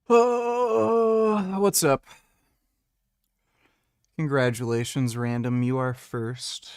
Oh, what's up? Congratulations, Random. You are first.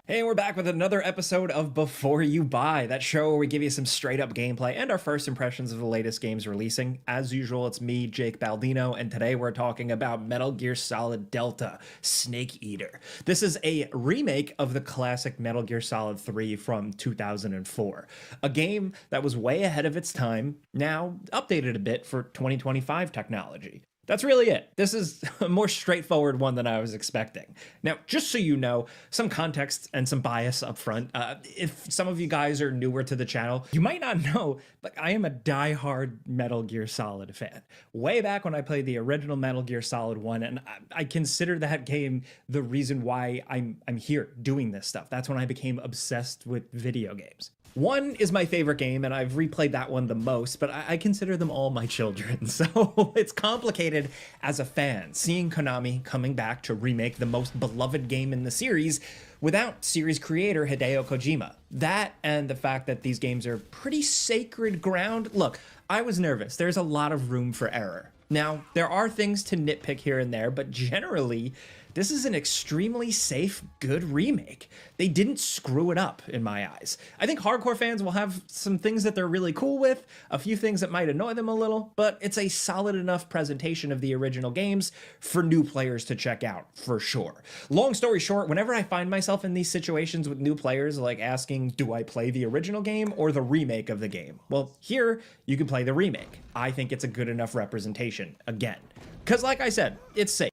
Hey, we're back with another episode of Before You Buy, that show where we give you some straight up gameplay and our first impressions of the latest games releasing. As usual, it's me, Jake Baldino, and today we're talking about Metal Gear Solid Delta Snake Eater. This is a remake of the classic Metal Gear Solid 3 from 2004, a game that was way ahead of its time, now updated a bit for 2025 technology. That's really it. This is a more straightforward one than I was expecting. Now, just so you know, some context and some bias up front. If some of you guys are newer to the channel, you might not know, but I am a die-hard Metal Gear Solid fan. Way back when I played the original Metal Gear Solid 1, and I consider that game the reason why I'm here doing this stuff. That's when I became obsessed with video games. One is my favorite game, and I've replayed that one the most, but I consider them all my children. So it's complicated as a fan, seeing Konami coming back to remake the most beloved game in the series without series creator Hideo Kojima. That and the fact that these games are pretty sacred ground. Look, I was nervous. There's a lot of room for error. Now, there are things to nitpick here and there, but generally, this is an extremely safe, good remake. They didn't screw it up, in my eyes. I think hardcore fans will have some things that they're really cool with, a few things that might annoy them a little, but it's a solid enough presentation of the original games for new players to check out, for sure. Long story short, whenever I find myself in these situations with new players, like asking, do I play the original game or the remake of the game? Well, here, you can play the remake. I think it's a good enough representation, again. Because like I said, it's safe.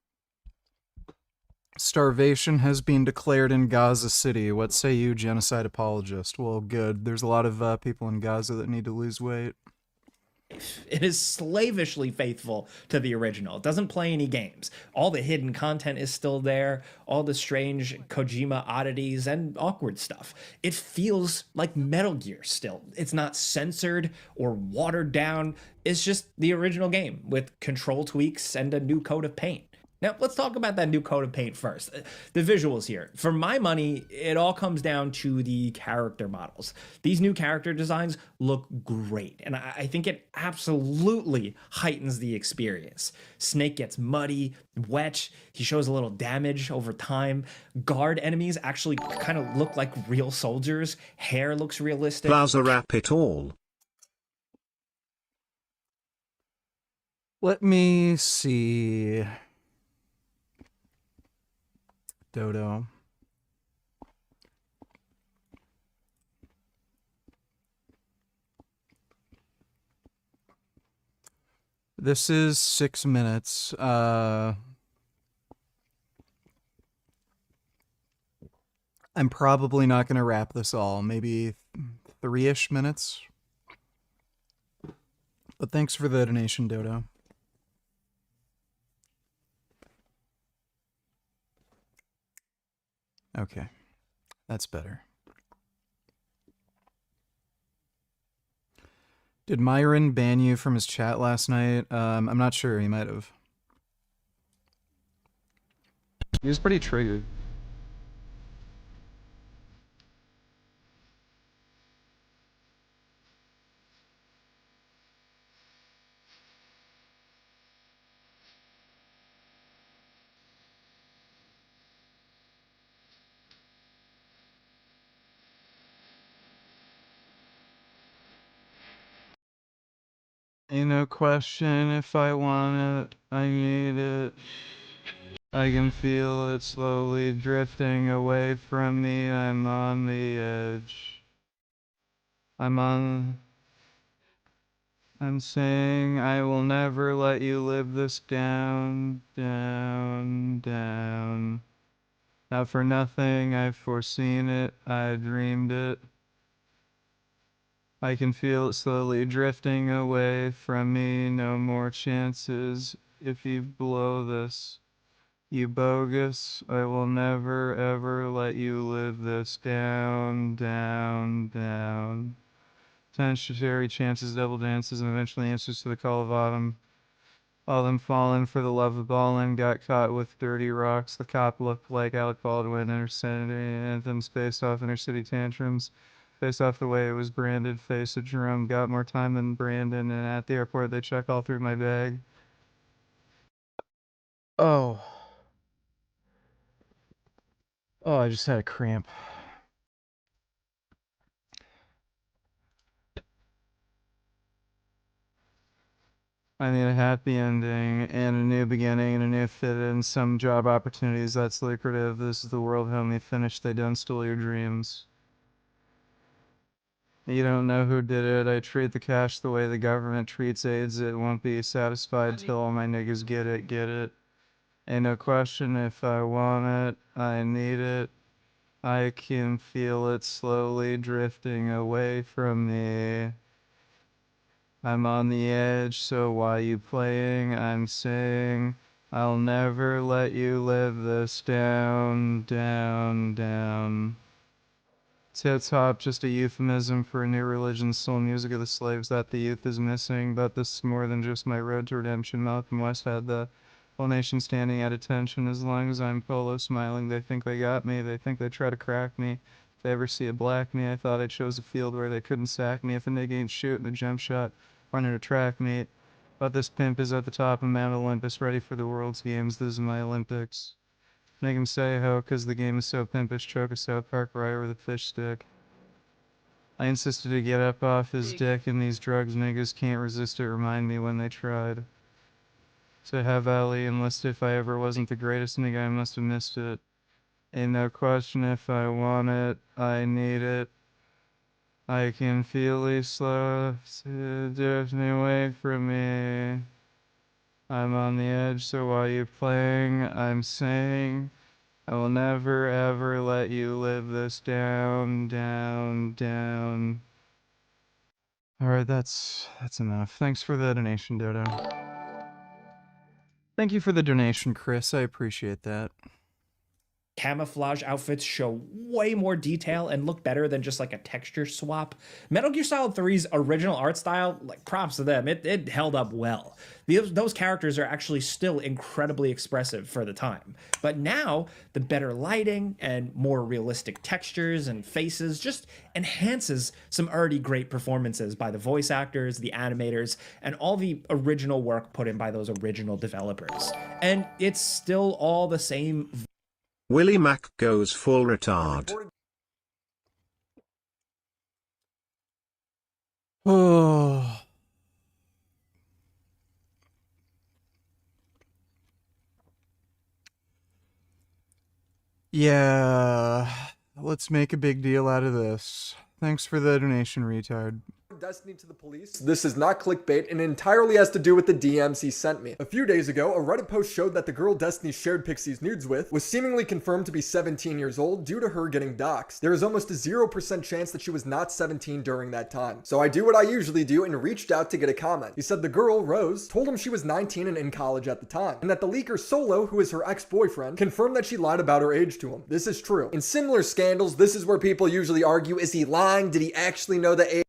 Starvation has been declared in Gaza City. What say you, genocide apologist? Well, good. There's a lot of people in Gaza that need to lose weight. It is slavishly faithful to the original. It doesn't play any games. All the hidden content is still there, all the strange Kojima oddities and awkward stuff. It feels like Metal Gear still. It's not censored or watered down. It's just the original game with control tweaks and a new coat of paint. Now, let's talk about that new coat of paint first. The visuals here. For my money, it all comes down to the character models. These new character designs look great, and I think it absolutely heightens the experience. Snake gets muddy, wet, he shows a little damage over time. Guard enemies actually kind of look like real soldiers. Hair looks realistic. Plaza wrap it all. Let me see. Dodo. This is 6 minutes. I'm probably not going to wrap this all. Maybe 3-ish minutes. But thanks for the donation, Dodo. Okay, that's better. Did Myron ban you from his chat last night? I'm not sure, he might have. He was pretty triggered. Ain't no question if I want it, I need it. I can feel it slowly drifting away from me. I'm on the edge. I'm saying I will never let you live this down, down, down. Not for nothing, I've foreseen it, I dreamed it. I can feel it slowly drifting away from me. No more chances if you blow this. You bogus. I will never ever let you live this down, down, down. Tensionary chances, double dances, and eventually answers to the call of autumn. All them falling for the love of ballin', got caught with dirty rocks. The cop looked like Alec Baldwin. Inner City anthems based off inner city tantrums. Based off the way it was branded. Face of Jerome got more time than Brandon, and at the airport they check all through my bag. Oh. Oh, I just had a cramp. I need a happy ending and a new beginning and a new fit in some job opportunities that's lucrative. This is the world, homie. Finish, they don't steal your dreams. You don't know who did it. I treat the cash the way the government treats AIDS. It won't be satisfied till all my niggas get it, get it. Ain't no question if I want it, I need it. I can feel it slowly drifting away from me. I'm on the edge, so why you playing? I'm saying I'll never let you live this down, down, down. Tits hop, just a euphemism for a new religion, soul music of the slaves that the youth is missing. But this is more than just my road to redemption. Malcolm West had the whole nation standing at attention. As long as I'm polo smiling, they think they got me. They think they try to crack me. If they ever see a black me, I thought I chose a field where they couldn't sack me. If a nigga ain't shooting a jump shot, running a track meet. But this pimp is at the top of Mount Olympus, ready for the world's games. This is my Olympics. Make him say ho, cause the game is so pimpish. Choke a South Park riot with a fish stick. I insisted to get up off his dick, and these drugs niggas can't resist it. Remind me when they tried to have Ali enlist. If I ever wasn't the greatest nigga, I must have missed it. Ain't no question if I want it, I need it. I can feel it slow drifting away from me. I'm on the edge, so while you're playing, I'm saying I will never ever let you live this down, down, down. Alright, that's enough. Thanks for the donation, Dodo. Thank you for the donation, Chris. I appreciate that. Camouflage outfits show way more detail and look better than just like a texture swap. Metal Gear Solid 3's original art style, like props to them, it held up well. Those characters are actually still incredibly expressive for the time. But now, the better lighting and more realistic textures and faces just enhances some already great performances by the voice actors, the animators, and all the original work put in by those original developers. And it's still all the same. Willie Mac goes full retard. Oh. Yeah. Let's make a big deal out of this. Thanks for the donation, retard. Destiny to the police. This is not clickbait and entirely has to do with the DMs he sent me. A few days ago, a Reddit post showed that the girl Destiny shared Pixie's nudes with was seemingly confirmed to be 17 years old due to her getting doxxed. There is almost a 0% chance that she was not 17 during that time. So I do what I usually do and reached out to get a comment. He said the girl, Rose, told him she was 19 and in college at the time, and that the leaker Solo, who is her ex-boyfriend, confirmed that she lied about her age to him. This is true. In similar scandals, this is where people usually argue, is he lying? Did he actually know the age?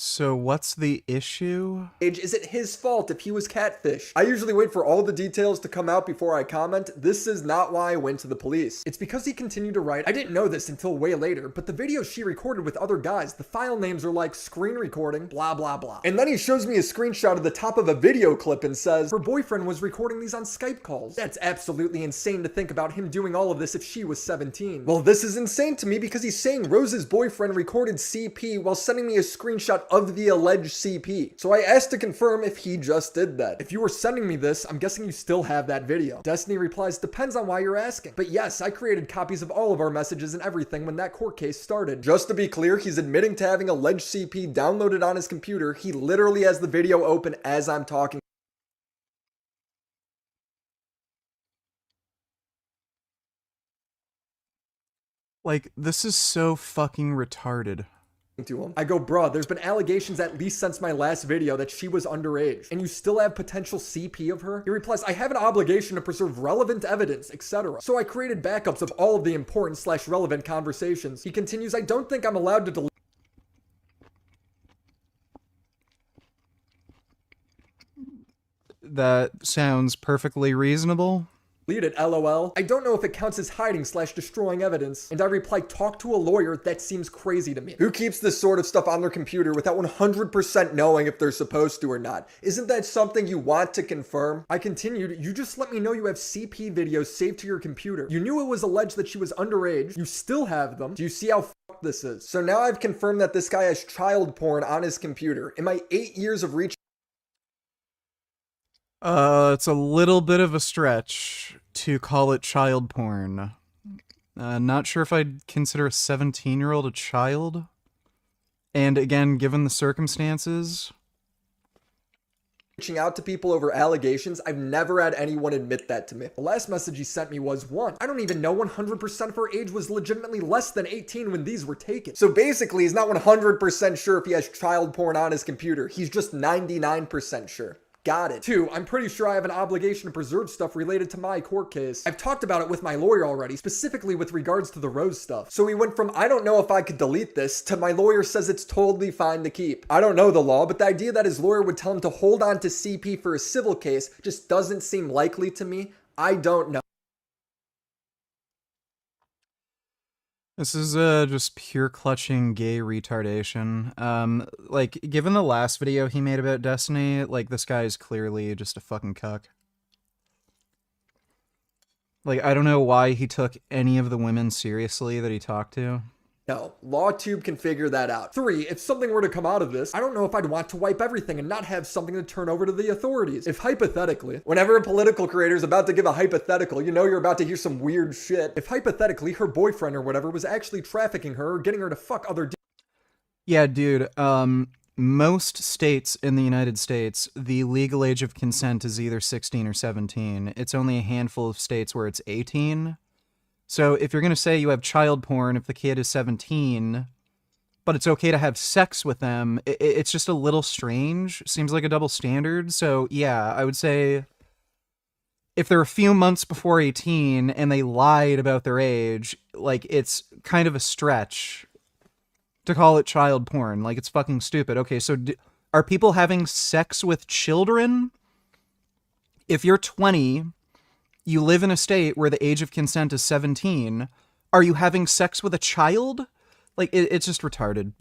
So what's the issue? Is it his fault if he was catfish? I usually wait for all the details to come out before I comment. This is not why I went to the police. It's because he continued to write, I didn't know this until way later, but the videos she recorded with other guys, the file names are like screen recording, blah, blah, blah. And then he shows me a screenshot of the top of a video clip and says, her boyfriend was recording these on Skype calls. That's absolutely insane to think about him doing all of this if she was 17. Well, this is insane to me because he's saying Rose's boyfriend recorded CP while sending me a screenshot of the alleged CP. So I asked to confirm if he just did that. If you were sending me this, I'm guessing you still have that video. Destiny replies, depends on why you're asking. But yes, I created copies of all of our messages and everything when that court case started. Just to be clear, he's admitting to having alleged CP downloaded on his computer. He literally has the video open as I'm talking. Like, this is so fucking retarded. To him. I go, bruh, there's been allegations at least since my last video that she was underage, and you still have potential CP of her? He replies, I have an obligation to preserve relevant evidence, etc. So I created backups of all of the important / relevant conversations. He continues, I don't think I'm allowed to delete that sounds perfectly reasonable. Delete it, LOL. I don't know if it counts as hiding/destroying evidence. And I reply, talk to a lawyer. That seems crazy to me. Who keeps this sort of stuff on their computer without 100% knowing if they're supposed to or not? Isn't that something you want to confirm? I continued, you just let me know you have CP videos saved to your computer. You knew it was alleged that she was underage. You still have them. Do you see how fucked this is? So now I've confirmed that this guy has child porn on his computer. In my 8 years of reaching It's a little bit of a stretch to call it child porn. Not sure if I'd consider a 17-year-old a child. And again, given the circumstances, reaching out to people over allegations, I've never had anyone admit that to me. The last message he sent me was, one, I don't even know 100% of her age was legitimately less than 18 when these were taken. So basically, he's not 100% sure if he has child porn on his computer. He's just 99% sure. Got it. 2, I'm pretty sure I have an obligation to preserve stuff related to my court case. I've talked about it with my lawyer already, specifically with regards to the Rose stuff. So he went from, I don't know if I could delete this, to my lawyer says it's totally fine to keep. I don't know the law, but the idea that his lawyer would tell him to hold on to CP for a civil case just doesn't seem likely to me. I don't know. this is just pure clutching gay retardation. Like, given the last video he made about Destiny, like, this guy is clearly just a fucking cuck. Like, I don't know why he took any of the women seriously that he talked to. No, LawTube can figure that out. 3, if something were to come out of this, I don't know if I'd want to wipe everything and not have something to turn over to the authorities. If hypothetically, whenever a political creator is about to give a hypothetical, you know you're about to hear some weird shit. If hypothetically her boyfriend or whatever was actually trafficking her or getting her to fuck other Yeah, dude, most states in the United States, the legal age of consent is either 16 or 17. It's only a handful of states where it's 18. So if you're going to say you have child porn if the kid is 17, but it's okay to have sex with them, it's just a little strange. Seems like a double standard. So yeah, I would say if they're a few months before 18 and they lied about their age, like, it's kind of a stretch to call it child porn. Like, it's fucking stupid. Okay, so are people having sex with children? If you're 20... you live in a state where the age of consent is 17. Are you having sex with a child? Like, it's just retarded.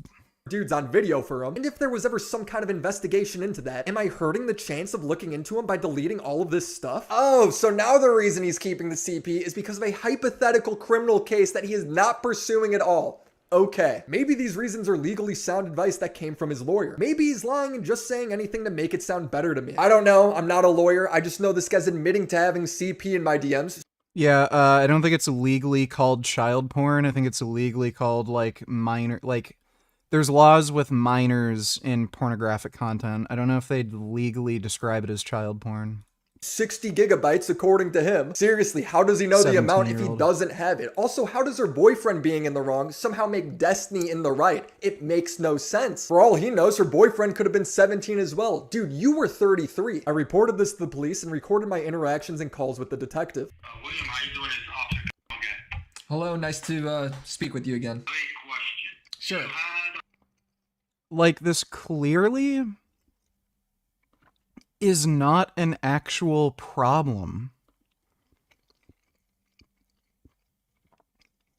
Dudes on video for him. And if there was ever some kind of investigation into that, am I hurting the chance of looking into him by deleting all of this stuff? Oh, so now the reason he's keeping the CP is because of a hypothetical criminal case that he is not pursuing at all. Okay, maybe these reasons are legally sound advice that came from his lawyer. Maybe he's lying and just saying anything to make it sound better to me. I don't know, I'm not a lawyer. I just know this guy's admitting to having CP in my DMs. Yeah, I don't think it's legally called child porn. I think it's legally called, like, minor... Like, there's laws with minors in pornographic content. I don't know if they'd legally describe it as child porn. 60 gigabytes according to him. Seriously, how does he know the amount if he doesn't have it? Also, how does her boyfriend being in the wrong somehow make Destiny in the right? It makes no sense. For all he knows, her boyfriend could have been 17 as well. Dude, you were 33. I reported this to the police and recorded my interactions and calls with the detective. William, how you doing? It's Officer again. Hello, nice to speak with you again. I have a question. Sure. You had Like, this clearly is not an actual problem.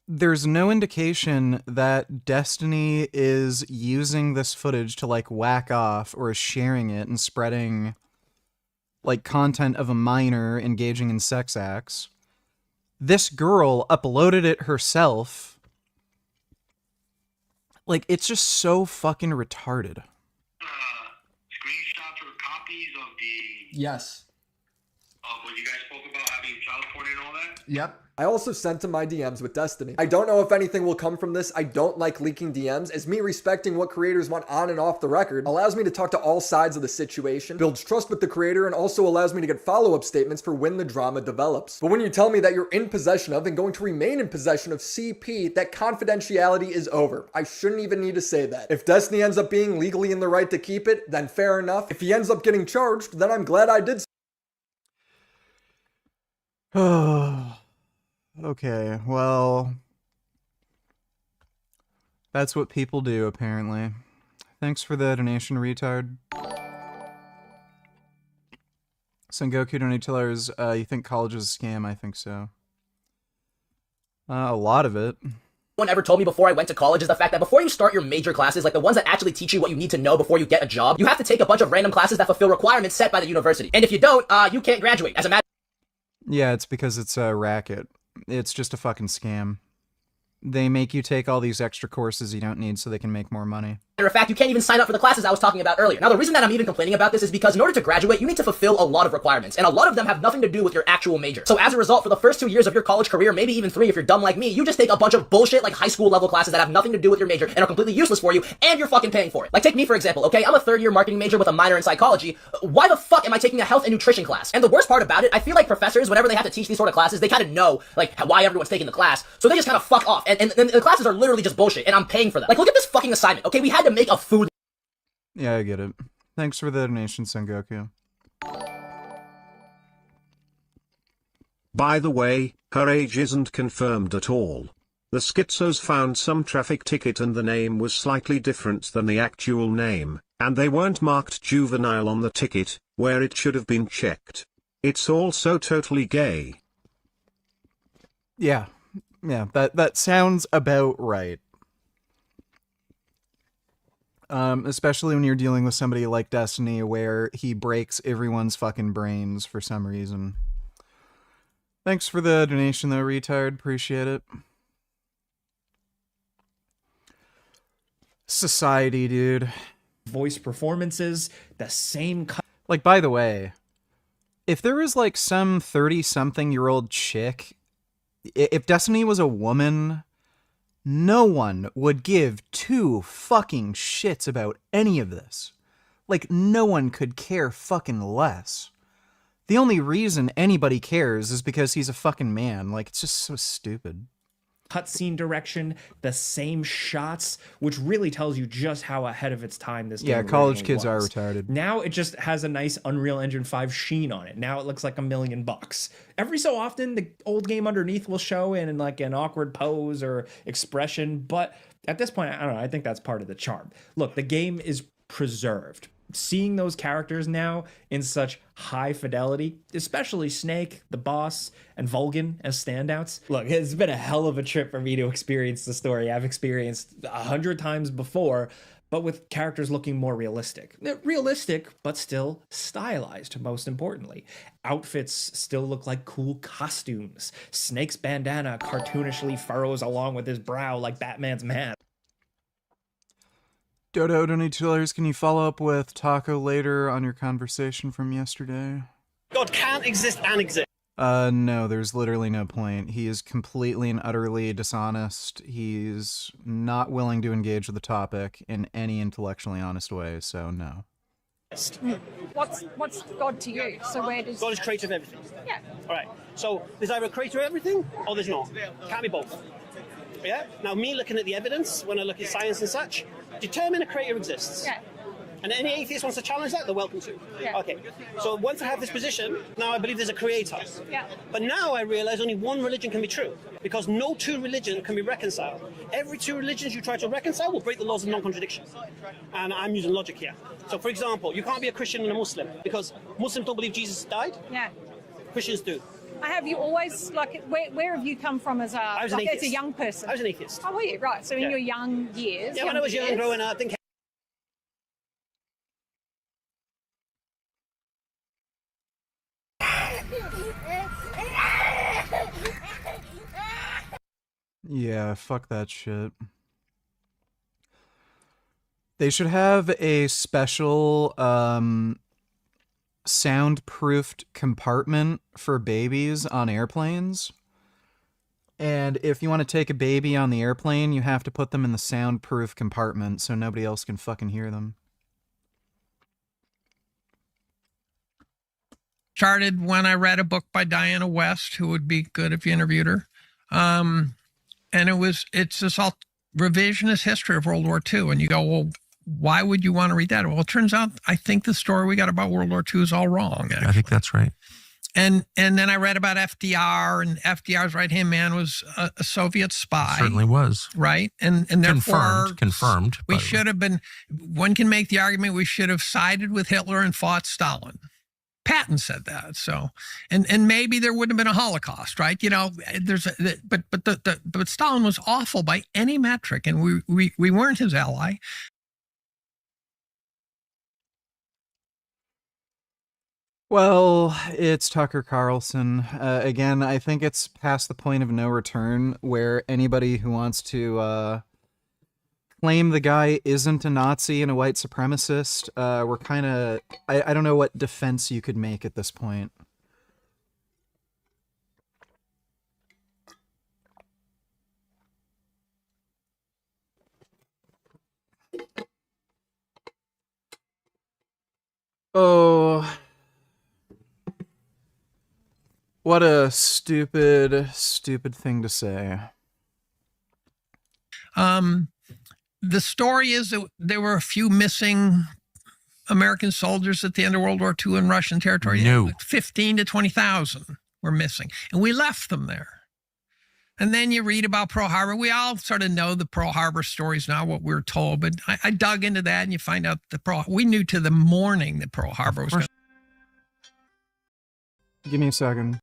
There's no indication that Destiny is using this footage to, like, whack off or is sharing it and spreading, like, content of a minor engaging in sex acts. This girl uploaded it herself. Like, it's just so fucking retarded. screenshots or copies of the Yes. when you guys spoke about having child porn and all that? Yep. I also sent him my DMs with Destiny. I don't know if anything will come from this. I don't like leaking DMs, as me respecting what creators want on and off the record allows me to talk to all sides of the situation, builds trust with the creator, and also allows me to get follow-up statements for when the drama develops. But when you tell me that you're in possession of and going to remain in possession of CP, that confidentiality is over. I shouldn't even need to say that. If Destiny ends up being legally in the right to keep it, then fair enough. If he ends up getting charged, then I'm glad I did. Okay, well, that's what people do, apparently. Thanks for the donation, retard. Sengoku Donatillers, you think college is a scam? I think so. A lot of it. One ever told me before I went to college is the fact that before you start your major classes, like the ones that actually teach you what you need to know before you get a job, you have to take a bunch of random classes that fulfill requirements set by the university. And if you don't, you can't graduate. As a matter Yeah, it's because it's a racket. It's just a fucking scam. They make you take all these extra courses you don't need so they can make more money. Matter of fact, you can't even sign up for the classes I was talking about earlier. Now, the reason that I'm even complaining about this is because in order to graduate, you need to fulfill a lot of requirements, and a lot of them have nothing to do with your actual major. So as a result, for the first 2 years of your college career, maybe even 3 if you're dumb like me, you just take a bunch of bullshit like high school level classes that have nothing to do with your major and are completely useless for you, and you're fucking paying for it. Like take me for example, okay? I'm a 3rd-year marketing major with a minor in psychology. Why the fuck am I taking a health and nutrition class? And the worst part about it, I feel like professors, whenever they have to teach these sort of classes, they kind of know like why everyone's taking the class, so they just kind of fuck off. And the classes are literally just bullshit, and I'm paying for them. Like look at this fucking assignment, okay? We had to make a food. Yeah, I get it. Thanks for the donation, Sengoku. By the way, her age isn't confirmed at all. The schizos found some traffic ticket and the name was slightly different than the actual name, and they weren't marked juvenile on the ticket, where it should have been checked. It's also totally gay. Yeah, that sounds about right. Especially when you're dealing with somebody like Destiny, where he breaks everyone's fucking brains for some reason. Thanks for the donation, though, retard. Appreciate it. Society, dude. Voice performances, the same. Like, by the way, if there was like some 30-something-year-old chick, if Destiny was a woman, no one would give 2 fucking shits about any of this. Like, no one could care fucking less. The only reason anybody cares is because he's a fucking man. Like, it's just so stupid. Cutscene direction, the same shots, which really tells you just how ahead of its time this game. Yeah, college originally kids are was. retarded. Now it just has a nice Unreal Engine 5 sheen on it. Now it looks like $1 million. Every so often, the old game underneath will show in like an awkward pose or expression, but at this point, I don't know. I think that's part of the charm. Look, the game is preserved. Seeing those characters now in such high fidelity, especially Snake, the boss, and Vulcan as standouts. Look, it's been a hell of a trip for me to experience the story I've experienced 100 times before, but with characters looking more realistic. They're realistic, but still stylized, most importantly. Outfits still look like cool costumes. Snake's bandana cartoonishly furrows along with his brow like Batman's mask. Dodo Donatillers, can you follow up with Taco later on your conversation from yesterday? God can't exist and exist. No, there's literally no point. He is completely and utterly dishonest. He's not willing to engage with the topic in any intellectually honest way, so no. What's God to you? So where does God is creator of everything. Yeah. All right. So there's either a creator of everything or there's not. Can't be both. Yeah. Now me looking at the evidence when I look at science and such, determine a creator exists. Yeah. And any atheist wants to challenge that, they're welcome to. Yeah. Okay. So once I have this position, now I believe there's a creator. Yeah. But now I realize only one religion can be true, because no 2 religions can be reconciled. Every 2 religions you try to reconcile will break the laws of non-contradiction. And I'm using logic here. So for example, you can't be a Christian and a Muslim, because Muslims don't believe Jesus died. Yeah. Christians do. Have you always, like, where have you come from as I was a, an like, as a atheist. young person? I was an atheist. Oh, were you? Right. So in Yeah. your young years. Yeah, when I was young, growing up, didn't care. Yeah, fuck that shit. They should have a special, soundproofed compartment for babies on airplanes. And if you want to take a baby on the airplane, you have to put them in the soundproof compartment so nobody else can fucking hear them. Started when I read a book by Diana West, who would be good if you interviewed her. And it's this all revisionist history of World War II. And you go, well, why would you want to read that? Well, it turns out I think the story we got about World War II is all wrong. Actually. I think that's right. And then I read about FDR, and FDR's right-hand man was a Soviet spy. Certainly was. Right? And therefore... Confirmed. We should have been... One can make the argument we should have sided with Hitler and fought Stalin. Patton said that. So, and maybe there wouldn't have been a Holocaust, right? But Stalin was awful by any metric, and we weren't his ally. Well, it's Tucker Carlson. Again, I think it's past the point of no return where anybody who wants to claim the guy isn't a Nazi and a white supremacist, we're kind of... I don't know what defense you could make at this point. Oh... What a stupid, stupid thing to say. The story is that there were a few missing American soldiers at the end of World War II in Russian territory. No. Like 15 to 20,000 were missing, and we left them there. And then you read about Pearl Harbor. We all sort of know the Pearl Harbor stories now, what we were told, but I dug into that, and you find out we knew to the morning that Pearl Harbor was going to... Give me a second.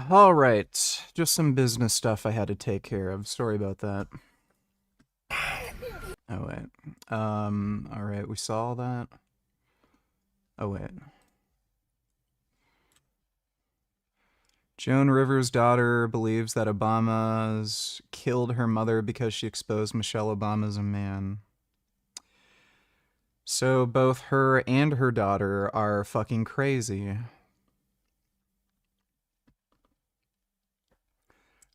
All right. Just some business stuff I had to take care of. Sorry about that. Oh, wait. All right. We saw that. Oh, wait. Joan Rivers' daughter believes that Obama's killed her mother because she exposed Michelle Obama as a man. So both her and her daughter are fucking crazy.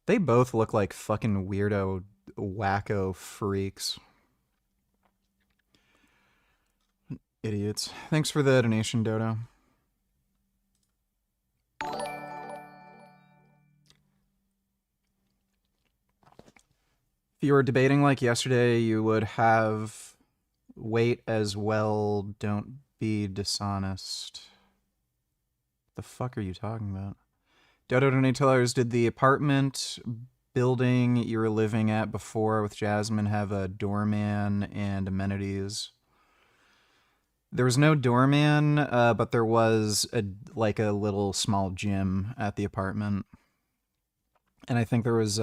They both look like fucking weirdo, wacko freaks. Idiots. Thanks for the donation, Dodo. If you were debating like yesterday, you would have weight as well. Don't be dishonest. The fuck are you talking about? Dodo Donatellers, did the apartment building you were living at before with Jasmine have a doorman and amenities? There was no doorman, but there was a little small gym at the apartment. And I think there was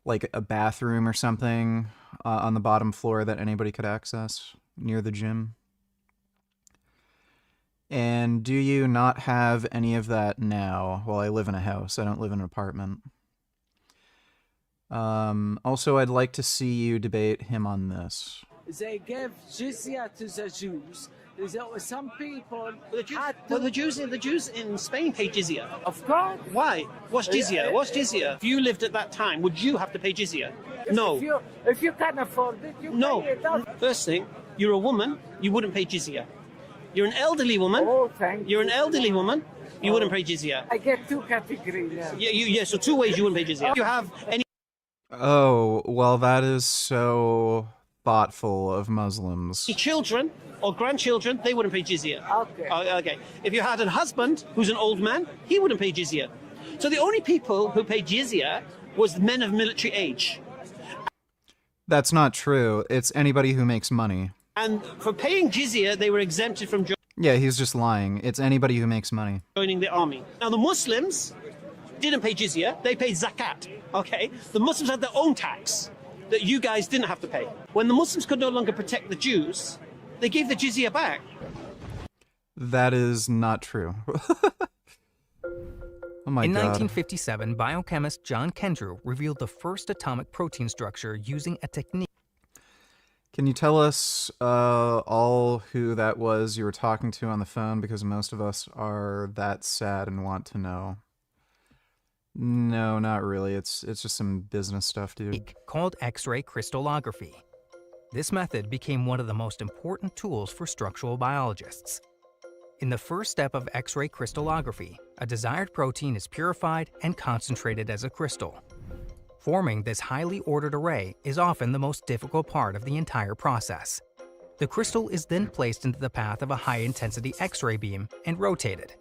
like a bathroom or something on the bottom floor that anybody could access near the gym. And do you not have any of that now? Well, I live in a house. I don't live in an apartment. Also, I'd like to see you debate him on this. They gave jizya to the Jews. Some people the Jews in Spain pay jizya. Of course. Why? What's jizya? What's jizya? If you lived at that time, would you have to pay jizya? No. If you can't afford it, you pay it. First thing, you're a woman, you wouldn't pay jizya. You're an elderly woman. Oh, thank you. You're an elderly woman. You wouldn't pay jizya. I get two categories now. Yeah. So two ways you wouldn't pay jizya. If you have any. Oh, well, that is so thoughtful of Muslims. Children or grandchildren, they wouldn't pay jizya. Okay. Okay. If you had a husband who's an old man, he wouldn't pay jizya. So the only people who paid jizya was men of military age. That's not true. It's anybody who makes money. And for paying jizya, they were exempted from Yeah, he's just lying. It's anybody who makes money. Joining the army. Now, the Muslims didn't pay jizya. They paid zakat. Okay? The Muslims had their own tax that you guys didn't have to pay. When the Muslims could no longer protect the Jews, they gave the jizya back. That is not true. Oh my In God. 1957, biochemist John Kendrew revealed the first atomic protein structure using a technique. Can you tell us all who that was you were talking to on the phone? Because most of us are that sad and want to know. No, not really. It's just some business stuff, dude. Called X-ray crystallography. This method became one of the most important tools for structural biologists. In the first step of X-ray crystallography, a desired protein is purified and concentrated as a crystal. Forming this highly ordered array is often the most difficult part of the entire process. The crystal is then placed into the path of a high-intensity X-ray beam and rotated.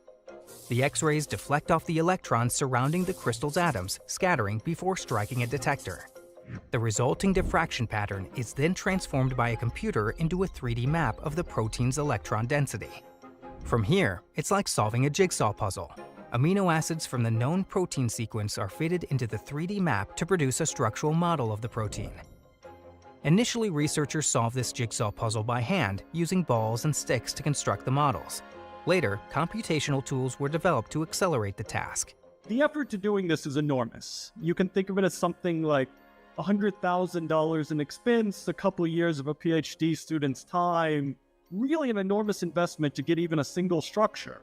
The X-rays deflect off the electrons surrounding the crystal's atoms, scattering before striking a detector. The resulting diffraction pattern is then transformed by a computer into a 3D map of the protein's electron density. From here, it's like solving a jigsaw puzzle. Amino acids from the known protein sequence are fitted into the 3D map to produce a structural model of the protein. Initially, researchers solved this jigsaw puzzle by hand, using balls and sticks to construct the models. Later, computational tools were developed to accelerate the task. The effort to doing this is enormous. You can think of it as something like $100,000 in expense, a couple of years of a PhD student's time, really an enormous investment to get even a single structure.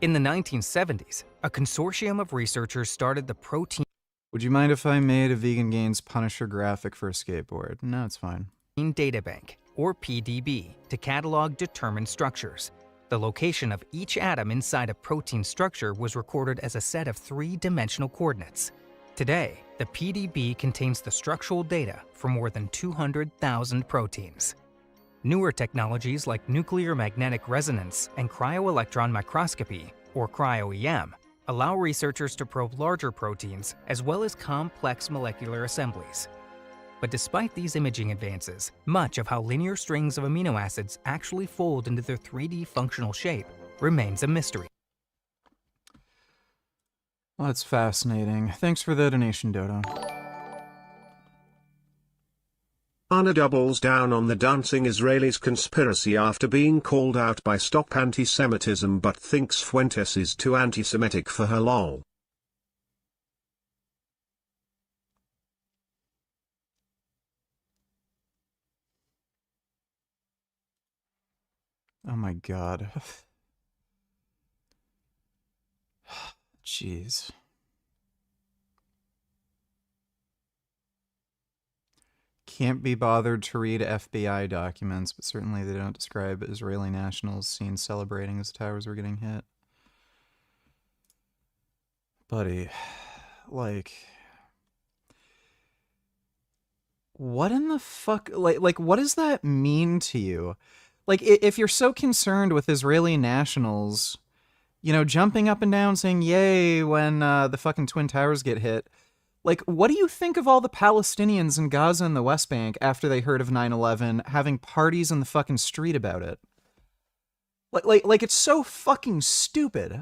In the 1970s, a consortium of researchers started the protein. Would you mind if I made a Vegan Gains Punisher graphic for a skateboard? No, it's fine. Data Bank, or PDB, to catalog determined structures. The location of each atom inside a protein structure was recorded as a set of three-dimensional coordinates. Today, the PDB contains the structural data for more than 200,000 proteins. Newer technologies like nuclear magnetic resonance and cryo-electron microscopy, or cryo-EM, allow researchers to probe larger proteins as well as complex molecular assemblies. But despite these imaging advances, much of how linear strings of amino acids actually fold into their 3D functional shape remains a mystery. Well, that's fascinating. Thanks for the donation, Dodo. Anna doubles down on the dancing Israelis conspiracy after being called out by Stop Anti-Semitism but thinks Fuentes is too anti-Semitic for her lol. Oh my god. Jeez. Can't be bothered to read FBI documents, but certainly they don't describe Israeli nationals seen celebrating as towers were getting hit. Buddy, like... What in the fuck? Like, what does that mean to you? Like, if you're so concerned with Israeli nationals, you know, jumping up and down saying yay when the fucking Twin Towers get hit, like, what do you think of all the Palestinians in Gaza and the West Bank after they heard of 9/11 having parties in the fucking street about it? Like it's so fucking stupid.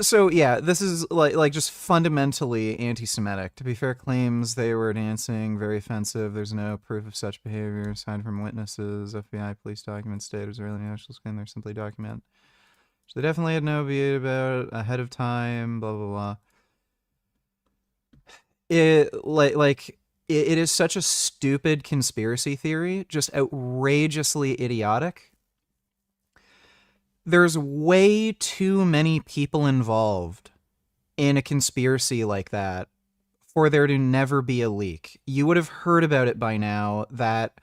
So yeah, this is like just fundamentally anti-Semitic. To be fair, claims they were dancing very offensive. There's no proof of such behavior aside from witnesses. FBI police documents state Israeli nationals claim they're simply document. So they definitely had no idea about it ahead of time. Blah blah blah. It is such a stupid conspiracy theory, just outrageously idiotic. There's way too many people involved in a conspiracy like that for there to never be a leak. You would have heard about it by now that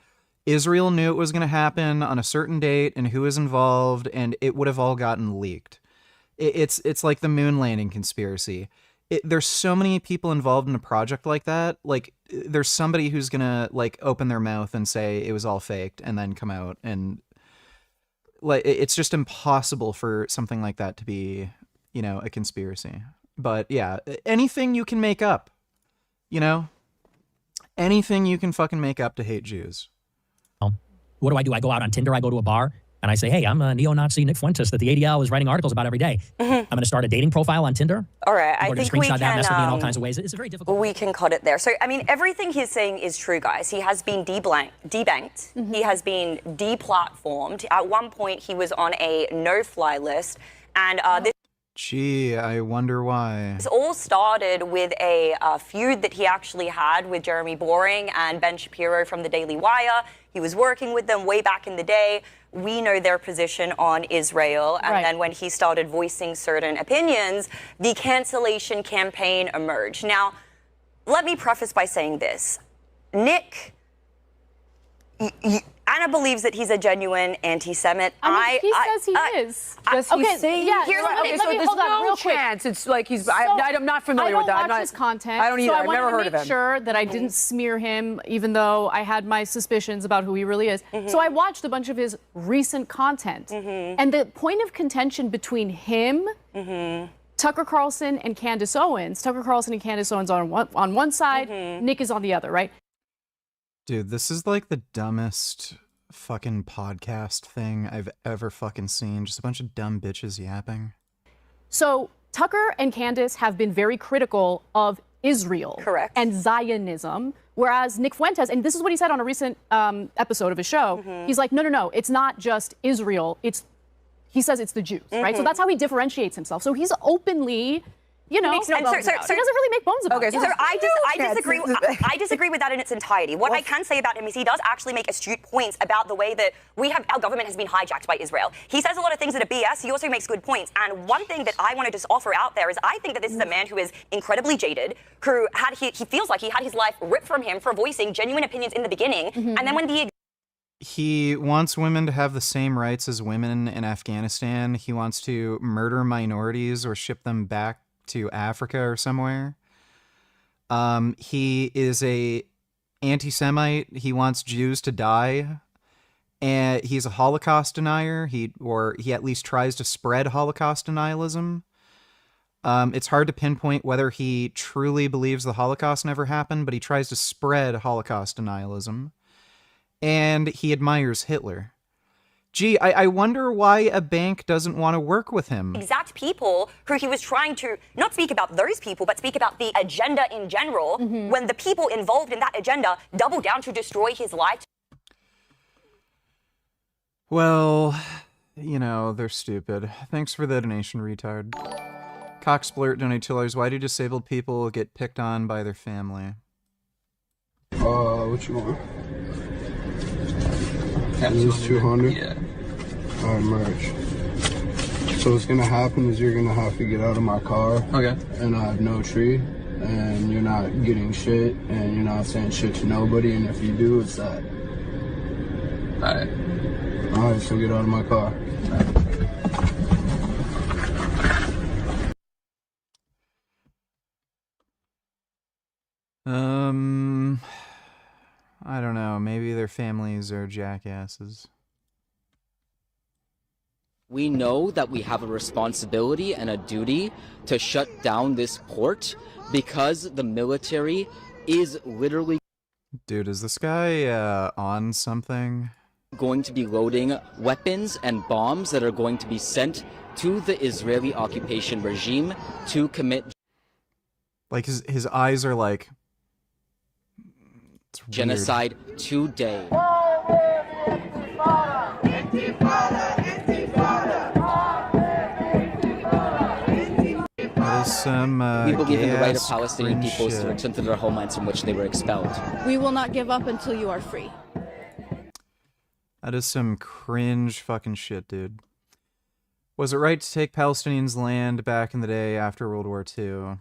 Israel knew it was going to happen on a certain date and who was involved, and it would have all gotten leaked. It's like the moon landing conspiracy. There's so many people involved in a project like that. Like, there's somebody who's going to, like, open their mouth and say it was all faked and then come out and... Like, it's just impossible for something like that to be, you know, a conspiracy. But yeah, anything you can make up, you know, anything you can fucking make up to hate Jews. What do? I go out on Tinder, I go to a bar, and I say, hey, I'm a neo-Nazi Nick Fuentes that the ADL is writing articles about every day. I'm going to start a dating profile on Tinder. All right, I think think we we can that mess with me in all can. kinds of ways. It's very difficult. We can cut it there. So, I mean, everything he's saying is true, guys. He has been debanked. He has been deplatformed. At one point, he was on a no-fly list, and this. Gee, I wonder why. This all started with a feud that he actually had with Jeremy Boring and Ben Shapiro from the Daily Wire. He was working with them way back in the day. We know their position on Israel. And then when he started voicing certain opinions, the cancellation campaign emerged. Now, let me preface by saying this. Nick, Anna believes that he's a genuine anti-Semite. He says he is. Does he say? Yeah, Here's let me there's hold on no real quick. chance. It's like he's. I'm not familiar with that. I don't watch his content. I don't either. So I've never heard of him. I wanted to make sure that I didn't smear him, even though I had my suspicions about who he really is. So I watched a bunch of his recent content, and the point of contention between him. Tucker Carlson and Candace Owens. Tucker Carlson and Candace Owens on one side, Nick is on the other, right? Dude, this is like the dumbest fucking podcast thing I've ever fucking seen. Just a bunch of dumb bitches yapping. So Tucker and Candace have been very critical of Israel and Zionism, whereas Nick Fuentes, and this is what he said on a recent episode of his show, he's like, no, it's not just Israel, he says it's the Jews, right? So that's how he differentiates himself. So he's openly, you know, Makes no and bones so he about it. doesn't really make bones about it. So I disagree with that in its entirety. What I can say about him is he does actually make astute points about the way that our government has been hijacked by Israel. He says a lot of things that are BS. He also makes good points. And one thing that I want to just offer out there is I think that this is a man who is incredibly jaded, who he feels like he had his life ripped from him for voicing genuine opinions in the beginning. And then when he wants women to have the same rights as women in Afghanistan. He wants to murder minorities or ship them back to Africa or somewhere. He is a anti-Semite. He wants Jews to die. And he's a Holocaust denier. He at least tries to spread Holocaust denialism. It's hard to pinpoint whether he truly believes the Holocaust never happened, but he tries to spread Holocaust denialism. And he admires Hitler. Gee, I wonder why a bank doesn't want to work with him. Exact people who he was trying to not speak about those people, but speak about the agenda in general, when the people involved in that agenda double down to destroy his life. Well, you know, they're stupid. Thanks for the donation, retard. Cocksplurt donate $2. Why do disabled people get picked on by their family? What you want? Is this 200? Yeah. Alright, merch. So what's gonna happen is you're gonna have to get out of my car. Okay. And I have no tree. And you're not getting shit. And you're not saying shit to nobody. And if you do, it's that. Alright. Alright, so get out of my car. I don't know. Maybe their families are jackasses. We know that we have a responsibility and a duty to shut down this port because the military is literally... Dude, is this guy on something? ...going to be loading weapons and bombs that are going to be sent to the Israeli occupation regime to commit... Like, his eyes are like... It's genocide today. That is some we believe in the right of gay-ass Palestinian cringe peoples to shit. return to their homelands from which they were expelled. We will not give up until you are free. That is some cringe fucking shit, dude. Was it right to take Palestinians' land back in the day after World War II?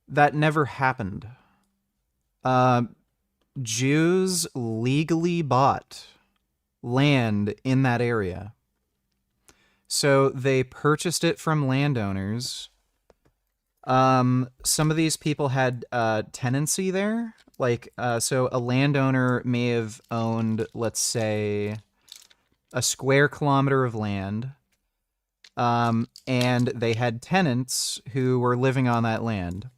That never happened. Jews legally bought land in that area. So they purchased it from landowners. Some of these people had tenancy there. Like, so a landowner may have owned, let's say, a square kilometer of land. And they had tenants who were living on that land.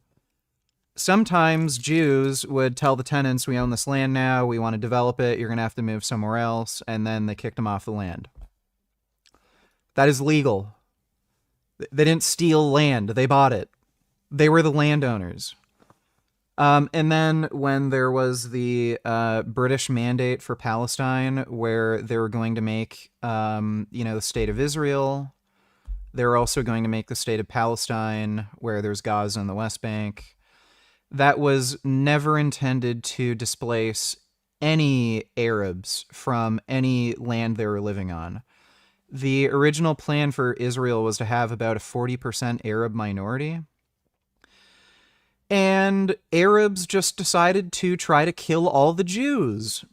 Sometimes Jews would tell the tenants, we own this land now, we want to develop it, you're going to have to move somewhere else, and then they kicked them off the land. That is legal. They didn't steal land, they bought it. They were the landowners. And then when there was the British mandate for Palestine, where they were going to make, the state of Israel, they were also going to make the state of Palestine, where there's Gaza and the West Bank. That was never intended to displace any Arabs from any land they were living on. The original plan for Israel was to have about a 40% Arab minority. And Arabs just decided to try to kill all the Jews.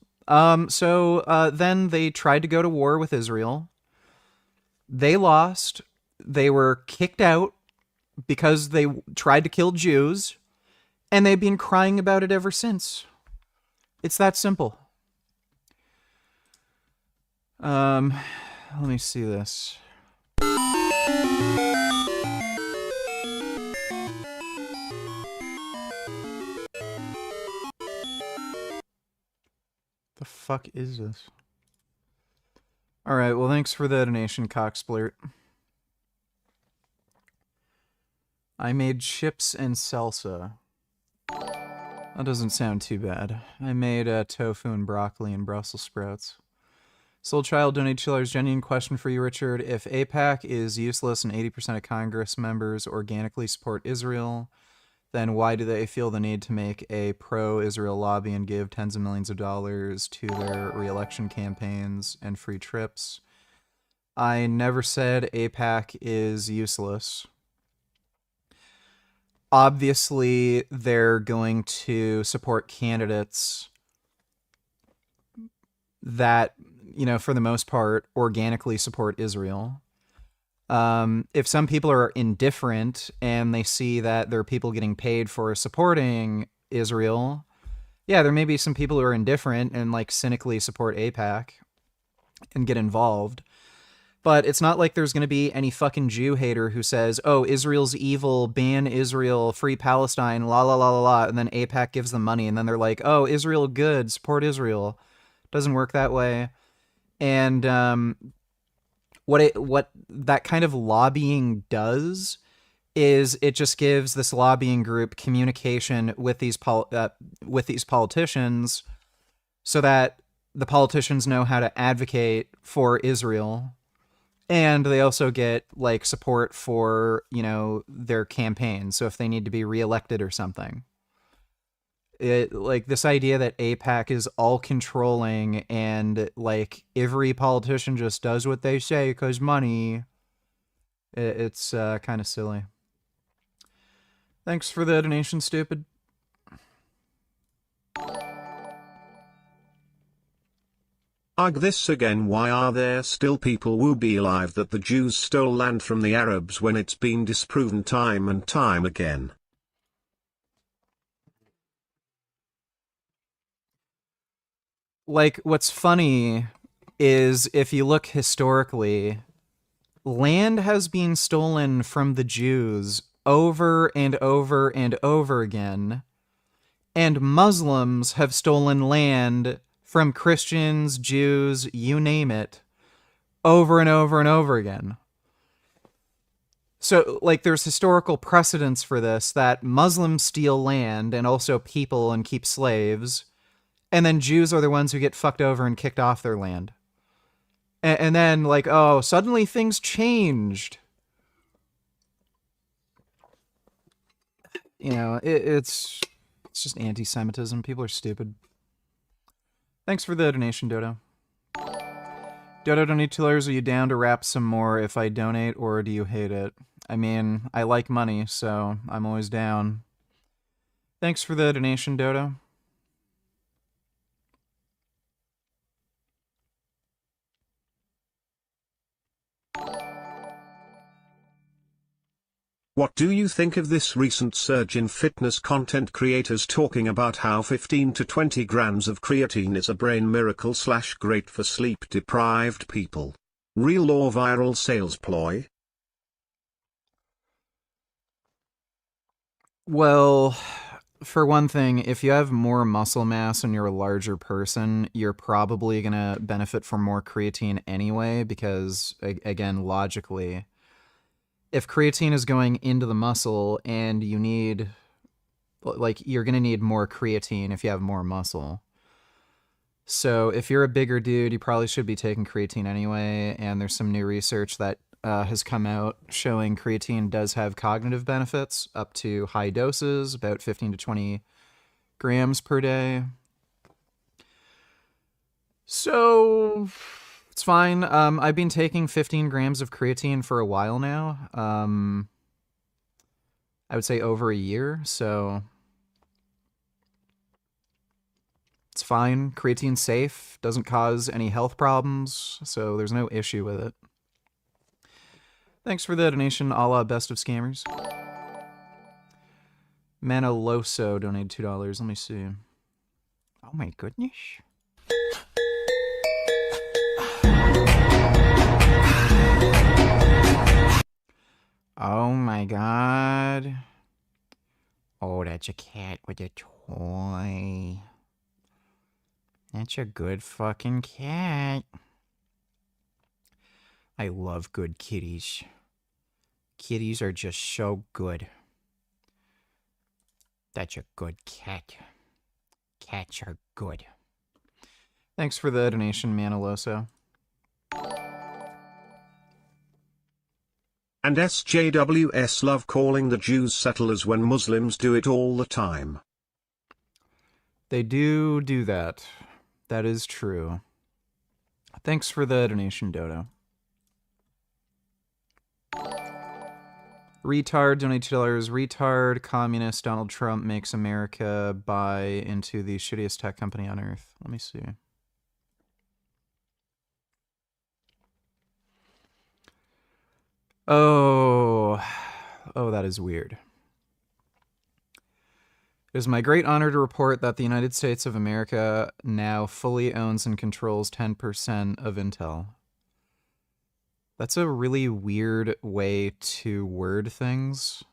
So then they tried to go to war with Israel. They lost. They were kicked out because they tried to kill Jews. And they've been crying about it ever since. It's that simple. Let me see this. The fuck is this? Alright, well thanks for the donation, Cocksplurt. I made chips and salsa. That doesn't sound too bad. I made tofu and broccoli and Brussels sprouts. Soul Child donated $2. Genuine question for you, Richard. If AIPAC is useless and 80% of Congress members organically support Israel, then why do they feel the need to make a pro-Israel lobby and give tens of millions of dollars to their re-election campaigns and free trips? I never said AIPAC is useless. Obviously, they're going to support candidates that, for the most part, organically support Israel. If some people are indifferent and they see that there are people getting paid for supporting Israel, yeah, there may be some people who are indifferent and cynically support AIPAC and get involved. But it's not like there's going to be any fucking Jew hater who says, oh, Israel's evil, ban Israel, free Palestine, la la la la la, and then AIPAC gives them money, and then they're like, oh, Israel good, support Israel. Doesn't work that way. And what that kind of lobbying does is it just gives this lobbying group communication with these politicians, so that the politicians know how to advocate for Israel, and they also get like support for, you know, their campaign. So if they need to be reelected or something, it, like, this idea that AIPAC is all controlling and like every politician just does what they say because money, it's kind of silly. Thanks for the donation, stupid. Ugh, this again. Why are there still people who believe that the Jews stole land from the Arabs when it's been disproven time and time again? Like, what's funny is if you look historically, land has been stolen from the Jews over and over and over again, and Muslims have stolen land from Christians, Jews, you name it, over and over and over again. So, like, there's historical precedence for this, that Muslims steal land and also people and keep slaves, and then Jews are the ones who get fucked over and kicked off their land. And then, like, oh, suddenly things changed. You know, it's just anti-Semitism. People are stupid. Thanks for the donation, Dodo. Dodo, donate $2. Are you down to rap some more if I donate, or do you hate it? I mean, I like money, so I'm always down. Thanks for the donation, Dodo. What do you think of this recent surge in fitness content creators talking about how 15 to 20 grams of creatine is a brain miracle / great for sleep-deprived people? Real or viral sales ploy? Well, for one thing, if you have more muscle mass and you're a larger person, you're probably going to benefit from more creatine anyway, because, again, logically, if creatine is going into the muscle and you need, like, you're going to need more creatine if you have more muscle. So if you're a bigger dude, you probably should be taking creatine anyway, and there's some new research that has come out showing creatine does have cognitive benefits up to high doses, about 15 to 20 grams per day. So it's fine. I've been taking 15 grams of creatine for a while now. I would say over a year, so it's fine. Creatine's safe, doesn't cause any health problems, so there's no issue with it. Thanks for the donation, a la Best of Scammers. Manoloso donated $2. Let me see. Oh my goodness. Oh my god. Oh, that's a cat with a toy. That's a good fucking cat. I love good kitties. Kitties are just so good. That's a good cat. Cats are good. Thanks for the donation, Manoloso. And SJWS love calling the Jews settlers when Muslims do it all the time. They do that. That is true. Thanks for the donation, Dodo. Retard, donate $2. Retard, communist, Donald Trump makes America buy into the shittiest tech company on earth. Let me see. Oh, that is weird. It is my great honor to report that the United States of America now fully owns and controls 10% of Intel. That's a really weird way to word things.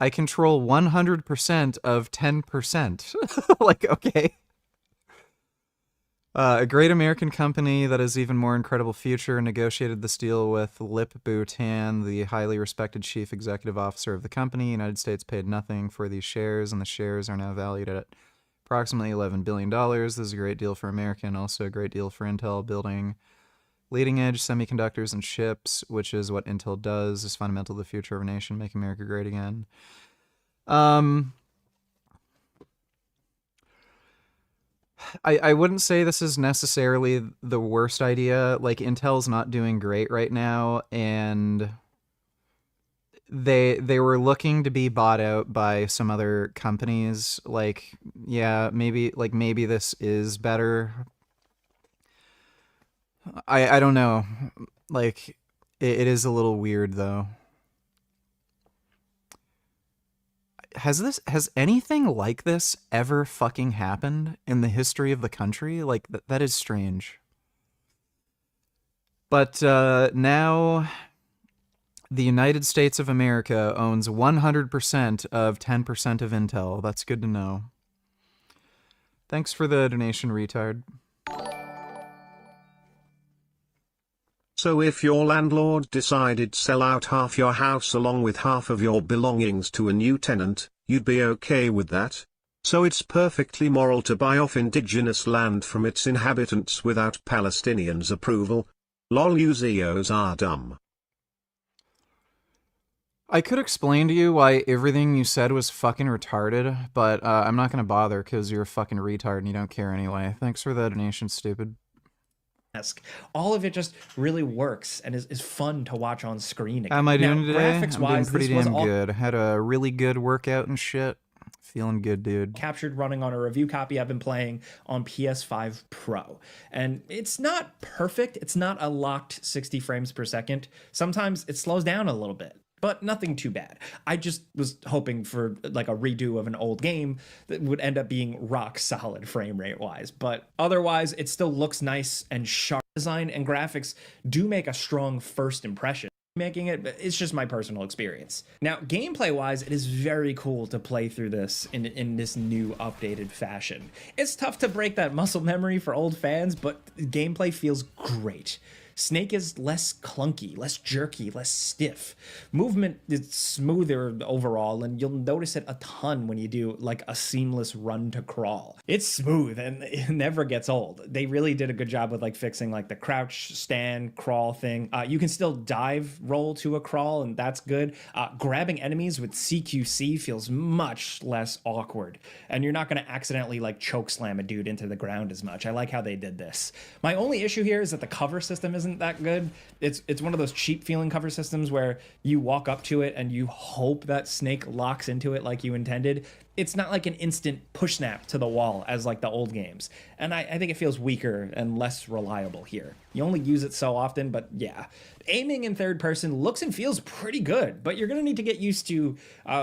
I control 100% of 10%. Like, okay. A great American company that has even more incredible future negotiated this deal with Lip Bhutan, the highly respected chief executive officer of the company. United States paid nothing for these shares, and the shares are now valued at approximately $11 billion. This is a great deal for America and also a great deal for Intel, building leading-edge semiconductors and chips, which is what Intel does, is fundamental to the future of a nation. Make America great again. I wouldn't say this is necessarily the worst idea. Like, Intel's not doing great right now, and they were looking to be bought out by some other companies. Like, yeah, maybe this is better. I don't know. Like, it is a little weird though. Has anything like this ever fucking happened in the history of the country? Like, that is strange. But now the United States of America owns 100% of 10% of Intel. That's good to know. Thanks for the donation, retard. So if your landlord decided to sell out half your house along with half of your belongings to a new tenant, you'd be okay with that? So it's perfectly moral to buy off indigenous land from its inhabitants without Palestinians' approval? Lol, you Zeos are dumb. I could explain to you why everything you said was fucking retarded, but I'm not gonna bother because you're a fucking retard and you don't care anyway. Thanks for the donation, stupid. All of it just really works and is fun to watch on screen again. How am I doing today? Graphics I'm wise, doing pretty this damn was good. Had a really good workout and shit. Feeling good, dude. Captured running on a review copy I've been playing on PS5 Pro. And it's not perfect. It's not a locked 60 frames per second. Sometimes it slows down a little bit, but nothing too bad. I just was hoping for like a redo of an old game that would end up being rock solid frame rate wise. But otherwise, it still looks nice and sharp. Design and graphics do make a strong first impression. Making it, but it's just my personal experience. Now, gameplay wise, it is very cool to play through this in this new updated fashion. It's tough to break that muscle memory for old fans, but gameplay feels great. Snake is less clunky, less jerky, less stiff. Movement is smoother overall, and you'll notice it a ton when you do like a seamless run to crawl. It's smooth and it never gets old. They really did a good job with like fixing like the crouch, stand, crawl thing. You can still dive roll to a crawl, and that's good. Grabbing enemies with CQC feels much less awkward, and you're not going to accidentally like choke slam a dude into the ground as much. I like how they did this. My only issue here is that the cover system isn't that good. It's one of those cheap feeling cover systems where you walk up to it and you hope that Snake locks into it like you intended. It's not like an instant push snap to the wall as like the old games. And I think it feels weaker and less reliable here. You only use it so often, but yeah. Aiming in third person looks and feels pretty good, but you're gonna need to get used to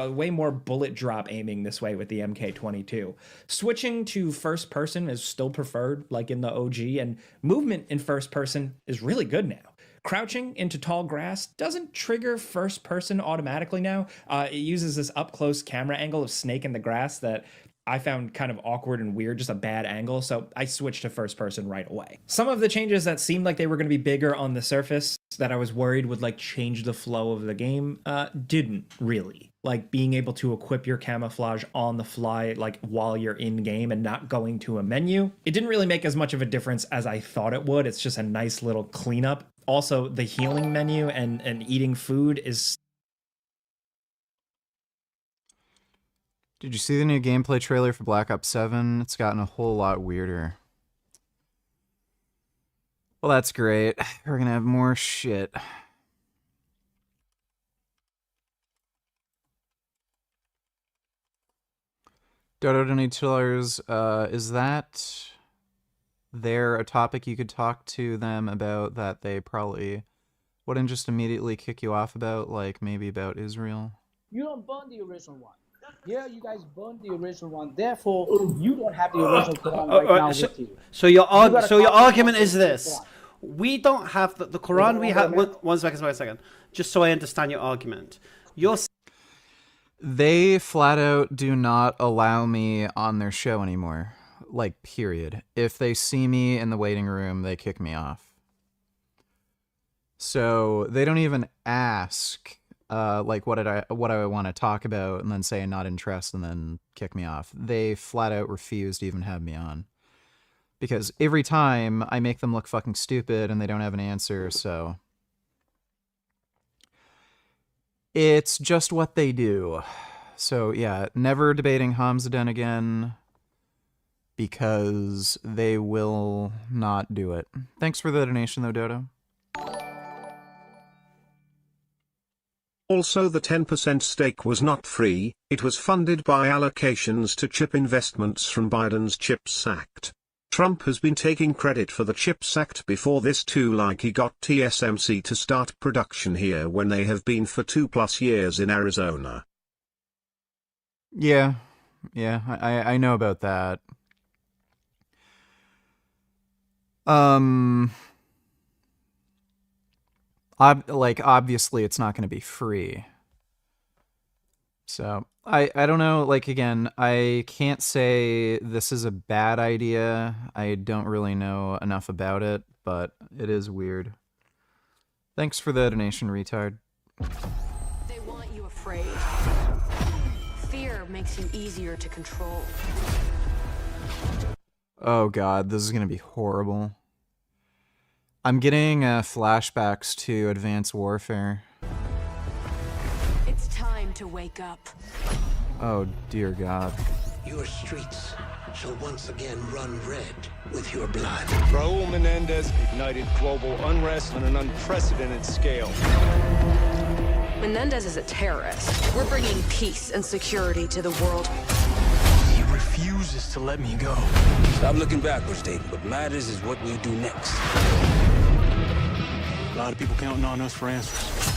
way more bullet drop aiming this way with the MK22. Switching to first person is still preferred, like in the OG, and movement in first person is really good now. Crouching into tall grass doesn't trigger first person automatically now. It uses this up close camera angle of Snake in the grass that I found kind of awkward and weird, just a bad angle, so I switched to first person right away. Some of the changes that seemed like they were going to be bigger on the surface that I was worried would like change the flow of the game didn't really. Like being able to equip your camouflage on the fly like while you're in game and not going to a menu. It didn't really make as much of a difference as I thought it would. It's just a nice little cleanup. Also, the healing menu and eating food is... Did you see the new gameplay trailer for Black Ops 7? It's gotten a whole lot weirder. Well, that's great. We're gonna have more shit. Dodo $2. Is that there a topic you could talk to them about that they probably wouldn't just immediately kick you off about, like maybe about Israel? You don't burn the original one. Yeah, you guys burned the original one. Therefore, you don't have the original Quran right now with you. So your argument is this: we don't have the Quran. We have one second. Just so I understand your argument. They flat out do not allow me on their show anymore. like, period. If they see me in the waiting room, they kick me off. So they don't even ask, like, what I want to talk about, and then say I'm not interested, and then kick me off. They flat out refuse to even have me on. Because every time I make them look fucking stupid and they don't have an answer, so... It's just what they do. So yeah, never debating Hamzaden again, because they will not do it. Thanks for the donation though, Dodo. Also, the 10% stake was not free, it was funded by allocations to chip investments from Biden's CHIPS Act. Trump has been taking credit for the CHIPS Act before this too, like he got TSMC to start production here when they have been for 2+ years in Arizona. Yeah, I know about that. Obviously it's not going to be free. So, I don't know, like, again, I can't say this is a bad idea. I don't really know enough about it, but it is weird. Thanks for the donation, retard. They want you afraid. Fear makes you easier to control. Oh god, this is gonna be horrible. I'm getting flashbacks to Advanced Warfare. It's time to wake up. Oh dear god. Your streets shall once again run red with your blood. Raul Menendez ignited global unrest on an unprecedented scale. Menendez is a terrorist. We're bringing peace and security to the world. He refuses to let me go. Stop looking backwards, Dayton. What matters is what we do next. A lot of people counting on us for answers.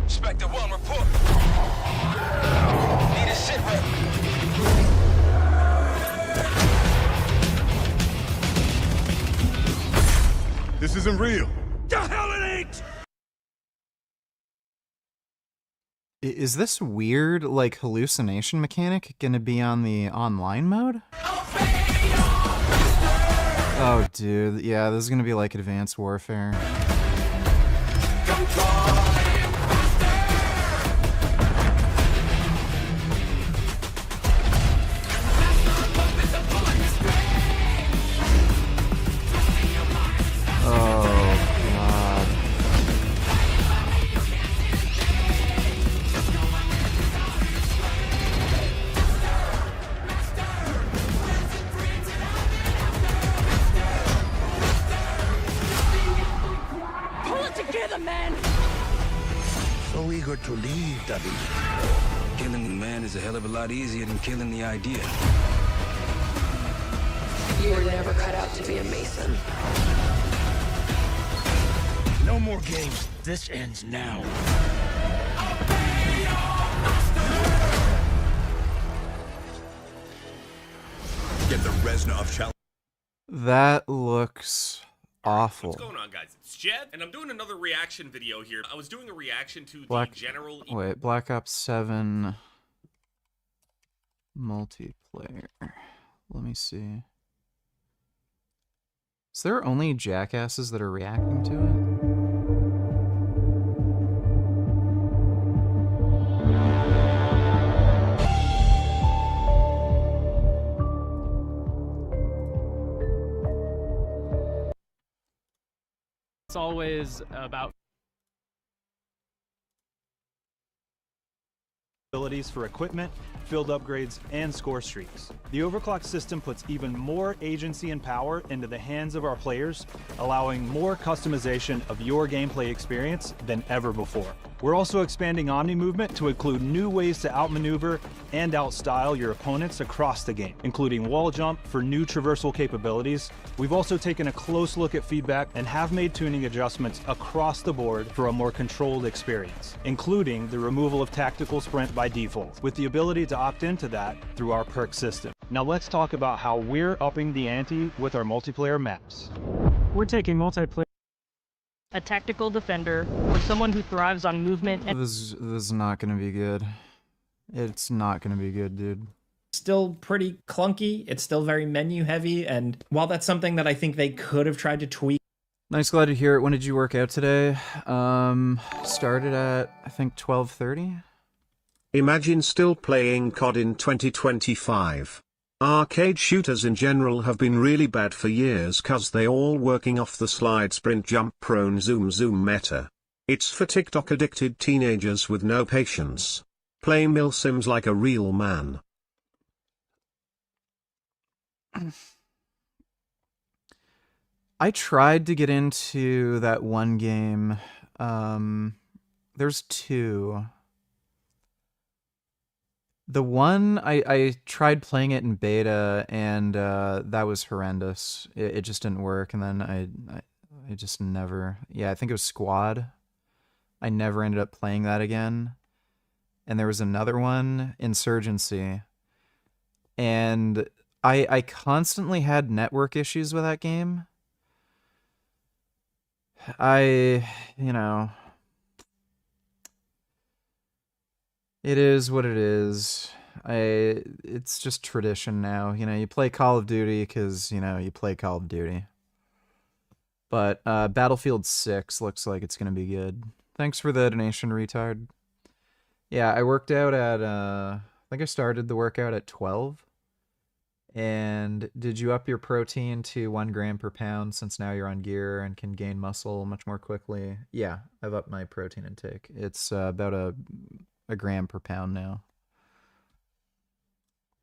Inspector 1, report. Need a sit rep. This isn't real. The hell it ain't! Is this weird, like, hallucination mechanic gonna be on the online mode? Oh, dude, yeah, this is gonna be like Advanced Warfare. Pull it together, man! So eager to leave, David. Killing the man is a hell of a lot easier than killing the idea. You were never cut out to be a Mason. No more games. This ends now. Get the Resna of challenge. That looks awful. What's going on, guys? It's Jed, and I'm doing another reaction video here. I was doing a reaction to Black Ops 7 multiplayer. Let me see. Is there only jackasses that are reacting to it? It's always about abilities for equipment, field upgrades, and score streaks. The overclock system puts even more agency and power into the hands of our players, allowing more customization of your gameplay experience than ever before. We're also expanding Omni movement to include new ways to outmaneuver and outstyle your opponents across the game, including wall jump for new traversal capabilities. We've also taken a close look at feedback and have made tuning adjustments across the board for a more controlled experience, including the removal of tactical sprint by default, with the ability to opt into that through our perk system. Now let's talk about how we're upping the ante with our multiplayer maps. We're taking multiplayer. A tactical defender, or someone who thrives on movement and This is not gonna be good. It's not gonna be good, dude. Still pretty clunky. It's still very menu heavy. And while that's something that I think they could have tried to tweak. Nice, glad to hear it. When did you work out today? Started at, I think, 12:30. Imagine still playing COD in 2025. Arcade shooters in general have been really bad for years cause they all working off the slide sprint jump prone zoom meta. It's for TikTok addicted teenagers with no patience. Play mill sims like a real man. I tried to get into that one game. There's two. The one, I tried playing it in beta, and that was horrendous. It just didn't work, and then I just never... Yeah, I think it was Squad. I never ended up playing that again. And there was another one, Insurgency. And I constantly had network issues with that game. You know... It is what it is. It's just tradition now. You know, you play Call of Duty because, you know, you play Call of Duty. But Battlefield 6 looks like it's going to be good. Thanks for the donation, retard. Yeah, I worked out at, I think I started the workout at 12. And did you up your protein to 1 gram per pound since now you're on gear and can gain muscle much more quickly? Yeah, I've upped my protein intake. It's about a gram per pound now.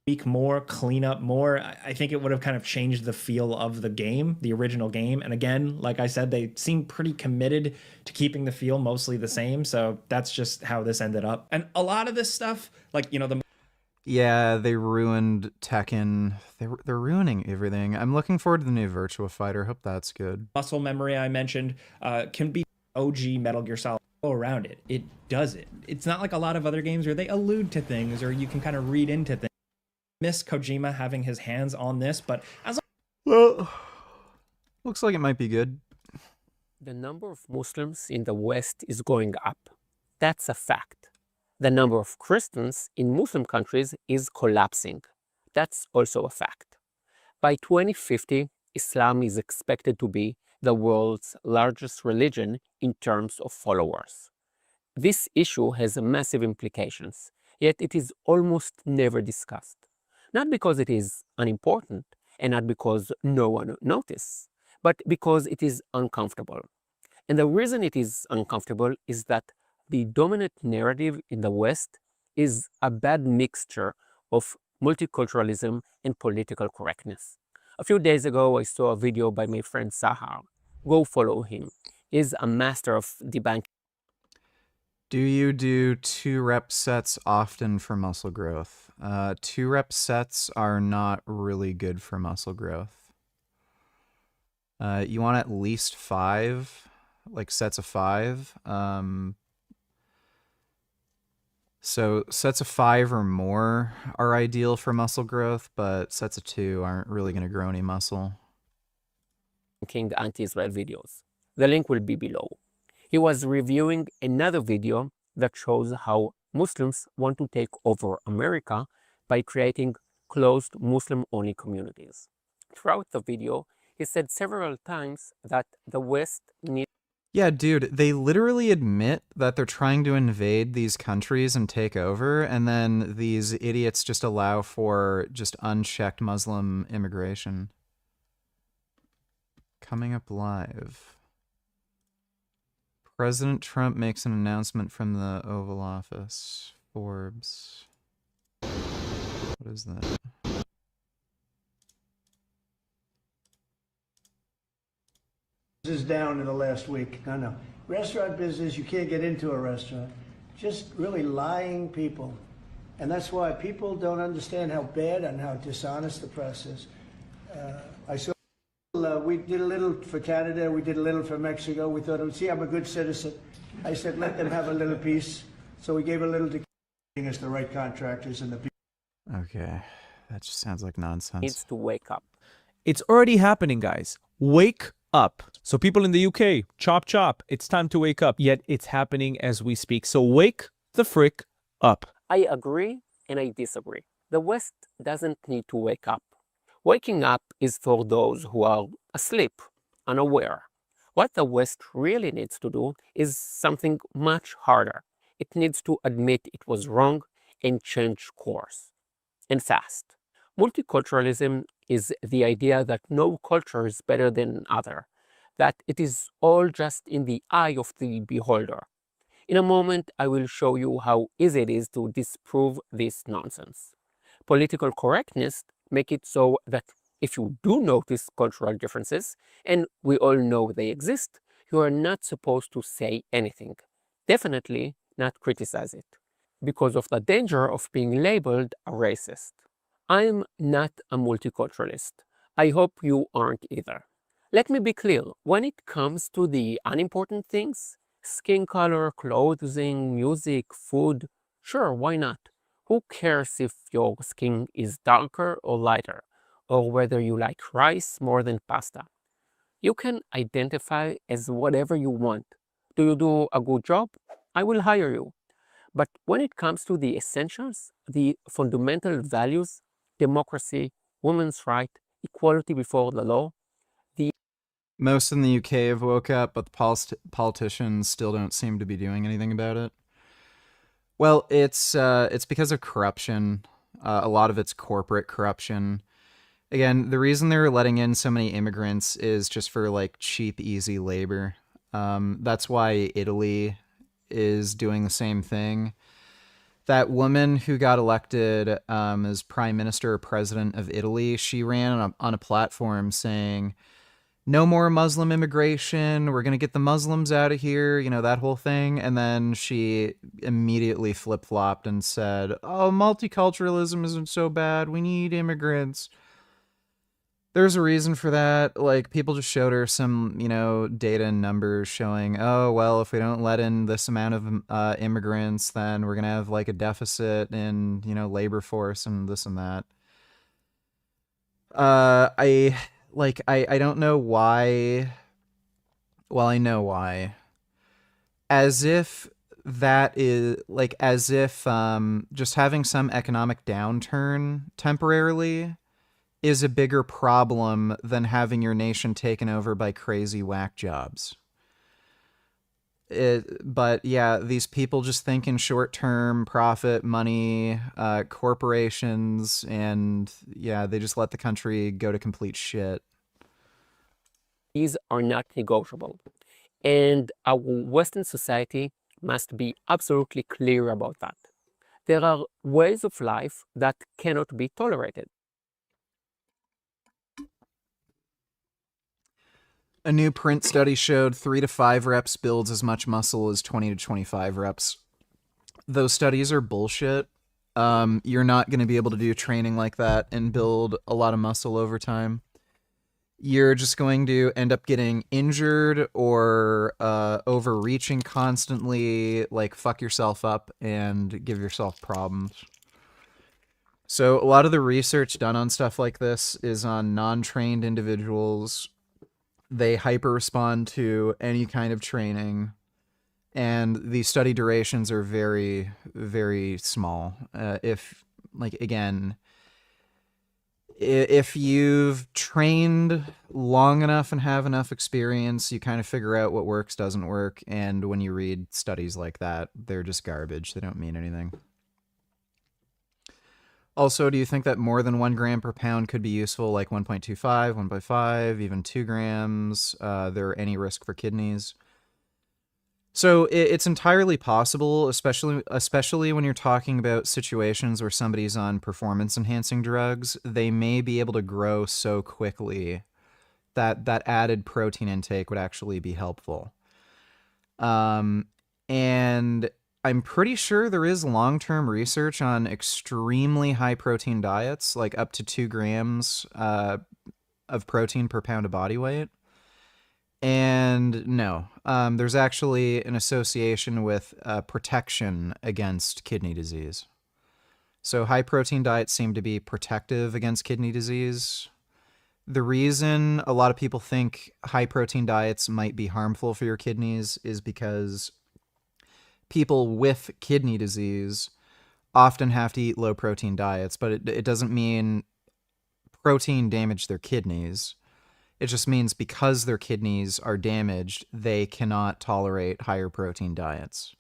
Tweak more, clean up more. I think it would have kind of changed the feel of the game, the original game. And again, like I said, they seem pretty committed to keeping the feel mostly the same. So that's just how this ended up. And a lot of this stuff, like, you know, yeah, they ruined Tekken. They're ruining everything. I'm looking forward to the new Virtua Fighter. Hope that's good. Muscle memory I mentioned can be OG Metal Gear Solid. Around it. It does it. It's not like a lot of other games where they allude to things or you can kind of read into things. Miss Kojima having his hands on this, but as well, looks like it might be good. The number of Muslims in the West is going up. That's a fact. The number of Christians in Muslim countries is collapsing. That's also a fact. By 2050, Islam is expected to be the world's largest religion in terms of followers. This issue has massive implications, yet it is almost never discussed. Not because it is unimportant and not because no one notices, but because it is uncomfortable. And the reason it is uncomfortable is that the dominant narrative in the West is a bad mixture of multiculturalism and political correctness. A few days ago, I saw a video by my friend Sahar. Go follow him. He's a master of debunking. Do you do 2-rep sets often for muscle growth? 2-rep sets are not really good for muscle growth. You want at least 5, like sets of 5. So sets of 5 or more are ideal for muscle growth, but sets of 2 aren't really going to grow any muscle. Anti-Israel videos. The link will be below. He was reviewing another video that shows how Muslims want to take over America by creating closed Muslim-only communities. Throughout the video, he said several times that the West needs... Yeah, dude, they literally admit that they're trying to invade these countries and take over, and then these idiots just allow for just unchecked Muslim immigration. Coming up live. President Trump makes an announcement from the Oval Office. Forbes. What is that? Is down in the last week. I know. restaurant business, you can't get into a restaurant. Just really lying people. And that's why people don't understand how bad and how dishonest the press is. I saw, we did a little for Canada, we did a little for Mexico. We thought, see, I'm a good citizen. I said, let them have a little piece. So we gave a little to giving us the right contractors and the people. Okay, that just sounds like nonsense. Needs to wake up. It's already happening, guys. Wake up. So people in the UK, chop chop. It's time to wake up. Yet it's happening as we speak. So wake the frick up. I agree and I disagree. The West doesn't need to wake up. Waking up is for those who are asleep, unaware. What the West really needs to do is something much harder. It needs to admit it was wrong and change course. And fast. Multiculturalism is the idea that no culture is better than other, that it is all just in the eye of the beholder. In a moment, I will show you how easy it is to disprove this nonsense. Political correctness makes it so that if you do notice cultural differences, and we all know they exist, you are not supposed to say anything. Definitely not criticize it, because of the danger of being labeled a racist. I'm not a multiculturalist. I hope you aren't either. Let me be clear, when it comes to the unimportant things, skin color, clothing, music, food, sure, why not? Who cares if your skin is darker or lighter, or whether you like rice more than pasta? You can identify as whatever you want. Do you do a good job? I will hire you. But when it comes to the essentials, the fundamental values, democracy, women's rights, equality before the law, most in the UK have woke up, but the politicians still don't seem to be doing anything about it. Well, it's because of corruption. A lot of it's corporate corruption. Again, the reason they're letting in so many immigrants is just for like cheap, easy labor. That's why Italy is doing the same thing. That woman who got elected as prime minister or president of Italy, she ran on a platform saying, no more Muslim immigration, we're going to get the Muslims out of here, you know, that whole thing. And then she immediately flip-flopped and said, oh, multiculturalism isn't so bad, we need immigrants. There's a reason for that. Like, people just showed her some, you know, data and numbers showing, oh, well, if we don't let in this amount of immigrants, then we're going to have, like, a deficit in, you know, labor force and this and that. I don't know why. Well, I know why. As if that is, like, as if just having some economic downturn temporarily is a bigger problem than having your nation taken over by crazy whack jobs. But yeah, these people just think in short-term profit, money, corporations, and yeah, they just let the country go to complete shit. These are not negotiable. And our Western society must be absolutely clear about that. There are ways of life that cannot be tolerated. A new print study showed 3 to 5 reps builds as much muscle as 20 to 25 reps. Those studies are bullshit. You're not going to be able to do training like that and build a lot of muscle over time. You're just going to end up getting injured or overreaching constantly, like fuck yourself up and give yourself problems. So a lot of the research done on stuff like this is on non-trained individuals. They hyper-respond to any kind of training, and the study durations are very, very small. If you've trained long enough and have enough experience, you kind of figure out what works, doesn't work, and when you read studies like that, they're just garbage. They don't mean anything. Also, do you think that more than 1 gram per pound could be useful, like 1.25, 1.5, even 2 grams? There any risk for kidneys? So it's entirely possible, especially when you're talking about situations where somebody's on performance-enhancing drugs. They may be able to grow so quickly that that added protein intake would actually be helpful. And I'm pretty sure there is long-term research on extremely high protein diets, like up to 2 grams of protein per pound of body weight. And no, there's actually an association with protection against kidney disease. So high protein diets seem to be protective against kidney disease. The reason a lot of people think high protein diets might be harmful for your kidneys is because people with kidney disease often have to eat low protein diets, but it doesn't mean protein damaged their kidneys. It just means because their kidneys are damaged, they cannot tolerate higher protein diets.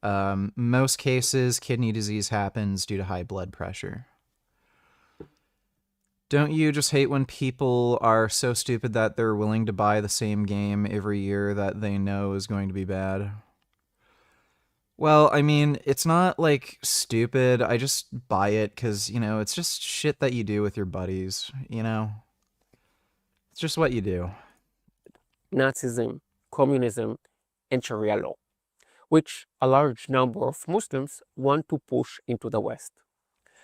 Most cases, kidney disease happens due to high blood pressure. Don't you just hate when people are so stupid that they're willing to buy the same game every year that they know is going to be bad? Well, I mean, it's not like stupid. I just buy it because, it's just shit that you do with your buddies, It's just what you do. Nazism, communism, and Sharia law, which a large number of Muslims want to push into the West.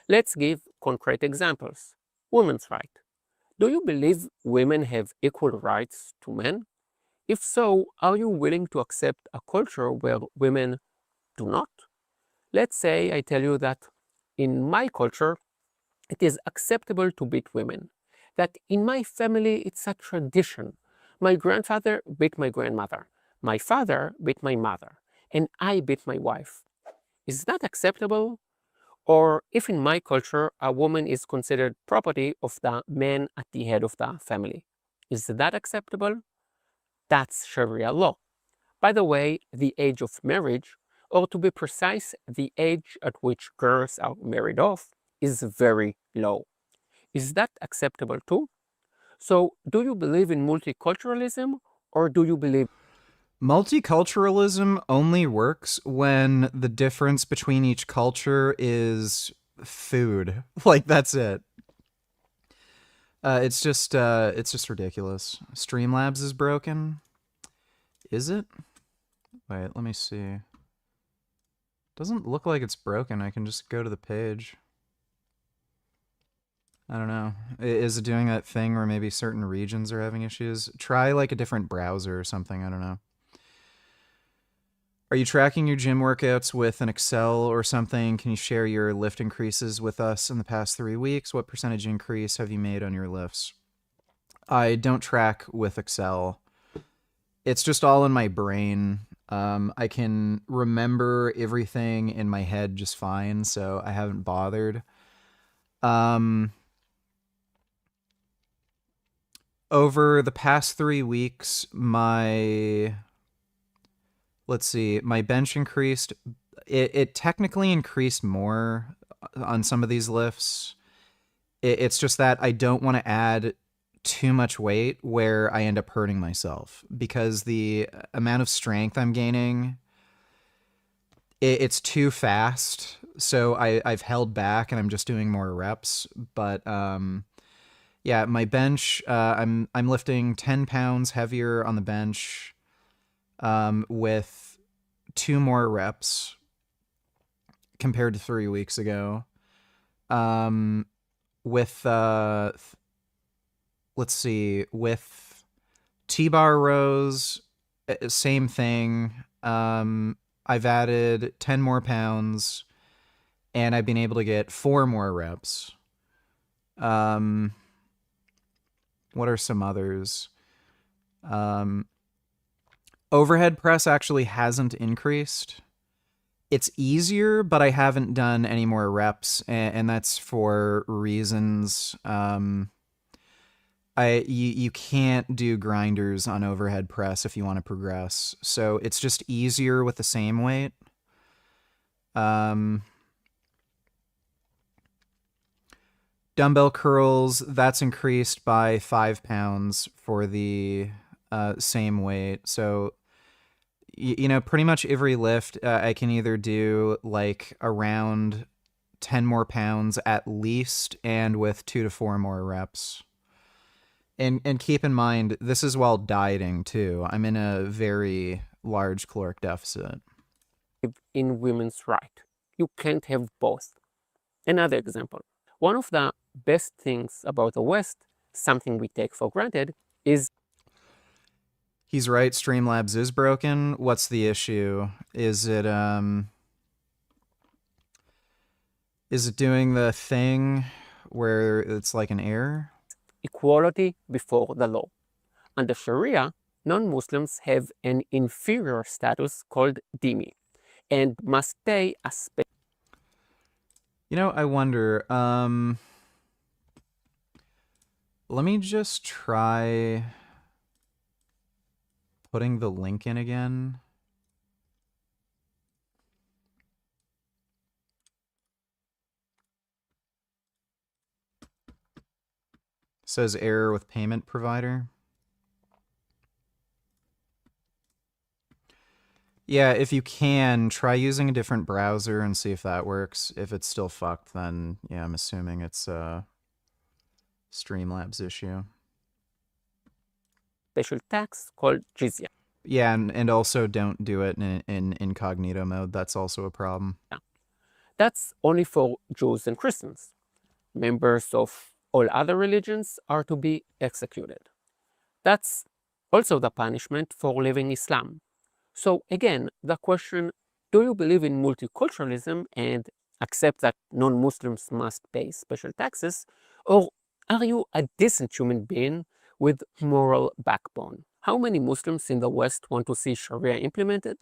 Let's give concrete examples. Women's rights. Do you believe women have equal rights to men? If so, are you willing to accept a culture where women do not? Let's say I tell you that in my culture, it is acceptable to beat women. That in my family, it's a tradition. My grandfather beat my grandmother. My father beat my mother. And I beat my wife. Is that acceptable? Or if in my culture, a woman is considered property of the man at the head of the family. Is that acceptable? That's Sharia law. By the way, the age of marriage, or to be precise, the age at which girls are married off, is very low. Is that acceptable too? So, do you believe in multiculturalism, or do you believe... Multiculturalism only works when the difference between each culture is food. Like, that's it. It's just ridiculous. Streamlabs is broken. Is it? Wait, let me see. Doesn't look like it's broken. I can just go to the page. I don't know. Is it doing that thing where maybe certain regions are having issues? Try like a different browser or something. I don't know. Are you tracking your gym workouts with an Excel or something? Can you share your lift increases with us in the past 3 weeks? What percentage increase have you made on your lifts? I don't track with Excel. It's just all in my brain. I can remember everything in my head just fine, so I haven't bothered. Over the past 3 weeks, my bench increased. It technically increased more on some of these lifts. It's just that I don't want to add too much weight where I end up hurting myself, because the amount of strength I'm gaining, it's too fast. So I've held back and I'm just doing more reps. But yeah, my bench, I'm lifting 10 pounds heavier on the bench with 2 more reps compared to 3 weeks ago. With let's see, with T-bar rows, same thing. I've added 10 more pounds and I've been able to get 4 more reps. What are some others? Overhead press actually hasn't increased. It's easier, but I haven't done any more reps, and that's for reasons. You can't do grinders on overhead press if you want to progress, so it's just easier with the same weight. Dumbbell curls, that's increased by 5 pounds for the same weight. So, pretty much every lift I can either do like around 10 more pounds at least, and with 2 to 4 more reps. And keep in mind, this is while dieting too. I'm in a very large caloric deficit. In women's right. You can't have both. Another example. One of the best things about the West, something we take for granted, is... He's right, Streamlabs is broken. What's the issue? Is it doing the thing where it's like an error? Equality before the law. Under Sharia, non-Muslims have an inferior status called dhimmi and must pay a special... You know, I wonder, let me just try putting the link in again. Says error with payment provider. Yeah, if you can, try using a different browser and see if that works. If it's still fucked, then yeah, I'm assuming it's a Streamlabs issue. Special tax called jizya. Yeah, and also don't do it in incognito mode. That's also a problem. Yeah. That's only for Jews and Christians. Members of all other religions are to be executed. That's also the punishment for leaving Islam. So again, the question, do you believe in multiculturalism and accept that non-Muslims must pay special taxes, or are you a decent human being with moral backbone? How many Muslims in the West want to see Sharia implemented?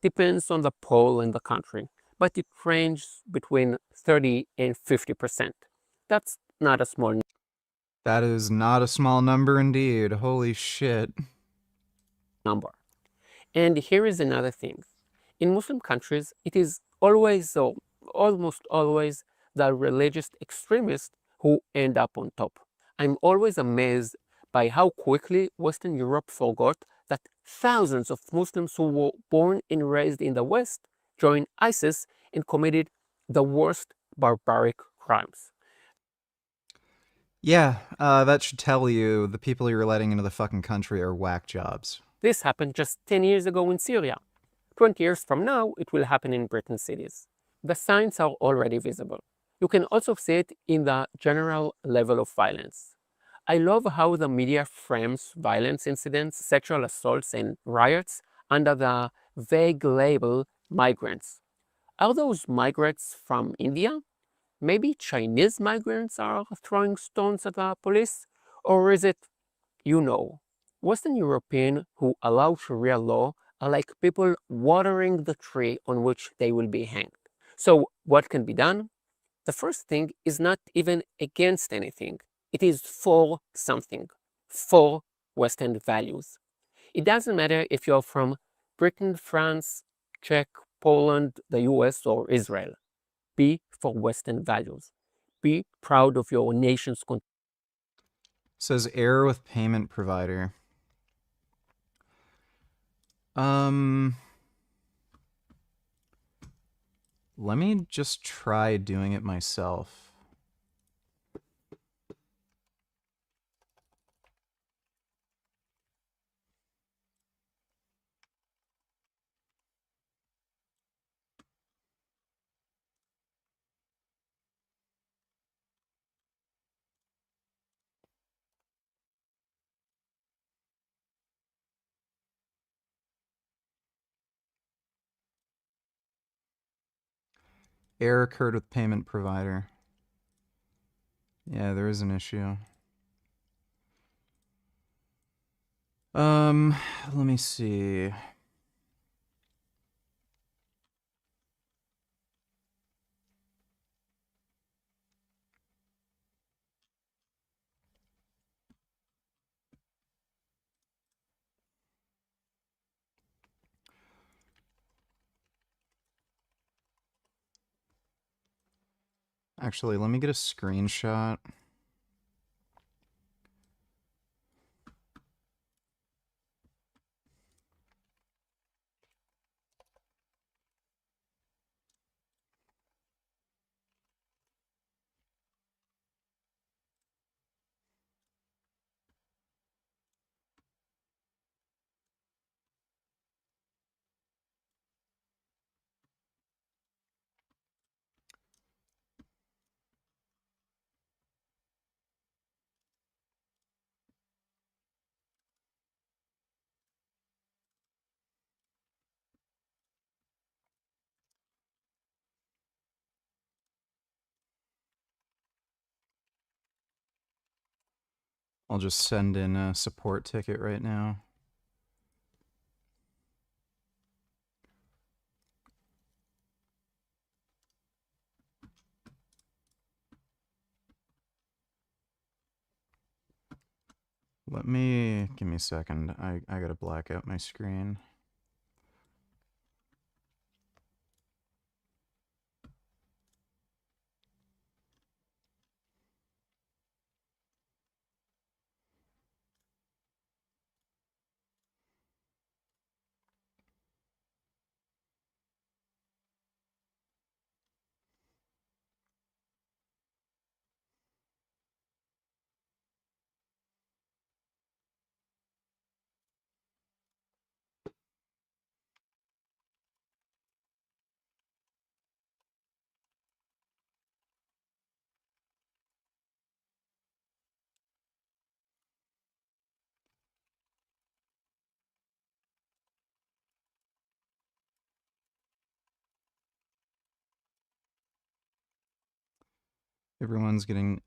Depends on the poll in the country, but it ranges between 30 and 50%. That's not a small number. That is not a small number indeed. Holy shit. And here is another thing. In Muslim countries, it is always, or almost always, the religious extremists who end up on top. I'm always amazed by how quickly Western Europe forgot that thousands of Muslims who were born and raised in the West joined ISIS and committed the worst barbaric crimes. Yeah, that should tell you the people you're letting into the fucking country are whack jobs. This happened just 10 years ago in Syria. 20 years from now, it will happen in Britain cities. The signs are already visible. You can also see it in the general level of violence. I love how the media frames violence incidents, sexual assaults, and riots under the vague label migrants. Are those migrants from India? Maybe Chinese migrants are throwing stones at the police? Or is it, you know, Western Europeans who allow Sharia law are like people watering the tree on which they will be hanged. So what can be done? The first thing is not even against anything. It is for something, for Western values. It doesn't matter if you're from Britain, France, Czech, Poland, the US, or Israel. Be for Western values. Be proud of your nation's country. Says error with payment provider. Let me just try doing it myself. Error occurred with payment provider. Yeah, there is an issue. Let me see. Actually, let me get a screenshot. I'll just send in a support ticket right now. Give me a second. I gotta black out my screen. Everyone's getting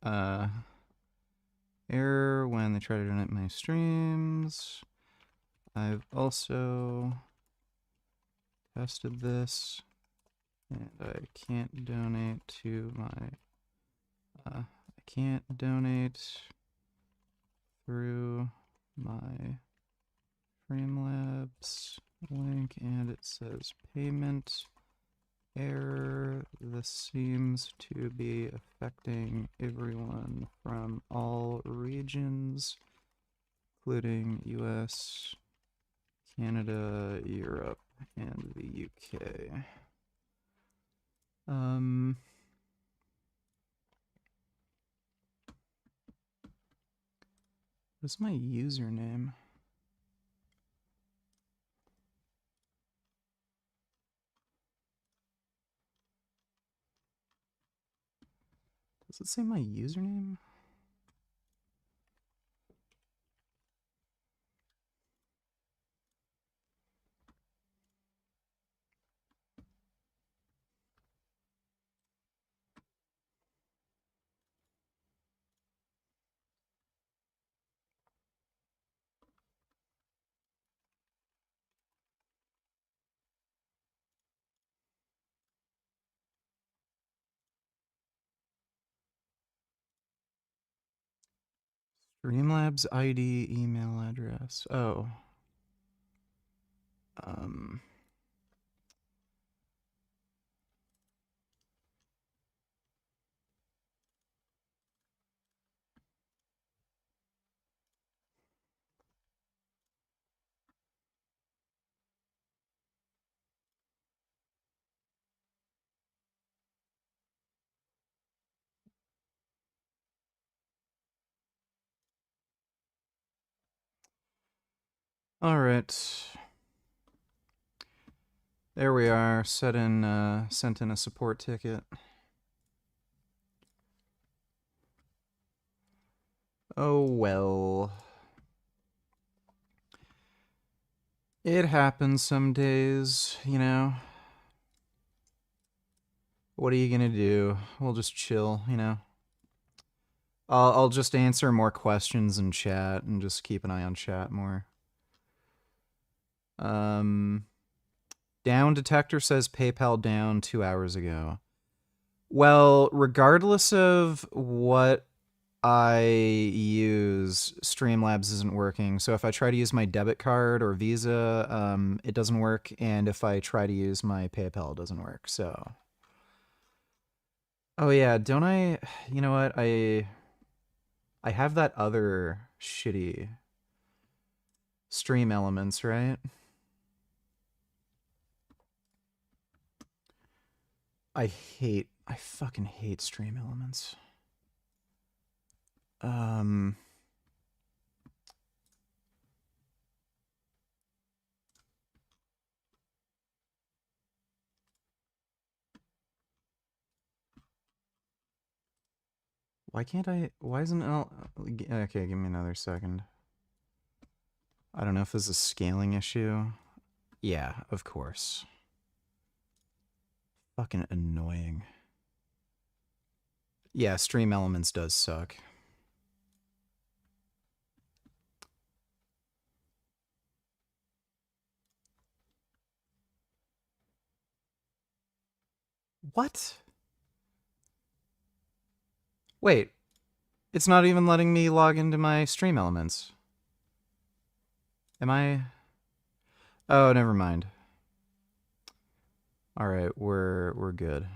error when they try to donate my streams. I've also tested this, and I can't donate to my. I can't donate through my Streamlabs link, and it says payment error. This seems to be affecting everyone from all regions, including US, Canada, Europe, and the UK. What's my username? Does it say my username? Streamlabs ID email address. Oh. All right. There we are. Sent in a support ticket. Oh well. It happens some days, you know. What are you gonna do? We'll just chill, you know. I'll just answer more questions in chat and just keep an eye on chat more. Down detector says PayPal down 2 hours ago. Well, regardless of what I use, Streamlabs isn't working. So if I try to use my debit card or Visa, it doesn't work. And if I try to use my PayPal, it doesn't work. So, oh yeah, don't I? You know what? I have that other shitty Stream Elements, right? I fucking hate Stream Elements. Why can't I? Why isn't it? Okay, give me another second. I don't know if this is a scaling issue. Yeah, of course. Fucking annoying. Yeah, Stream Elements does suck. What? Wait. It's not even letting me log into my Stream Elements. Am I... Oh, never mind. Alright, we're good.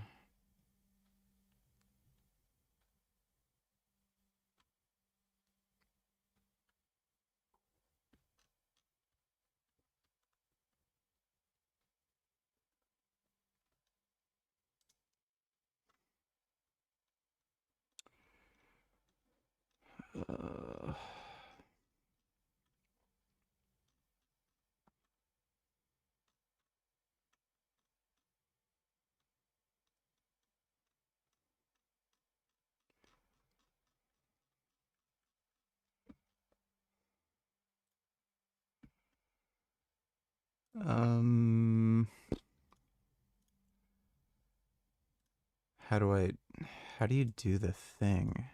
How do you do the thing?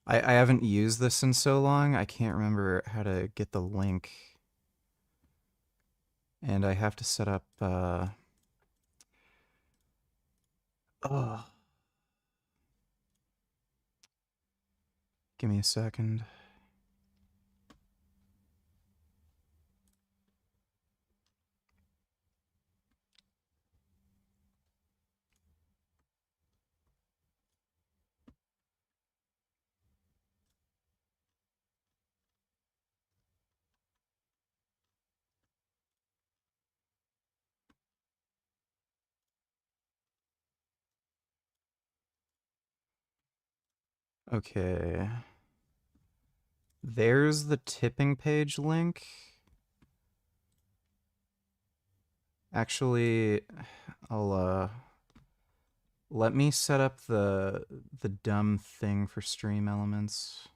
I haven't used this in so long, I can't remember how to get the link. And I have to set up, Oh. Give me a second. Okay. There's the tipping page link. Actually, I'll let me set up the dumb thing for Stream Elements.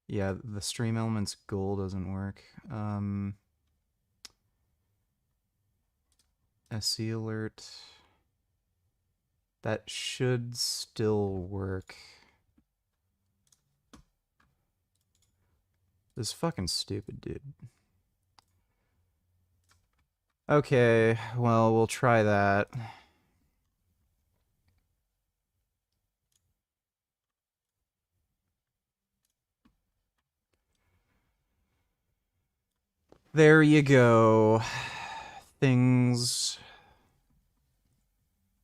Yeah, the Stream Elements goal doesn't work. SE alert. That should still work. This is fucking stupid, dude. Okay, well, we'll try that. There you go. Things.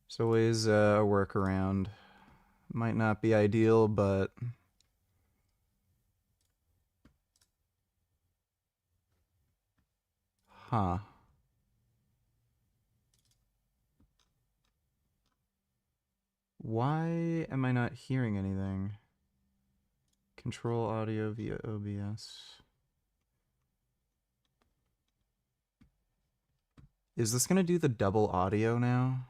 There's always a workaround. Might not be ideal, but... Huh. Why am I not hearing anything? Control audio via OBS. Is this gonna do the double audio now?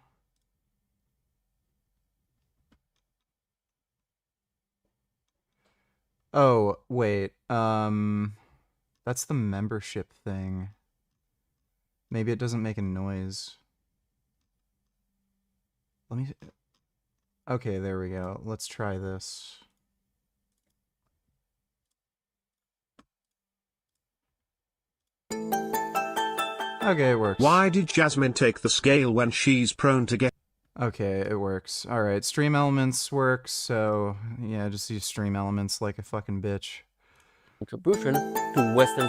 Oh, wait. That's the membership thing. Maybe it doesn't make a noise. Let me... Okay, there we go. Let's try this. Okay, it works. Why did Jasmine take the scale when she's prone to get... Okay, it works. Alright, Stream Elements works, so yeah, just use Stream Elements like a fucking bitch. Contribution to Western...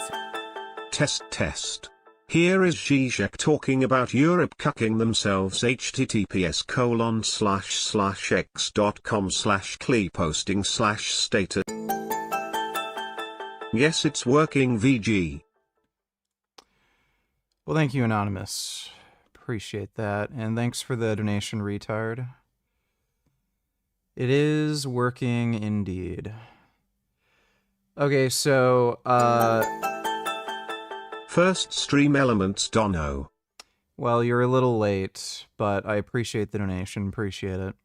Test. Here is Zizek talking about Europe cucking themselves. https://x.com/cleposting/status. Yes, it's working, VG. Well, thank you, Anonymous. Appreciate that. And thanks for the donation, retard. It is working indeed. Okay, so, First Stream Elements Dono. Well, you're a little late, but I appreciate the donation. Appreciate it.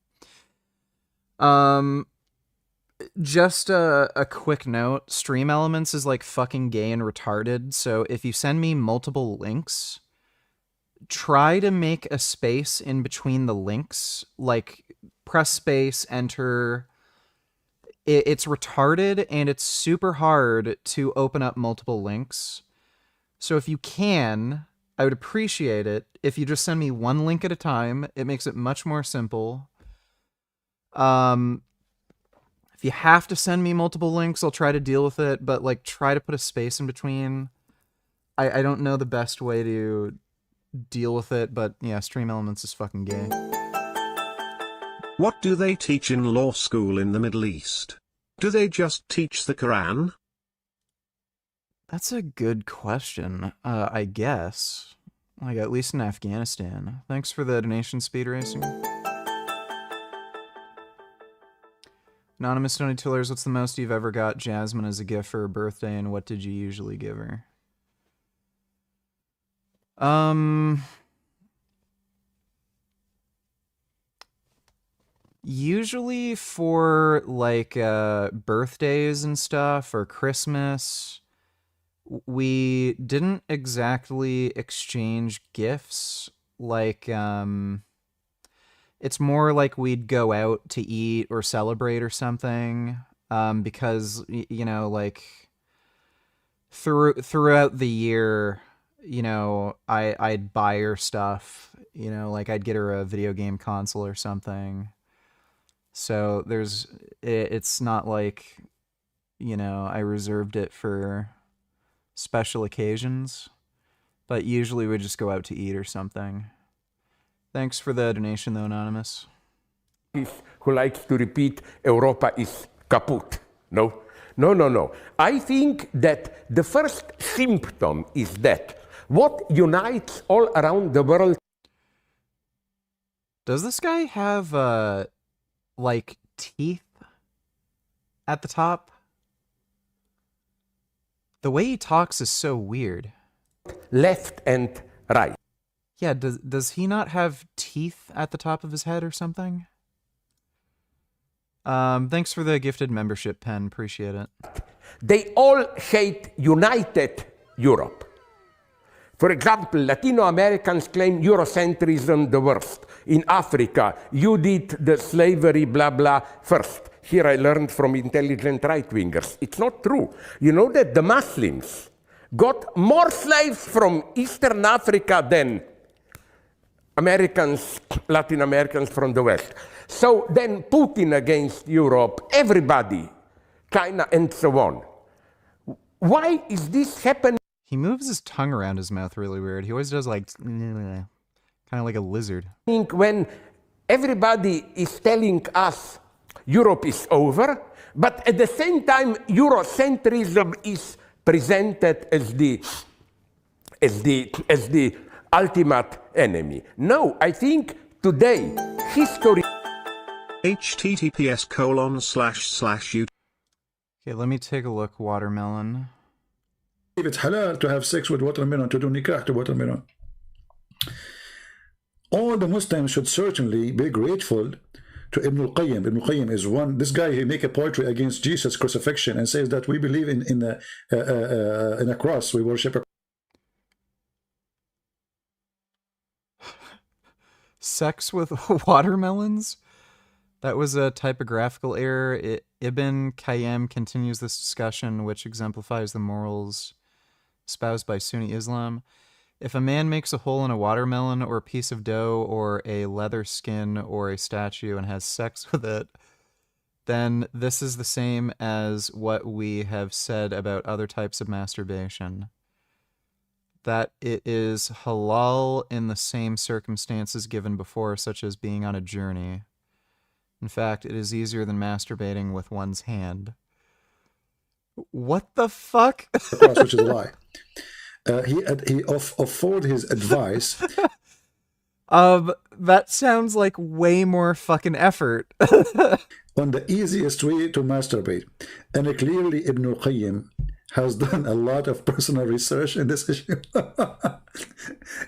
Just a quick note. Stream Elements is like fucking gay and retarded, so if you send me multiple links, try to make a space in between the links. Like, press space, enter. It's retarded, and it's super hard to open up multiple links. So if you can, I would appreciate it if you just send me one link at a time. It makes it much more simple. If you have to send me multiple links, I'll try to deal with it, but like try to put a space in between. I don't know the best way to deal with it, but yeah, Stream Elements is fucking gay. What do they teach in law school in the Middle East? Do they just teach the Quran? That's a good question. I guess. Like, at least in Afghanistan. Thanks for the donation, Speed Racing. Anonymous $22, what's the most you've ever got Jasmine as a gift for her birthday, and what did you usually give her? Usually for, like, birthdays and stuff, or Christmas, we didn't exactly exchange gifts. Like, it's more like we'd go out to eat or celebrate or something, because, you know, like, throughout the year, you know, I'd buy her stuff, you know, like I'd get her a video game console or something. So it's not like, you know, I reserved it for special occasions, but usually we just go out to eat or something. Thanks for the donation though, Anonymous. Who likes to repeat Europa is kaput. No, no, no, no. I think that the first symptom is that what unites all around the world. Does this guy have, like, teeth at the top? The way he talks is so weird. Left and right. Yeah, does he not have teeth at the top of his head or something? Thanks for the gifted membership, Pen. Appreciate it. They all hate united Europe. For example, Latino Americans claim Eurocentrism the worst. In Africa, you did the slavery blah blah first. Here I learned from intelligent right-wingers. It's not true. You know that the Muslims got more slaves from Eastern Africa than Americans, Latin Americans from the West. So then Putin against Europe, everybody, China and so on. Why is this happening? He moves his tongue around his mouth really weird. He always does like, kind of like a lizard. When everybody is telling us Europe is over, but at the same time Eurocentrism is presented as the ultimate enemy. No, I think today history. https:// Okay, let me take a look, Watermelon. If it's halal to have sex with watermelon, to do nikah to watermelon, all the Muslims should certainly be grateful to Ibn al-Qayyim. Ibn al-Qayyim is one. This guy, he make a poetry against Jesus' crucifixion and says that we believe in a cross. We worship a Sex with watermelons? That was a typographical error. Ibn Qayyim continues this discussion, which exemplifies the morals espoused by Sunni Islam. If a man makes a hole in a watermelon or a piece of dough or a leather skin or a statue and has sex with it, then this is the same as what we have said about other types of masturbation. That it is halal in the same circumstances given before, such as being on a journey. In fact, it is easier than masturbating with one's hand. What the fuck? Which is a lie. He offered his advice. That sounds like way more fucking effort. On the easiest way to masturbate. And clearly Ibn al-Qayyim has done a lot of personal research in this issue.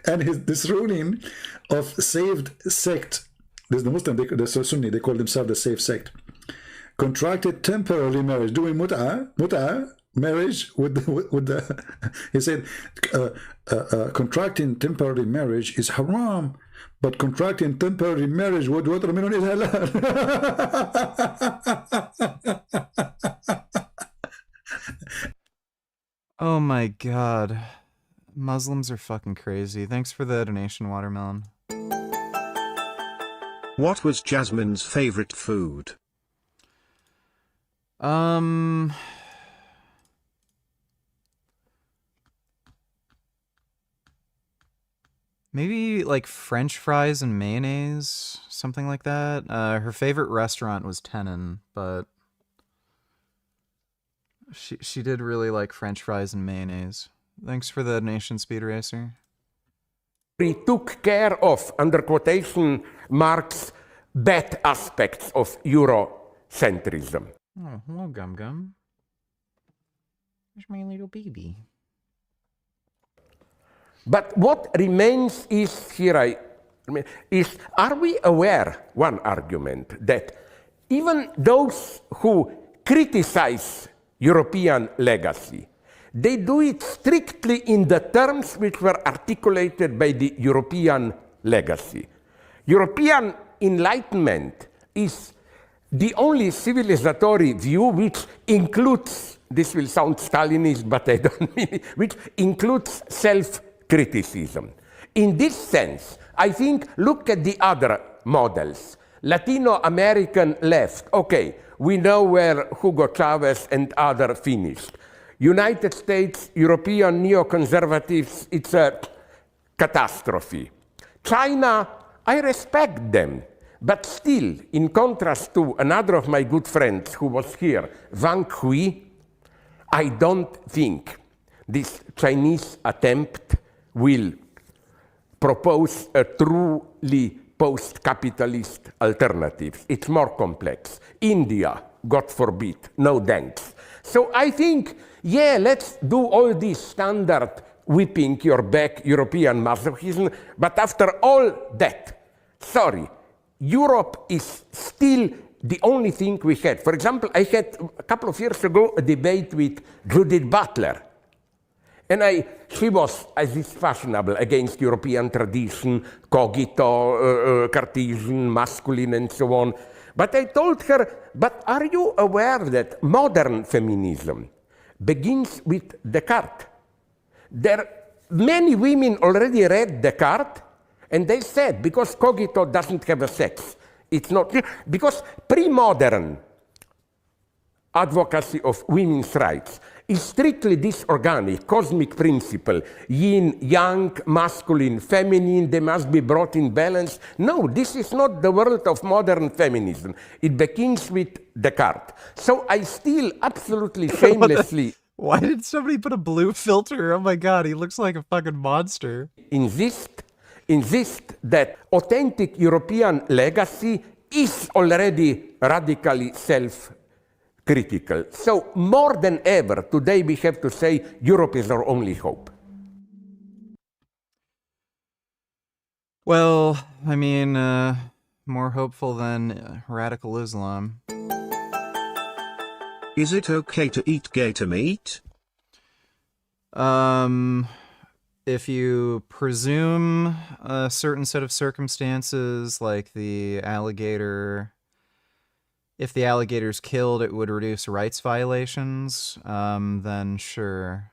And this ruling of saved sect, there's the Muslim, the Sunni, they call themselves the saved sect, contracted temporary marriage, doing mut'ah marriage with the he said contracting temporary marriage is haram, but contracting temporary marriage with watermelon is halal. Oh my god. Muslims are fucking crazy. Thanks for the donation, Watermelon. What was Jasmine's favorite food? Maybe like French fries and mayonnaise, something like that. Her favorite restaurant was Tenon, but she did really like French fries and mayonnaise. Thanks for the donation, Speed Racer. He took care of, under quotation marks, bad aspects of Eurocentrism. Oh, hello, Gum Gum. Where's my little baby? But what remains is, are we aware, one argument, that even those who criticize European legacy, they do it strictly in the terms which were articulated by the European legacy. European Enlightenment is the only civilizatory view which includes, this will sound Stalinist, but I don't mean it, which includes self-criticism. In this sense, I think, look at the other models. Latino-American left, okay, we know where Hugo Chavez and others finished. United States, European neoconservatives, it's a catastrophe. China, I respect them, but still, in contrast to another of my good friends who was here, Wang Hui, I don't think this Chinese attempt will propose a truly post-capitalist alternative. It's more complex. India, God forbid, no thanks. So I think, yeah, let's do all this standard whipping your back European masochism, but after all that, sorry, Europe is still the only thing we had. For example, I had a couple of years ago a debate with Judith Butler. And she was, as is fashionable, against European tradition, cogito, Cartesian, masculine, and so on. But I told her, but are you aware that modern feminism begins with Descartes? Many women already read Descartes, and they said, because cogito doesn't have a sex, it's not, because pre-modern advocacy of women's rights is strictly disorganic, cosmic principle, yin, yang, masculine, feminine, they must be brought in balance. No, this is not the world of modern feminism. It begins with Descartes. So I still absolutely shamelessly... Why did somebody put a blue filter? Oh my god, he looks like a fucking monster. Insist that authentic European legacy is already radically self-critical. So more than ever, today we have to say Europe is our only hope. Well, I mean, more hopeful than radical Islam. Is it okay to eat gator meat? If you presume a certain set of circumstances, like the alligator, if the alligator's killed, it would reduce rights violations, then sure.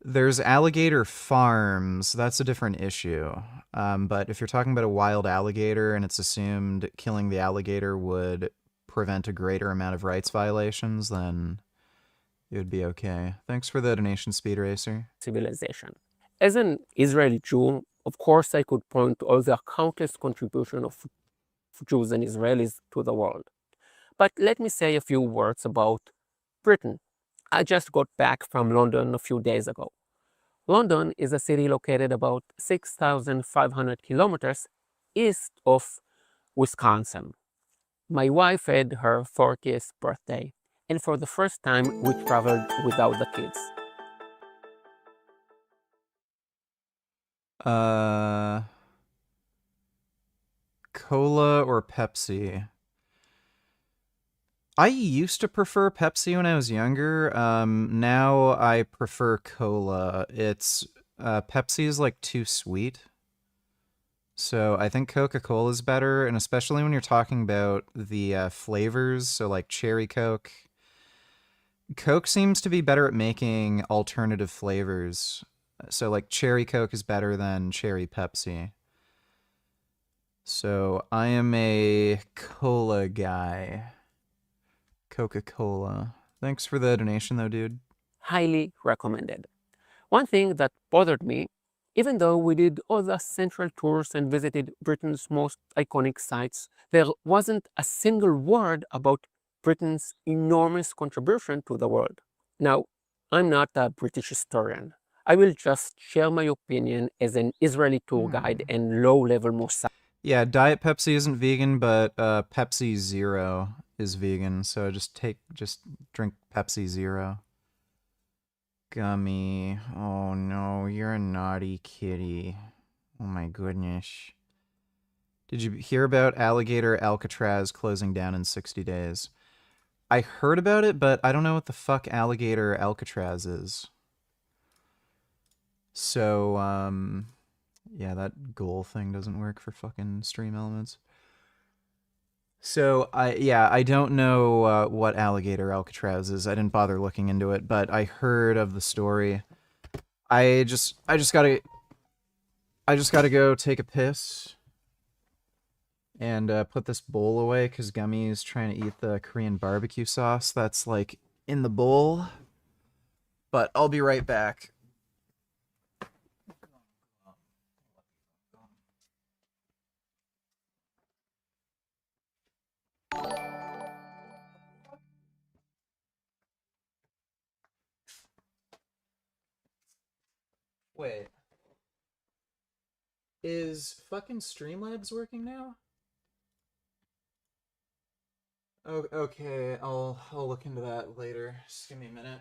There's alligator farms, that's a different issue. But if you're talking about a wild alligator and it's assumed killing the alligator would prevent a greater amount of rights violations, then it would be okay. Thanks for the donation, Speed Racer. Civilization. As an Israeli Jew, of course I could point to all the countless contributions of Jews and Israelis to the world. But let me say a few words about Britain. I just got back from London a few days ago. London is a city located about 6,500 kilometers east of Wisconsin. My wife had her 40th birthday, and for the first time we traveled without the kids. Cola or Pepsi? I used to prefer Pepsi when I was younger. Now I prefer Cola. It's Pepsi is like too sweet. So I think Coca-Cola is better, and especially when you're talking about the flavors, so like cherry Coke Coke seems to be better at making alternative flavors. So like cherry Coke is better than cherry Pepsi. So I am a cola guy. Coca-Cola. Thanks for the donation though, dude. Highly recommended. One thing that bothered me, even though we did all the central tours and visited Britain's most iconic sites, there wasn't a single word about Britain's enormous contribution to the world. Now, I'm not a British historian. I will just share my opinion as an Israeli tour guide and low-level Mossad. Yeah, Diet Pepsi isn't vegan, but Pepsi Zero is vegan. So just drink Pepsi Zero. Gummy. Oh no, you're a naughty kitty. Oh my goodness. Did you hear about Alligator Alcatraz closing down in 60 days? I heard about it, but I don't know what the fuck Alligator Alcatraz is. So, yeah, that goal thing doesn't work for fucking stream elements. So, I don't know what Alligator Alcatraz is. I didn't bother looking into it, but I heard of the story. I just gotta go take a piss and put this bowl away because Gummy is trying to eat the Korean barbecue sauce that's like in the bowl. But I'll be right back. Wait. Is fucking Streamlabs working now? Oh, okay, I'll look into that later. Just give me a minute.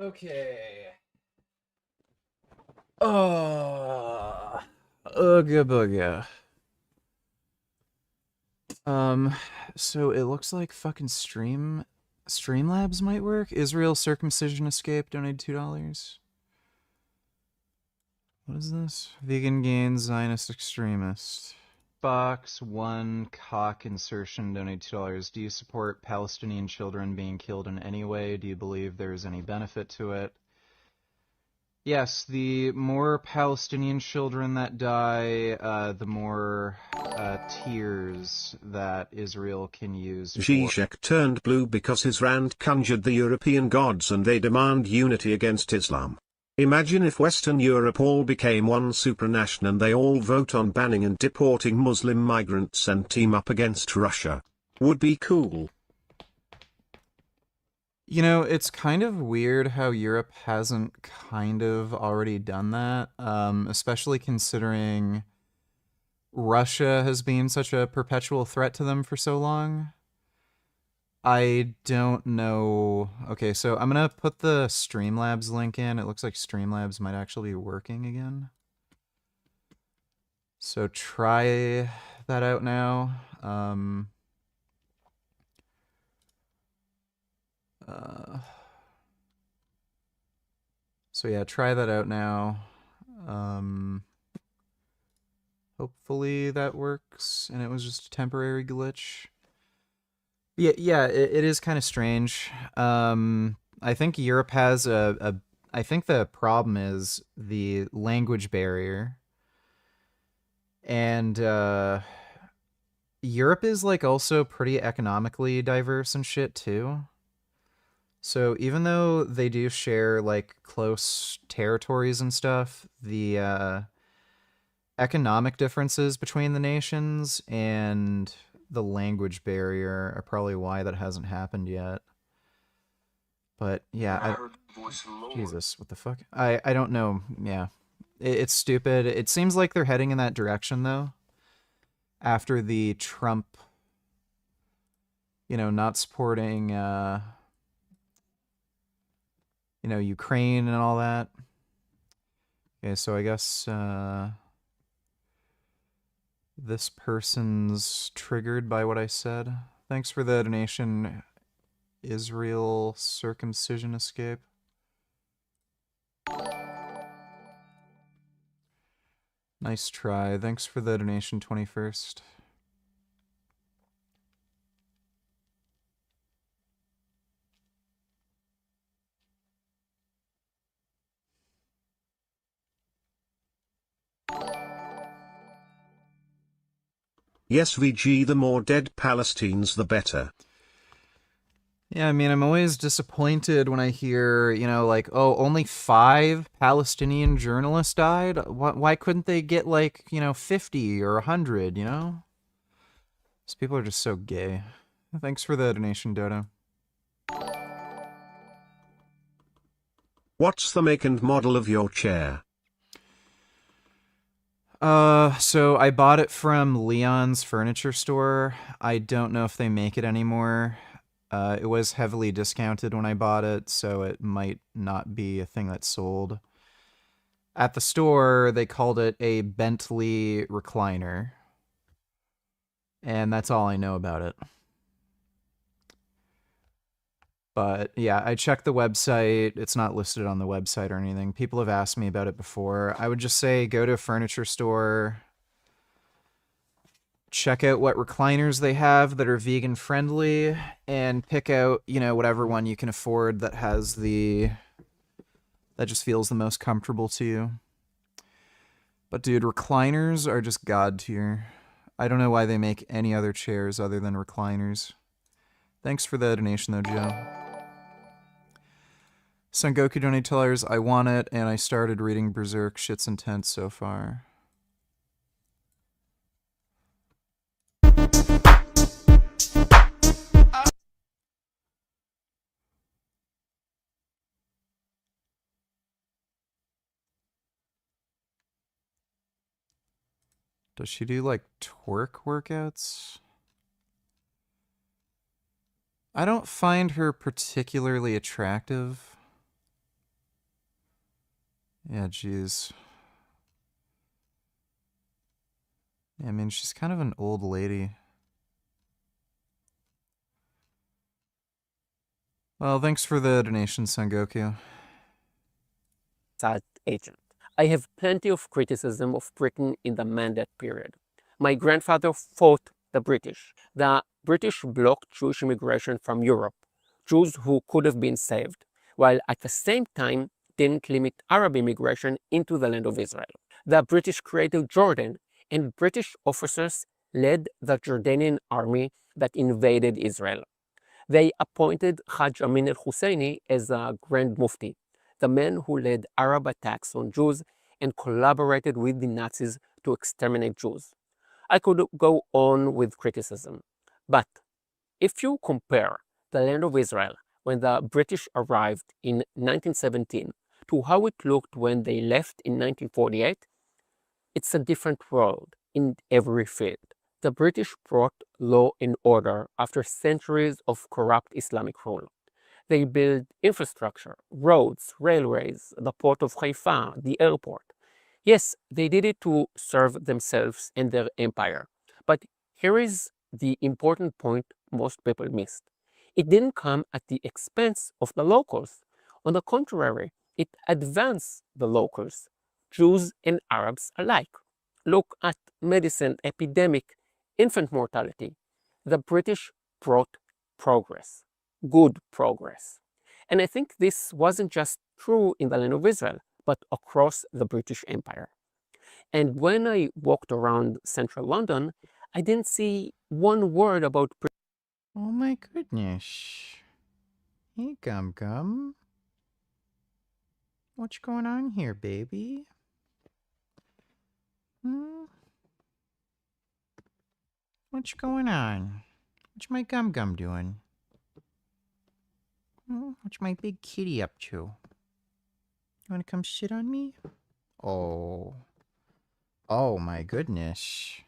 Okay. Oh, ooga booga. So it looks like fucking Streamlabs might work. Israel circumcision escape donated $2. What is this? Vegan gains, Zionist extremist. Box 1 cock insertion donated $2. Do you support Palestinian children being killed in any way? Do you believe there is any benefit to it? Yes, the more Palestinian children that die, the more tears that Israel can use for... Zizek turned blue because his rant conjured the European gods and they demand unity against Islam. Imagine if Western Europe all became one supranation and they all vote on banning and deporting Muslim migrants and team up against Russia. Would be cool. You know, it's kind of weird how Europe hasn't kind of already done that, especially considering Russia has been such a perpetual threat to them for so long. I don't know. Okay, so I'm going to put the Streamlabs link in. It looks like Streamlabs might actually be working again. So try that out now. So yeah, try that out now. Hopefully that works, and it was just a temporary glitch. Yeah, it is kind of strange. I think Europe has I think the problem is the language barrier. And Europe is like also pretty economically diverse and shit too. So even though they do share like close territories and stuff, the economic differences between the nations and the language barrier are probably why that hasn't happened yet. But yeah, Jesus, what the fuck? I don't know. Yeah, it's stupid. It seems like they're heading in that direction though. After the Trump, not supporting, Ukraine and all that. Okay, so I guess this person's triggered by what I said. Thanks for the donation, Israel circumcision escape. Nice try. Thanks for the donation, 21st. Yes, VG, the more dead Palestinians the better. Yeah, I mean, I'm always disappointed when I hear, like, oh, only 5 Palestinian journalists died? Why couldn't they get, like, 50 or 100, These people are just so gay. Thanks for the donation, Dodo. What's the make and model of your chair? So I bought it from Leon's furniture store. I don't know if they make it anymore. It was heavily discounted when I bought it, so it might not be a thing that's sold. At the store, they called it a Bentley recliner. And that's all I know about it. But yeah, I checked the website. It's not listed on the website or anything. People have asked me about it before. I would just say go to a furniture store, check out what recliners they have that are vegan friendly, and pick out, whatever one you can afford that has that just feels the most comfortable to you. But dude, recliners are just god tier. I don't know why they make any other chairs other than recliners. Thanks for the donation though, Joe. Sengoku donated $2. I want it, and I started reading Berserk. Shit's intense so far. Does she do, like, twerk workouts? I don't find her particularly attractive. Yeah, jeez. I mean, she's kind of an old lady. Well, thanks for the donation, Sengoku. Agent. I have plenty of criticism of Britain in the Mandate period. My grandfather fought the British. The British blocked Jewish immigration from Europe, Jews who could have been saved, while at the same time didn't limit Arab immigration into the land of Israel. The British created Jordan, and British officers led the Jordanian army that invaded Israel. They appointed Hajj Amin al-Husseini as a Grand Mufti, the man who led Arab attacks on Jews and collaborated with the Nazis to exterminate Jews. I could go on with criticism, but if you compare the land of Israel when the British arrived in 1917 to how it looked when they left in 1948, it's a different world in every field. The British brought law and order after centuries of corrupt Islamic rule. They built infrastructure, roads, railways, the port of Haifa, the airport. Yes, they did it to serve themselves and their empire. But here is the important point most people missed. It didn't come at the expense of the locals. On the contrary, it advanced the locals, Jews and Arabs alike. Look at medicine, epidemic, infant mortality. The British brought progress, good progress. And I think this wasn't just true in the land of Israel, but across the British Empire. And when I walked around central London, I didn't see one word about Oh my goodness. Hey, Gum Gum. What's going on here, baby? What's going on? What's my Gum Gum doing? What's my big kitty up to? You want to come sit on me? Oh. Oh my goodness.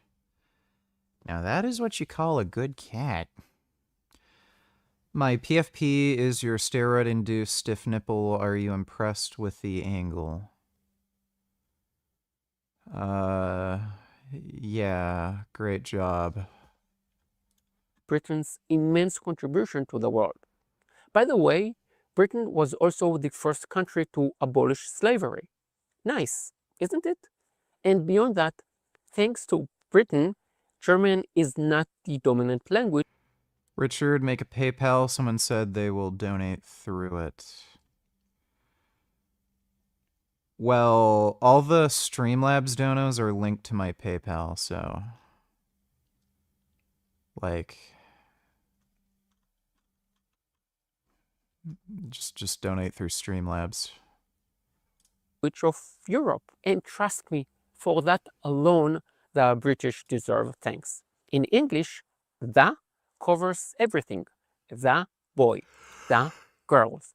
Now that is what you call a good cat. My PFP is your steroid-induced stiff nipple. Are you impressed with the angle? Yeah, great job. Britain's immense contribution to the world. By the way, Britain was also the first country to abolish slavery. Nice, isn't it? And beyond that, thanks to Britain, German is not the dominant language. Richard, make a PayPal. Someone said they will donate through it. Well, all the Streamlabs donos are linked to my PayPal, so... like... Just donate through Streamlabs. Which of Europe. And trust me, for that alone, the British deserve thanks. In English, the covers everything. The boy, the girls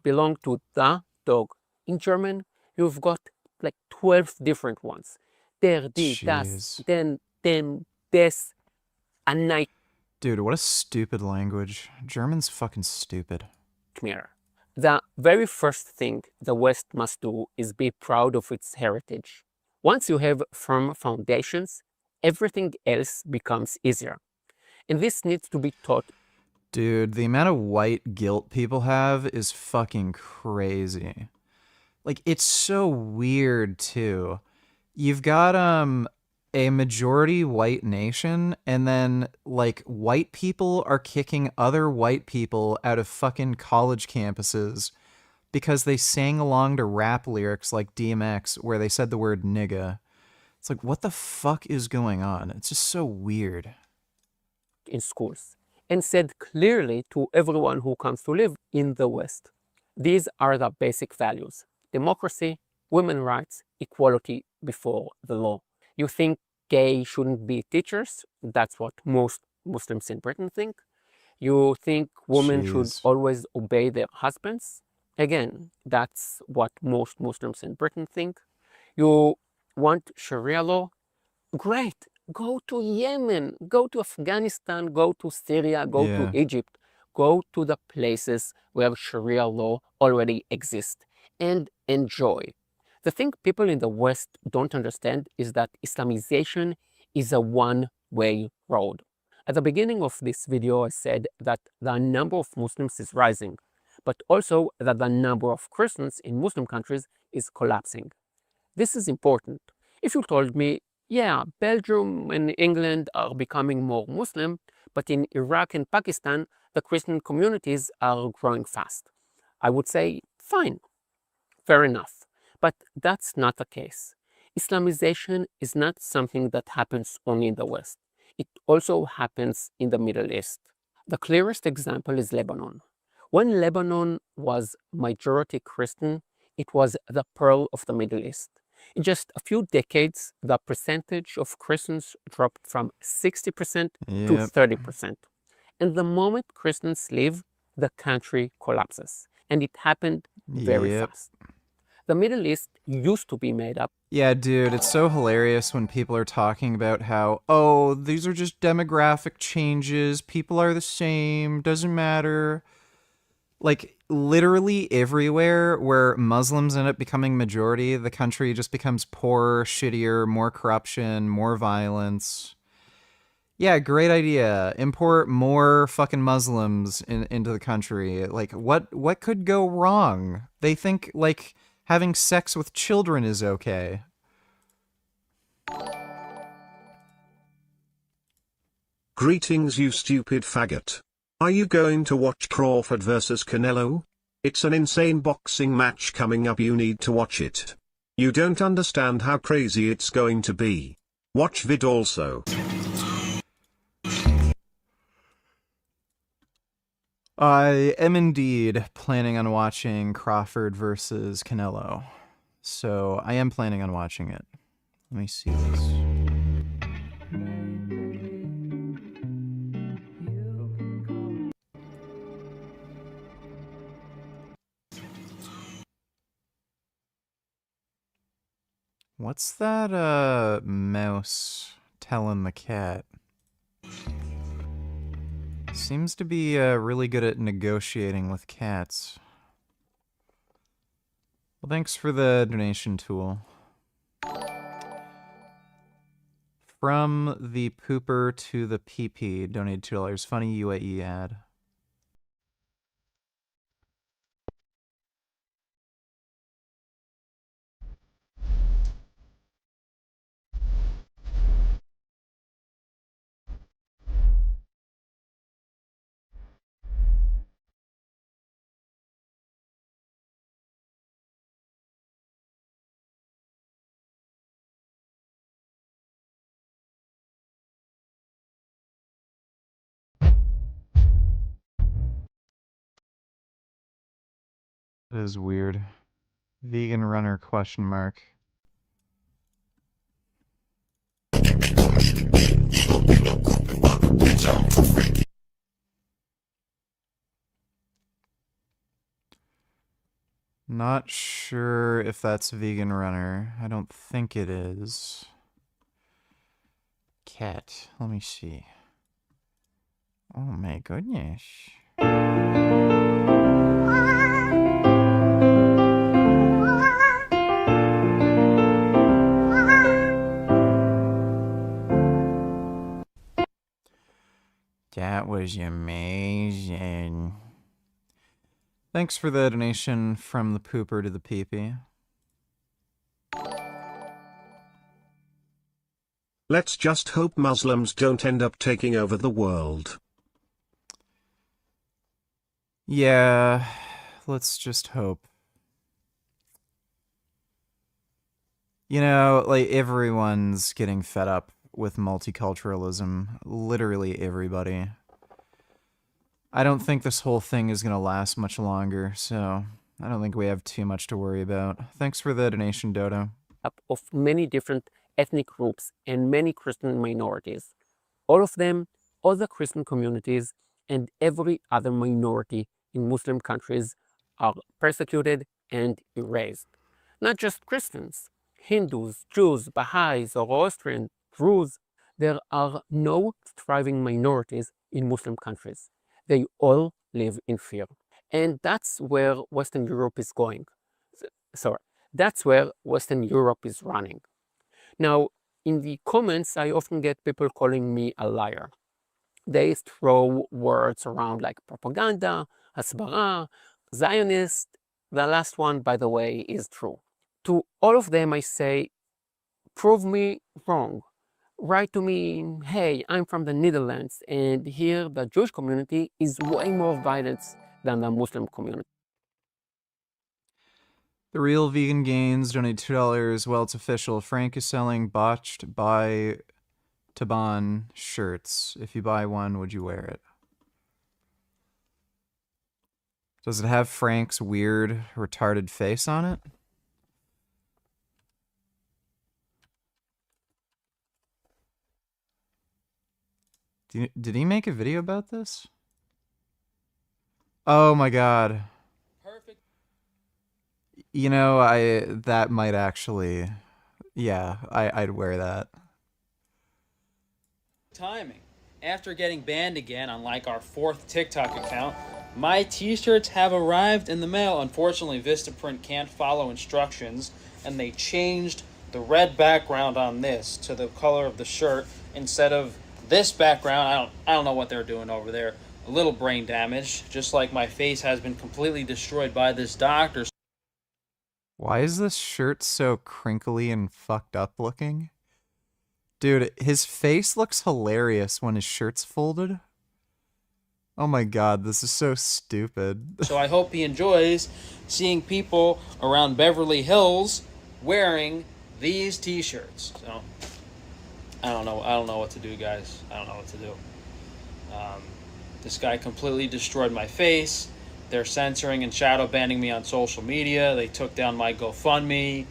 belong to the dog. In German, you've got like 12 different ones. Der, die, das, den, dem, des, a night. Dude, what a stupid language. German's fucking stupid. The very first thing the West must do is be proud of its heritage. Once you have firm foundations, everything else becomes easier. And this needs to be taught. Dude, the amount of white guilt people have is fucking crazy. Like, it's so weird, too. You've got, a majority white nation, and then, like, white people are kicking other white people out of fucking college campuses because they sang along to rap lyrics like DMX where they said the word nigga. It's like, what the fuck is going on? It's just so weird. In schools, and said clearly to everyone who comes to live in the West. These are the basic values: democracy, women's rights, equality before the law. You think gay shouldn't be teachers? That's what most Muslims in Britain think. You think women should always obey their husbands? Again, that's what most Muslims in Britain think. You want Sharia law? Great. Go to Yemen, go to Afghanistan, go to Syria, go to Egypt. Go to the places where Sharia law already exists and enjoy. The thing people in the West don't understand is that Islamization is a one-way road. At the beginning of this video, I said that the number of Muslims is rising, but also that the number of Christians in Muslim countries is collapsing. This is important. If you told me, yeah, Belgium and England are becoming more Muslim, but in Iraq and Pakistan, the Christian communities are growing fast, I would say, fine, fair enough. But that's not the case. Islamization is not something that happens only in the West. It also happens in the Middle East. The clearest example is Lebanon. When Lebanon was majority Christian, it was the pearl of the Middle East. In just a few decades, the percentage of Christians dropped from 60% to 30%. And the moment Christians leave, the country collapses. And it happened very fast. The Middle East used to be made up. Yeah, dude, it's so hilarious when people are talking about how, oh, these are just demographic changes, people are the same, doesn't matter. Like, literally everywhere where Muslims end up becoming majority, the country just becomes poorer, shittier, more corruption, more violence. Yeah, great idea. Import more fucking Muslims into the country. Like, what could go wrong? They think, like, having sex with children is okay. Greetings, you stupid faggot. Are you going to watch Crawford vs. Canelo? It's an insane boxing match coming up, you need to watch it. You don't understand how crazy it's going to be. Watch vid also. I am indeed planning on watching Crawford versus Canelo. So I am planning on watching it. Let me see this. What's that mouse telling the cat? Seems to be really good at negotiating with cats. Well, thanks for the donation tool. From the pooper to the PP, donate $2. Funny UAE ad. That is weird. Vegan runner question mark. Not sure if that's vegan runner. I don't think it is. Cat. Let me see. Oh my goodness. That was amazing. Thanks for the donation from the pooper to the peepee. Let's just hope Muslims don't end up taking over the world. Yeah, let's just hope. You know, like, everyone's getting fed up with multiculturalism. Literally everybody. I don't think this whole thing is going to last much longer, so I don't think we have too much to worry about. Thanks for the donation, Dodo. Of many different ethnic groups and many Christian minorities. All of them, all the Christian communities, and every other minority in Muslim countries are persecuted and erased. Not just Christians, Hindus, Jews, Baha'is, Zoroastrian, Druze. There are no thriving minorities in Muslim countries. They all live in fear. And that's where Western Europe is going. Sorry, That's where Western Europe is running. Now, in the comments, I often get people calling me a liar. They throw words around like propaganda, hasbara, Zionist. The last one, by the way, is true. To all of them, I say, prove me wrong. Write to me, hey, I'm from the Netherlands, and here the Jewish community is way more violent than the Muslim community. The real vegan gains donate $2. Well, it's official. Frank is selling botched buy Taban shirts. If you buy one, would you wear it? Does it have Frank's weird, retarded face on it? Did he make a video about this? Oh my god. Perfect. You know, that might actually, yeah, I'd wear that. Timing. After getting banned again on like our 4th TikTok account, my t-shirts have arrived in the mail. Unfortunately, Vistaprint can't follow instructions, and they changed the red background on this to the color of the shirt instead of this background. I don't know what they're doing over there. A little brain damage, just like my face has been completely destroyed by this doctor. Why is this shirt so crinkly and fucked up looking? Dude, his face looks hilarious when his shirt's folded. Oh my god, this is so stupid. So I hope he enjoys seeing people around Beverly Hills wearing these t-shirts. So I don't know what to do, guys. I don't know what to do. This guy completely destroyed my face. They're censoring and shadow banning me on social media. They took down my GoFundMe.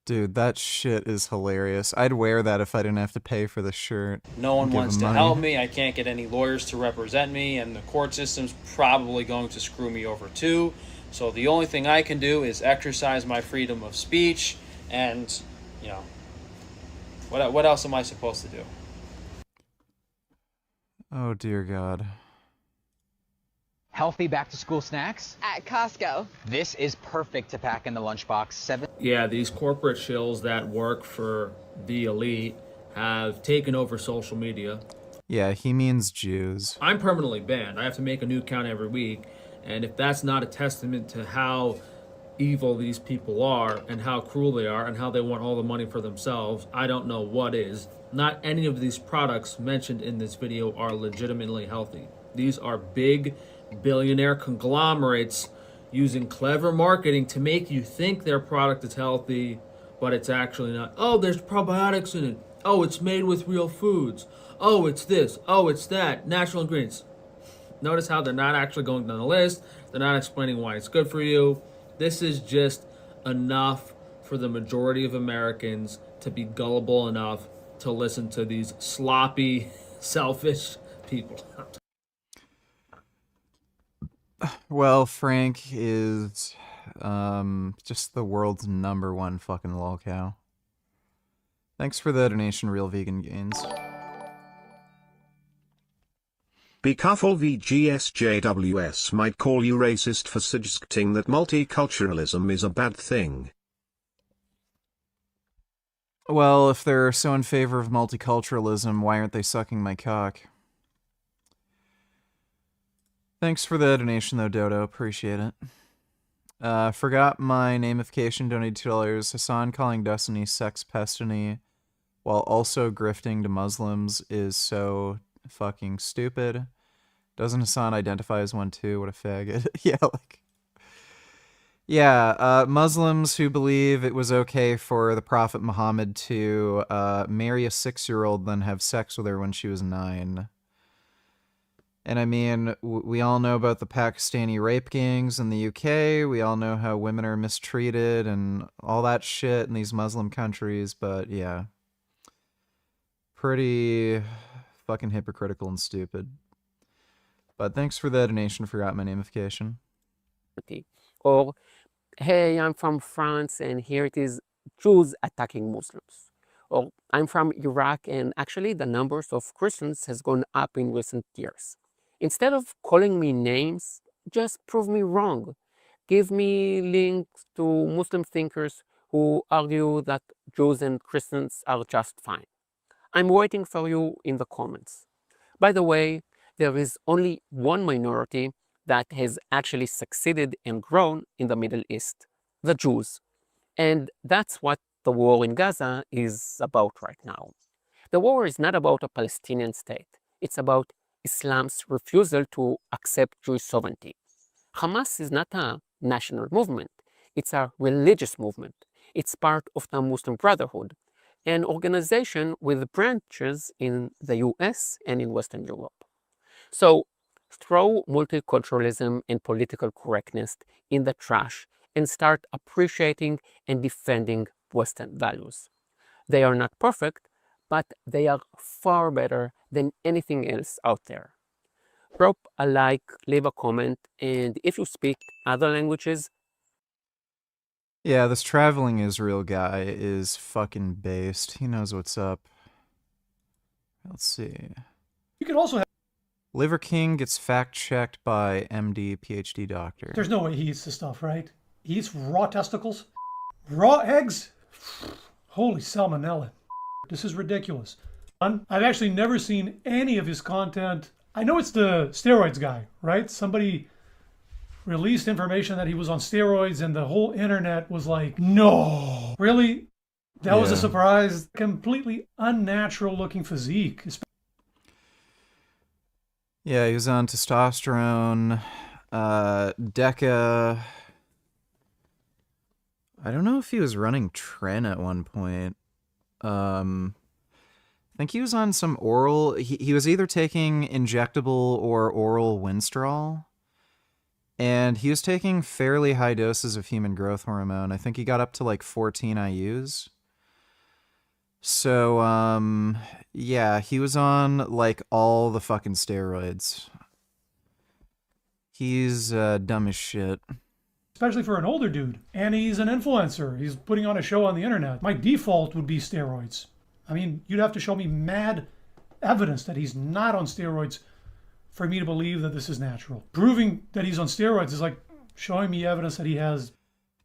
Dude, that shit is hilarious. I'd wear that if I didn't have to pay for the shirt. No one Give wants him to money. help me. I can't get any lawyers to represent me, and the court system's probably going to screw me over too. So the only thing I can do is exercise my freedom of speech, and, you know, what else am I supposed to do? Oh dear god. Healthy back-to-school snacks? At Costco. This is perfect to pack in the lunchbox. Yeah, these corporate shills that work for the elite have taken over social media. Yeah, he means Jews. I'm permanently banned. I have to make a new account every week, and if that's not a testament to how evil these people are and how cruel they are and how they want all the money for themselves, I don't know what is. Not any of these products mentioned in this video are legitimately healthy. These are big billionaire conglomerates using clever marketing to make you think their product is healthy, but it's actually not. Oh, there's probiotics in it. Oh, it's made with real foods. Oh, it's this. Oh, it's that. Natural ingredients. Notice how they're not actually going down the list. They're not explaining why it's good for you. This is just enough for the majority of Americans to be gullible enough to listen to these sloppy, selfish people. Well, Frank is just the world's #1 fucking lolcow. Thanks for the donation, Real Vegan Gains. Be careful, VGSJWS might call you racist for suggesting that multiculturalism is a bad thing. Well, if they're so in favor of multiculturalism, why aren't they sucking my cock? Thanks for the donation, though, Dodo. Appreciate it. Forgot my namification, donated $2. Hassan calling Destiny sex pestiny while also grifting to Muslims is so fucking stupid. Doesn't Hassan identify as one too? What a faggot. Yeah, like... Yeah, Muslims who believe it was okay for the Prophet Muhammad to marry a 6-year-old, then have sex with her when she was 9. And I mean, we all know about the Pakistani rape gangs in the UK. We all know how women are mistreated and all that shit in these Muslim countries. But yeah, pretty fucking hypocritical and stupid. But thanks for the donation. Forgot my namification. Or, hey, I'm from France and here it is Jews attacking Muslims. Or, I'm from Iraq and actually the numbers of Christians has gone up in recent years. Instead of calling me names, just prove me wrong. Give me links to Muslim thinkers who argue that Jews and Christians are just fine. I'm waiting for you in the comments. By the way, there is only one minority that has actually succeeded and grown in the Middle East, the Jews. And that's what the war in Gaza is about right now. The war is not about a Palestinian state. It's about Islam's refusal to accept Jewish sovereignty. Hamas is not a national movement. It's a religious movement. It's part of the Muslim Brotherhood, an organization with branches in the US and in Western Europe. So throw multiculturalism and political correctness in the trash and start appreciating and defending Western values. They are not perfect, but they are far better than anything else out there. Drop a like, leave a comment, and if you speak other languages, Yeah, this traveling Israel guy is fucking based. He knows what's up. Let's see. You can also have... Liver King gets fact-checked by MD, PhD doctor. There's no way he eats this stuff, right? He eats raw testicles? Raw eggs? Holy salmonella. This is ridiculous. I've actually never seen any of his content. I know it's the steroids guy, right? Somebody released information that he was on steroids and the whole internet was like, no, really? That was a surprise. Completely unnatural looking physique. Yeah, he was on testosterone, Deca. I don't know if he was running Tren at one point. I think he was on some oral. He was either taking injectable or oral Winstrol. And he was taking fairly high doses of human growth hormone. I think he got up to like 14 IUs. So, yeah, he was on like all the fucking steroids. He's dumb as shit. Especially for an older dude. And he's an influencer. He's putting on a show on the internet. My default would be steroids. I mean, you'd have to show me mad evidence that he's not on steroids for me to believe that this is natural. Proving that he's on steroids is like showing me evidence that he has...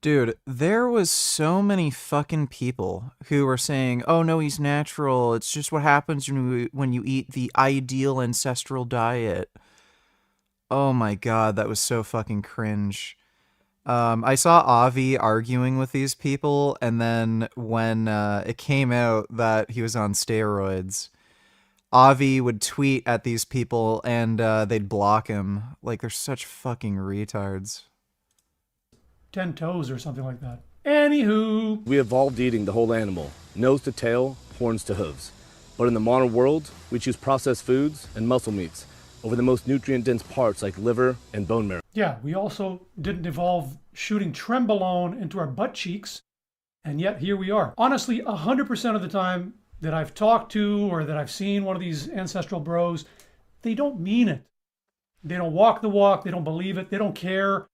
Dude, there was so many fucking people who were saying, oh no, he's natural. It's just what happens when you eat the ideal ancestral diet. Oh my god, that was so fucking cringe. I saw Avi arguing with these people, and then when it came out that he was on steroids, Avi would tweet at these people and they'd block him. Like, they're such fucking retards. 10 toes or something like that. Anywho. We evolved eating the whole animal, nose to tail, horns to hooves. But in the modern world, we choose processed foods and muscle meats over the most nutrient-dense parts like liver and bone marrow. Yeah, we also didn't evolve shooting trenbolone into our butt cheeks, and yet here we are. Honestly, 100% of the time that I've talked to or that I've seen one of these ancestral bros, they don't mean it. They don't walk the walk, they don't believe it, they don't care.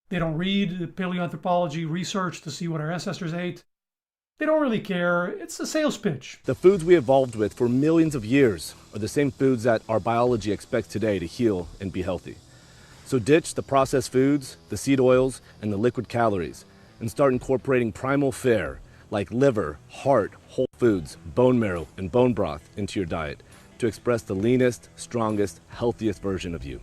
They don't read the paleoanthropology research to see what our ancestors ate. They don't really care. It's a sales pitch. The foods we evolved with for millions of years are the same foods that our biology expects today to heal and be healthy. So ditch the processed foods, the seed oils, and the liquid calories, and start incorporating primal fare like liver, heart, whole foods, bone marrow, and bone broth into your diet to express the leanest, strongest, healthiest version of you.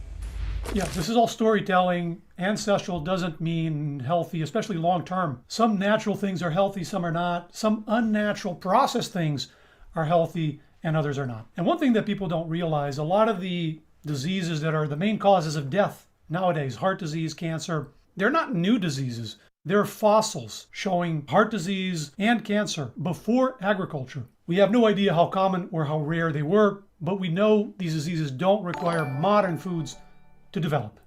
Yeah, this is all storytelling. Ancestral doesn't mean healthy, especially long term. Some natural things are healthy, some are not. Some unnatural processed things are healthy and others are not. And one thing that people don't realize, a lot of the diseases that are the main causes of death nowadays, heart disease, cancer, they're not new diseases. They're fossils showing heart disease and cancer before agriculture. We have no idea how common or how rare they were, but we know these diseases don't require modern foods to develop.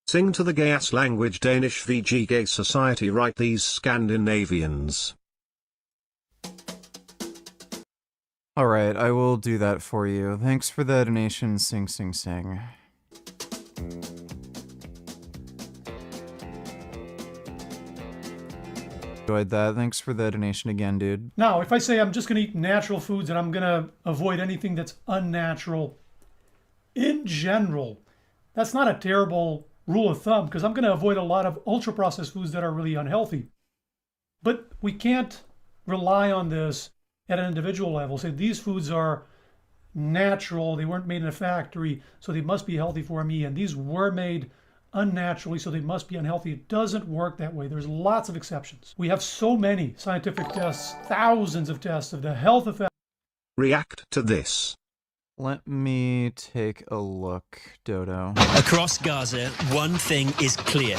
Sing to the gay-ass language Danish VG Gay Society, write these Scandinavians. Alright, I will do that for you. Thanks for the donation, sing sing sing. Enjoyed that. Thanks for the donation again, dude. Now, if I say I'm just going to eat natural foods and I'm going to avoid anything that's unnatural, in general, that's not a terrible rule of thumb because I'm going to avoid a lot of ultra-processed foods that are really unhealthy. But we can't rely on this at an individual level. Say these foods are natural, they weren't made in a factory, so they must be healthy for me, and these were made unnaturally, so they must be unhealthy. It doesn't work that way. There's lots of exceptions. We have so many scientific tests, thousands of tests of the health effects. React to this. Let me take a look, Dodo. Across Gaza, one thing is clear.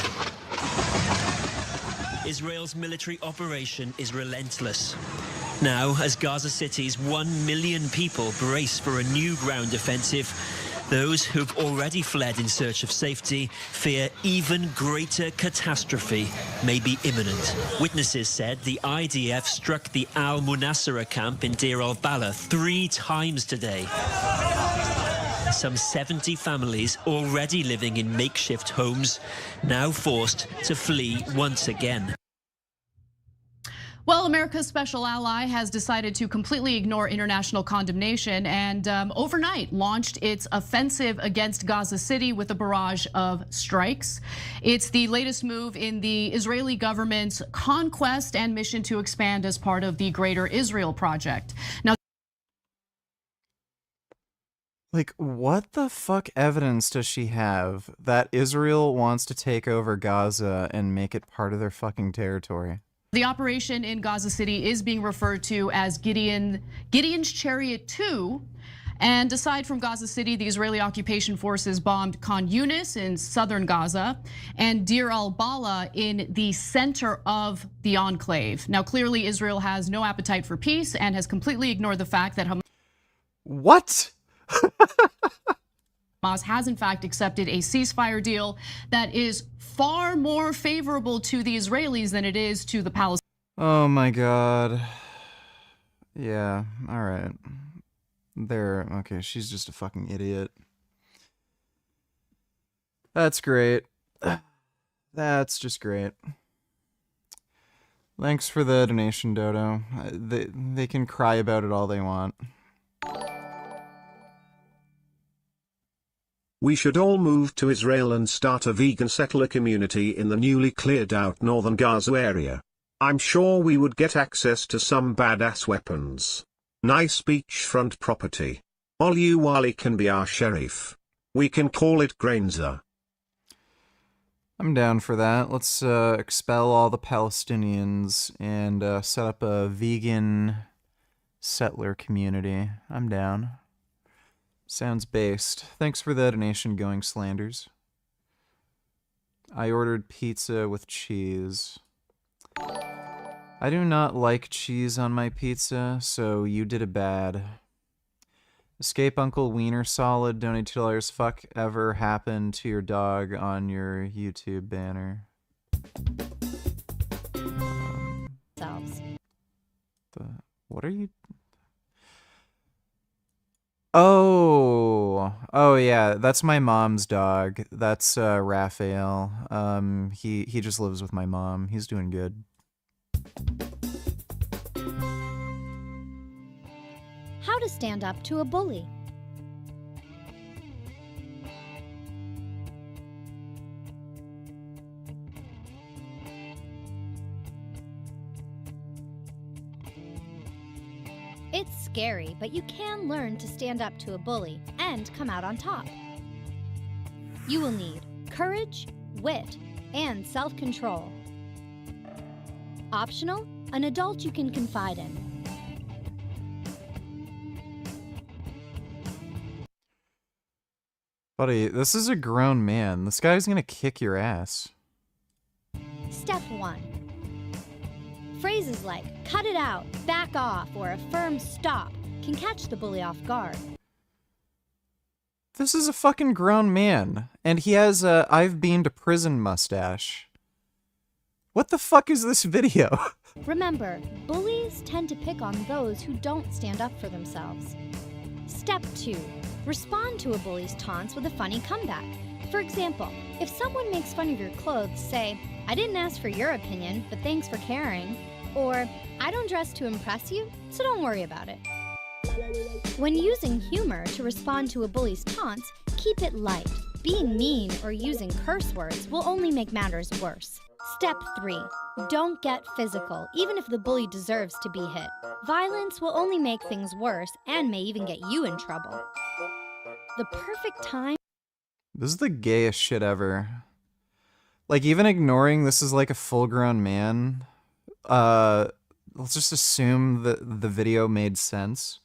Israel's military operation is relentless. Now, as Gaza City's 1 million people brace for a new ground offensive, those who've already fled in search of safety fear even greater catastrophe may be imminent. Witnesses said the IDF struck the Al-Munassara camp in Deir al-Balah 3 times today. Some 70 families already living in makeshift homes, now forced to flee once again. Well, America's special ally has decided to completely ignore international condemnation and overnight launched its offensive against Gaza City with a barrage of strikes. It's the latest move in the Israeli government's conquest and mission to expand as part of the Greater Israel Project. Now, like, what the fuck evidence does she have that Israel wants to take over Gaza and make it part of their fucking territory? the operation in Gaza City is being referred to as Gideon's Chariot 2. And aside from Gaza City, the Israeli occupation forces bombed Khan Yunis in southern Gaza and Deir al-Balah in the center of the enclave. Now, clearly, Israel has no appetite for peace and has completely ignored the fact that What? Hamas has in fact accepted a ceasefire deal that is far more favorable to the Israelis than it is to the Palestinians. Oh my God. Yeah, all right. Okay, she's just a fucking idiot. That's great. That's just great. Thanks for the donation, Dodo. They can cry about it all they want. We should all move to Israel and start a vegan settler community in the newly cleared out northern Gaza area. I'm sure we would get access to some badass weapons. Nice beachfront property. Olu Wali can be our sheriff. We can call it Grainza. I'm down for that. Let's expel all the Palestinians and set up a vegan settler community. I'm down. Sounds based. Thanks for the donation, Going Slanders. I ordered pizza with cheese. I do not like cheese on my pizza, so you did it bad. Escape Uncle Wiener Solid, donate $2. Fuck ever happened to your dog on your YouTube banner? What are you... Oh yeah, that's my mom's dog. That's Raphael. He just lives with my mom. He's doing good. How to stand up to a bully. It's scary, but you can learn to stand up to a bully and come out on top. You will need courage, wit, and self-control. Optional, an adult you can confide in. Buddy, this is a grown man. This guy's gonna kick your ass. Step 1. Phrases like, cut it out, back off, or a firm stop can catch the bully off guard. This is a fucking grown man, and he has a I've been to prison mustache. What the fuck is this video? Remember, bullies tend to pick on those who don't stand up for themselves. Step 2. Respond to a bully's taunts with a funny comeback. For example, if someone makes fun of your clothes, say, I didn't ask for your opinion, but thanks for caring. Or, I don't dress to impress you, so don't worry about it. When using humor to respond to a bully's taunts, keep it light. Being mean or using curse words will only make matters worse. Step 3. Don't get physical, even if the bully deserves to be hit. Violence will only make things worse and may even get you in trouble. The perfect time... This is the gayest shit ever. Like, even ignoring this is like a full-grown man, let's just assume that the video made sense.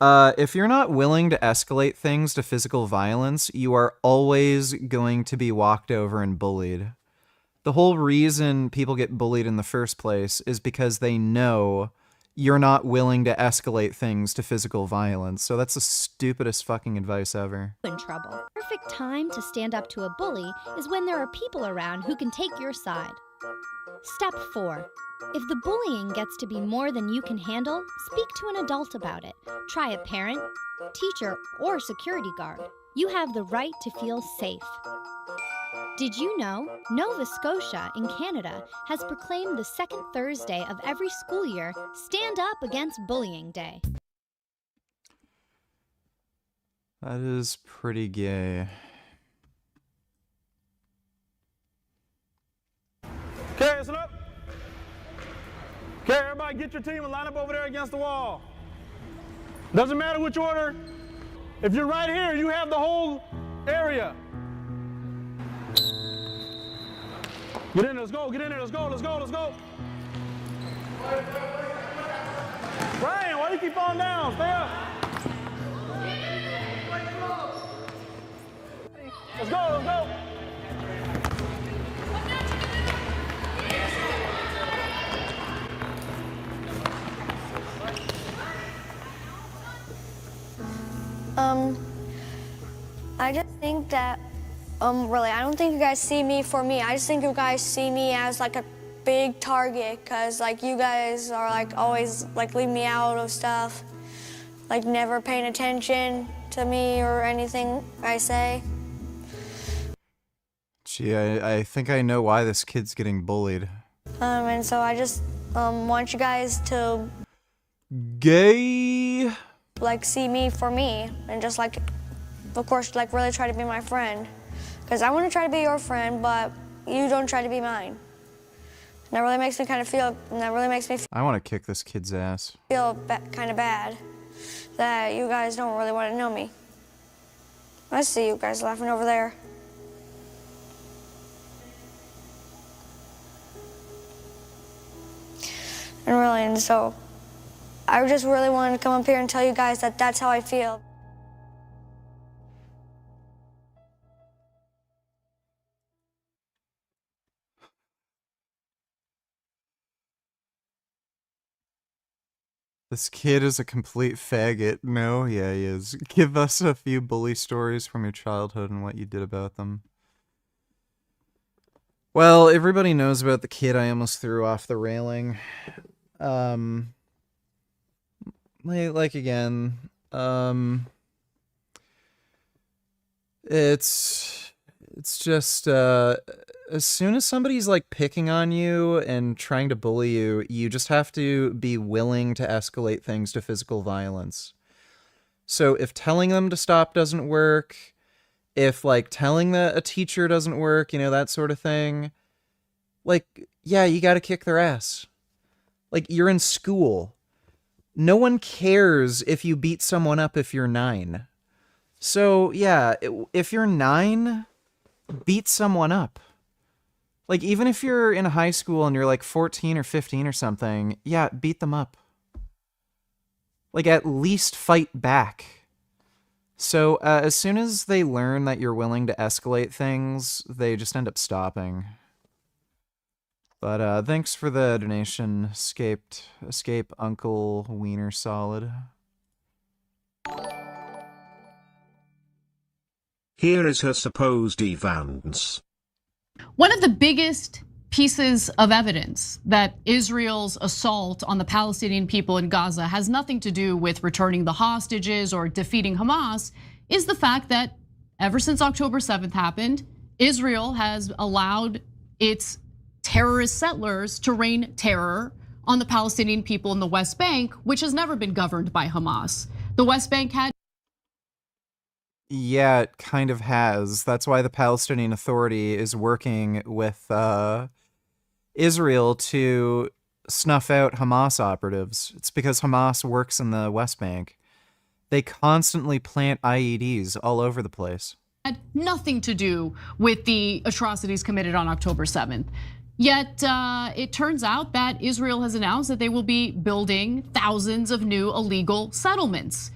If you're not willing to escalate things to physical violence, you are always going to be walked over and bullied. The whole reason people get bullied in the first place is because they know you're not willing to escalate things to physical violence. So that's the stupidest fucking advice ever. In trouble. Perfect time to stand up to a bully is when there are people around who can take your side. Step 4. If the bullying gets to be more than you can handle, speak to an adult about it. Try a parent, teacher, or security guard. You have the right to feel safe. Did you know Nova Scotia in Canada has proclaimed the second Thursday of every school year Stand Up Against Bullying Day? That is pretty gay. Okay, listen up. Okay, everybody get your team and line up over there against the wall. Doesn't matter which order. If you're right here, you have the whole area. Get in there, let's go, get in there, let's go, let's go, let's go. Brian, why do you keep falling down? Stay up. Let's go, let's go. I just think that, really, I don't think you guys see me for me. I just think you guys see me as like a big target, cause like you guys are like always like leave me out of stuff, like never paying attention to me or anything I say. Gee, I think I know why this kid's getting bullied. And so I just want you guys to Gay. like see me for me and just like, of course, like really try to be my friend. Because I want to try to be your friend, but you don't try to be mine. And that really makes me kind of feel, and that really makes me I want to kick this kid's ass. feel kind of bad that you guys don't really want to know me. I see you guys laughing over there. And really, and so I just really wanted to come up here and tell you guys that that's how I feel. This kid is a complete faggot. No, yeah, he is. Give us a few bully stories from your childhood and what you did about them. Well, everybody knows about the kid I almost threw off the railing. Like again, it's just, as soon as somebody's like picking on you and trying to bully you, you just have to be willing to escalate things to physical violence. So if telling them to stop doesn't work, if like telling a teacher doesn't work, you know, that sort of thing, like, yeah, you got to kick their ass. Like, you're in school. No one cares if you beat someone up if you're 9. So yeah, if you're 9, beat someone up. Like, even if you're in high school and you're like 14 or 15 or something, yeah, beat them up. Like, at least fight back. So as soon as they learn that you're willing to escalate things, they just end up stopping. But thanks for the donation, Escape Uncle Wiener Solid. Here is her supposed evans. One of the biggest pieces of evidence that Israel's assault on the Palestinian people in Gaza has nothing to do with returning the hostages or defeating Hamas is the fact that ever since October 7th happened, Israel has allowed its terrorist settlers to rain terror on the Palestinian people in the West Bank, which has never been governed by Hamas. The West Bank had Yeah, it kind of has. That's why the Palestinian Authority is working with Israel to snuff out Hamas operatives. It's because Hamas works in the West Bank. They constantly plant IEDs all over the place. Had nothing to do with the atrocities committed on October 7th. Yet it turns out that Israel has announced that they will be building thousands of new illegal settlements.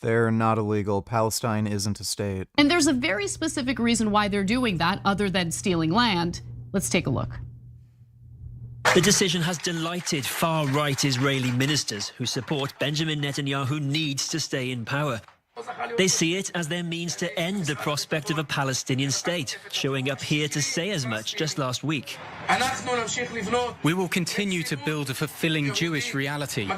They're not illegal. Palestine isn't a state. And there's a very specific reason why they're doing that other than stealing land. Let's take a look. The decision has delighted far-right Israeli ministers who support Benjamin Netanyahu needs to stay in power. They see it as their means to end the prospect of a Palestinian state, showing up here to say as much just last week. We will continue to build a fulfilling Jewish reality.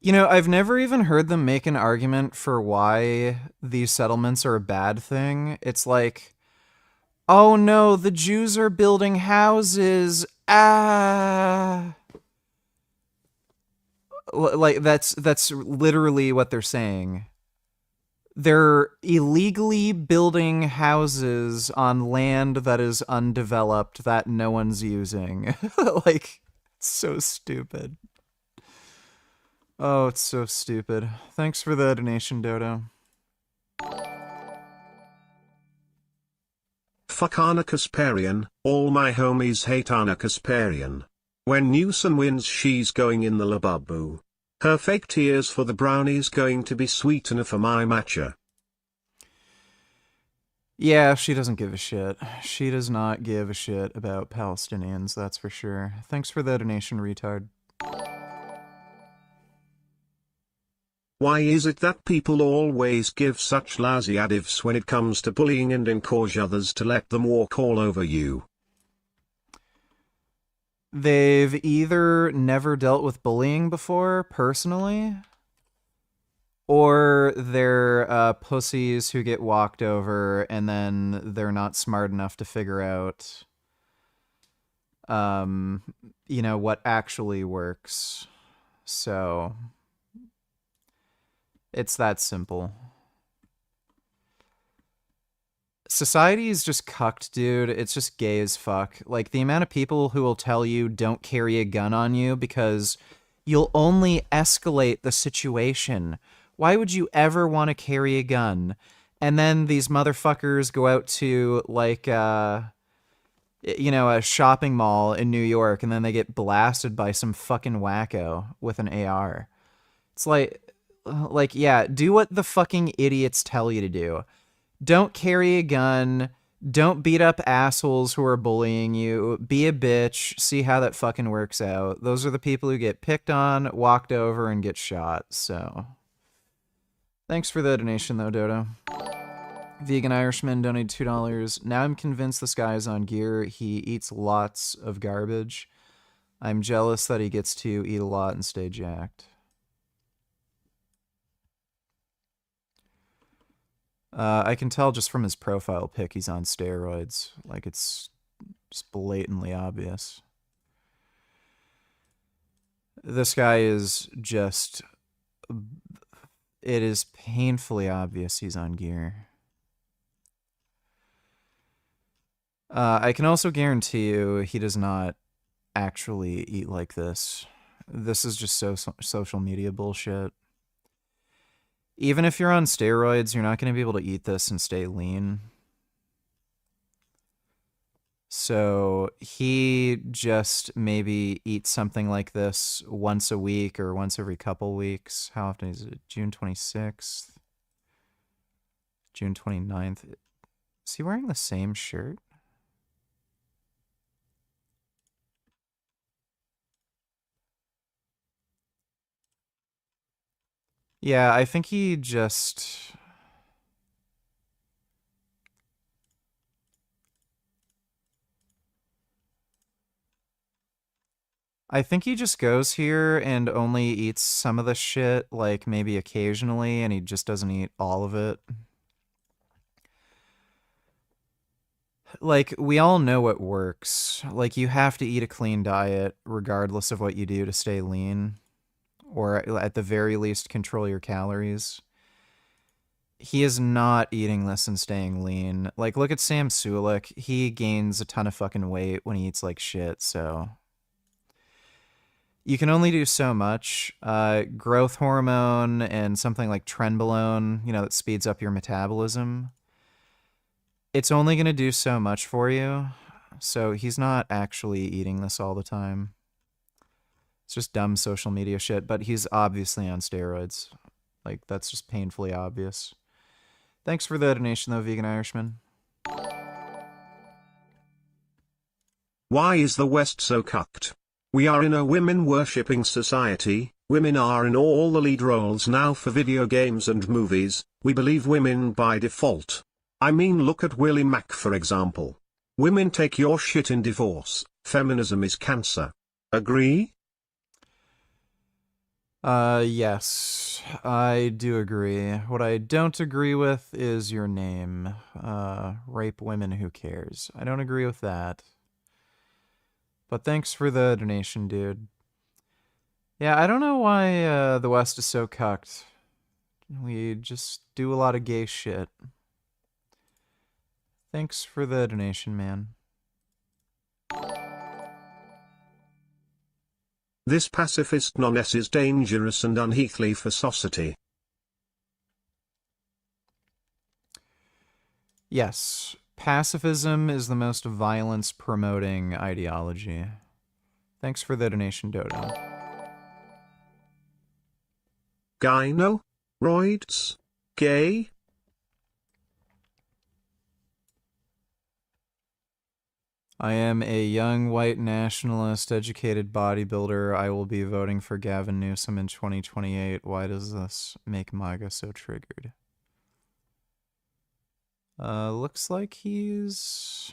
You know, I've never even heard them make an argument for why these settlements are a bad thing. It's like, oh no, the Jews are building houses. Like that's literally what they're saying. They're illegally building houses on land that is undeveloped that no one's using. Like, it's so stupid. Oh, it's so stupid. Thanks for the donation, Dodo. Fuck Anna Kasparian, all my homies hate Anna Kasparian. When Newsom wins she's going in the labubu. Her fake tears for the brownie's going to be sweetener for my matcha. Yeah, she doesn't give a shit. She does not give a shit about Palestinians, that's for sure. Thanks for the donation, retard. Why is it that people always give such lousy advice when it comes to bullying and encourage others to let them walk all over you? They've either never dealt with bullying before, personally, or they're pussies who get walked over and then they're not smart enough to figure out, you know, what actually works. So, it's that simple. Society is just cucked, dude. It's just gay as fuck. Like, the amount of people who will tell you don't carry a gun on you because you'll only escalate the situation. Why would you ever want to carry a gun? And then these motherfuckers go out to, like, you know, a shopping mall in New York, and then they get blasted by some fucking wacko with an AR. It's like, yeah, do what the fucking idiots tell you to do. Don't carry a gun. Don't beat up assholes who are bullying you. Be a bitch. See how that fucking works out. Those are the people who get picked on, walked over, and get shot. So, thanks for the donation, though, Dodo. Vegan Irishman donated $2. Now I'm convinced this guy is on gear. He eats lots of garbage. I'm jealous that he gets to eat a lot and stay jacked. I can tell just from his profile pic he's on steroids. Like, it's just blatantly obvious. This guy is just... It is painfully obvious he's on gear. I can also guarantee you he does not actually eat like this. This is just social media bullshit. Even if you're on steroids, you're not going to be able to eat this and stay lean. So he just maybe eats something like this once a week or once every couple weeks. How often is it? June 26th? June 29th? Is he wearing the same shirt? Yeah, I think he just... I think he just goes here and only eats some of the shit, like maybe occasionally, and he just doesn't eat all of it. Like, we all know what works. Like, you have to eat a clean diet regardless of what you do to stay lean. Or at the very least, control your calories. he is not eating this and staying lean. Like, look at Sam Sulek. He gains a ton of fucking weight when he eats like shit, so... You can only do so much. Growth hormone and something like trenbolone, you know, that speeds up your metabolism. It's only going to do so much for you. So he's not actually eating this all the time. It's just dumb social media shit, but he's obviously on steroids. Like, that's just painfully obvious. Thanks for the donation, though, Vegan Irishman. Why is the West so cucked? We are in a women-worshipping society, women are in all the lead roles now for video games and movies, we believe women by default. I mean, look at Willie Mack for example. Women take your shit in divorce, feminism is cancer. Agree? Yes, I do agree. What I don't agree with is your name. Rape women, who cares? I don't agree with that. But thanks for the donation, dude. Yeah, I don't know why the West is so cucked. We just do a lot of gay shit. Thanks for the donation, man. This pacifist nonsense is dangerous and unhealthy for society. Yes, pacifism is the most violence-promoting ideology. Thanks for the donation, Dodo. Gyno? Roids? Gay? I am a young, white, nationalist, educated bodybuilder. I will be voting for Gavin Newsom in 2028. Why does this make MAGA so triggered? Looks like he's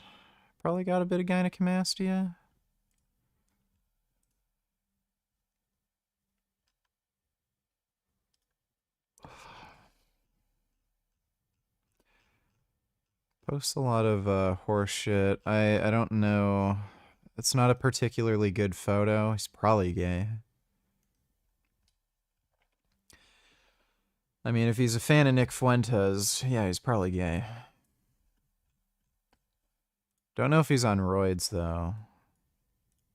probably got a bit of gynecomastia. Posts a lot of horse shit. I don't know. It's not a particularly good photo. He's probably gay. I mean, if he's a fan of Nick Fuentes, yeah, he's probably gay. Don't know if he's on roids, though.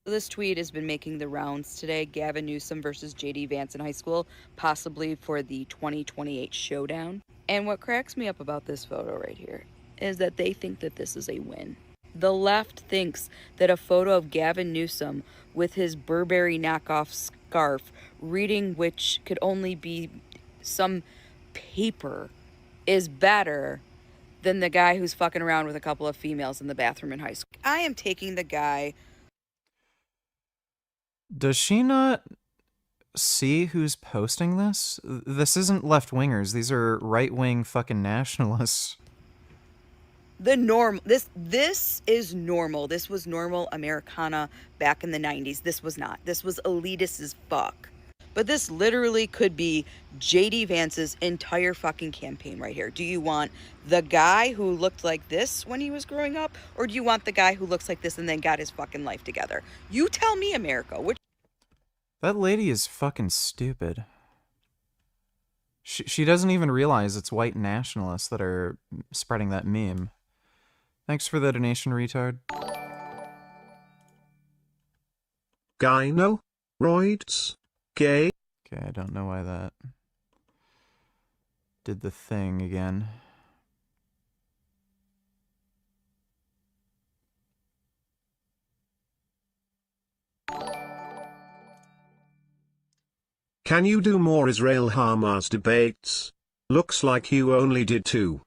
This tweet has been making the rounds today. Gavin Newsom versus J.D. Vance in high school, possibly for the 2028 showdown. And what cracks me up about this photo right here is that they think that this is a win. The left thinks that a photo of Gavin Newsom with his Burberry knockoff scarf, reading which could only be some paper, is better than the guy who's fucking around with a couple of females in the bathroom in high school. I am taking the guy. Does she not see who's posting this? This isn't left-wingers. These are right-wing fucking nationalists. This is normal. This was normal Americana back in the 90s. This was not. This was elitist as fuck. But this literally could be J.D. Vance's entire fucking campaign right here. Do you want the guy who looked like this when he was growing up? Or do you want the guy who looks like this and then got his fucking life together? You tell me, America. Which? That lady is fucking stupid. She doesn't even realize it's white nationalists that are spreading that meme. Thanks for the donation, retard. Gyno? Roids? Gay? Okay, I don't know why that did the thing again. Can you do more Israel-Hamas debates? Looks like you only did 2.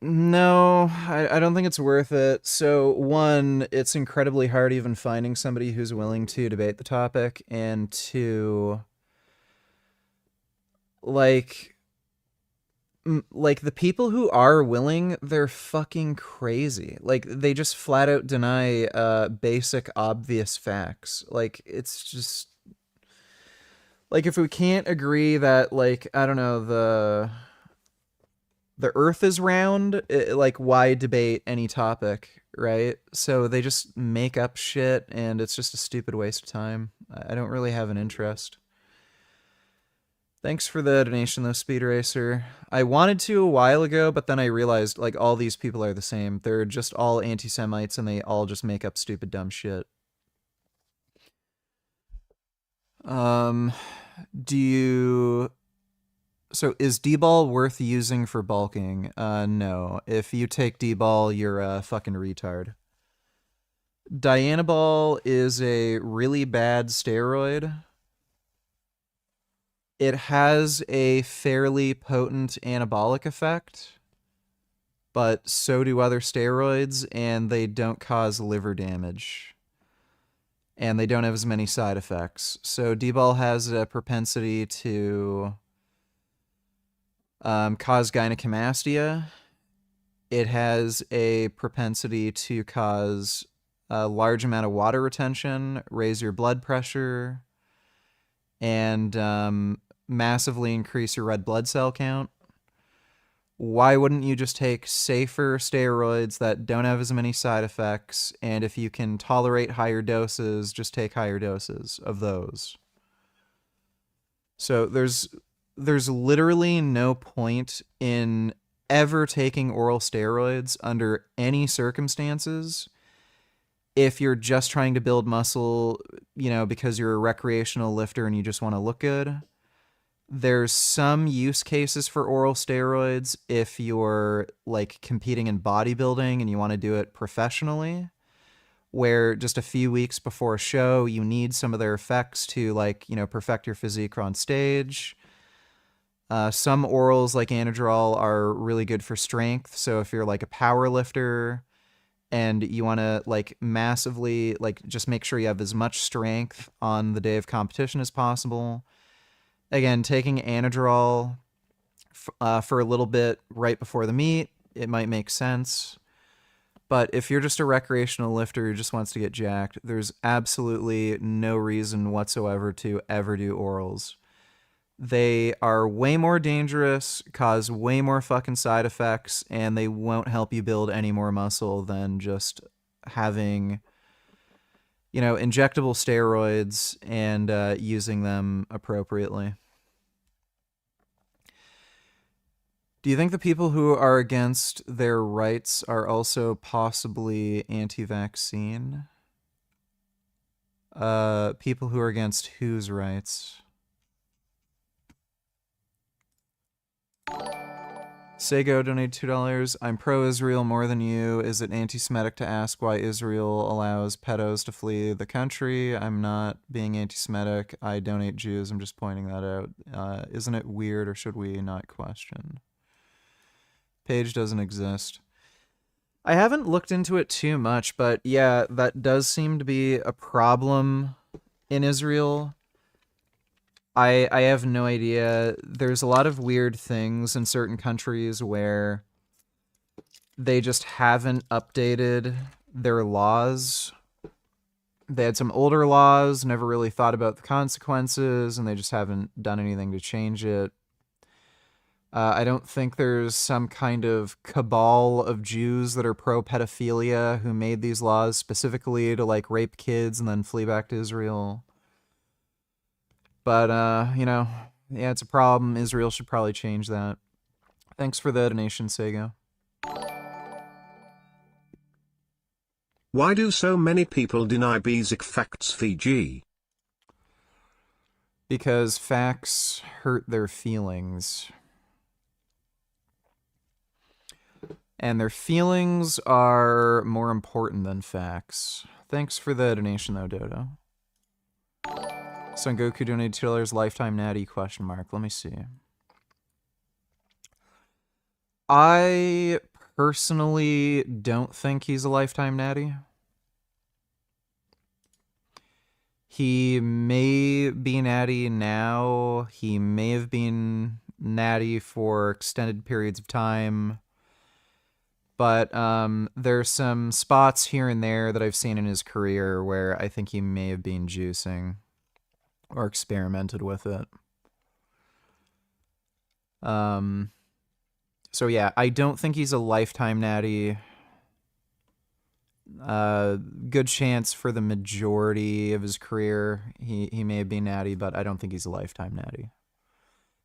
No, I don't think it's worth it. So, one, it's incredibly hard even finding somebody who's willing to debate the topic, and 2, like the people who are willing, they're fucking crazy. Like, they just flat out deny basic, obvious facts. Like, it's just... Like, if we can't agree that, like, I don't know, the earth is round, like, why debate any topic, right? So they just make up shit, and it's just a stupid waste of time. I don't really have an interest. Thanks for the donation, though, Speed Racer. I wanted to a while ago, but then I realized, like, all these people are the same. They're just all anti-Semites, and they all just make up stupid, dumb shit. Do you... So, is D-ball worth using for bulking? No. If you take D-ball, you're a fucking retard. Dianabol is a really bad steroid. It has a fairly potent anabolic effect, but so do other steroids, and they don't cause liver damage. And they don't have as many side effects. So D-ball has a propensity to cause gynecomastia. It has a propensity to cause a large amount of water retention, raise your blood pressure, and massively increase your red blood cell count. Why wouldn't you just take safer steroids that don't have as many side effects, and if you can tolerate higher doses, just take higher doses of those? So there's literally no point in ever taking oral steroids under any circumstances if you're just trying to build muscle, you know, because you're a recreational lifter and you just want to look good. There's some use cases for oral steroids if you're like competing in bodybuilding and you want to do it professionally, where just a few weeks before a show, you need some of their effects to, like, you know, perfect your physique on stage. Some orals like Anadrol are really good for strength. So if you're like a power lifter and you want to like massively, like, just make sure you have as much strength on the day of competition as possible. Again, taking Anadrol for a little bit right before the meet, it might make sense. But if you're just a recreational lifter who just wants to get jacked, there's absolutely no reason whatsoever to ever do orals. They are way more dangerous, cause way more fucking side effects, and they won't help you build any more muscle than just having, you know, injectable steroids and using them appropriately. Do you think the people who are against their rights are also possibly anti-vaccine? People who are against whose rights? Sego donated $2. I'm pro-Israel more than you. Is it anti-Semitic to ask why Israel allows pedos to flee the country? I'm not being anti-Semitic. I donate Jews. I'm just pointing that out. Isn't it weird, or should we not question? Page doesn't exist. I haven't looked into it too much, but yeah, that does seem to be a problem in Israel. I have no idea. There's a lot of weird things in certain countries where they just haven't updated their laws. They had some older laws, never really thought about the consequences, and they just haven't done anything to change it. I don't think there's some kind of cabal of Jews that are pro-pedophilia who made these laws specifically to, like, rape kids and then flee back to Israel. But, you know, yeah, it's a problem. Israel should probably change that. Thanks for the donation, Sego. Why do so many people deny basic facts, Fiji? Because facts hurt their feelings. And their feelings are more important than facts. Thanks for the donation, though, Dodo. Son Goku donated $2 lifetime natty ? Let me see. I personally don't think he's a lifetime natty. He may be natty now. He may have been natty for extended periods of time. But there's some spots here and there that I've seen in his career where I think he may have been juicing or experimented with it. So yeah, I don't think he's a lifetime natty. Good chance for the majority of his career he may have been natty, but I don't think he's a lifetime natty.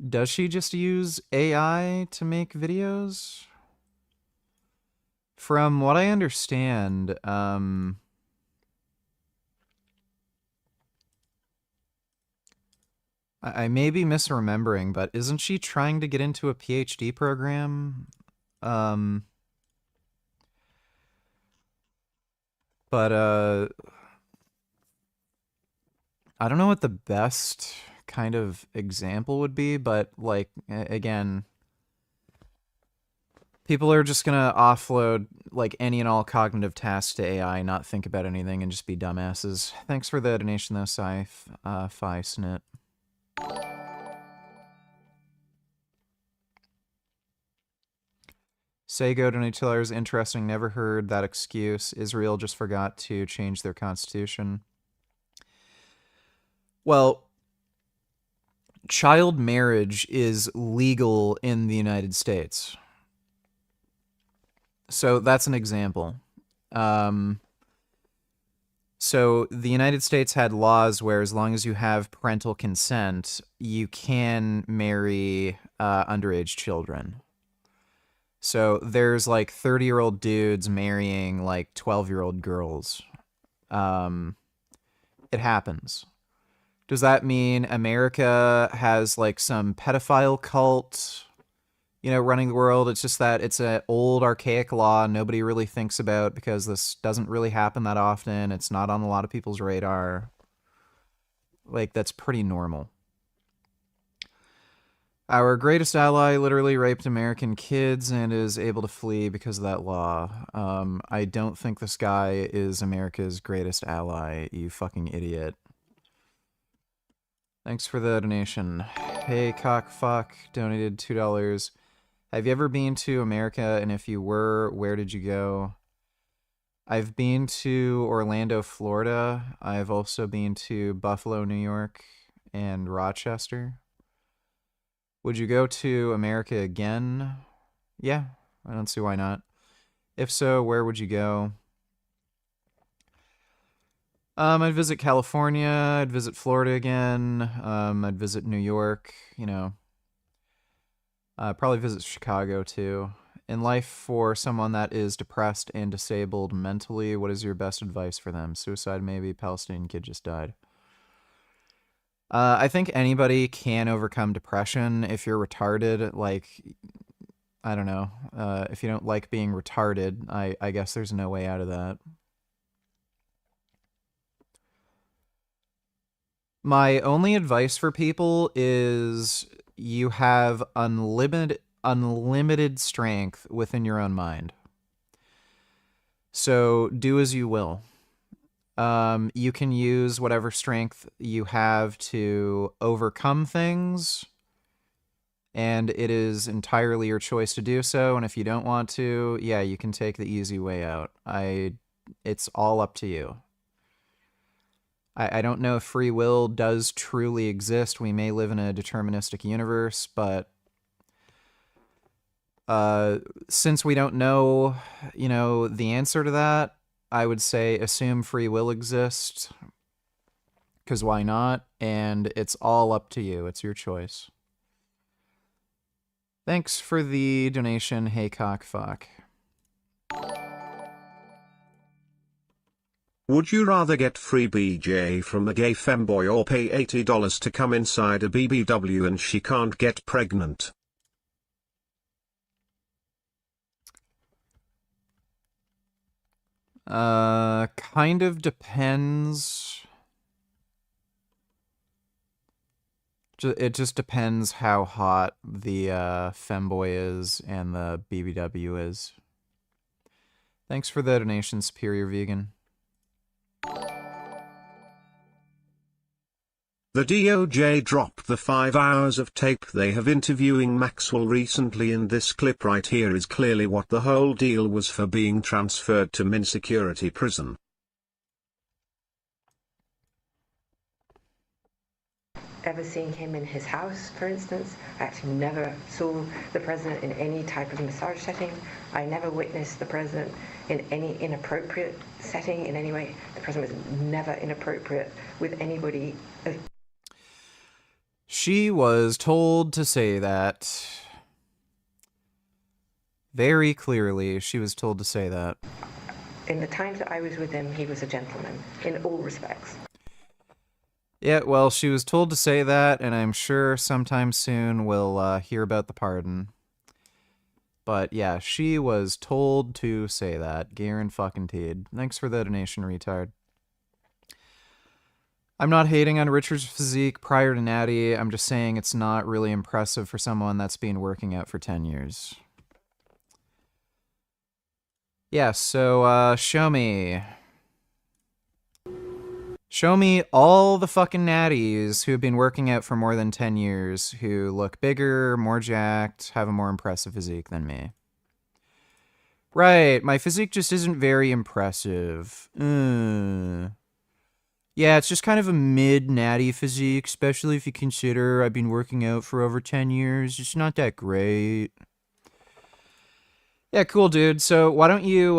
Does she just use AI to make videos? From what I understand, I may be misremembering, but isn't she trying to get into a PhD program? But I don't know what the best kind of example would be, but like, again, people are just gonna offload like any and all cognitive tasks to AI, not think about anything, and just be dumbasses. Thanks for the donation though, Fi Snit. Sego donate $2. Interesting. Never heard that excuse. Israel just forgot to change their constitution. Well, child marriage is legal in the United States. So that's an example. So the United States had laws where as long as you have parental consent, you can marry underage children. So there's like 30-year-old dudes marrying like 12-year-old girls. It happens. Does that mean America has like some pedophile cult, you know, running the world? It's just that it's an old archaic law nobody really thinks about because this doesn't really happen that often. It's not on a lot of people's radar. Like, that's pretty normal. Our greatest ally literally raped American kids and is able to flee because of that law. I don't think this guy is America's greatest ally, you fucking idiot. Thanks for the donation. Hey, Cockfuck donated $2. Have you ever been to America? And if you were, where did you go? I've been to Orlando, Florida. I've also been to Buffalo, New York, and Rochester. Would you go to America again? Yeah, I don't see why not. If so, where would you go? I'd visit California, I'd visit Florida again, I'd visit New York, you know. Probably visit Chicago too. In life, for someone that is depressed and disabled mentally, what is your best advice for them? Suicide maybe, Palestinian kid just died. I think anybody can overcome depression. If you're retarded, like, I don't know, if you don't like being retarded, I guess there's no way out of that. My only advice for people is you have unlimited strength within your own mind. So do as you will. You can use whatever strength you have to overcome things, and it is entirely your choice to do so. And if you don't want to, yeah, you can take the easy way out. It's all up to you. I don't know if free will does truly exist. We may live in a deterministic universe, but since we don't know, you know, the answer to that, I would say assume free will exists, because why not? And it's all up to you. It's your choice. Thanks for the donation, hey cockfuck. Would you rather get free BJ from a gay femboy or pay $80 to come inside a BBW and she can't get pregnant? Kind of depends. It just depends how hot the femboy is and the BBW is. Thanks for the donation, Superior Vegan. The DOJ dropped the 5 hours of tape they have interviewing Maxwell recently, and this clip right here is clearly what the whole deal was for being transferred to min security prison. Ever seen him in his house, for instance. I actually never saw the president in any type of massage setting. I never witnessed the president in any inappropriate setting in any way. The president was never inappropriate with anybody. She was told to say that. Very clearly, she was told to say that. In the times that I was with him, he was a gentleman in all respects. Yeah, well, she was told to say that, and I'm sure sometime soon we'll hear about the pardon. But yeah, she was told to say that. Guaranteed. Thanks for the donation, retard. I'm not hating on Richard's physique prior to Natty. I'm just saying it's not really impressive for someone that's been working out for 10 years. Yeah, so show me. Show me all the fucking natties who have been working out for more than 10 years, who look bigger, more jacked, have a more impressive physique than me. Right, my physique just isn't very impressive. Yeah, it's just kind of a mid-natty physique, especially if you consider I've been working out for over 10 years. It's not that great. Yeah, cool, dude. So why don't you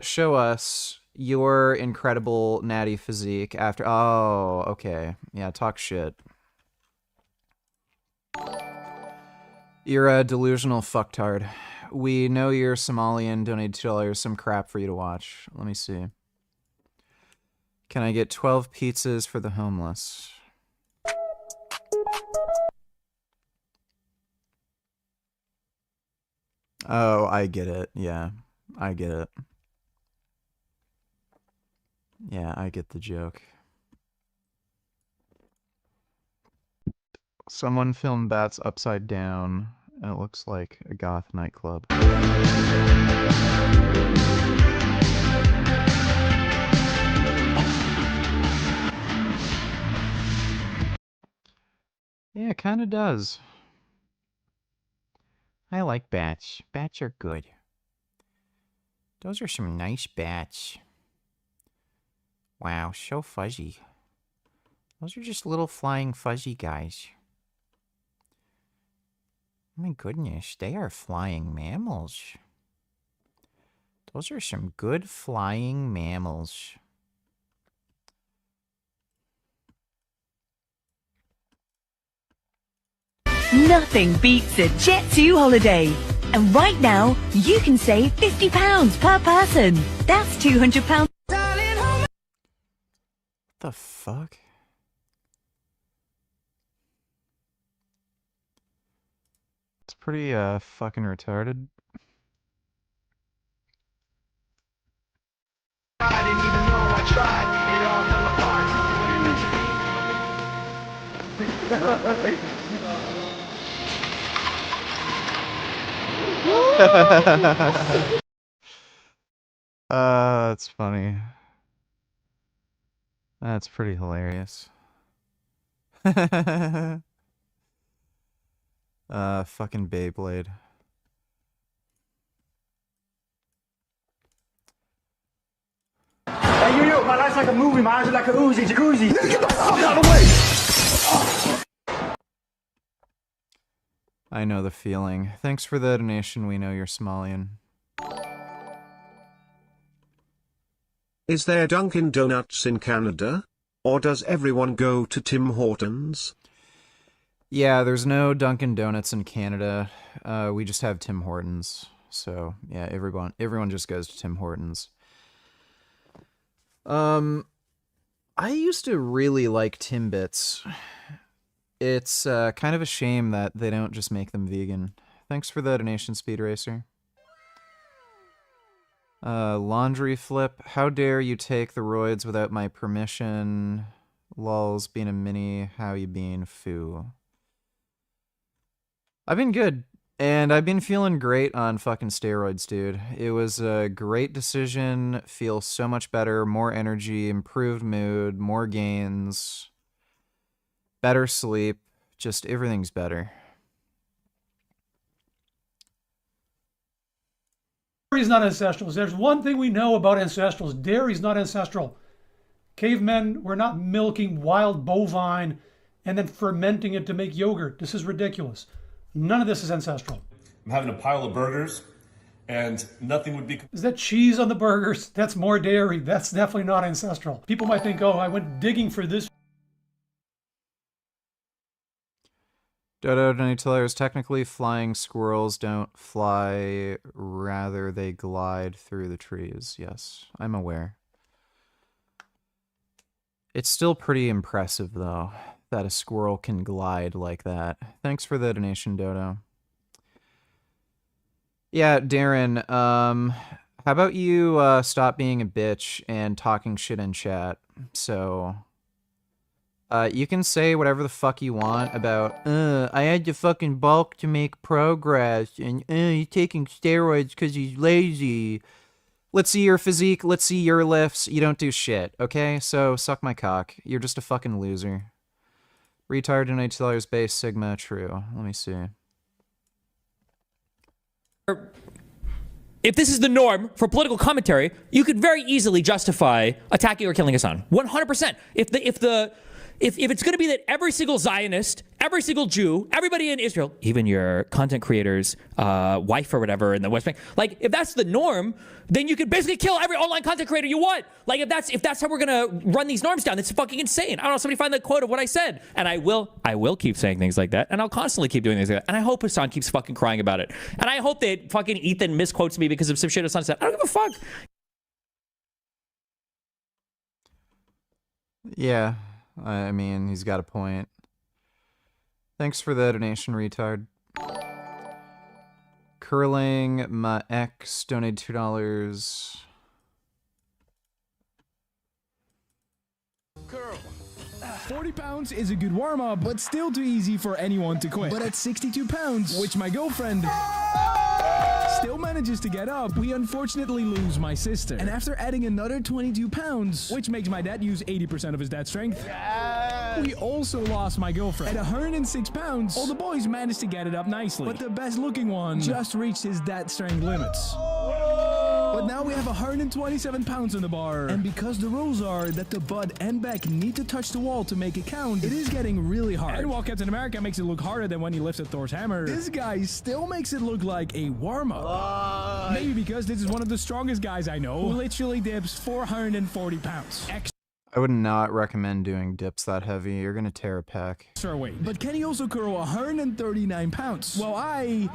show us your incredible natty physique after... Oh, okay. Yeah, talk shit. You're a delusional fucktard. We know you're Somalian, donated $2, some crap for you to watch. Let me see. Can I get 12 pizzas for the homeless? Oh, I get it. Yeah, I get it. Yeah, I get the joke. Someone filmed bats upside down, and it looks like a goth nightclub. Yeah, it kind of does. I like bats. Bats are good. Those are some nice bats. Wow, so fuzzy. Those are just little flying fuzzy guys. Oh my goodness, they are flying mammals. Those are some good flying mammals. Nothing beats a Jet2 holiday. And right now, you can save £50 per person. That's £200. What the fuck? It's pretty, fucking retarded. I didn't even know I tried. It all fell apart. That's funny. That's pretty hilarious. Fucking Beyblade. Hey, yo, my life's like a movie, my eyes are like a Uzi, jacuzzi. Get the fuck out of the way! I know the feeling. Thanks for the donation. We know you're Somalian. Is there Dunkin' Donuts in Canada? Or does everyone go to Tim Hortons? Yeah, there's no Dunkin' Donuts in Canada. We just have Tim Hortons. So, yeah, everyone just goes to Tim Hortons. I used to really like Timbits. It's kind of a shame that they don't just make them vegan. Thanks for the donation, Speed Racer. Laundry Flip. How dare you take the roids without my permission? Lols, being a mini. How you been? Foo. I've been good. And I've been feeling great on fucking steroids, dude. It was a great decision. Feel so much better. More energy. Improved mood. More gains. Better sleep. Just everything's better. Dairy's not ancestral. There's one thing we know about ancestrals. Dairy's not ancestral. Cavemen were not milking wild bovine and then fermenting it to make yogurt. This is ridiculous. None of this is ancestral. I'm having a pile of burgers, and nothing would be... Is that cheese on the burgers? That's more dairy. That's definitely not ancestral. People might think, oh, I went digging for this. Dodo Donatella's technically flying squirrels don't fly, rather they glide through the trees. Yes, I'm aware. It's still pretty impressive, though, that a squirrel can glide like that. Thanks for the donation, Dodo. Yeah, Darren, how about you stop being a bitch and talking shit in chat? So... you can say whatever the fuck you want about, I had to fucking bulk to make progress, and he's taking steroids because he's lazy. Let's see your physique, let's see your lifts. You don't do shit, okay? So, suck my cock. You're just a fucking loser. Retard $2 base, Sigma, true. Let me see. If this is the norm for political commentary, you could very easily justify attacking or killing Hassan. 100%. If it's going to be that every single Zionist, every single Jew, everybody in Israel, even your content creator's wife or whatever in the West Bank, like if that's the norm, then you could basically kill every online content creator you want. Like if that's how we're going to run these norms down, that's fucking insane. I don't know, somebody find the quote of what I said. And I will keep saying things like that, and I'll constantly keep doing things like that. And I hope Hassan keeps fucking crying about it. And I hope that fucking Ethan misquotes me because of some shit Hassan said. I don't give a fuck. Yeah. I mean, he's got a point. Thanks for the donation, retard. Curling, my ex, donated $2. Curl. 40 pounds is a good warm-up, but still too easy for anyone to quit. But at 62 pounds, which my girlfriend still manages to get up, we unfortunately lose my sister. And after adding another 22 pounds, which makes my dad use 80% of his dad's strength, we also lost my girlfriend. At 106 pounds, all the boys managed to get it up nicely, but the best looking one just reached his dad's strength limits. But now we have 127 pounds on the bar, and because the rules are that the butt and back need to touch the wall to make it count, it is getting really hard. And while Captain America makes it look harder than when he lifted Thor's hammer, this guy still makes it look like a warm-up. Maybe because this is one of the strongest guys I know, who literally dips 440 pounds. I would not recommend doing dips that heavy. You're gonna tear a pec. Extra weight. But can he also curl 139 pounds? Well, I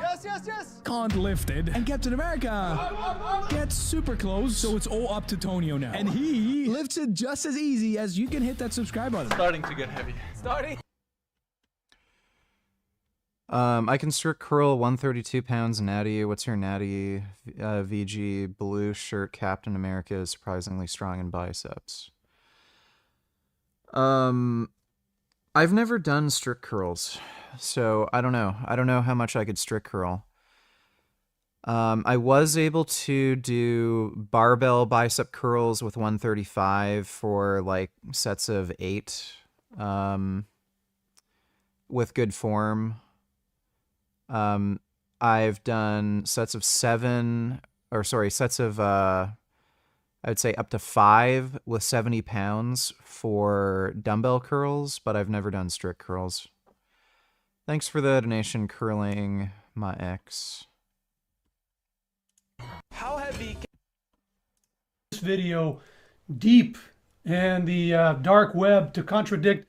can't lift it. And Captain America gets super close, so it's all up to Tonio now. And he lifts it just as easy as you can hit that subscribe button. Starting to get heavy. Starting. I can strict curl 132 pounds natty. What's your natty? VG blue shirt Captain America is surprisingly strong in biceps. I've never done strict curls, so I don't know. I don't know how much I could strict curl. I was able to do barbell bicep curls with 135 for like sets of 8, with good form. I've done sets of 7, or sorry, sets of, I would say up to 5 with 70 pounds for dumbbell curls, but I've never done strict curls. Thanks for the donation, curling my ex. How heavy can this video deep and the dark web to contradict?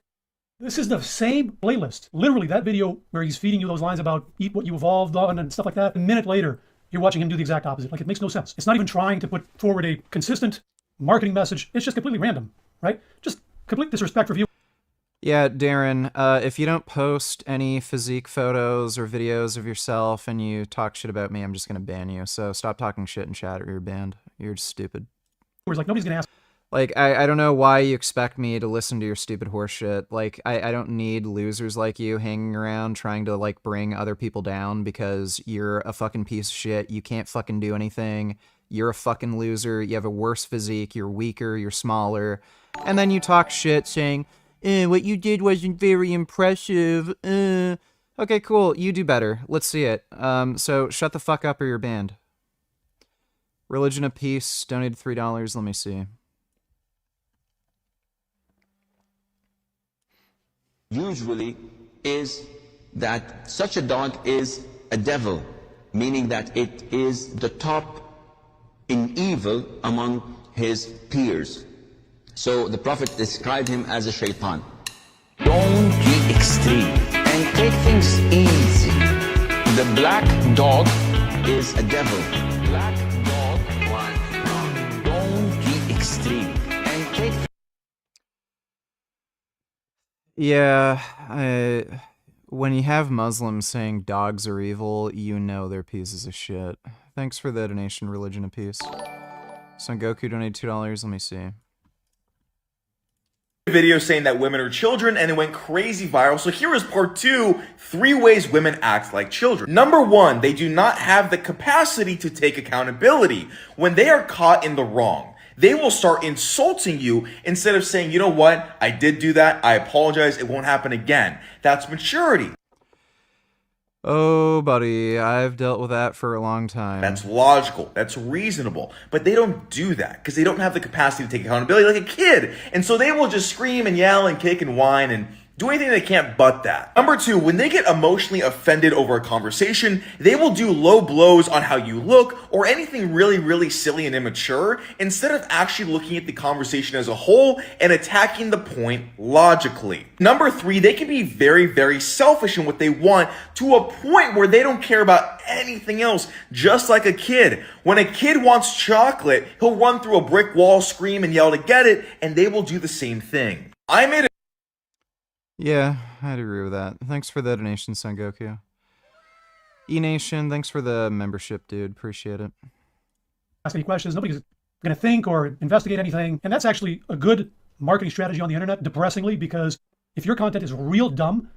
This is the same playlist. Literally, that video where he's feeding you those lines about eat what you evolved on and stuff like that. A minute later, you're watching him do the exact opposite. Like, it makes no sense. It's not even trying to put forward a consistent marketing message. It's just completely random, right? Just complete disrespect for viewers. Yeah, Darren, if you don't post any physique photos or videos of yourself and you talk shit about me, I'm just going to ban you. So stop talking shit in chat or you're banned. You're just stupid. Like, nobody's going to ask. Like, I don't know why you expect me to listen to your stupid horse shit. Like, I don't need losers like you hanging around trying to, like, bring other people down because you're a fucking piece of shit. You can't fucking do anything. You're a fucking loser. You have a worse physique. You're weaker. You're smaller. And then you talk shit saying, what you did wasn't very impressive. Okay, cool. You do better. Let's see it. So shut the fuck up or you're banned. Religion of Peace donated $3. Let me see. Usually is that such a dog is a devil, meaning that it is the top in evil among his peers. So the Prophet described him as a shaitan. Don't be extreme. And take things easy. The black dog is a devil. Black dog, one wrong. Don't be extreme and take. Yeah, when you have Muslims saying dogs are evil, you know they're pieces of shit. Thanks for the donation, Religion of Peace. Son Goku donated $2. Let me see. Video saying that women are children, and it went crazy viral. So here is part 2, 3 ways women act like children. Number 1, they do not have the capacity to take accountability. When they are caught in the wrong, they will start insulting you instead of saying, you know what, I did do that, I apologize, it won't happen again. That's maturity. Oh, buddy, I've dealt with that for a long time. That's logical. That's reasonable. But they don't do that because they don't have the capacity to take accountability like a kid. And so they will just scream and yell and kick and whine and do anything they can't but that. Number 2, when they get emotionally offended over a conversation, they will do low blows on how you look or anything really, really silly and immature instead of actually looking at the conversation as a whole and attacking the point logically. Number 3, they can be very, very selfish in what they want to a point where they don't care about anything else, just like a kid. When a kid wants chocolate, he'll run through a brick wall, scream and yell to get it, and they will do the same thing. I made a Yeah, I'd agree with that. Thanks for the donation, Son Goku. E-Nation, thanks for the membership, dude. Appreciate it. Ask any questions. Nobody's going to think or investigate anything. And that's actually a good marketing strategy on the internet, depressingly, because if your content is real dumb,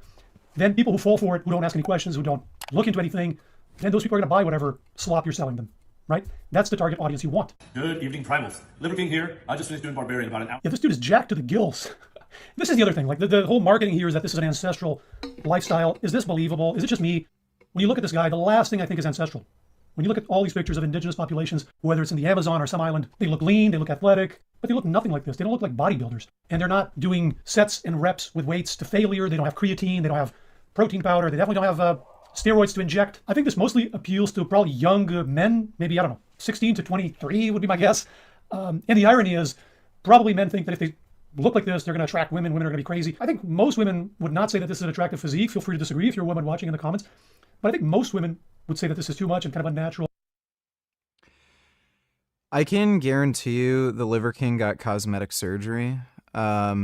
then people who fall for it, who don't ask any questions, who don't look into anything, then those people are going to buy whatever slop you're selling them, right? That's the target audience you want. Good evening, Primals. Liver King here. I just finished doing Barbarian about an hour. Yeah, this dude is jacked to the gills. This is the other thing. Like the whole marketing here is that this is an ancestral lifestyle. Is this believable? Is it just me? When you look at this guy, the last thing I think is ancestral. When you look at all these pictures of indigenous populations, whether it's in the Amazon or some island, they look lean, they look athletic, but they look nothing like this. They don't look like bodybuilders. And they're not doing sets and reps with weights to failure. They don't have creatine. They don't have protein powder. They definitely don't have steroids to inject. I think this mostly appeals to probably young men, maybe, I don't know, 16 to 23 would be my guess. And the irony is probably men think that if they look like this, they're going to attract women. Women are going to be crazy. I think most women would not say that this is an attractive physique. Feel free to disagree if you're a woman watching in the comments. But I think most women would say that this is too much and kind of unnatural. I can guarantee you the Liver King got cosmetic surgery. I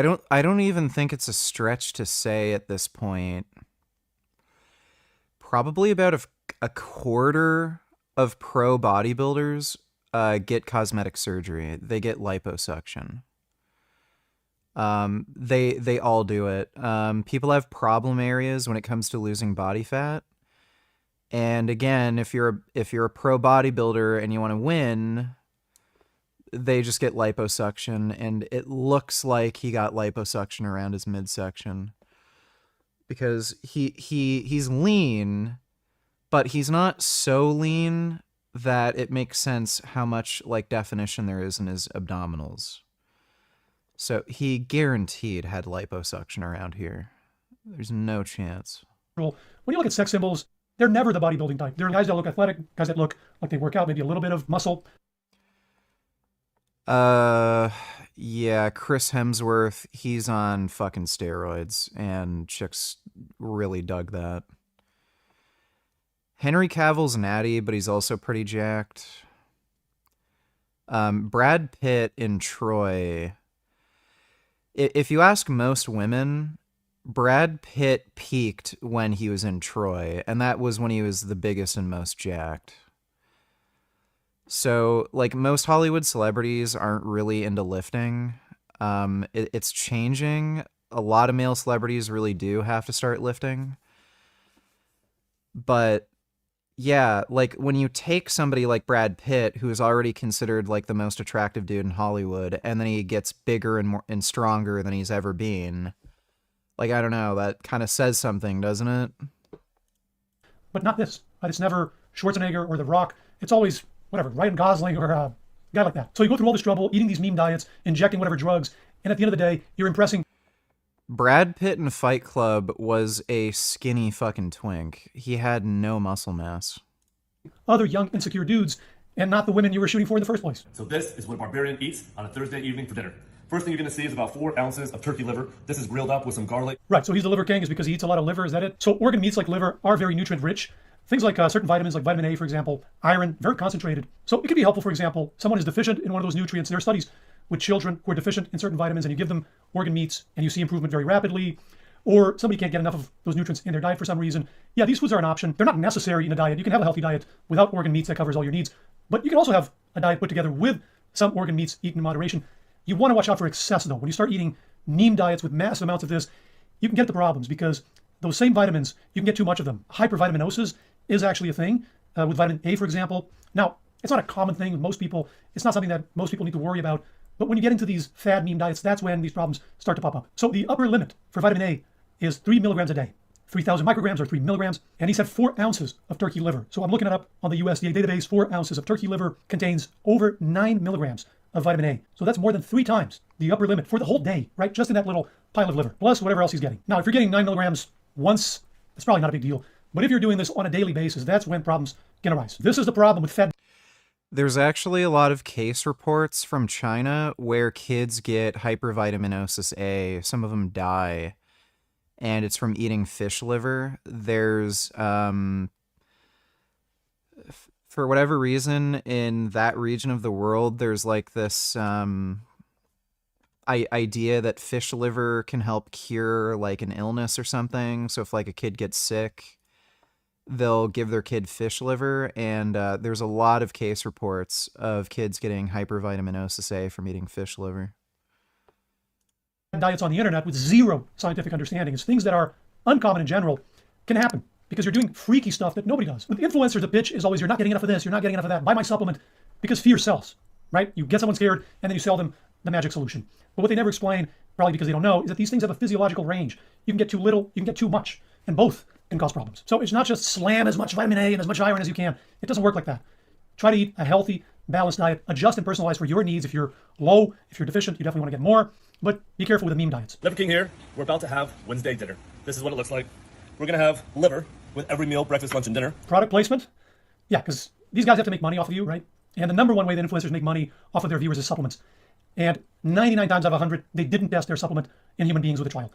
don't even think it's a stretch to say at this point. Probably about a quarter of pro bodybuilders get cosmetic surgery. They get liposuction. They all do it. People have problem areas when it comes to losing body fat. And again, if you're a pro bodybuilder and you want to win, they just get liposuction, and it looks like he got liposuction around his midsection because he's lean, but he's not so lean that it makes sense how much like definition there is in his abdominals. So he guaranteed had liposuction around here. There's no chance. When you look at sex symbols, they're never the bodybuilding type. They're guys that look athletic, guys that look like they work out, maybe a little bit of muscle. Yeah, Chris Hemsworth, he's on fucking steroids, and chicks really dug that. Henry Cavill's natty, but he's also pretty jacked. Brad Pitt in Troy. If you ask most women, Brad Pitt peaked when he was in Troy, and that was when he was the biggest and most jacked. So, like, most Hollywood celebrities aren't really into lifting. It's changing. A lot of male celebrities really do have to start lifting. But, yeah, like, when you take somebody like Brad Pitt, who is already considered, like, the most attractive dude in Hollywood, and then he gets bigger and more and stronger than he's ever been, like, I don't know, that kind of says something, doesn't it? But not this. It's never Schwarzenegger or The Rock. It's always whatever, Ryan Gosling or a guy like that. So you go through all this trouble, eating these meme diets, injecting whatever drugs, and at the end of the day, you're impressing. Brad Pitt in Fight Club was a skinny fucking twink. He had no muscle mass. Other young, insecure dudes, and not the women you were shooting for in the first place. So this is what a barbarian eats on a Thursday evening for dinner. First thing you're going to see is about 4 ounces of turkey liver. This is grilled up with some garlic. Right, so he's the liver king is because he eats a lot of liver, is that it? So organ meats like liver are very nutrient rich. Things like certain vitamins, like vitamin A, for example, iron, very concentrated. So it can be helpful, for example, someone is deficient in one of those nutrients. There are studies with children who are deficient in certain vitamins, and you give them organ meats, and you see improvement very rapidly. Or somebody can't get enough of those nutrients in their diet for some reason. Yeah, these foods are an option. They're not necessary in a diet. You can have a healthy diet without organ meats that covers all your needs. But you can also have a diet put together with some organ meats eaten in moderation. You want to watch out for excess, though. When you start eating meme diets with massive amounts of this, you can get the problems because those same vitamins, you can get too much of them. Hypervitaminosis is actually a thing with vitamin A, for example. Now, it's not a common thing with most people. It's not something that most people need to worry about. But when you get into these fad meme diets, that's when these problems start to pop up. So the upper limit for vitamin A is 3 milligrams a day. 3,000 micrograms or 3 milligrams. And he said 4 ounces of turkey liver. So I'm looking it up on the USDA database. 4 ounces of turkey liver contains over 9 milligrams of vitamin A. So that's more than 3 times the upper limit for the whole day, right? Just in that little pile of liver, plus whatever else he's getting. Now, if you're getting 9 milligrams once, it's probably not a big deal. But if you're doing this on a daily basis, that's when problems can arise. This is the problem with fed. There's actually a lot of case reports from China where kids get hypervitaminosis A. Some of them die. And it's from eating fish liver. There's, for whatever reason, in that region of the world, there's like this idea that fish liver can help cure like an illness or something. So if like a kid gets sick, they'll give their kid fish liver. And there's a lot of case reports of kids getting hypervitaminosis A from eating fish liver. Diets on the internet with zero scientific understanding. It's things that are uncommon in general can happen because you're doing freaky stuff that nobody does. With influencers, the pitch is always, you're not getting enough of this, you're not getting enough of that. Buy my supplement, because fear sells, right? You get someone scared and then you sell them the magic solution. But what they never explain, probably because they don't know, is that these things have a physiological range. You can get too little, you can get too much, and both can cause problems. So it's not just slam as much vitamin A and as much iron as you can. It doesn't work like that. Try to eat a healthy, balanced diet, adjust and personalize for your needs. If you're low, if you're deficient, you definitely want to get more. But be careful with the meme diets. Liver King here. We're about to have Wednesday dinner. This is what it looks like. We're going to have liver with every meal, breakfast, lunch, and dinner. Product placement? Yeah, because these guys have to make money off of you, right? And the number one way that influencers make money off of their viewers is supplements. And 99 times out of 100, they didn't test their supplement in human beings with a trial.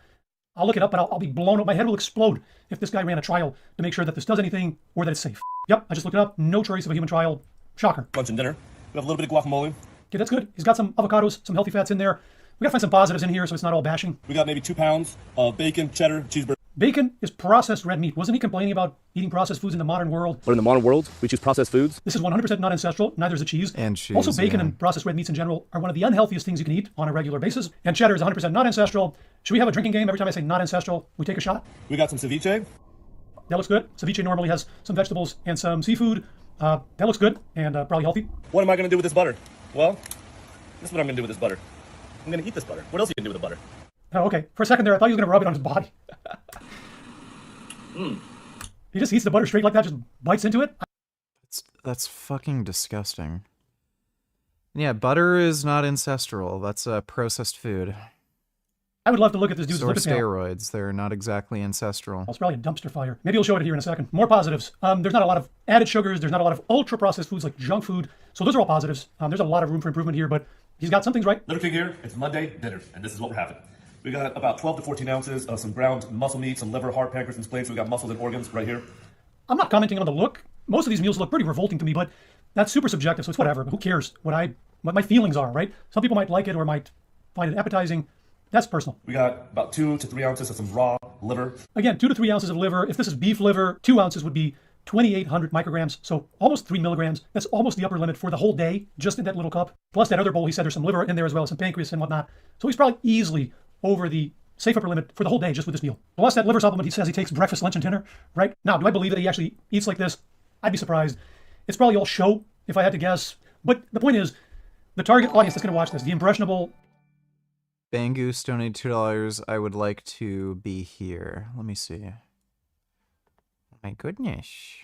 I'll look it up, but I'll be blown up. My head will explode if this guy ran a trial to make sure that this does anything or that it's safe. Yep, I just looked it up. No trace of a human trial. Shocker. Lunch and dinner. We have a little bit of guacamole. Okay, that's good. He's got some avocados, some healthy fats in there. We gotta find some positives in here so it's not all bashing. We got maybe 2 pounds of bacon, cheddar, cheeseburger. Bacon is processed red meat. Wasn't he complaining about eating processed foods in the modern world? But in the modern world, we choose processed foods. This is 100% not ancestral. Neither is the cheese. And cheese. Also, bacon and processed red meats in general are one of the unhealthiest things you can eat on a regular basis. And cheddar is 100% not ancestral. Should we have a drinking game? Every time I say not ancestral, we take a shot. We got some ceviche. That looks good. Ceviche normally has some vegetables and some seafood. That looks good and probably healthy. What am I going to do with this butter? Well, this is what I'm going to do with this butter. I'm going to eat this butter. What else are you going to do with the butter? Oh, okay. For a second there, I thought he was going to rub it on his body. He just eats the butter straight like that, just bites into it? That's fucking disgusting. Yeah, butter is not ancestral. That's a processed food. I would love to look at this dude's or lipid panel. steroids. They're not exactly ancestral. It's probably a dumpster fire. Maybe he'll show it here in a second. More positives. There's not a lot of added sugars. There's not a lot of ultra-processed foods like junk food. So those are all positives. There's a lot of room for improvement here, but he's got some things right. Liver King here. It's Monday dinner, and this is what we're having. We got about 12 to 14 ounces of some ground muscle meat, some liver, heart, pancreas, and spleen. So we got muscles and organs right here. I'm not commenting on the look. Most of these meals look pretty revolting to me, but that's super subjective, so it's whatever. But who cares what my feelings are, right? Some people might like it or might find it appetizing. That's personal. We got about 2 to 3 ounces of some raw liver. Again, 2 to 3 ounces of liver. If this is beef liver, 2 ounces would be 2,800 micrograms, so almost 3 milligrams. That's almost the upper limit for the whole day, just in that little cup. Plus that other bowl, he said there's some liver in there as well as some pancreas and whatnot. So he's probably easily over the safe upper limit for the whole day just with this meal. Plus that liver supplement, he says he takes breakfast, lunch, and dinner, right? Now, do I believe that he actually eats like this? I'd be surprised. It's probably all show, if I had to guess. But the point is, the target audience that's going to watch this, the impressionable... Bangoose donated $2. I would like to be here. Let me see. My goodness.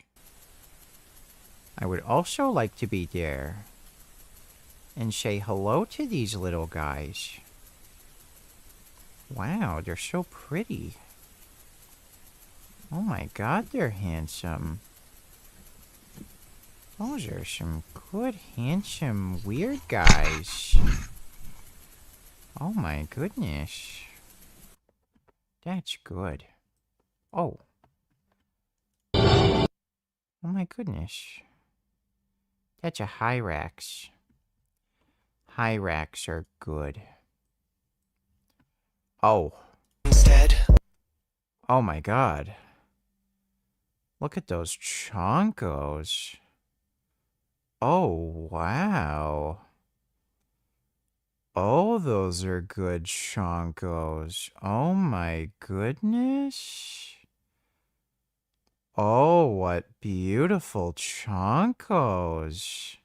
I would also like to be there. And say hello to these little guys. Wow, they're so pretty. Oh my god, they're handsome. Those are some good, handsome, weird guys. Oh my goodness. That's good. Oh. Oh my goodness. That's a Hyrax. Hyrax are good. Oh. Instead. Oh my god. Look at those chonkos. Oh, wow. Oh, those are good chonkos. Oh my goodness. Oh, what beautiful chonkos.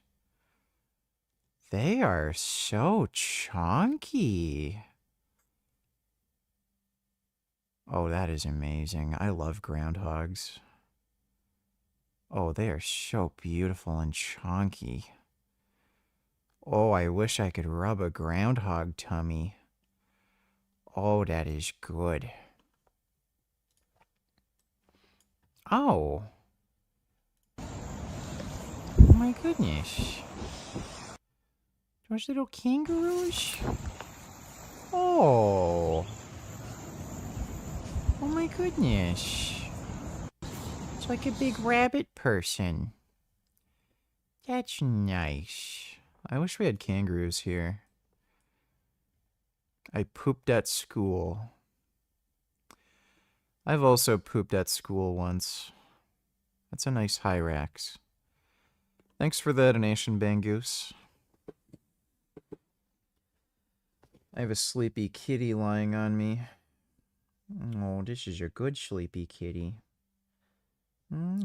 They are so chonky. Oh, that is amazing. I love groundhogs. Oh, they are so beautiful and chonky. Oh, I wish I could rub a groundhog tummy. Oh, that is good. Oh. Oh my goodness. Those little kangaroos? Oh. Oh my goodness. It's like a big rabbit person. That's nice. I wish we had kangaroos here. I pooped at school. I've also pooped at school once. That's a nice Hyrax. Thanks for the donation, Bangoose. I have a sleepy kitty lying on me. Oh, this is a good sleepy kitty.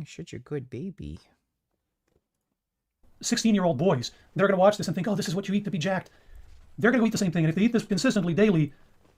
Such a good baby. 16-year-old boys, they're going to watch this and think, oh, this is what you eat to be jacked. They're going to eat the same thing, and if they eat this consistently daily,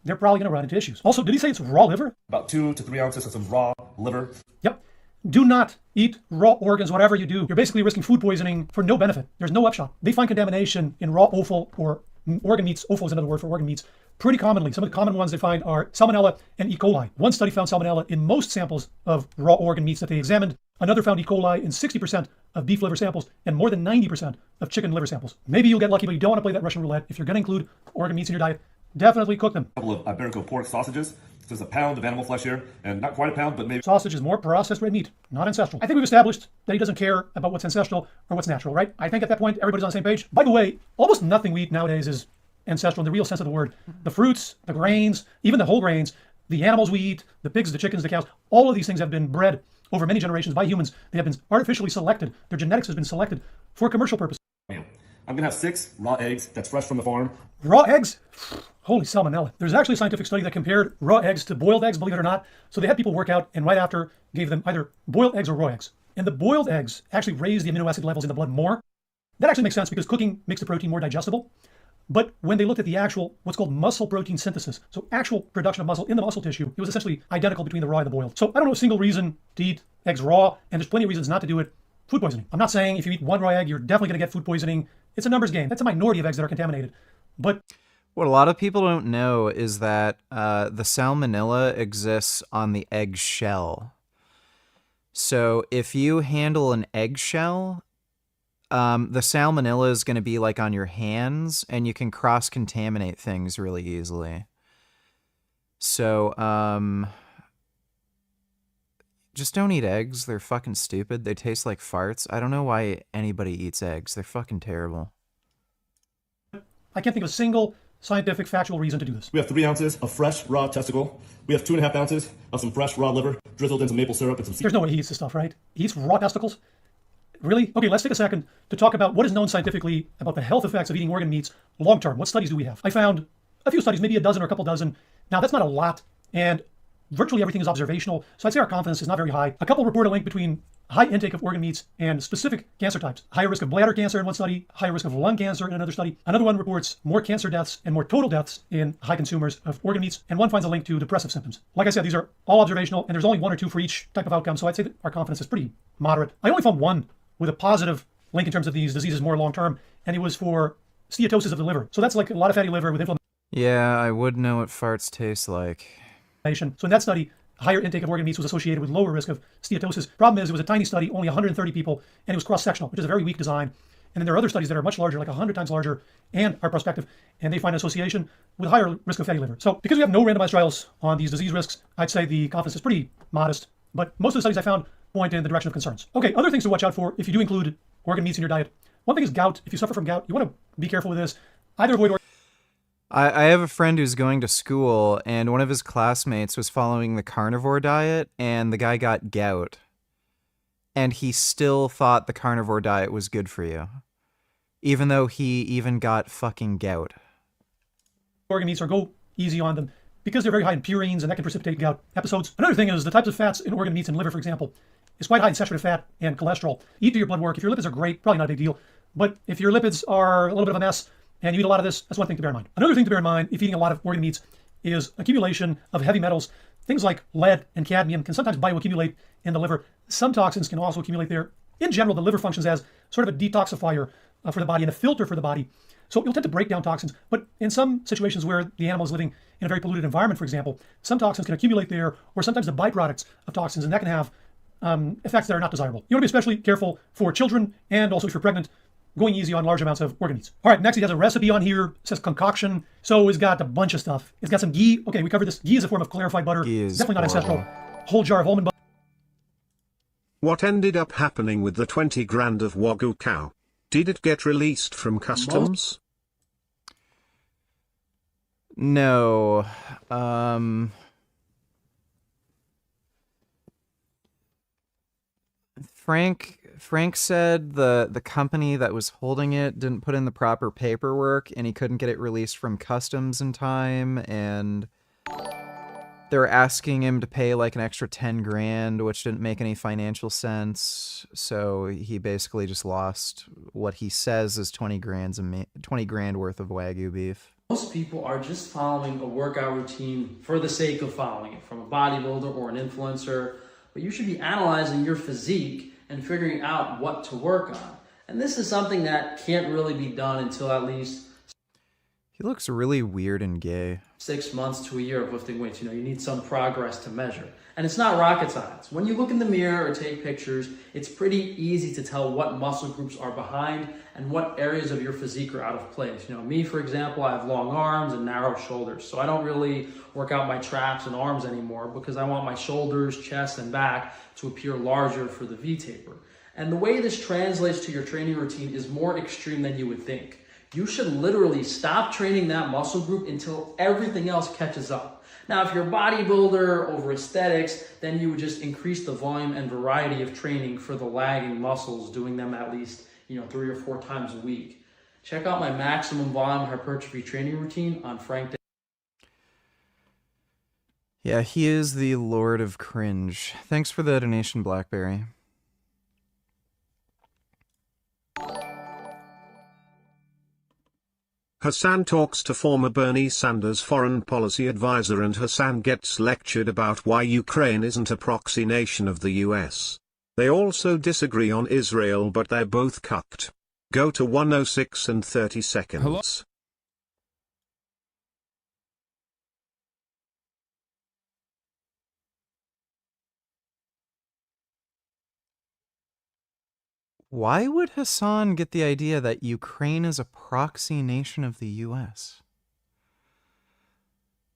they're probably going to run into issues. Also, did he say it's raw liver? About 2 to 3 ounces of some raw liver. Yep. Do not eat raw organs, whatever you do. You're basically risking food poisoning for no benefit. There's no upshot. They find contamination in raw offal or organ meats. Offal is another word for organ meats. Pretty commonly. Some of the common ones they find are salmonella and E. coli. One study found salmonella in most samples of raw organ meats that they examined. Another found E. coli in 60% of beef liver samples and more than 90% of chicken liver samples. Maybe you'll get lucky, but you don't want to play that Russian roulette. If you're going to include organ meats in your diet, definitely cook them. A couple of Iberico pork sausages. There's a pound of animal flesh here, and not quite a pound, but maybe. Sausage is more processed red meat, not ancestral. I think we've established that he doesn't care about what's ancestral or what's natural, right? I think at that point, everybody's on the same page. By the way, almost nothing we eat nowadays is ancestral in the real sense of the word. The fruits, the grains, even the whole grains, the animals we eat, the pigs, the chickens, the cows, all of these things have been bred over many generations by humans. They have been artificially selected. Their genetics has been selected for commercial purposes. I'm gonna have 6 raw eggs that's fresh from the farm. Raw eggs? Holy salmonella. There's actually a scientific study that compared raw eggs to boiled eggs, believe it or not. So they had people work out and right after gave them either boiled eggs or raw eggs. And the boiled eggs actually raise the amino acid levels in the blood more. That actually makes sense because cooking makes the protein more digestible. But when they looked at the actual, what's called muscle protein synthesis, so actual production of muscle in the muscle tissue, it was essentially identical between the raw and the boiled. So I don't know a single reason to eat eggs raw, and there's plenty of reasons not to do it. Food poisoning. I'm not saying if you eat one raw egg, you're definitely going to get food poisoning. It's a numbers game. That's a minority of eggs that are contaminated. But what a lot of people don't know is that the salmonella exists on the egg shell. So if you handle an eggshell, the salmonella is going to be like on your hands, and you can cross-contaminate things really easily. So, just don't eat eggs. They're fucking stupid. They taste like farts. I don't know why anybody eats eggs. They're fucking terrible. I can't think of a single scientific, factual reason to do this. We have 3 ounces of fresh raw testicle. We have 2.5 ounces of some fresh raw liver, drizzled in some maple syrup and some. There's no way he eats this stuff, right? He eats raw testicles? Really? Okay, let's take a second to talk about what is known scientifically about the health effects of eating organ meats long term. What studies do we have? I found a few studies, maybe a dozen or a couple dozen. Now, that's not a lot, and virtually everything is observational, so I'd say our confidence is not very high. A couple report a link between high intake of organ meats and specific cancer types. Higher risk of bladder cancer in one study, higher risk of lung cancer in another study. Another one reports more cancer deaths and more total deaths in high consumers of organ meats, and one finds a link to depressive symptoms. Like I said, these are all observational, and there's only 1 or 2 for each type of outcome, so I'd say that our confidence is pretty moderate. I only found one with a positive link in terms of these diseases more long-term, and it was for steatosis of the liver. So that's like a lot of fatty liver with inflammation. Yeah, I would know what farts taste like. So in that study, higher intake of organ meats was associated with lower risk of steatosis. Problem is, it was a tiny study, only 130 people, and it was cross-sectional, which is a very weak design. And then there are other studies that are much larger, like 100 times larger, and are prospective, and they find an association with higher risk of fatty liver. So because we have no randomized trials on these disease risks, I'd say the confidence is pretty modest, but most of the studies I found point in the direction of concerns. Okay, other things to watch out for if you do include organ meats in your diet. One thing is gout. If you suffer from gout, you want to be careful with this. Either avoid I have a friend who's going to school, and one of his classmates was following the carnivore diet, and the guy got gout. And he still thought the carnivore diet was good for you, even though he even got fucking gout. organ meats or go easy on them because they're very high in purines and that can precipitate gout episodes. Another thing is the types of fats in organ meats and liver, for example, is quite high in saturated fat and cholesterol. Eat to your blood work. If your lipids are great, probably not a big deal. But if your lipids are a little bit of a mess and you eat a lot of this, that's one thing to bear in mind. Another thing to bear in mind if eating a lot of organ meats is accumulation of heavy metals. Things like lead and cadmium can sometimes bioaccumulate in the liver. Some toxins can also accumulate there. In general, the liver functions as sort of a detoxifier for the body and a filter for the body. So you'll tend to break down toxins, but in some situations where the animal is living in a very polluted environment, for example, some toxins can accumulate there, or sometimes the byproducts of toxins, and that can have effects that are not desirable. You want to be especially careful for children and also if you're pregnant, going easy on large amounts of organ meats. All right, next he has a recipe on here. It says concoction. So it's got a bunch of stuff. It's got some ghee. Okay, we covered this. Ghee is a form of clarified butter. Ghee is definitely not horrible. ancestral. Whole jar of almond butter. What ended up happening with the 20 grand of Wagyu cow? Did it get released from customs? No. Frank said the company that was holding it didn't put in the proper paperwork and he couldn't get it released from customs in time, and they were asking him to pay like an extra 10 grand, which didn't make any financial sense. So he basically just lost what he says is 20 grand worth of Wagyu beef. Most people are just following a workout routine for the sake of following it, from a bodybuilder or an influencer, but you should be analyzing your physique and figuring out what to work on. And this is something that can't really be done until at least He looks really weird and gay. 6 months to a year of lifting weights. You need some progress to measure. And it's not rocket science. When you look in the mirror or take pictures, it's pretty easy to tell what muscle groups are behind and what areas of your physique are out of place. Me, for example, I have long arms and narrow shoulders. So I don't really work out my traps and arms anymore because I want my shoulders, chest, and back to appear larger for the V-taper. And the way this translates to your training routine is more extreme than you would think. You should literally stop training that muscle group until everything else catches up. Now, if you're a bodybuilder over aesthetics, then you would just increase the volume and variety of training for the lagging muscles, doing them at least 3 or 4 times a week. Check out my maximum volume hypertrophy training routine on Frank. Yeah, he is the Lord of Cringe. Thanks for the donation, Blackberry. Hassan talks to former Bernie Sanders foreign policy advisor, and Hassan gets lectured about why Ukraine isn't a proxy nation of the US. They also disagree on Israel, but they're both cucked. Go to 106 and 30 seconds. Hello? Why would Hassan get the idea that Ukraine is a proxy nation of the US?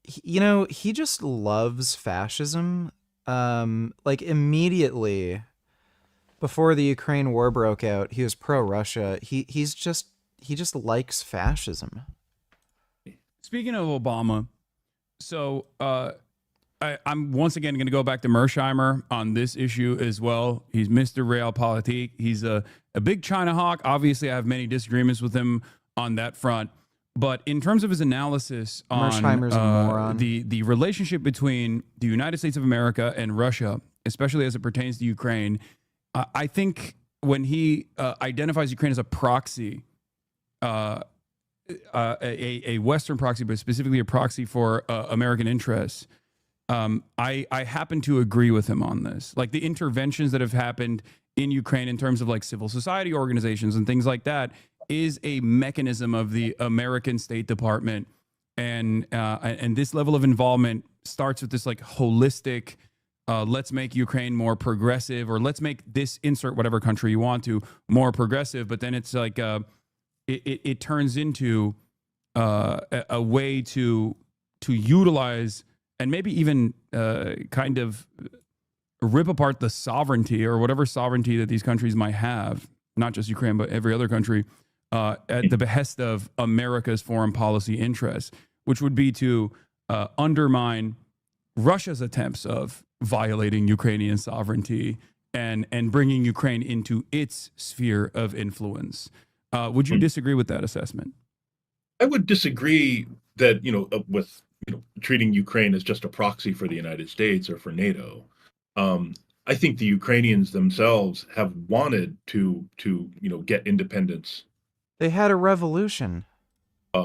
He just loves fascism. Immediately before the Ukraine war broke out, he was pro-Russia. He just likes fascism. Speaking of Obama, so I'm once again going to go back to Mersheimer on this issue as well. He's Mr. Realpolitik. He's a big China hawk. Obviously, I have many disagreements with him on that front. But in terms of his analysis on Mersheimer's a moron. The relationship between the United States of America and Russia, especially as it pertains to Ukraine, I think when he identifies Ukraine as a proxy, a Western proxy, but specifically a proxy for American interests, I happen to agree with him on this. Like the interventions that have happened in Ukraine in terms of like civil society organizations and things like that is a mechanism of the American State Department. And this level of involvement starts with this like holistic let's make Ukraine more progressive, or let's make this insert whatever country you want to more progressive. But then it's like it turns into a way to utilize and maybe even kind of rip apart the sovereignty or whatever sovereignty that these countries might have, not just Ukraine, but every other country, at the behest of America's foreign policy interests, which would be to undermine Russia's attempts of violating Ukrainian sovereignty and bringing Ukraine into its sphere of influence. Would you disagree with that assessment? I would disagree that, with treating Ukraine as just a proxy for the United States or for NATO. I think the Ukrainians themselves have wanted to get independence. They had a revolution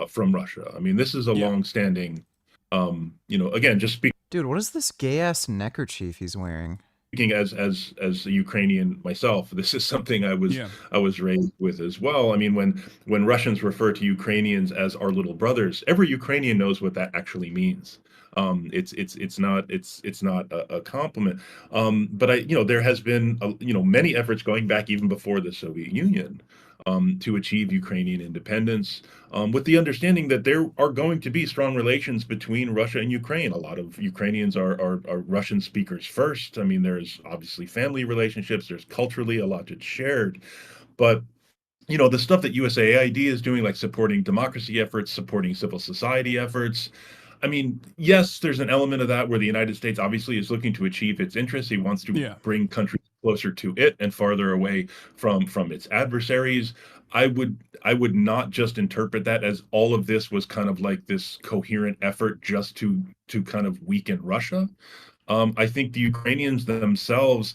from Russia. I mean, this is a long-standing, again, just speaking. Dude, what is this gay-ass neckerchief he's wearing? Speaking as a Ukrainian myself, this is something I was raised with as well. I mean, when Russians refer to Ukrainians as our little brothers, every Ukrainian knows what that actually means. It's not a compliment. But there has been many efforts going back even before the Soviet Union to achieve Ukrainian independence, with the understanding that there are going to be strong relations between Russia and Ukraine. A lot of Ukrainians are Russian speakers first. I mean, there's obviously family relationships. There's culturally a lot that's shared, but the stuff that USAID is doing, like supporting democracy efforts, supporting civil society efforts. I mean, yes, there's an element of that where the United States obviously is looking to achieve its interests. He wants to bring countries closer to it and farther away from its adversaries. I would not just interpret that as all of this was kind of like this coherent effort just to kind of weaken Russia. I think the Ukrainians themselves.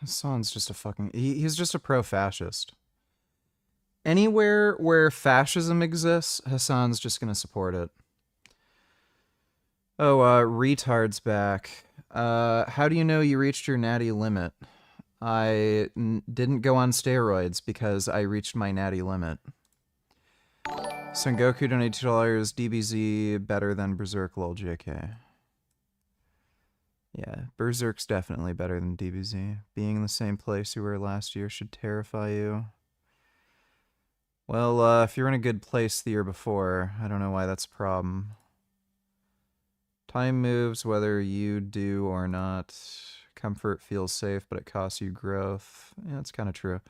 Hassan's just a fucking. He's just a pro-fascist. Anywhere where fascism exists, Hassan's just gonna support it. Oh, retard's back. How do you know you reached your natty limit? I didn't go on steroids because I reached my natty limit. Son Goku donated $2. DBZ better than Berserk, lol, JK. Yeah, Berserk's definitely better than DBZ. Being in the same place you were last year should terrify you. Well, if you're in a good place the year before, I don't know why that's a problem. Time moves whether you do or not. Comfort feels safe, but it costs you growth. Yeah, that's kind of true.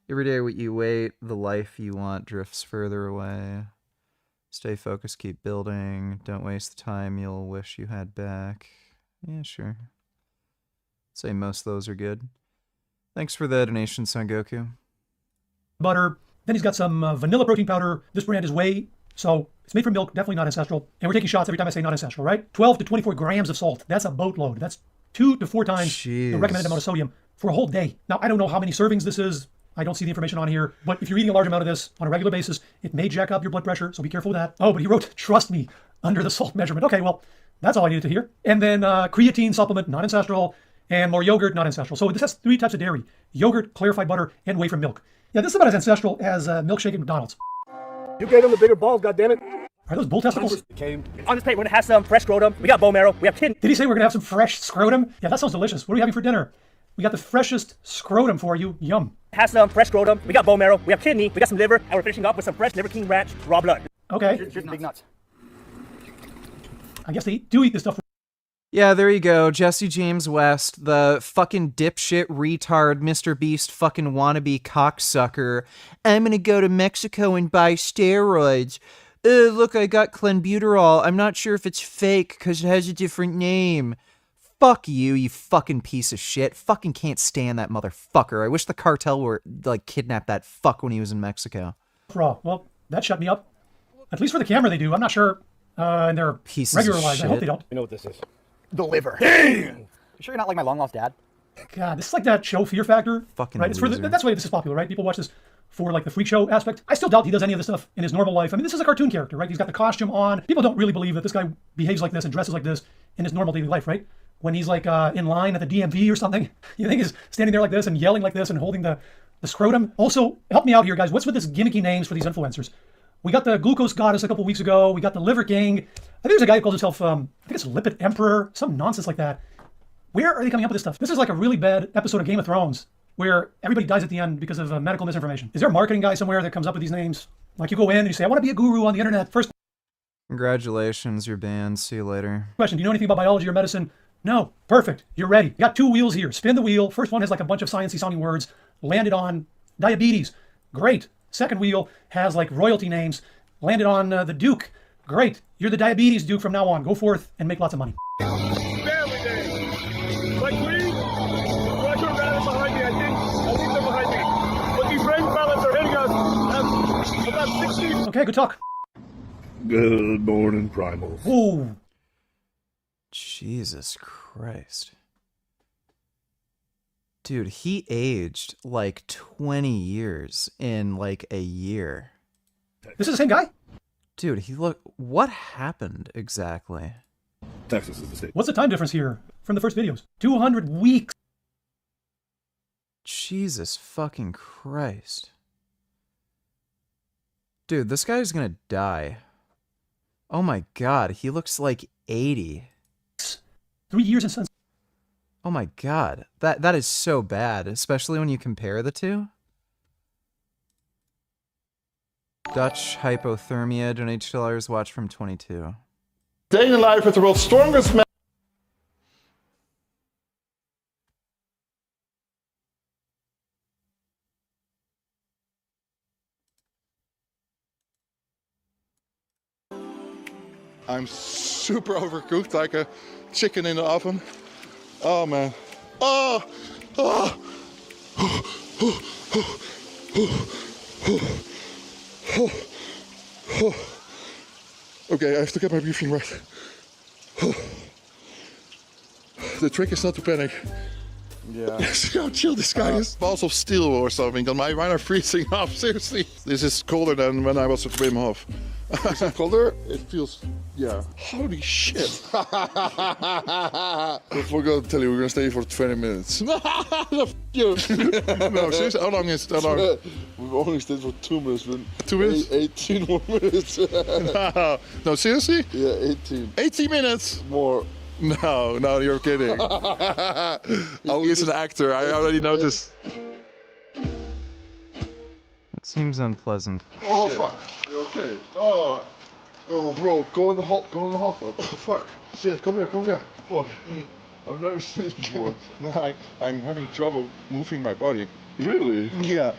Every day what you wait, the life you want drifts further away. Stay focused, keep building. Don't waste the time you'll wish you had back. Yeah, sure. I'd say most of those are good. Thanks for the donation, Son Goku. Butter. Then he's got some vanilla protein powder. This brand is whey, so it's made from milk, definitely not ancestral. And we're taking shots every time I say not ancestral, right? 12 to 24 grams of salt. That's a boatload. That's 2 to 4 times the recommended amount of sodium for a whole day. Now, I don't know how many servings this is. I don't see the information on here. But if you're eating a large amount of this on a regular basis, it may jack up your blood pressure, so be careful with that. Oh, but he wrote, trust me, under the salt measurement. Okay, well, that's all I needed to hear. And then creatine supplement, not ancestral, and more yogurt, not ancestral. So this has 3 types of dairy: yogurt, clarified butter, and whey from milk. Yeah, this is about as ancestral as milkshake at McDonald's. You gave him the bigger balls, goddammit. Are those bull testicles? On this plate, we're gonna have some fresh scrotum. We got bone marrow. We have kidney. Did he say we're gonna have some fresh scrotum? Yeah, that sounds delicious. What are we having for dinner? We got the freshest scrotum for you. Yum. Have some fresh scrotum. We got bone marrow. We have kidney. We got some liver, and we're finishing up with some fresh Liver King Ranch raw blood. Okay. Here's some big nuts. I guess they do eat this stuff. Yeah, there you go. Jesse James West, the fucking dipshit retard Mr. Beast fucking wannabe cocksucker. I'm gonna go to Mexico and buy steroids. Look, I got clenbuterol. I'm not sure if it's fake because it has a different name. Fuck you, you fucking piece of shit. Fucking can't stand that motherfucker. I wish the cartel were, like, kidnapped that fuck when he was in Mexico. Raw. Well, that shut me up. At least for the camera they do. I'm not sure in their regular lives. I hope they don't. You know what this is? The liver. Damn! You sure you're not like my long-lost dad? God, this is like that show Fear Factor. Fucking right? It's for that's why this is popular, right? People watch this for like the freak show aspect. I still doubt he does any of this stuff in his normal life. I mean, this is a cartoon character, right? He's got the costume on. People don't really believe that this guy behaves like this and dresses like this in his normal daily life, right? When he's like in line at the DMV or something, you think he's standing there like this and yelling like this and holding the scrotum. Also, help me out here, guys. What's with this gimmicky names for these influencers? We got the glucose goddess a couple weeks ago. We got the liver king. I think there's a guy who calls himself, I think it's Lipid Emperor, some nonsense like that. Where are they coming up with this stuff? This is like a really bad episode of Game of Thrones where everybody dies at the end because of medical misinformation. Is there a marketing guy somewhere that comes up with these names? Like you go in and you say, I want to be a guru on the internet. First Congratulations, you're banned. See you later. question, do you know anything about biology or medicine? No. Perfect. You're ready. You got 2 wheels here. Spin the wheel. First one has like a bunch of sciencey sounding words. Landed on diabetes. Great. Second wheel has like royalty names. Landed on the Duke. Great. You're the diabetes Duke from now on. Go forth and make lots of money. Family Day. My queen, watch your balance behind me. I think they're behind me. But these range balance are hitting us at about 60. Okay, good talk. Good morning, Primals. Whoa. Jesus Christ. Dude, he aged like 20 years in like a year. This is the same guy? Dude, what happened exactly? Texas is the state. What's the time difference here from the first videos? 200 weeks. Jesus fucking Christ. Dude, this guy's gonna die. Oh my god, he looks like 80. 3 years and since. Oh my god, that is so bad, especially when you compare the two. Dutch hypothermia, donate $2, watch from 22. Day in life with the world's strongest man. I'm super overcooked, like a chicken in the oven. Oh man. Oh! Oh! Okay, I have to get my breathing right. The trick is not to panic. Yeah. See how chill this guy is? Balls of steel or something, and my mine are freezing up, seriously. This is colder than when I was at Wim Hof. Is it colder? It feels, yeah. Holy shit. I forgot to tell you, we're gonna stay for 20 minutes. F you. No, seriously, how long is that? How long? We've only stayed for 2 minutes. 2 minutes? 18 more minutes. No, seriously? Yeah, 18. 18 minutes? More. No, you're kidding. Oh, he's an actor, I already noticed. It seems unpleasant. Oh, fuck. You okay? Oh, bro, go in the hospital. Oh, fuck. Shit, come here. Fuck. I've never seen this before. No, I'm having trouble moving my body. Really? Yeah.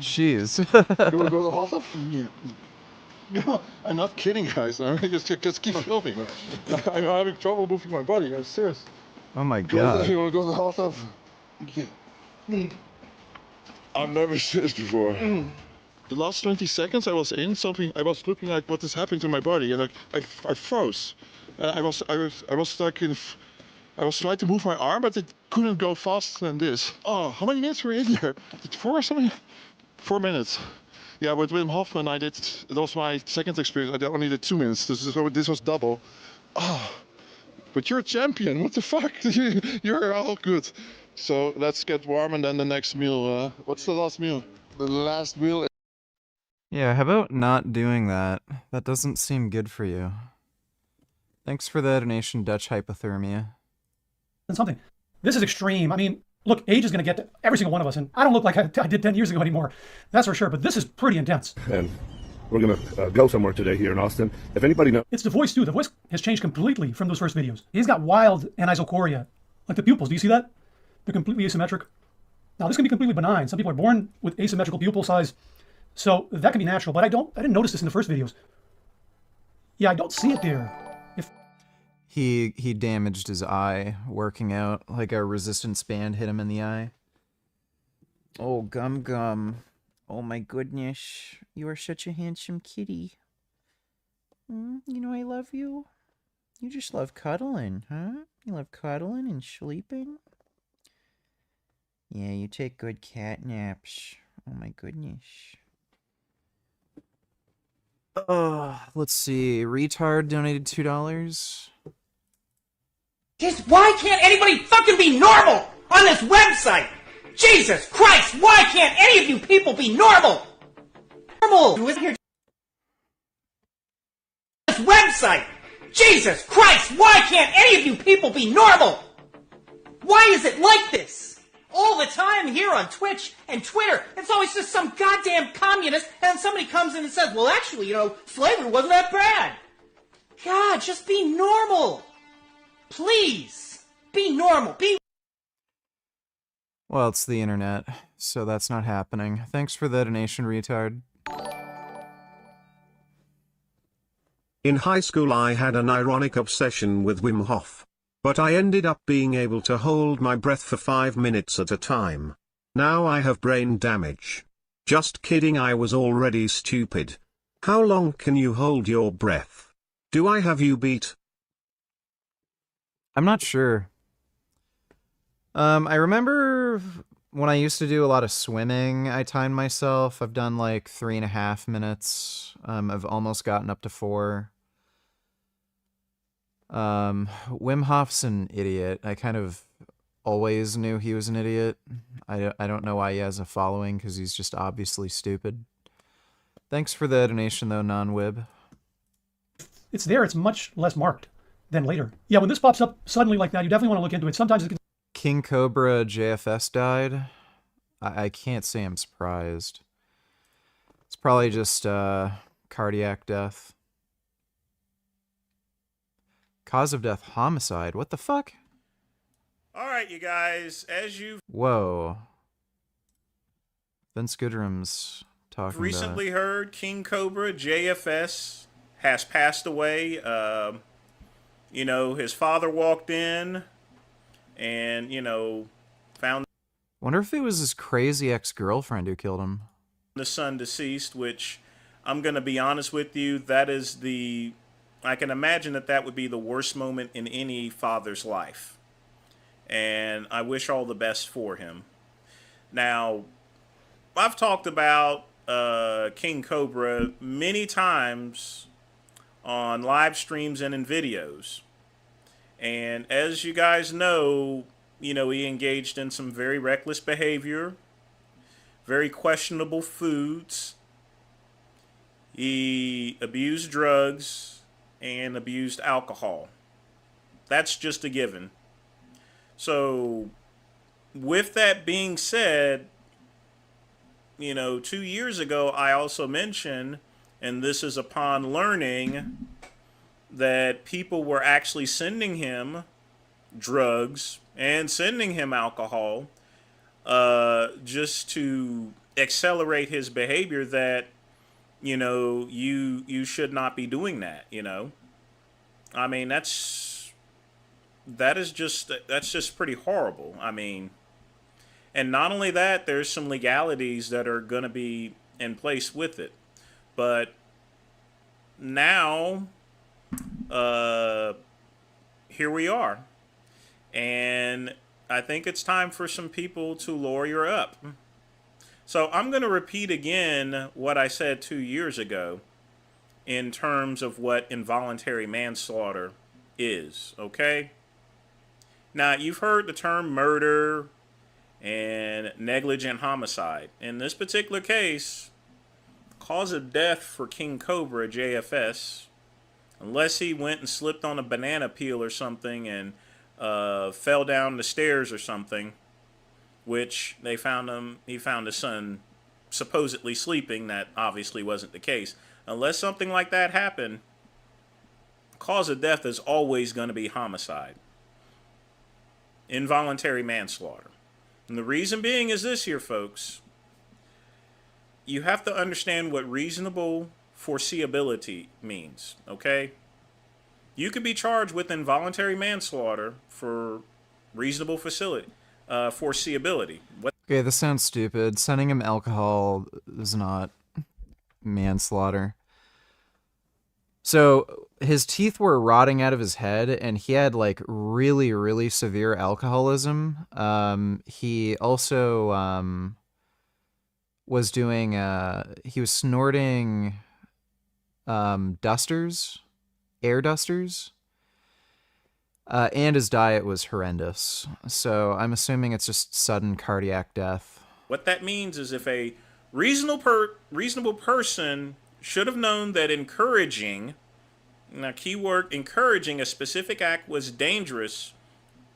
Jeez. You wanna go to the hospital? Yeah. No, I'm not kidding, guys. I mean, just keep filming. I'm having trouble moving my body. I'm serious. Oh my god. You wanna go to the hospital? Yeah. I've never seen this before. The last 20 seconds I was in something, I was looking like what is happening to my body, and I froze. I was like I was trying to move my arm, but it couldn't go faster than this. Oh, how many minutes were in there? 4 or something? 4 minutes. Yeah, with Wim Hof, I did. That was my second experience. I only did 2 minutes. This was double. Oh, but you're a champion. What the fuck? You're all good. So let's get warm, and then the next meal. What's the last meal? The last meal. Yeah, how about not doing that? That doesn't seem good for you. Thanks for the donation, Dutch hypothermia. And something. This is extreme. I mean, look, age is going to get to every single one of us, and I don't look like I did 10 years ago anymore. That's for sure, but this is pretty intense. And we're going to go somewhere today here in Austin. If anybody knows... It's the voice, too. The voice has changed completely from those first videos. He's got wild anisocoria. Like the pupils. Do you see that? They're completely asymmetric. Now, this can be completely benign. Some people are born with asymmetrical pupil size, so that can be natural, but I didn't notice this in the first videos. Yeah, I don't see it there. He damaged his eye working out, like a resistance band hit him in the eye. Oh, Gum. Oh my goodness. You are such a handsome kitty. You know I love you. You just love cuddling, huh? You love cuddling and sleeping? Yeah, you take good cat naps. Oh my goodness. Let's see. Retard donated $2. Just why can't anybody fucking be normal on this website? Jesus Christ, why can't any of you people be normal? Normal. Who is here? This website. Jesus Christ, why can't any of you people be normal? Why is it like this? All the time here on Twitch and Twitter, it's always just some goddamn communist, and somebody comes in and says, well, actually, flavor wasn't that bad. God, just be normal. Please, be normal. Well, it's the internet, so that's not happening. Thanks for the donation, retard. In high school I had an ironic obsession with Wim Hof. But I ended up being able to hold my breath for 5 minutes at a time. Now I have brain damage. Just kidding, I was already stupid. How long can you hold your breath? Do I have you beat? I'm not sure. I remember when I used to do a lot of swimming, I timed myself. I've done like 3.5 minutes. I've almost gotten up to 4. Wim Hof's an idiot. I kind of always knew he was an idiot. I don't know why he has a following, because he's just obviously stupid. Thanks for the donation, though, non-Wib. It's there. It's much less marked than later. Yeah, when this pops up suddenly like that, you definitely want to look into it. Sometimes it can... KingCobraJFS died. I can't say I'm surprised. It's probably just cardiac death. Cause of death, homicide. What the fuck? All right, you guys, as you've Whoa. Vince Goodrum's talking recently heard, KingCobraJFS has passed away. His father walked in and, found Wonder if it was his crazy ex-girlfriend who killed him. the son deceased, which I'm going to be honest with you, that is I can imagine that would be the worst moment in any father's life. And I wish all the best for him. Now, I've talked about King Cobra many times on live streams and in videos. And as you guys know, he engaged in some very reckless behavior, very questionable foods. He abused drugs and abused alcohol. That's just a given. So, with that being said, 2 years ago, I also mentioned, and this is upon learning that people were actually sending him drugs and sending him alcohol just to accelerate his behavior, that you should not be doing that. I mean, that's just pretty horrible. I mean, and not only that, there's some legalities that are going to be in place with it. But now, here we are. And I think it's time for some people to lawyer up. So I'm going to repeat again what I said 2 years ago in terms of what involuntary manslaughter is, okay? Now, you've heard the term murder and negligent homicide. In this particular case, cause of death for KingCobraJFS, unless he went and slipped on a banana peel or something and fell down the stairs or something, which he found his son supposedly sleeping. That obviously wasn't the case. Unless something like that happened, cause of death is always going to be homicide. Involuntary manslaughter. And the reason being is this here, folks. You have to understand what reasonable foreseeability means, okay? You could be charged with involuntary manslaughter for reasonable foreseeability. Okay, this sounds stupid. Sending him alcohol is not manslaughter. So his teeth were rotting out of his head, and he had like really, really severe alcoholism. He also was doing he was snorting dusters, air dusters. And his diet was horrendous. So I'm assuming it's just sudden cardiac death. What that means is if a reasonable person should have known that encouraging, now keyword encouraging, a specific act was dangerous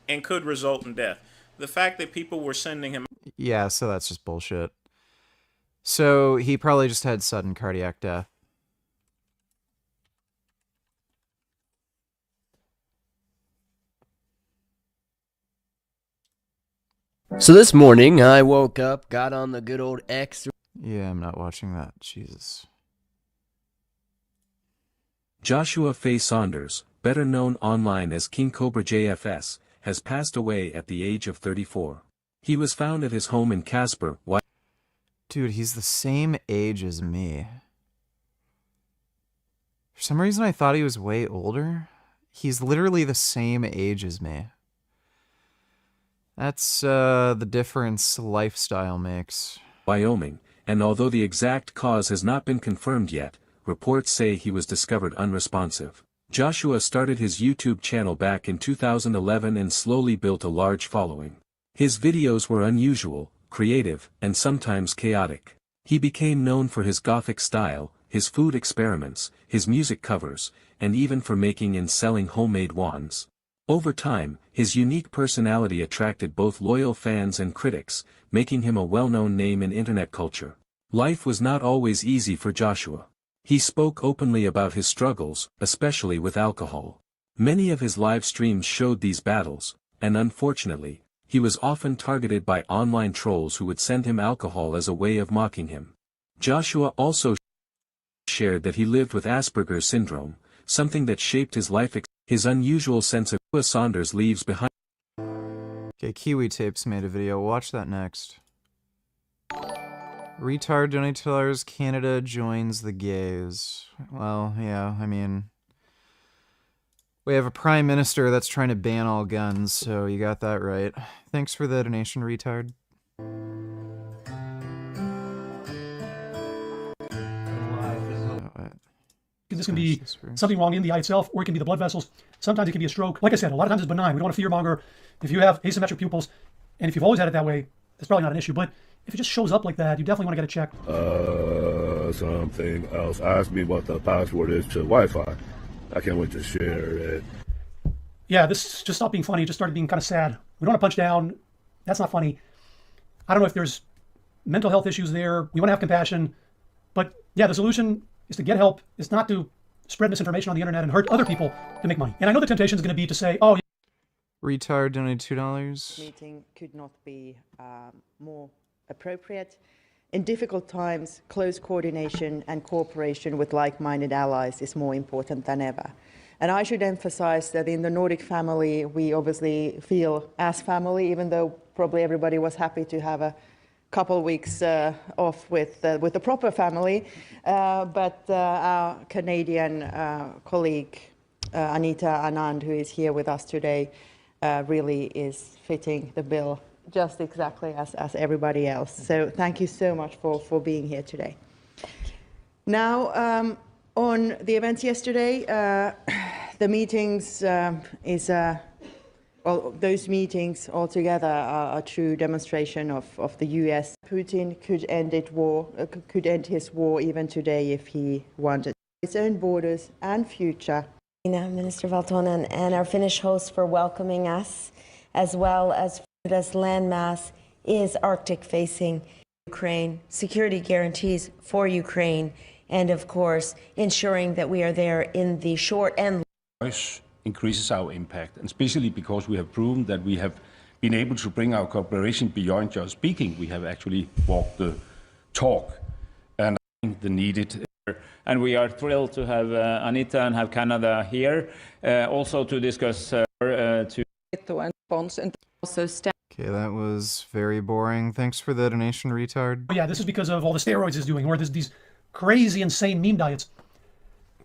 and could result in death. The fact that people were sending him... Yeah, so that's just bullshit. So he probably just had sudden cardiac death. So this morning, I woke up, got on the good old X. Yeah, I'm not watching that. Jesus. Joshua Faye Saunders, better known online as KingCobraJFS, has passed away at the age of 34. He was found at his home in Casper, Dude, he's the same age as me. For some reason, I thought he was way older. He's literally the same age as me. That's the difference lifestyle makes. Wyoming, and although the exact cause has not been confirmed yet, reports say he was discovered unresponsive. Joshua started his YouTube channel back in 2011 and slowly built a large following. His videos were unusual, creative, and sometimes chaotic. He became known for his gothic style, his food experiments, his music covers, and even for making and selling homemade wands. Over time, his unique personality attracted both loyal fans and critics, making him a well-known name in internet culture. Life was not always easy for Joshua. He spoke openly about his struggles, especially with alcohol. Many of his live streams showed these battles, and unfortunately, he was often targeted by online trolls who would send him alcohol as a way of mocking him. Joshua also shared that he lived with Asperger's syndrome, something that shaped his life. His unusual sense of Saunders leaves behind. Okay, Kiwi Tapes made a video. Watch that next. Retard donate $2. Canada joins the gays. Well, yeah, I mean, we have a prime minister that's trying to ban all guns, so you got that right. Thanks for the donation, retard. This can be something wrong in the eye itself, or it can be the blood vessels. Sometimes it can be a stroke. Like I said, a lot of times it's benign. We don't want to fearmonger. If you have asymmetric pupils, and if you've always had it that way, that's probably not an issue. But if it just shows up like that, you definitely want to get it checked. Something else. Ask me what the password is to Wi-Fi. I can't wait to share it. Yeah, this just stopped being funny. It just started being kind of sad. We don't want to punch down. That's not funny. I don't know if there's mental health issues there. We want to have compassion. But yeah, the solution is to get help. It's not to spread misinformation on the internet and hurt other people to make money. And I know the temptation is going to be to say, oh, retard donated $2. Meeting could not be more appropriate. In difficult times, close coordination and cooperation with like-minded allies is more important than ever. And I should emphasize that in the Nordic family, we obviously feel as family, even though probably everybody was happy to have a couple weeks off with the proper family. But our Canadian colleague, Anita Anand, who is here with us today, really is fitting the bill just exactly as everybody else. So thank you so much for being here today. Now, on the events yesterday, the meetings well, those meetings altogether are a true demonstration of the U.S. Putin could end his war even today if he wanted. His own borders and future. Minister Valtonen and our Finnish host for welcoming us, as well as landmass is Arctic-facing Ukraine, security guarantees for Ukraine, and of course, ensuring that we are there in the short and increases our impact, and especially because we have proven that we have been able to bring our cooperation beyond just speaking. We have actually walked the talk, and I think the needed. And we are thrilled to have Anita and have Canada here, also to discuss Okay, that was very boring. Thanks for the donation, retard. Oh, yeah, this is because of all the steroids he's doing, or these crazy, insane meme diets.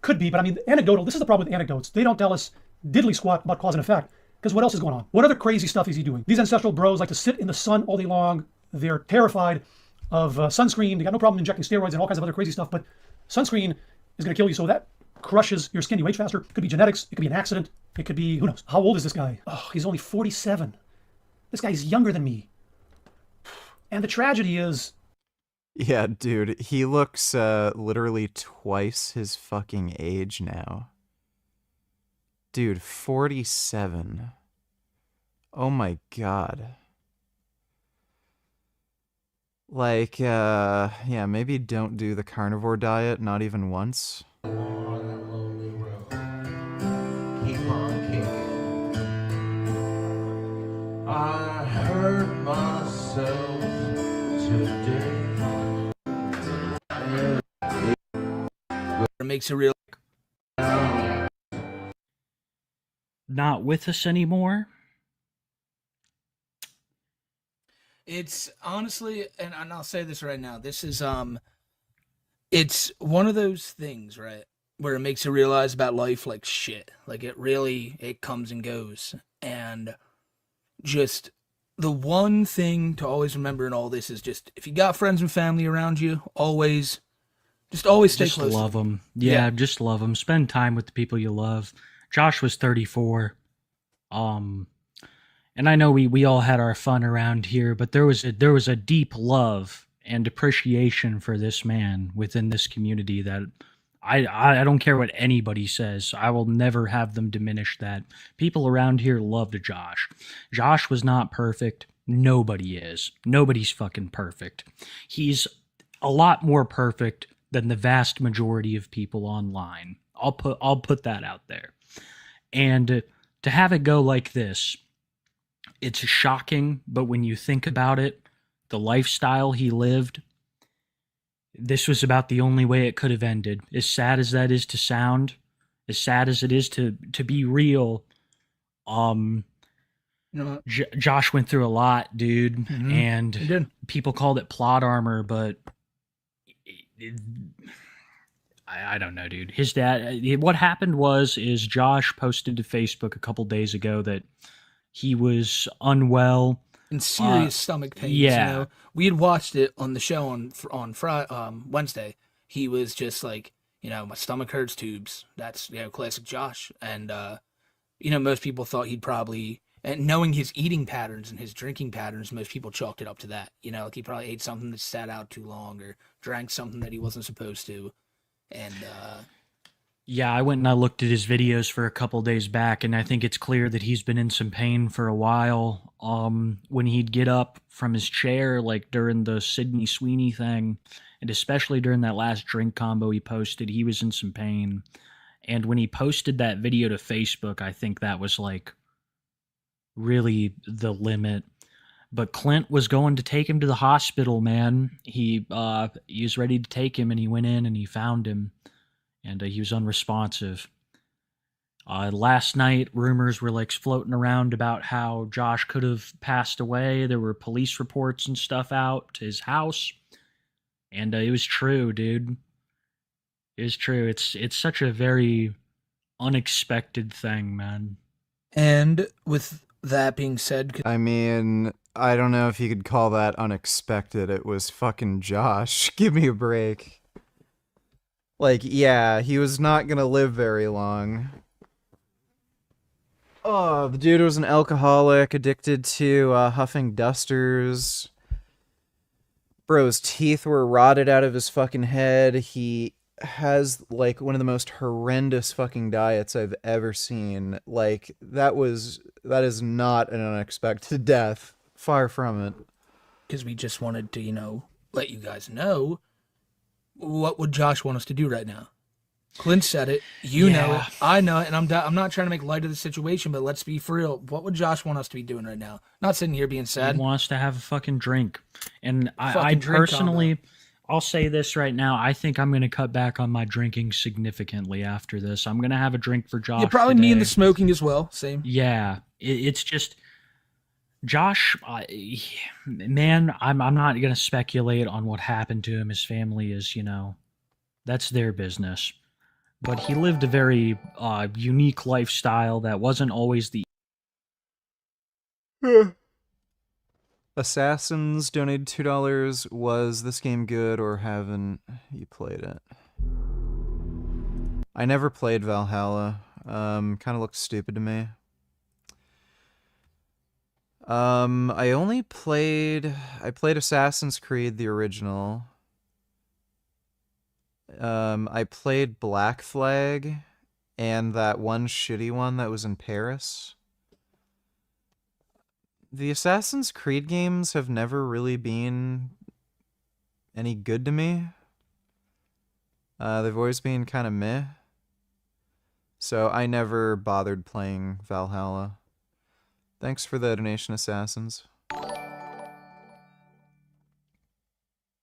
Could be, but I mean, anecdotal. This is the problem with anecdotes. They don't tell us diddly squat about cause and effect, because what else is going on? What other crazy stuff is he doing? These ancestral bros like to sit in the sun all day long. They're terrified of sunscreen. They got no problem injecting steroids and all kinds of other crazy stuff, but sunscreen is going to kill you, so that crushes your skin. You age faster. It could be genetics. It could be an accident. It could be, who knows? How old is this guy? Oh, he's only 47. This guy's younger than me. And the tragedy is... Yeah, dude, he looks literally twice his fucking age now. Dude, 47. Oh my god. Like, yeah, maybe don't do the carnivore diet, not even once. Keep on kicking. I hurt myself today. It makes it real. Not with us anymore. It's honestly, and I'll say this right now. This is it's one of those things, right, where it makes you realize about life like shit. Like it comes and goes. And just the one thing to always remember in all this is just if you got friends and family around you, always stay Just close. love them. Yeah, just love them. Spend time with the people you love. Josh was 34. And I know we all had our fun around here, but there was a deep love and appreciation for this man within this community that I don't care what anybody says. I will never have them diminish that. People around here loved Josh. Josh was not perfect. Nobody is. Nobody's fucking perfect. He's a lot more perfect than the vast majority of people online. I'll put that out there. And to have it go like this, it's shocking, but when you think about it, the lifestyle he lived, this was about the only way it could have ended. As sad as that is to sound, as sad as it is to be real, Josh went through a lot, dude, Mhm. and He did. people called it plot armor, but I don't know, dude. His dad, what happened is Josh posted to Facebook a couple days ago that he was unwell. And serious stomach pains. Yeah. You know? We had watched it on the show on Friday, Wednesday. He was just like, my stomach hurts, tubes. That's classic Josh. And most people thought he'd probably, and knowing his eating patterns and his drinking patterns, most people chalked it up to that. Like he probably ate something that sat out too long or drank something that he wasn't supposed to. And Yeah, I went and I looked at his videos for a couple days back, and I think it's clear that he's been in some pain for a while. When he'd get up from his chair, like during the Sydney Sweeney thing, and especially during that last drink combo he posted, he was in some pain. And when he posted that video to Facebook, I think that was like really the limit. But Clint was going to take him to the hospital, man. He was ready to take him, and he went in and he found him. And he was unresponsive. Last night, rumors were like floating around about how Josh could have passed away. There were police reports and stuff out to his house, and it was true, dude. It was true. It's such a very unexpected thing, man. And with that being said, I mean, I don't know if you could call that unexpected. It was fucking Josh. Give me a break. Like, yeah, he was not gonna live very long. Oh, the dude was an alcoholic, addicted to huffing dusters. Bro's teeth were rotted out of his fucking head. He has, like, one of the most horrendous fucking diets I've ever seen. Like, that is not an unexpected death. Far from it. because we just wanted to, let you guys know, what would Josh want us to do right now? Clint said it. You know it. I know it. And I'm not trying to make light of the situation, but let's be for real. What would Josh want us to be doing right now? Not sitting here being sad. He wants to have a fucking drink. And I personally, I'll say this right now. I think I'm going to cut back on my drinking significantly after this. I'm going to have a drink for Josh. Yeah, probably today. me and the smoking as well. Same. Yeah. It's just... Josh, man, I'm not going to speculate on what happened to him. His family is, that's their business. But he lived a very unique lifestyle that wasn't always the... Assassins donated $2. Was this game good or haven't you played it? I never played Valhalla. Kind of looked stupid to me. I played Assassin's Creed, the original. I played Black Flag and that one shitty one that was in Paris. The Assassin's Creed games have never really been any good to me. They've always been kind of meh. So I never bothered playing Valhalla. Thanks for the donation, Assassins.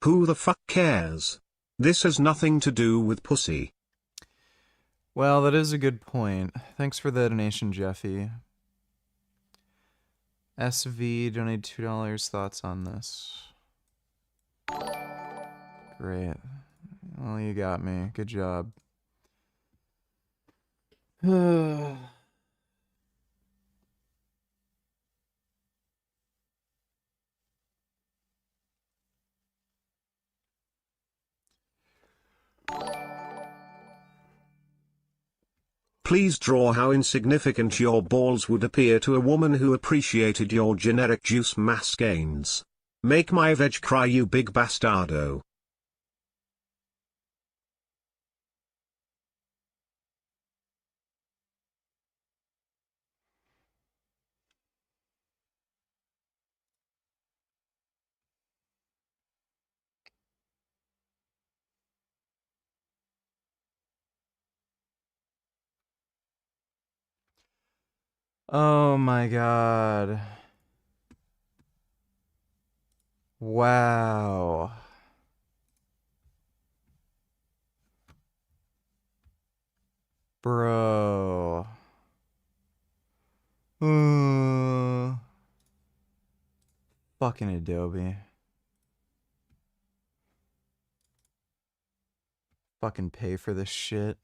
Who the fuck cares? This has nothing to do with pussy. Well, that is a good point. Thanks for the donation, Jeffy. SV donated $2. Thoughts on this? Great. Well, you got me. Good job. Please draw how insignificant your balls would appear to a woman who appreciated your generic juice mass gains. Make my veg cry, you big bastardo. Oh my god. Wow. Bro. Fucking Adobe. Fucking pay for this shit.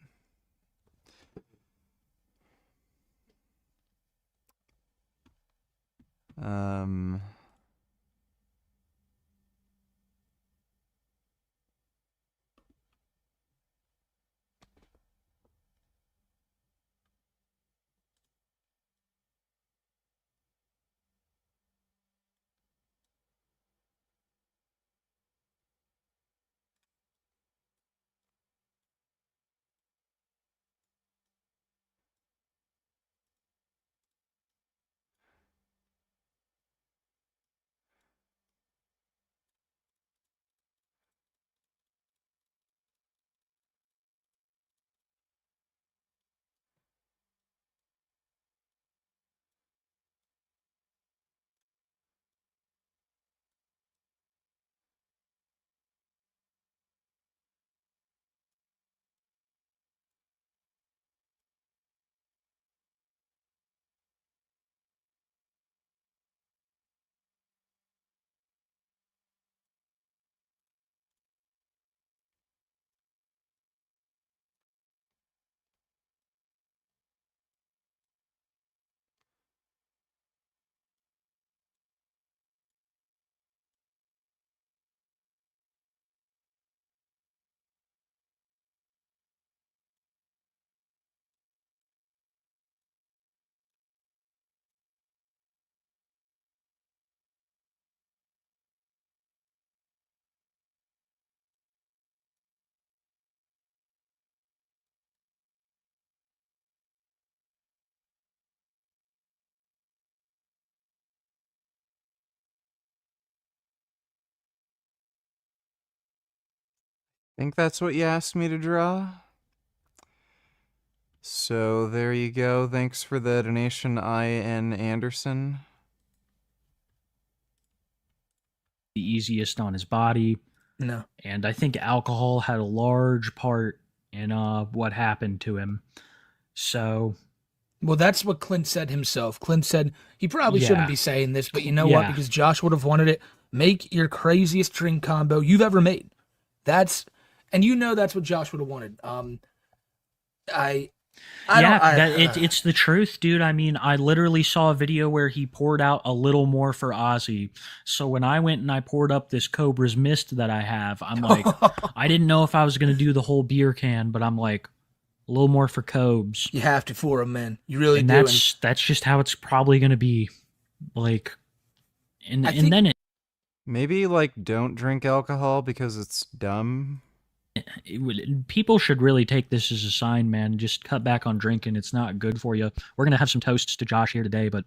Think that's what you asked me to draw? So there you go. Thanks for the donation, I.N. Anderson. The easiest on his body. No. And I think alcohol had a large part in what happened to him. So... Well, that's what Clint said himself. Clint said he probably shouldn't be saying this, but you know what? Because Josh would have wanted it. Make your craziest drink combo you've ever made. And you know that's what Josh would have wanted. It's the truth, dude. I mean, I literally saw a video where he poured out a little more for Ozzy. So when I went and I poured up this Cobra's Mist that I have, I'm like, I didn't know if I was going to do the whole beer can, but I'm like, a little more for Cobes. You have to for him, man. You really and do. That's just how it's probably going to be. Like, and then it... Maybe, like, don't drink alcohol because it's dumb. People should really take this as a sign, man. Just cut back on drinking. It's not good for you. We're going to have some toasts to Josh here today, but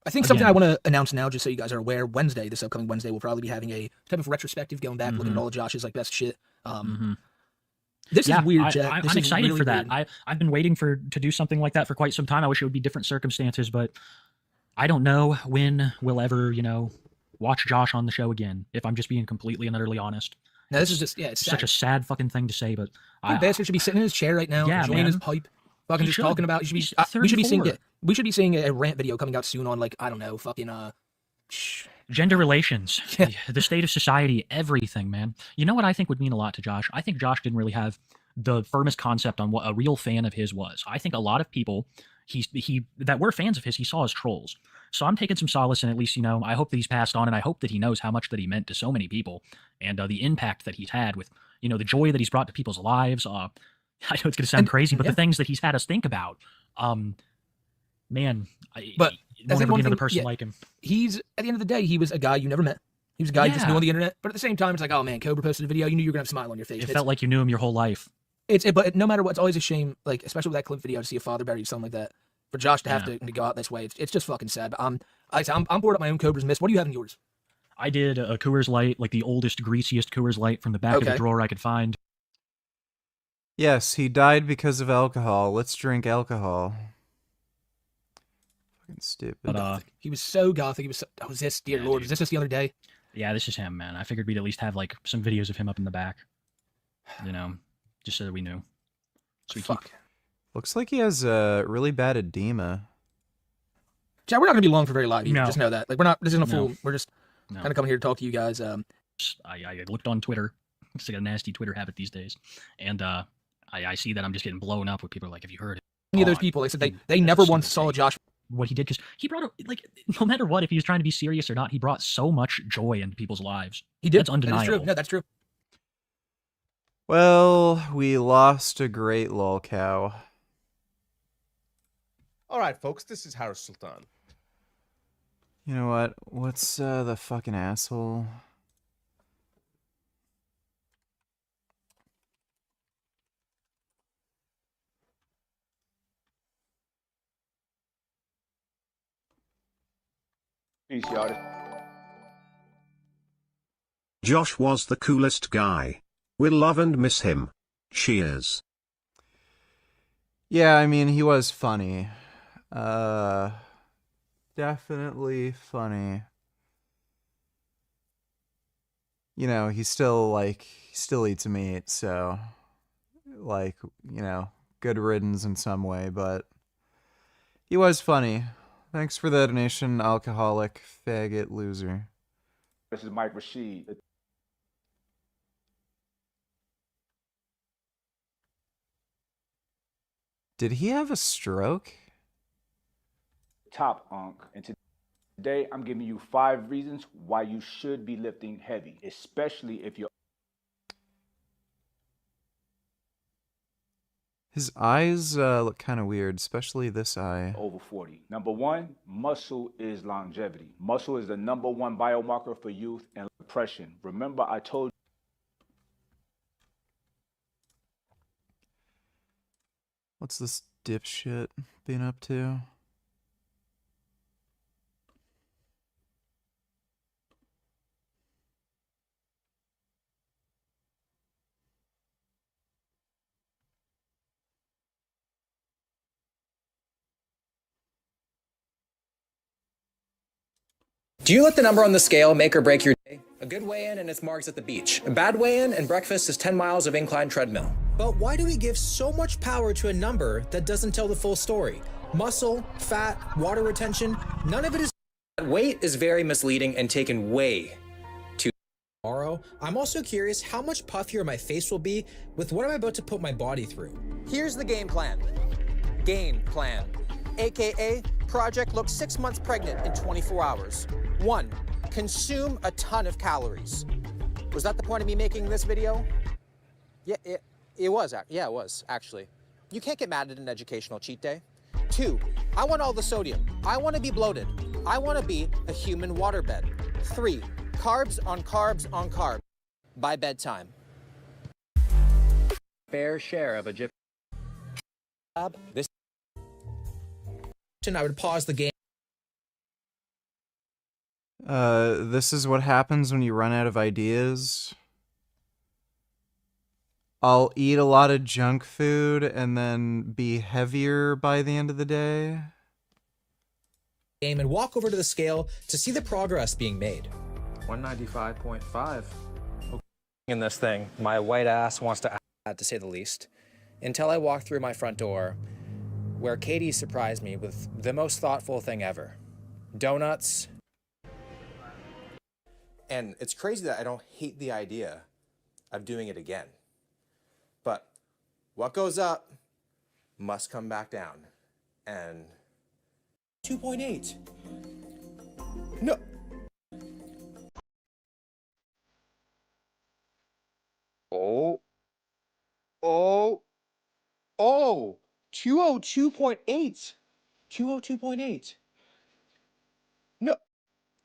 I think something I want to announce now, just so you guys are aware, this upcoming Wednesday, we'll probably be having a type of retrospective, going back, looking at all of Josh's like best shit. This is weird, Jack. I'm excited really for that. Weird. I've been waiting to do something like that for quite some time. I wish it would be different circumstances, but I don't know when we'll ever, watch Josh on the show again, if I'm just being completely and utterly honest. No, this is just, it's such a sad fucking thing to say, but bastard should be sitting in his chair right now, enjoying his pipe, fucking just talking about. We should be seeing a rant video coming out soon on, like, I don't know, fucking gender relations, the state of society, everything, man. You know what I think would mean a lot to Josh? I think Josh didn't really have the firmest concept on what a real fan of his was. I think a lot of people that were fans of his, he saw as trolls. So I'm taking some solace in, at least, I hope that he's passed on, and I hope that he knows how much that he meant to so many people, and the impact that he's had with, the joy that he's brought to people's lives. I know it's going to sound crazy, but the things that he's had us think about, man, but I want to be another person like him. He's, at the end of the day, he was a guy you never met. He was a guy you just knew on the internet, but at the same time, it's like, oh man, Cobra posted a video, you knew you were going to have a smile on your face. It felt like you knew him your whole life. But no matter what, it's always a shame, like, especially with that clip video, to see a father bury something like that. For Josh to have to go out this way, it's just fucking sad. But I'm bored up my own Cobra's Miss. What do you have in yours? I did a Coors Light, like the oldest, greasiest Coors Light from the back of the drawer I could find. Yes, he died because of alcohol. Let's drink alcohol. Fucking stupid. But, he was so gothic. He was so, oh, is this, dear Lord, was this just the other day? Yeah, this is him, man. I figured we'd at least have, like, some videos of him up in the back. Just so that we knew. So we Looks like he has really bad edema. Chad, we're not going to be long for very live. You just know that. Like, we're not. This isn't a full. We're just kind of coming here to talk to you guys. I looked on Twitter. It's like a nasty Twitter habit these days, and I see that I'm just getting blown up with people like, "Have you heard it?" Any of those people? They said they never once saw Josh. What he did, because he brought like, no matter what, if he was trying to be serious or not, he brought so much joy into people's lives. He did. That's undeniable. That's true. No, that's true. Well, we lost a great lolcow. All right, folks, this is Harris Sultan. You know what? What's the fucking asshole? Peace, y'all. Josh was the coolest guy. We'll love and miss him. Cheers. Yeah, I mean, he was funny. Definitely funny. He still eats meat, so, good riddance in some way, but he was funny. Thanks for the donation, alcoholic faggot loser. This is Mike Rashid. Did he have a stroke? Top Unk, and today I'm giving you 5 reasons why you should be lifting heavy, especially if you're... His eyes look kind of weird, especially this eye. Over 40. Number 1, muscle is longevity. Muscle is the #1 biomarker for youth and depression. Remember, I told you. What's this dipshit been up to? Do you let the number on the scale make or break your day? A good weigh-in and it's marks at the beach. A bad weigh-in and breakfast is 10 miles of incline treadmill. But why do we give so much power to a number that doesn't tell the full story? Muscle, fat, water retention, none of it is... Weight is very misleading and taken way too... Tomorrow, I'm also curious how much puffier my face will be with what I'm about to put my body through. Here's the game plan. Game plan. AKA, Project looks 6 months pregnant in 24 hours. 1. Consume a ton of calories. Was that the point of me making this video? Yeah, it was. Yeah, it was, actually. You can't get mad at an educational cheat day. 2. I want all the sodium. I want to be bloated. I want to be a human waterbed. 3. Carbs on carbs on carbs. By bedtime. Fair share of a jiff. This... I would pause the game. This is what happens when you run out of ideas. I'll eat a lot of junk food and then be heavier by the end of the day. And walk over to the scale to see the progress being made. 195.5. In this thing, my white ass wants to add, to say the least, until I walked through my front door, where Katie surprised me with the most thoughtful thing ever. Donuts. And it's crazy that I don't hate the idea of doing it again. But what goes up must come back down. And 2.8. No. Oh. 202.8. 202.8. No.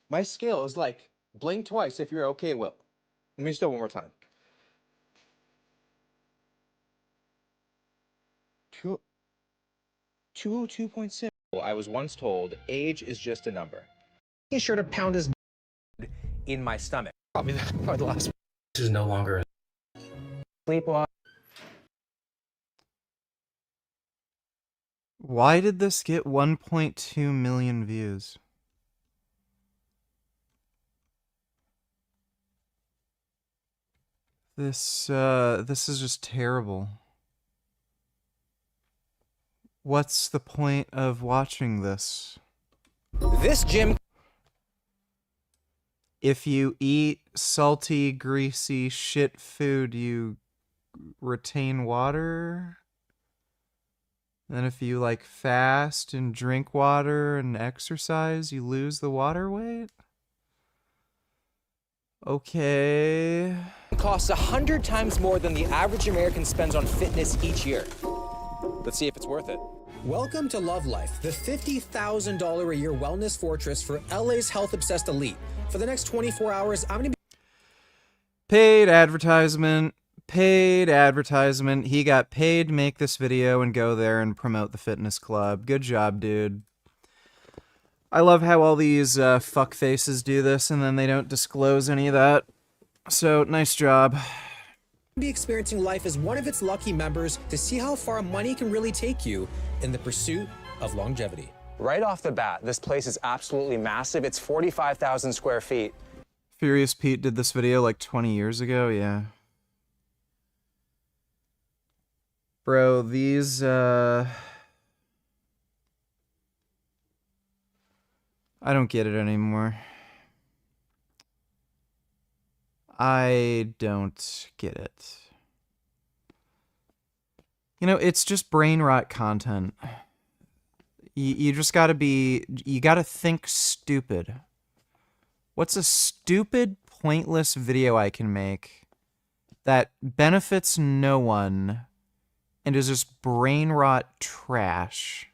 My scale is like, blink twice if you're okay, Will. Let me just do it one more time. 202.6. I was once told age is just a number. Making sure to pound his in my stomach. Probably the last. This is no longer Sleepwalk. Why did this get 1.2 million views? This is just terrible. What's the point of watching this? This gym. If you eat salty, greasy shit food, you retain water. And if you like fast and drink water and exercise, you lose the water weight? Okay. It costs 100 times more than the average American spends on fitness each year. Let's see if it's worth it. Welcome to Love Life, the $50,000 a year wellness fortress for LA's health-obsessed elite. For the next 24 hours, I'm going to be... Paid advertisement. Paid advertisement. He got paid to make this video and go there and promote the fitness club. Good job, dude. I love how all these fuckfaces do this and then they don't disclose any of that. So, nice job. Be experiencing life as one of its lucky members to see how far money can really take you in the pursuit of longevity. Right off the bat, this place is absolutely massive. It's 45,000 square feet. Furious Pete did this video like 20 years ago, yeah. Bro, these, I don't get it anymore. I don't get it. You know, it's just brain rot content. You just gotta you gotta think stupid. What's a stupid, pointless video I can make that benefits no one and is just brain rot trash?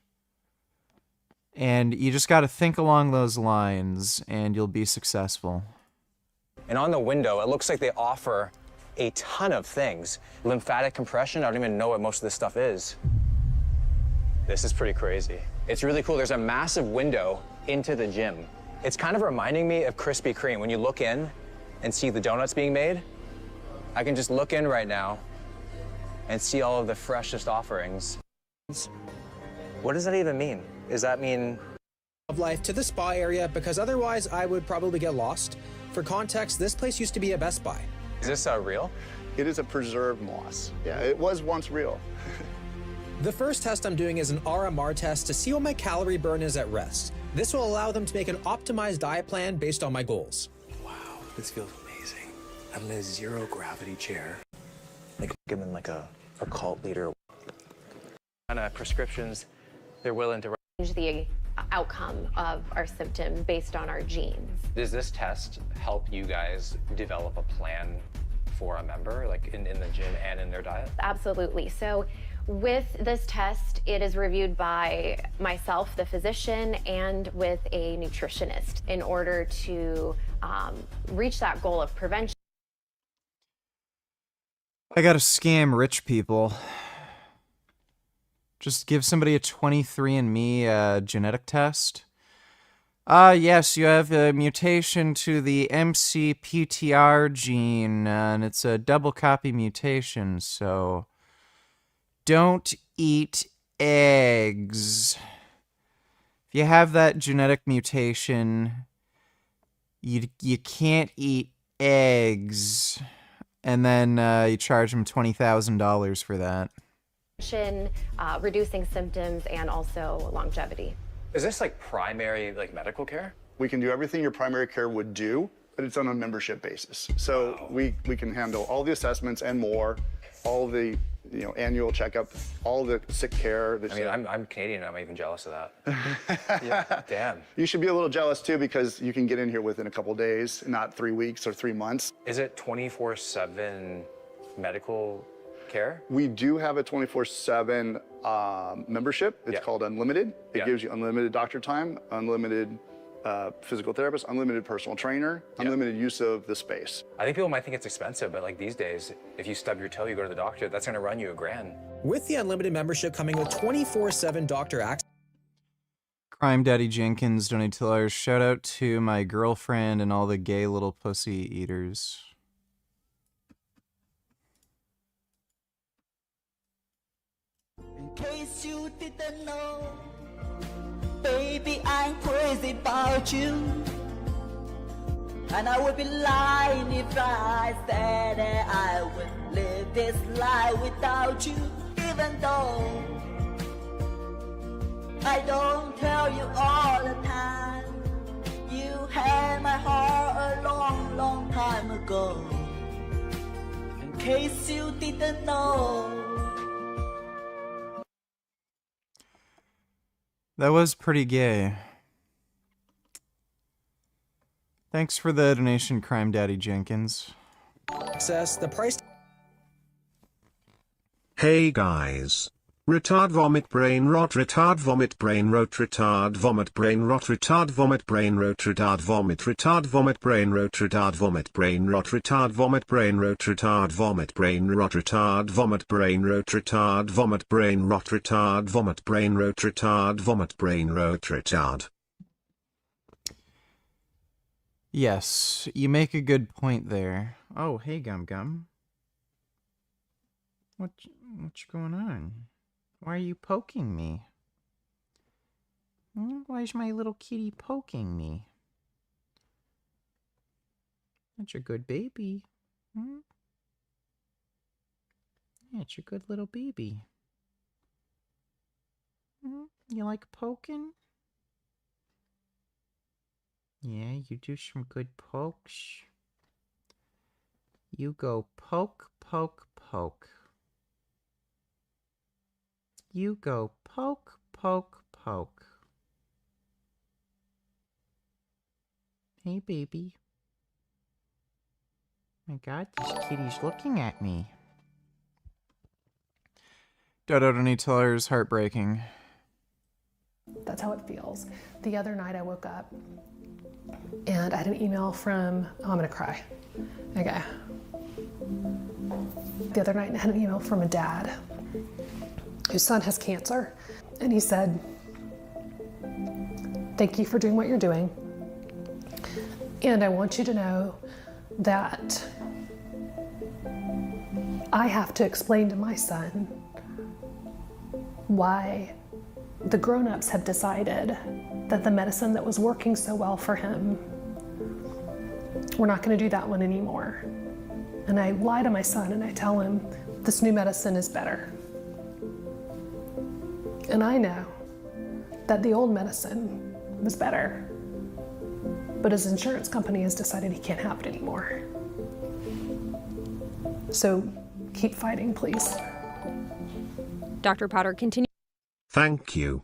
And you just gotta think along those lines and you'll be successful. And on the window, it looks like they offer a ton of things. Lymphatic compression, I don't even know what most of this stuff is. This is pretty crazy. It's really cool. There's a massive window into the gym. It's kind of reminding me of Krispy Kreme. When you look in and see the donuts being made, I can just look in right now and see all of the freshest offerings. What does that even mean? Does that mean of life to the spa area? Because otherwise I would probably get lost. For context, this place used to be a Best Buy. Is this real? It is a preserved moss. Yeah, it was once real. The first test I'm doing is an RMR test to see what my calorie burn is at rest. This will allow them to make an optimized diet plan based on my goals. Wow, this feels amazing. I'm in a zero gravity chair. Like given like a cult leader. And prescriptions they're willing to change the outcome of our symptom based on our genes. Does this test help you guys develop a plan for a member, like in the gym and in their diet? Absolutely. So with this test, it is reviewed by myself, the physician, and with a nutritionist in order to reach that goal of prevention. I gotta scam rich people. Just give somebody a 23andMe genetic test. Yes, you have a mutation to the MCPTR gene, and it's a double copy mutation, so don't eat eggs. If you have that genetic mutation, you can't eat eggs. And then you charge them $20,000 for that. Reducing symptoms and also longevity. Is this like primary medical care? We can do everything your primary care would do, but it's on a membership basis. So we can handle all the assessments and more, all the annual checkup, all the sick care. I mean, I'm Canadian. I'm even jealous of that. Yeah, damn. You should be a little jealous too, because you can get in here within a couple days, not 3 weeks or 3 months. Is it 24/7 medical care? We do have a 24/7 membership. It's called Unlimited. It gives you unlimited doctor time, unlimited physical therapist, unlimited personal trainer, unlimited use of the space. I think people might think it's expensive, but these days, if you stub your toe, you go to the doctor, that's gonna run you $1,000. With the unlimited membership coming with 24/7 doctor access. Crime Daddy Jenkins donated $2. Shout out to my girlfriend and all the gay little pussy eaters. In case you didn't know, baby, I'm crazy about you. And I would be lying if I said that I would live this life without you. Even though I don't tell you all the time, you had my heart a long, long time ago. In case you didn't know. That was pretty gay. Thanks for the donation, Crime Daddy Jenkins. Access the price. Hey guys. Retard vomit brain rot retard vomit brain rot retard vomit brain rot retard vomit brain rot retard vomit retard vomit brain rot retard vomit brain rot retard vomit brain rot retard vomit brain rot retard vomit brain rot retard vomit brain rot retard vomit brain rot retard vomit brain rot retard. Yes, you make a good point there. Oh, hey Gum Gum. What's going on? Why are you poking me? Why is my little kitty poking me? That's a good baby. Yeah, it's a good little baby. You like poking? Yeah, you do some good pokes. You go poke, poke, poke. You go poke, poke, poke. Hey, baby. My God, this kitty's looking at me. Dodo Donatella's heartbreaking. That's how it feels. The other night I woke up and I had an email from, oh, I'm gonna cry. Okay. The other night I had an email from a dad whose son has cancer. And he said, thank you for doing what you're doing. And I want you to know that I have to explain to my son why the grown-ups have decided that the medicine that was working so well for him, we're not going to do that one anymore. And I lie to my son and I tell him this new medicine is better. And I know that the old medicine was better, but his insurance company has decided he can't have it anymore. So keep fighting, please. Dr. Potter, continue. Thank you.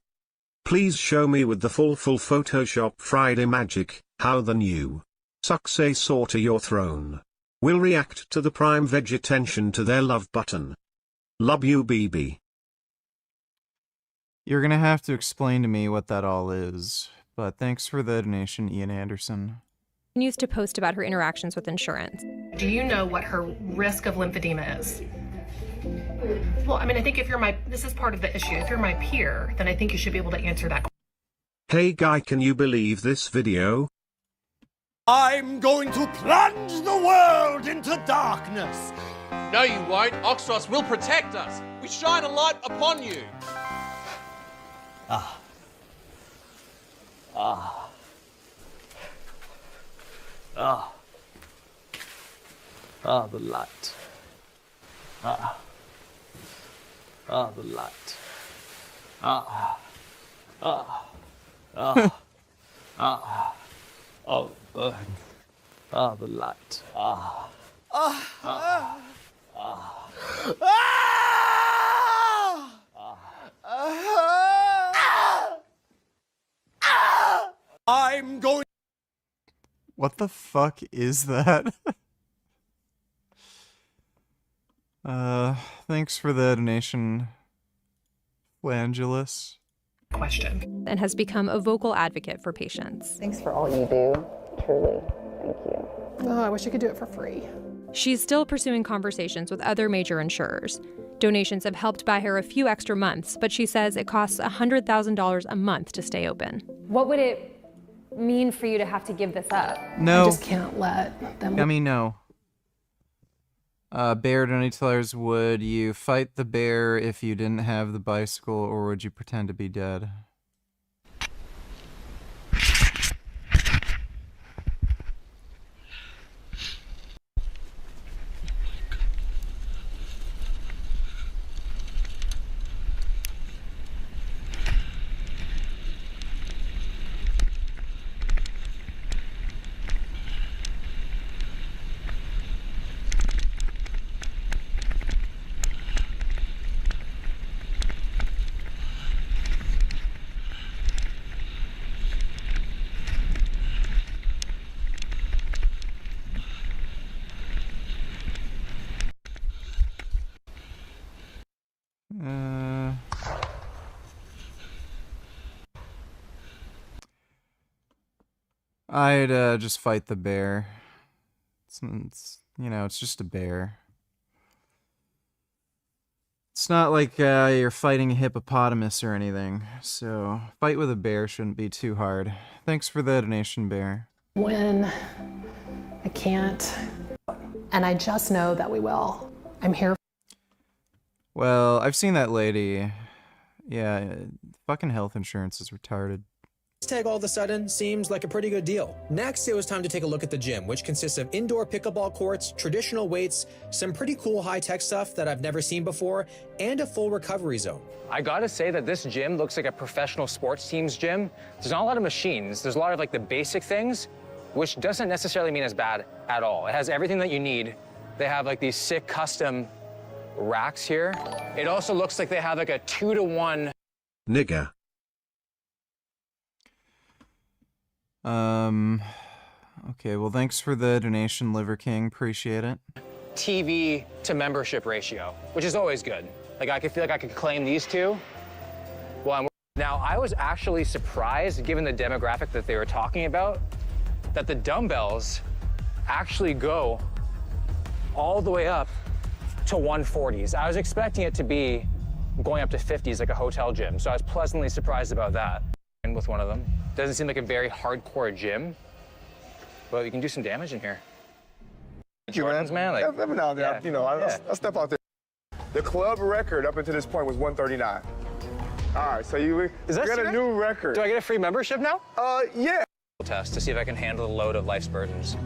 Please show me with the full Photoshop Friday magic, how the new successor to your throne will react to the Prime Veg attention to their love button. Love you, BB. You're gonna have to explain to me what that all is, but thanks for the donation, Ian Anderson. Continues to post about her interactions with insurance. Do you know what her risk of lymphedema is? Well, I mean, I think if you're this is part of the issue. If you're my peer, then I think you should be able to answer that question. Hey guy, can you believe this video? I'm going to plunge the world into darkness. No, you won't. Oxros will protect us. We shine a light upon you. Ah. Ah. Ah. Ah, the light. Ah. Ah, the light. Ah. Ah. Ah. Ah. Oh, burn. Ah, the light. Ah. Ah. Ah. Ah. Ah. I'm going. What the fuck is that? Thanks for the donation, Flangulus. Question. And has become a vocal advocate for patients. Thanks for all you do. Truly. Thank you. Oh, I wish I could do it for free. She's still pursuing conversations with other major insurers. Donations have helped buy her a few extra months, but she says it costs $100,000 a month to stay open. What would it mean for you to have to give this up? No. I just can't let them. I mean, no. Bear donators, would you fight the bear if you didn't have the bicycle, or would you pretend to be dead? I'd just fight the bear. It's you know, it's just a bear. It's not like you're fighting a hippopotamus or anything, so fight with a bear shouldn't be too hard. Thanks for the donation, Bear. When I can't, and I just know that we will. I'm here. Well, I've seen that lady. Yeah, fucking health insurance is retarded. This tag all of a sudden seems like a pretty good deal. Next, it was time to take a look at the gym, which consists of indoor pickleball courts, traditional weights, some pretty cool high-tech stuff that I've never seen before, and a full recovery zone. I gotta say that this gym looks like a professional sports team's gym. There's not a lot of machines. There's a lot of like the basic things, which doesn't necessarily mean as bad at all. It has everything that you need. They have like these sick custom racks here. It also looks like they have like a 2-to-1 Nigger. Okay, well, thanks for the donation, Liver King. Appreciate it. TV to membership ratio, which is always good. Like I could feel like I could claim these two. Well, now I was actually surprised, given the demographic that they were talking about, that the dumbbells actually go all the way up to 140s. I was expecting it to be going up to 50s like a hotel gym, so I was pleasantly surprised about that. And with one of them. Doesn't seem like a very hardcore gym, but you can do some damage in here. Thank you, man. Like, every now and then, you know, I step out there. The club record up until this point was 139. All right, so you got a new record. Do I get a free membership now? Yeah. Test to see if I can handle the load of life's burdens.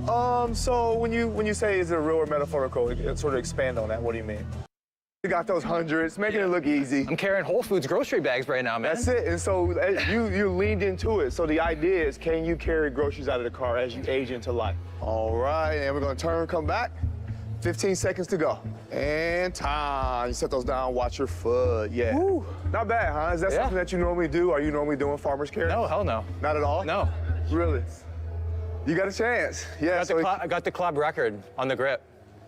So when you say is it real or metaphorical, sort of expand on that. What do you mean? You got those hundreds, making it look easy. I'm carrying Whole Foods grocery bags right now, man. That's it, and so you leaned into it. So the idea is, can you carry groceries out of the car as you age into life? All right, and we're gonna turn, come back. 15 seconds to go. And time. You set those down, watch your foot, yeah. Woo. Not bad, huh? Is that something that you normally do? Are you normally doing farmer's carry? No, hell no. Not at all? No. Really? You got a chance. Yeah. I got the club record on the grip.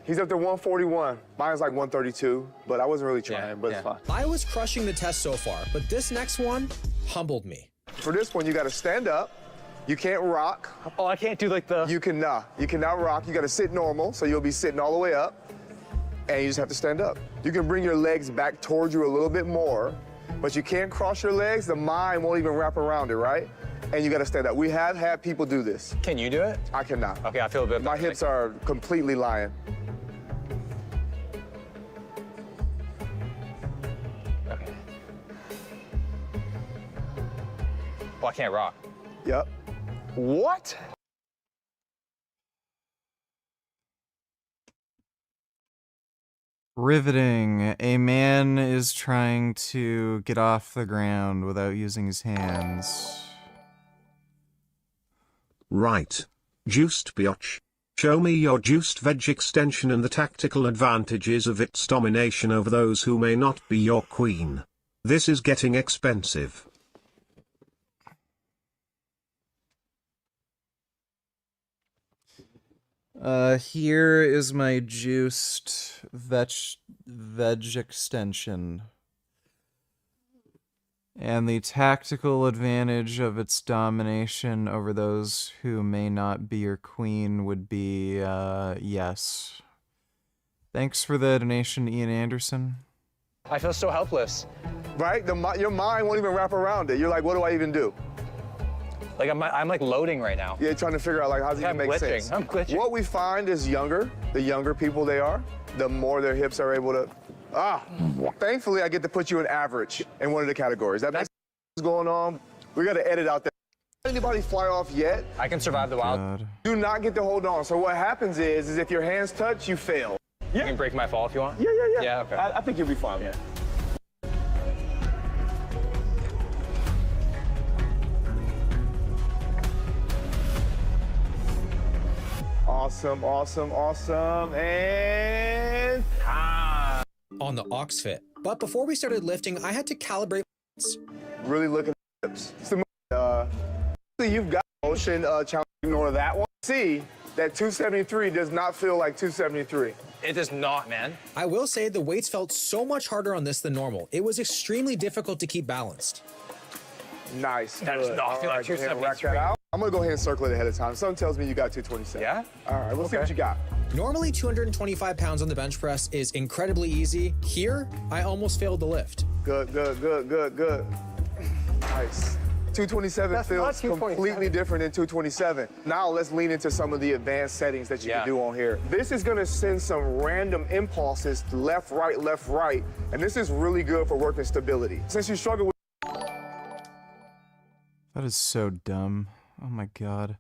He's up to 141. Mine's like 132, but I wasn't really trying, but it's fine. I was crushing the test so far, but this next one humbled me. For this one, you gotta stand up. You can't rock. Oh, I can't do like the... You cannot rock. You gotta sit normal, so you'll be sitting all the way up, and you just have to stand up. You can bring your legs back towards you a little bit more, but you can't cross your legs. The mind won't even wrap around it, right? And you got to stand up. We have had people do this. Can you do it? I cannot. Okay, I feel a bit. My hips are completely lying. Okay. Well, I can't rock. Yep. What? Riveting. A man is trying to get off the ground without using his hands. Right. Juiced biatch. Show me your juiced veg extension and the tactical advantages of its domination over those who may not be your queen. This is getting expensive. Here is my juiced veg extension. And the tactical advantage of its domination over those who may not be your queen would be, yes. Thanks for the donation, Ian Anderson. I feel so helpless. Right? Your mind won't even wrap around it. You're like, what do I even do? Like, I'm like loading right now. Yeah, trying to figure out, like, how's it Yeah, gonna make sense? I'm glitching. What we find is the younger people they are, the more their hips are able to, thankfully I get to put you in average in one of the categories. That's what's going on. We gotta edit out that. Anybody fly off yet? I can survive the wild. Do not get to hold on. So what happens is if your hands touch, you fail. You can break my fall if you want. Yeah. Yeah, okay. I think you'll be fine. Yeah. Awesome, and time. On the Ox Fit. But before we started lifting, I had to calibrate. Really looking at hips. You've got motion challenge, ignore that one. See, that 273 does not feel like 273. It does not, man. I will say the weights felt so much harder on this than normal. It was extremely difficult to keep balanced. Nice. That does not feel like 273. I'm gonna go ahead and circle it ahead of time. Something tells me you got 227. Yeah? All right, we'll see what you got. Normally 225 pounds on the bench press is incredibly easy. Here, I almost failed the lift. Good. Nice. 227 feels completely different than 227. Now let's lean into some of the advanced settings that you can do on here. This is gonna send some random impulses left, right, and this is really good for working stability. Since you struggle with That is so dumb. Oh my god.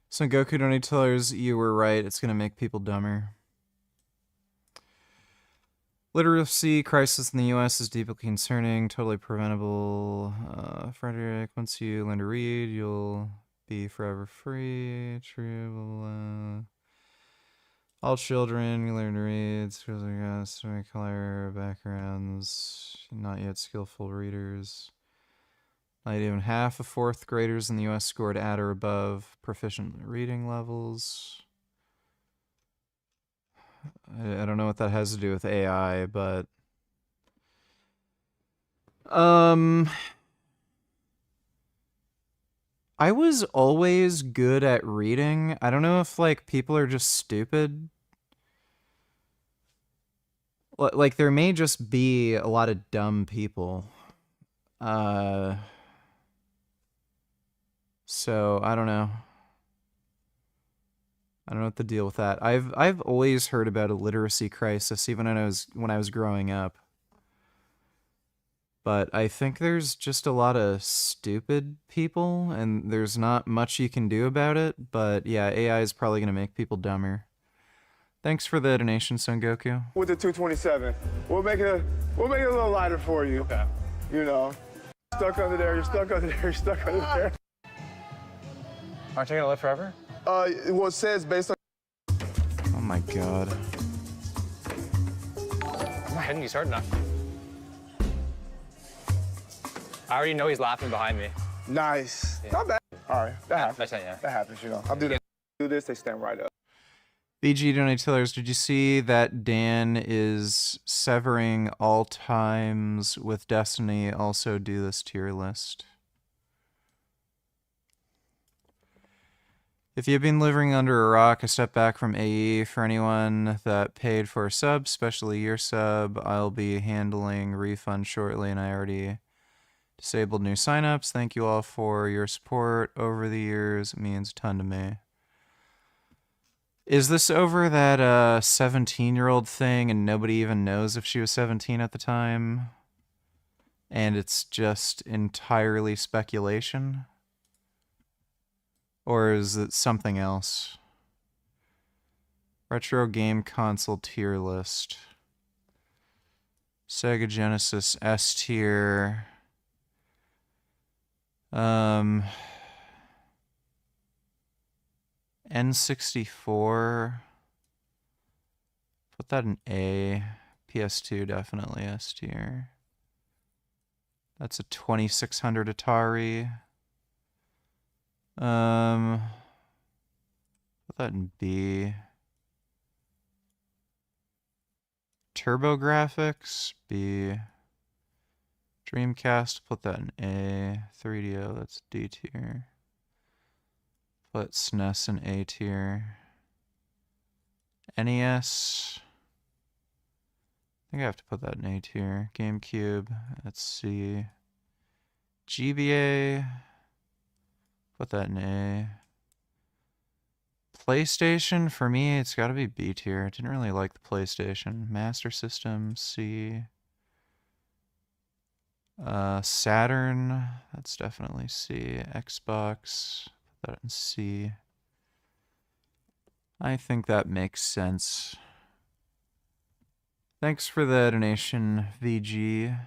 So Goku Donate Tellers, you were right. It's gonna make people dumber. Literacy crisis in the U.S. is deeply concerning, totally preventable. Frederick, once you learn to read, you'll be forever free. True, blah, blah, blah. All children, you learn to read. Schools are story color, backgrounds, not yet skillful readers. Not even half of fourth graders in the U.S. scored at or above proficient reading levels. I don't know what that has to do with AI, but I was always good at reading. I don't know if like people are just stupid. Like there may just be a lot of dumb people. So I don't know. I don't know what the deal with that. I've always heard about a literacy crisis, even when I was growing up. But I think there's just a lot of stupid people, and there's not much you can do about it. But yeah, AI is probably gonna make people dumber. Thanks for the donation, Son Goku. with the 227. We'll make it a little lighter for you. Okay. You know, stuck under there. You're stuck under there. You're stuck under there. Aren't you gonna live forever? Well, it says based on. Oh my god. I'm not hitting these hard enough. I already know he's laughing behind me. Nice. Yeah. Not bad. All right, that happens. That's not, yeah. That happens, you know. I'll do that. Do this, they stand right up. BG Donate Tellers, did you see that Dan is severing all times with Destiny? Also do this tier list. If you've been living under a rock, a step back from AE. For anyone that paid for a sub, especially your sub, I'll be handling refund shortly, and I already Disabled new signups. Thank you all for your support over the years. It means a ton to me. Is this over that 17-year-old thing and nobody even knows if she was 17 at the time? And it's just entirely speculation? Or is it something else? Retro game console tier list. Sega Genesis S tier. N64. Put that in A. PS2 definitely S tier. That's a 2600 Atari. Put that in B. TurboGrafx, B. Dreamcast, put that in A. 3DO, that's D tier. Put SNES in A tier. NES, I think I have to put that in A tier. GameCube, that's C. GBA, put that in A. PlayStation, for me, it's got to be B tier. I didn't really like the PlayStation. Master System, C. Saturn, that's definitely C. Xbox, put that in C. I think that makes sense. Thanks for the donation, VG.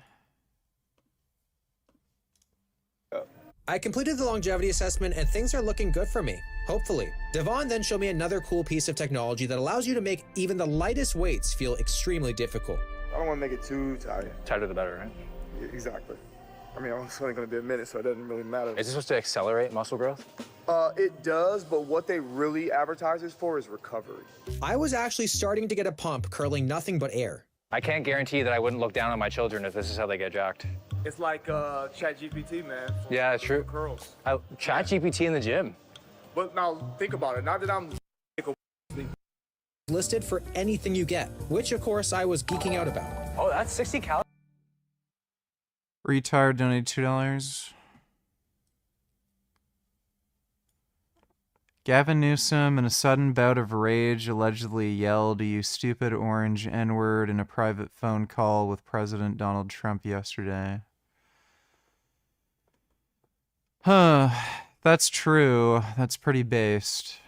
I completed the longevity assessment and things are looking good for me, hopefully. Devon then showed me another cool piece of technology that allows you to make even the lightest weights feel extremely difficult. I don't want to make it too tight. Tighter the better, right? Yeah, exactly. I mean, it's only going to be a minute, so it doesn't really matter. Is this supposed to accelerate muscle growth? It does, but what they really advertise this for is recovery. I was actually starting to get a pump curling nothing but air. I can't guarantee that I wouldn't look down on my children if this is how they get jacked. It's like ChatGPT, man. Yeah, it's true. Curls. ChatGPT in the gym. But now, think about it. Not that I'm listed for anything you get, which of course I was geeking out about. Oh, that's 60 calories. Retard donated $2. Gavin Newsom, in a sudden bout of rage, allegedly yelled, "You stupid orange N-word," in a private phone call with President Donald Trump yesterday. Huh. That's true. That's pretty based.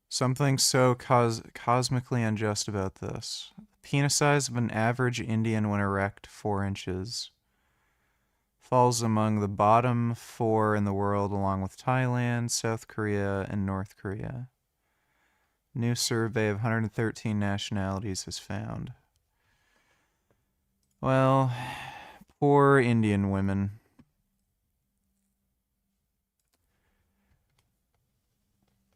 Something so cosmically unjust about this. The penis size of an average Indian when erect, 4 inches. Falls among the bottom 4 in the world, along with Thailand, South Korea, and North Korea. New survey of 113 nationalities has found. Well, poor Indian women.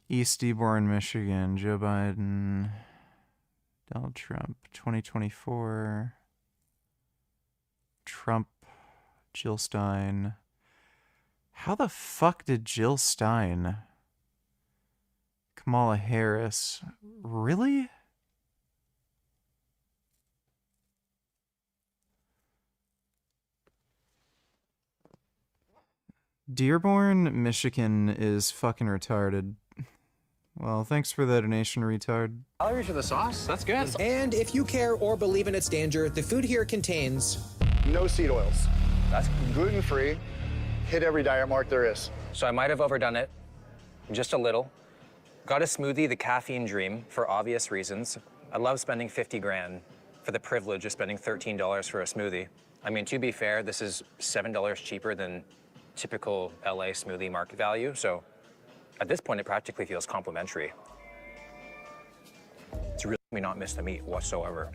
East Dearborn, Michigan. Joe Biden. Donald Trump. 2024. Trump. Jill Stein. How the fuck did Jill Stein? Kamala Harris. Really? Dearborn, Michigan is fucking retarded. Well, thanks for the donation, retard. Calories for the sauce? That's good. And if you care or believe in its danger, the food here contains no seed oils. That's gluten-free. Hit every diet mark there is. So I might have overdone it, just a little. Got a smoothie, the caffeine dream, for obvious reasons. I love spending 50 grand for the privilege of spending $13 for a smoothie. I mean, to be fair, this is $7 cheaper than typical LA smoothie market value, so at this point, it practically feels complimentary. It's really not miss the meat whatsoever.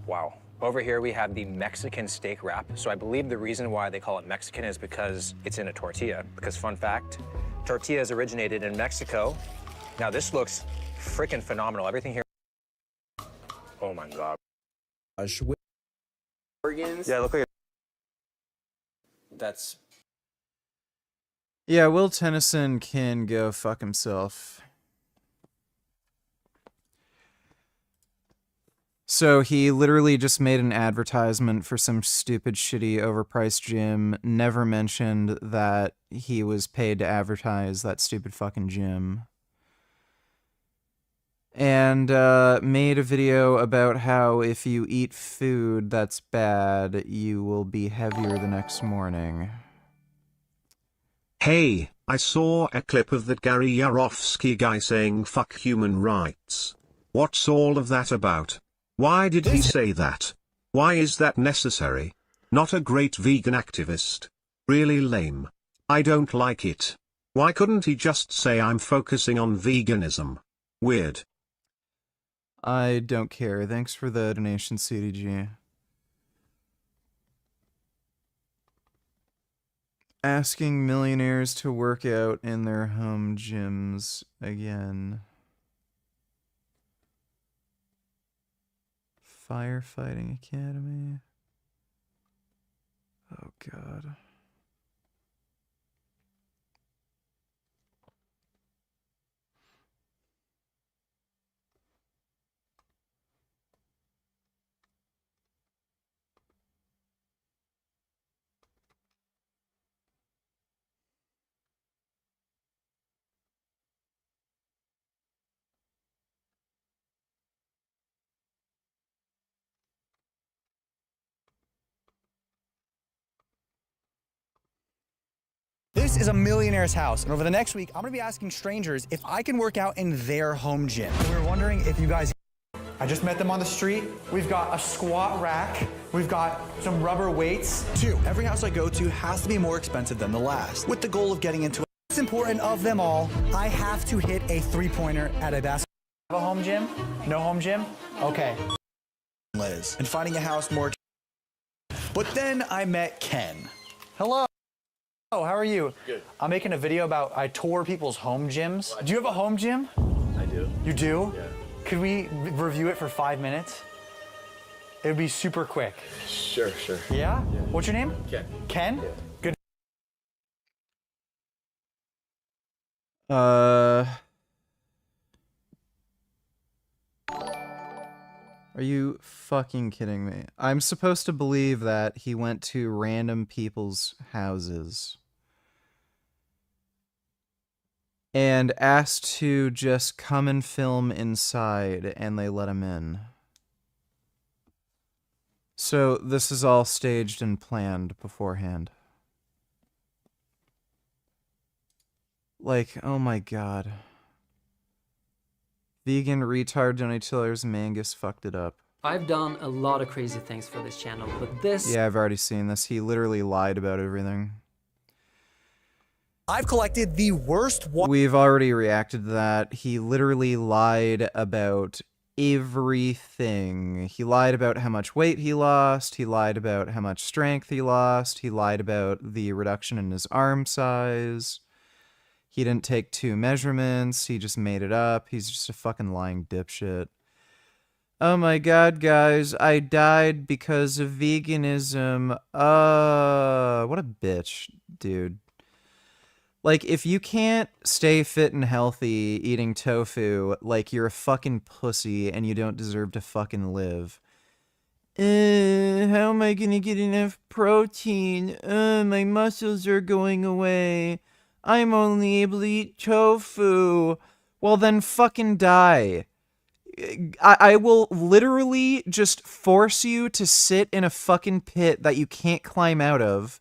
Wow. Over here, we have the Mexican steak wrap. So I believe the reason why they call it Mexican is because it's in a tortilla. Because fun fact, tortillas originated in Mexico. Now this looks freaking phenomenal. Everything here. Oh my God. Organs. Yeah, look like that's. Yeah, Will Tennyson can go fuck himself. So he literally just made an advertisement for some stupid, shitty, overpriced gym, never mentioned that he was paid to advertise that stupid fucking gym. And made a video about how if you eat food that's bad, you will be heavier the next morning. Hey, I saw a clip of that Gary Yarovsky guy saying fuck human rights. What's all of that about? Why did he say that? Why is that necessary? Not a great vegan activist. Really lame. I don't like it. Why couldn't he just say I'm focusing on veganism? Weird. I don't care. Thanks for the donation, CDG. Asking millionaires to work out in their home gyms again. Firefighting Academy. Oh, God. This is a millionaire's house, and over the next week, I'm gonna be asking strangers if I can work out in their home gym. And we were wondering if you guys... I just met them on the street. We've got a squat rack. We've got some rubber weights. 2, every house I go to has to be more expensive than the last, with the goal of getting into it. Most important of them all, I have to hit a three-pointer at a basketball. Have a home gym? No home gym? Okay. Liz. And finding a house more... But then I met Ken. Hello. Oh, how are you? Good. I'm making a video about I tour people's home gyms. Do you have a home gym? I do. You do? Yeah. Could we review it for 5 minutes? It would be super quick. Sure. Yeah? What's your name? Ken. Ken? Yeah. Good. Are you fucking kidding me? I'm supposed to believe that he went to random people's houses and asked to just come and film inside, and they let him in. So this is all staged and planned beforehand. Like, oh my god. Vegan retard donators Mangus fucked it up. I've done a lot of crazy things for this channel, but this... Yeah, I've already seen this. He literally lied about everything. I've collected the worst... We've already reacted to that. He literally lied about everything. He lied about how much weight he lost. He lied about how much strength he lost. He lied about the reduction in his arm size. He didn't take 2 measurements. He just made it up. He's just a fucking lying dipshit. Oh my god, guys. I died because of veganism. What a bitch, dude. Like, if you can't stay fit and healthy eating tofu, like, you're a fucking pussy and you don't deserve to fucking live. How am I gonna get enough protein? My muscles are going away. I'm only able to eat tofu. Well, then fucking die. I will literally just force you to sit in a fucking pit that you can't climb out of.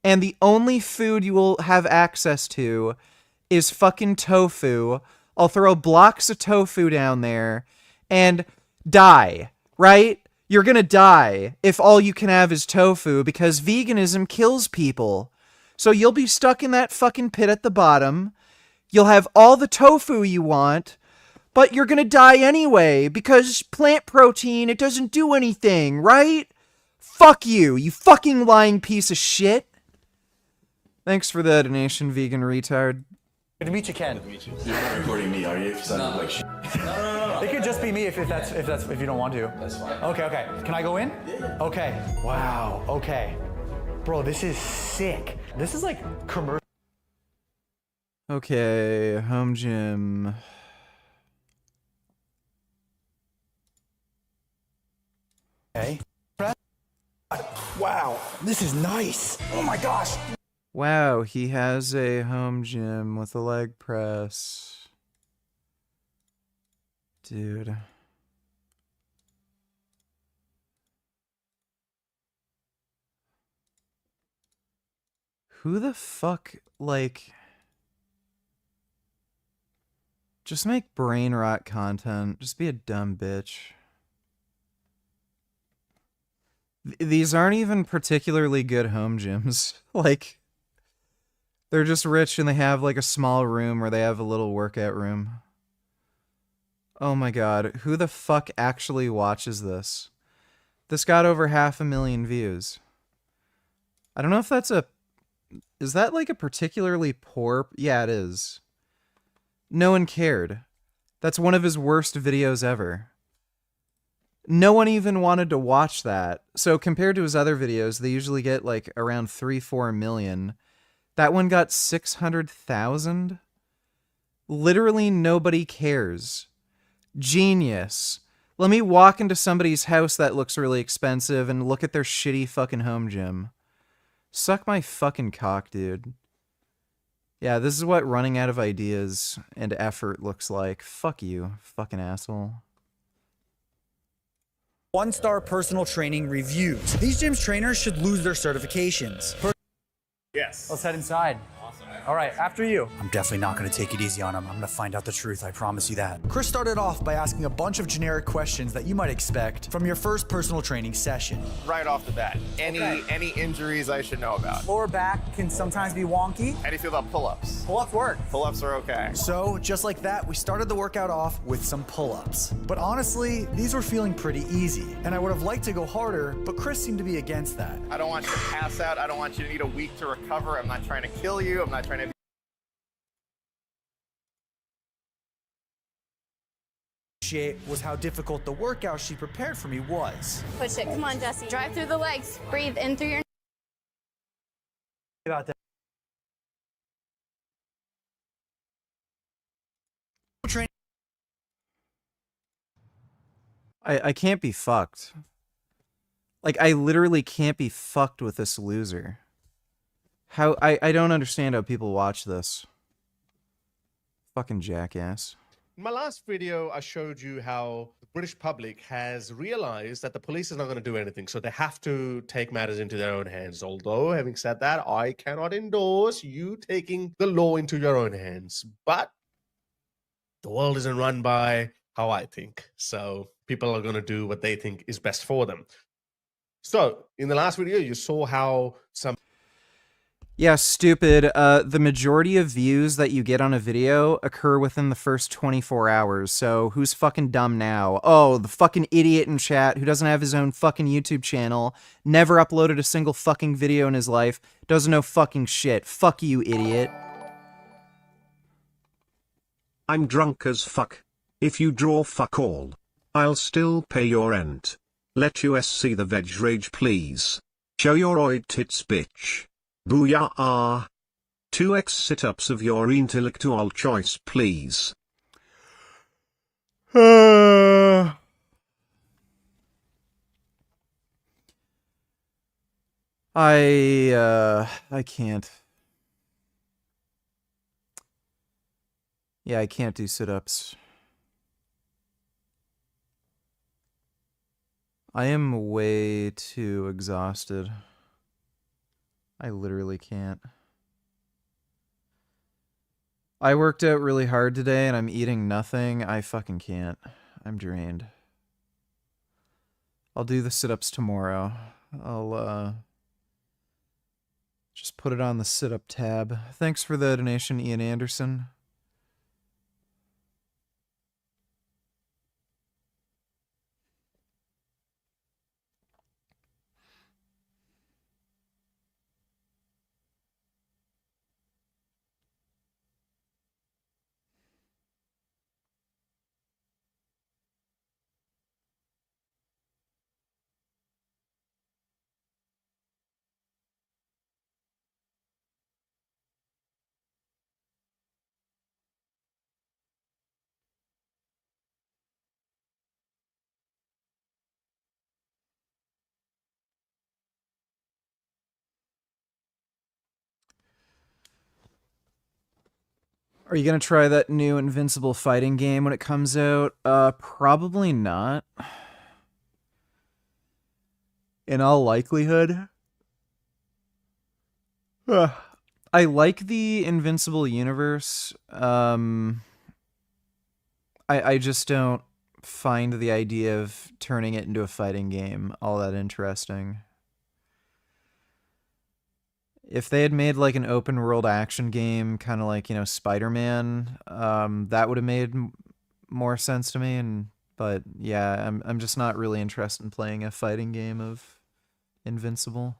And the only food you will have access to is fucking tofu. I'll throw blocks of tofu down there and die, right? You're gonna die if all you can have is tofu because veganism kills people. So you'll be stuck in that fucking pit at the bottom. You'll have all the tofu you want, but you're gonna die anyway because plant protein, it doesn't do anything, right? Fuck you, you fucking lying piece of shit. Thanks for the donation, vegan retard. Good to meet you, Ken. You're not recording me, are you? If no. Like shit. No. It could just be me if you don't want to. That's fine. Okay. Can I go in? Yeah. Okay. Wow. Okay. Bro, this is sick. This is like commercial. Okay, home gym. Okay. Wow, this is nice. Oh my gosh. Wow, he has a home gym with a leg press. Dude. Who the fuck, like... Just make brain rot content. Just be a dumb bitch. These aren't even particularly good home gyms. Like, they're just rich and they have like a small room where they have a little workout room. Oh my god, who the fuck actually watches this? This got over 500,000 views. I don't know if that's a... Is that like a particularly poor... Yeah, it is. No one cared. That's one of his worst videos ever. No one even wanted to watch that. So compared to his other videos, they usually get like around 3-4 million. That one got 600,000. Literally nobody cares. Genius. Let me walk into somebody's house that looks really expensive and look at their shitty fucking home gym. Suck my fucking cock, dude. Yeah, this is what running out of ideas and effort looks like. Fuck you, fucking asshole. 1-star personal training reviews. These gyms trainers should lose their certifications. Yes. Let's head inside. All right, after you. I'm definitely not going to take it easy on him. I'm going to find out the truth, I promise you that. Chris started off by asking a bunch of generic questions that you might expect from your first personal training session. Right off the bat, any injuries I should know about? Lower back can sometimes be wonky. How do you feel about pull-ups? Pull-ups work. Pull-ups are okay. So, just like that, we started the workout off with some pull-ups. But honestly, these were feeling pretty easy, and I would have liked to go harder, but Chris seemed to be against that. I don't want you to pass out. I don't want you to need a week to recover. I'm not trying to kill you. I'm not trying to... Was how difficult the workout she prepared for me was. Push it. Come on, Jesse. Drive through the legs. Breathe in through your... About that. I can't be fucked. Like, I literally can't be fucked with this loser. How... I don't understand how people watch this. Fucking jackass. In my last video, I showed you how the British public has realized that the police is not going to do anything, so they have to take matters into their own hands. Although, having said that, I cannot endorse you taking the law into your own hands. But the world isn't run by how I think, so people are going to do what they think is best for them. So, in the last video, you saw how some... Yeah, stupid. The majority of views that you get on a video occur within the first 24 hours, so who's fucking dumb now? Oh, the fucking idiot in chat who doesn't have his own fucking YouTube channel, never uploaded a single fucking video in his life, doesn't know fucking shit. Fuck you, idiot. I'm drunk as fuck. If you draw fuck all, I'll still pay your rent. Let us see the veg rage please. Show your oid tits bitch. Booyah! 2x sit-ups of your intellectual choice, please. I can't. Yeah, I can't do sit-ups. I am way too exhausted. I literally can't. I worked out really hard today and I'm eating nothing. I fucking can't. I'm drained. I'll do the sit-ups tomorrow. I'll just put it on the sit-up tab. Thanks for the donation, Ian Anderson. Are you gonna try that new Invincible fighting game when it comes out? Probably not. In all likelihood. I like the Invincible universe. I just don't find the idea of turning it into a fighting game all that interesting. If they had made like an open world action game, kind of like, you know, Spider-Man, that would have made more sense to me. But yeah, I'm just not really interested in playing a fighting game of Invincible.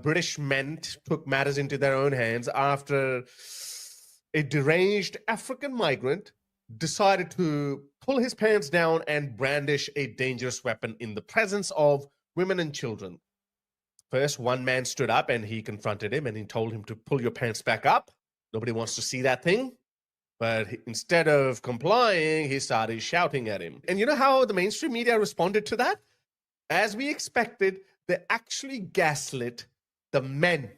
British men took matters into their own hands after a deranged African migrant decided to pull his pants down and brandish a dangerous weapon in the presence of women and children. First, one man stood up and he confronted him and he told him to pull your pants back up. Nobody wants to see that thing. But instead of complying, he started shouting at him. And you know how the mainstream media responded to that? As we expected, they actually gaslit the men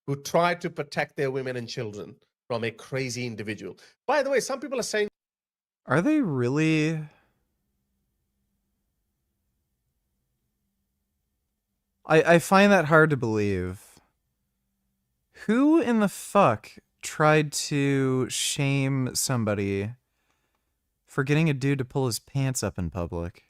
who tried to protect their women and children from a crazy individual. By the way, some people are saying... Are they really... I find that hard to believe. Who in the fuck tried to shame somebody for getting a dude to pull his pants up in public?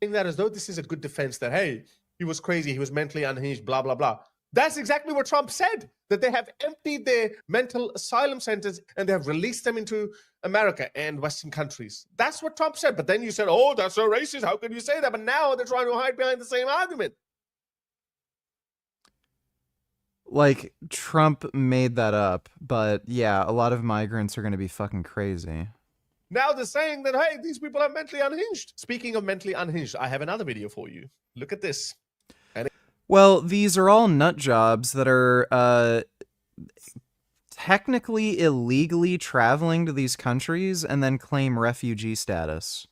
That as though this is a good defense that, hey, he was crazy, he was mentally unhinged, blah, blah, blah. That's exactly what Trump said, that they have emptied their mental asylum centers and they have released them into America and Western countries. That's what Trump said. But then you said, oh, that's so racist. How can you say that? But now they're trying to hide behind the same argument. Like, Trump made that up, but yeah, a lot of migrants are going to be fucking crazy. Now they're saying that, hey, these people are mentally unhinged. Speaking of mentally unhinged, I have another video for you. Look at this. Well, these are all nut jobs that are technically illegally traveling to these countries and then claim refugee status.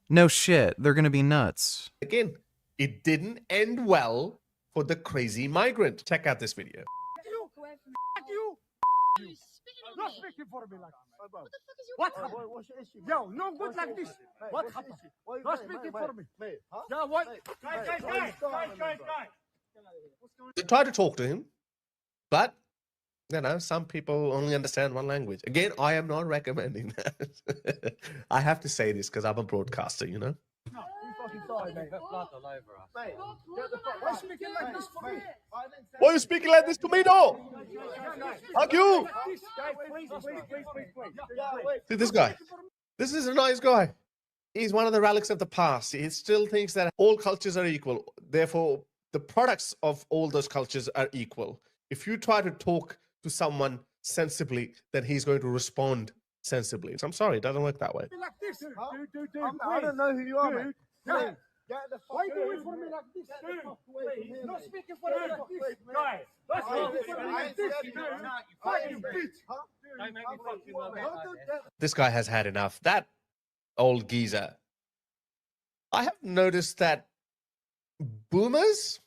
No shit, they're going to be nuts. Again, it didn't end well for the crazy migrant. Check out this video. Not speaking for me like this. What the fuck is your problem? What's your issue? Yo, no good like this. What happened? Not speaking for me. Yeah, what? Guys. They try to talk to him, but, you know, some people only understand one language. Again, I am not recommending that. I have to say this because I'm a broadcaster, you know? No, you fucking sorry, mate. Mate, why are you speaking like this to me? Why are you speaking like this to me, though? Fuck you! See this guy? This is a nice guy. He's one of the relics of the past. He still thinks that all cultures are equal. Therefore, the products of all those cultures are equal. If you try to talk to someone sensibly, then he's going to respond sensibly. So I'm sorry, it doesn't work that way. Like this, dude. I don't know who you are, mate. Get the fuck away. Why are you doing for me like this? Dude, not speaking for me like this. Guys, not speaking for me like this, dude. Fucking bitch. Don't make me fucking love it. This guy has had enough. That old geezer. I have noticed that boomers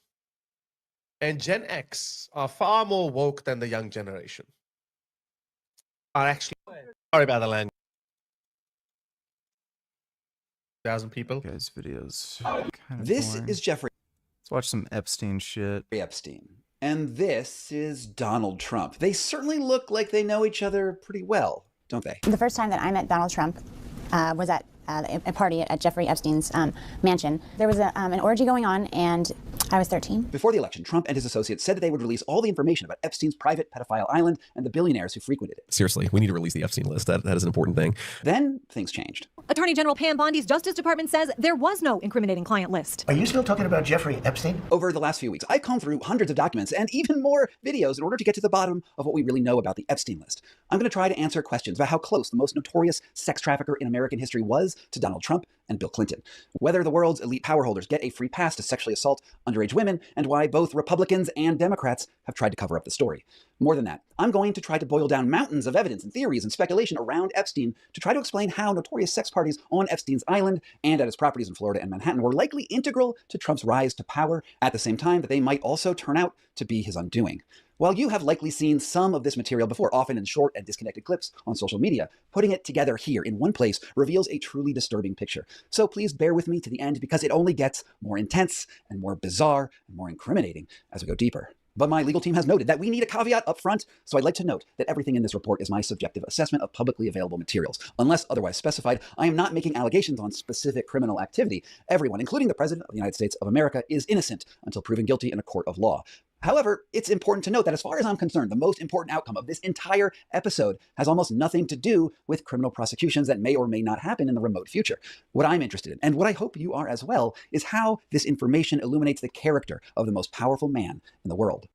and Gen X are far more woke than the young generation. Are actually... Sorry about the language. 1,000 people. Guys, videos. This is Jeffrey. Let's watch some Epstein shit. Epstein. And this is Donald Trump. They certainly look like they know each other pretty well, don't they? The first time that I met Donald Trump was at a party at Jeffrey Epstein's mansion. There was an orgy going on, and I was 13. Before the election, Trump and his associates said that they would release all the information about Epstein's private pedophile island and the billionaires who frequented it. Seriously, we need to release the Epstein list. That is an important thing. Then things changed. Attorney General Pam Bondi's Justice Department says there was no incriminating client list. Are you still talking about Jeffrey Epstein? Over the last few weeks, I've combed through hundreds of documents and even more videos in order to get to the bottom of what we really know about the Epstein list. I'm going to try to answer questions about how close the most notorious sex trafficker in American history was to Donald Trump and Bill Clinton, whether the world's elite power holders get a free pass to sexually assault underage women, and why both Republicans and Democrats have tried to cover up the story. More than that, I'm going to try to boil down mountains of evidence and theories and speculation around Epstein to try to explain how notorious sex parties on Epstein's island and at his properties in Florida and Manhattan were likely integral to Trump's rise to power, at the same time that they might also turn out to be his undoing. While you have likely seen some of this material before, often in short and disconnected clips on social media, putting it together here in one place reveals a truly disturbing picture. So please bear with me to the end because it only gets more intense and more bizarre and more incriminating as we go deeper. But my legal team has noted that we need a caveat up front, so I'd like to note that everything in this report is my subjective assessment of publicly available materials. Unless otherwise specified, I am not making allegations on specific criminal activity. Everyone, including the President of the United States of America, is innocent until proven guilty in a court of law. However, it's important to note that as far as I'm concerned, the most important outcome of this entire episode has almost nothing to do with criminal prosecutions that may or may not happen in the remote future. What I'm interested in, and what I hope you are as well, is how this information illuminates the character of the most powerful man in the world.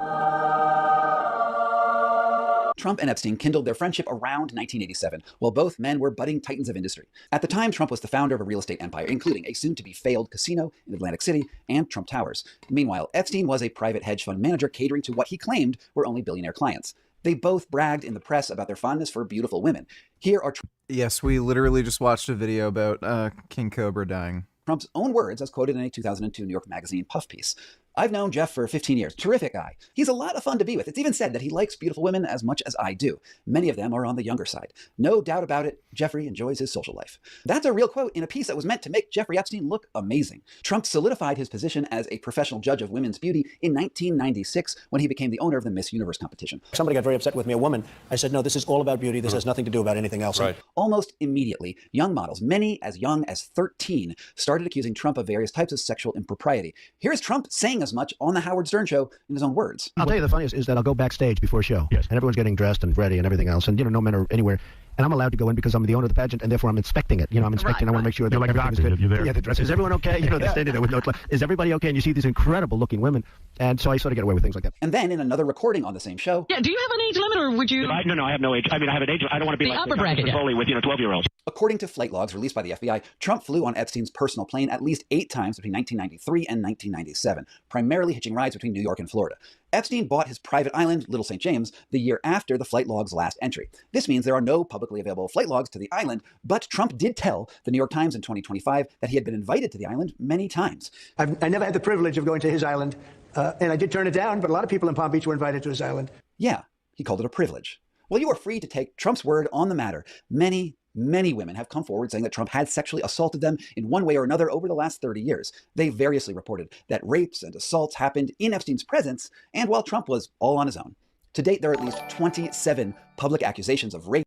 Trump and Epstein kindled their friendship around 1987, while both men were budding titans of industry. At the time, Trump was the founder of a real estate empire, including a soon-to-be failed casino in Atlantic City and Trump Towers. Meanwhile, Epstein was a private hedge fund manager catering to what he claimed were only billionaire clients. They both bragged in the press about their fondness for beautiful women. Here are Yes, we literally just watched a video about King Cobra dying. Trump's own words as quoted in a 2002 New York Magazine puff piece. I've known Jeff for 15 years. Terrific guy. He's a lot of fun to be with. It's even said that he likes beautiful women as much as I do. Many of them are on the younger side. No doubt about it, Jeffrey enjoys his social life. That's a real quote in a piece that was meant to make Jeffrey Epstein look amazing. Trump solidified his position as a professional judge of women's beauty in 1996 when he became the owner of the Miss Universe competition. Somebody got very upset with me, a woman. I said, no, this is all about beauty. This has nothing to do about anything else. Right. Almost immediately, young models, many as young as 13, started accusing Trump of various types of sexual impropriety. Here's Trump saying as much on the Howard Stern show in his own words. I'll tell you the funniest is that I'll go backstage before a show, and everyone's getting dressed and ready and everything else, and no men are anywhere. And I'm allowed to go in because I'm the owner of the pageant, and therefore I'm inspecting it. I'm inspecting. I want to make sure that everything's good. You're there. Yeah, the dress. Is everyone okay? They're standing there with no clothes. Is everybody okay? And you see these incredible-looking women, and so I sort of get away with things like that. And then in another recording on the same show. Yeah, do you have an age limit, or would you? No, I have no age. I mean, I have an age. I don't want to be the like upper bracket Foley with 12-year-olds. According to flight logs released by the FBI, Trump flew on Epstein's personal plane at least 8 times between 1993 and 1997, primarily hitching rides between New York and Florida. Epstein bought his private island, Little St. James, the year after the flight log's last entry. This means there are no publicly available flight logs to the island, but Trump did tell the New York Times in 2025 that he had been invited to the island many times. I never had the privilege of going to his island, and I did turn it down, but a lot of people in Palm Beach were invited to his island. Yeah, he called it a privilege. Well, you are free to take Trump's word on the matter. Many women have come forward saying that Trump had sexually assaulted them in one way or another over the last 30 years. They variously reported that rapes and assaults happened in Epstein's presence and while Trump was all on his own. To date, there are at least 27 public accusations of rape.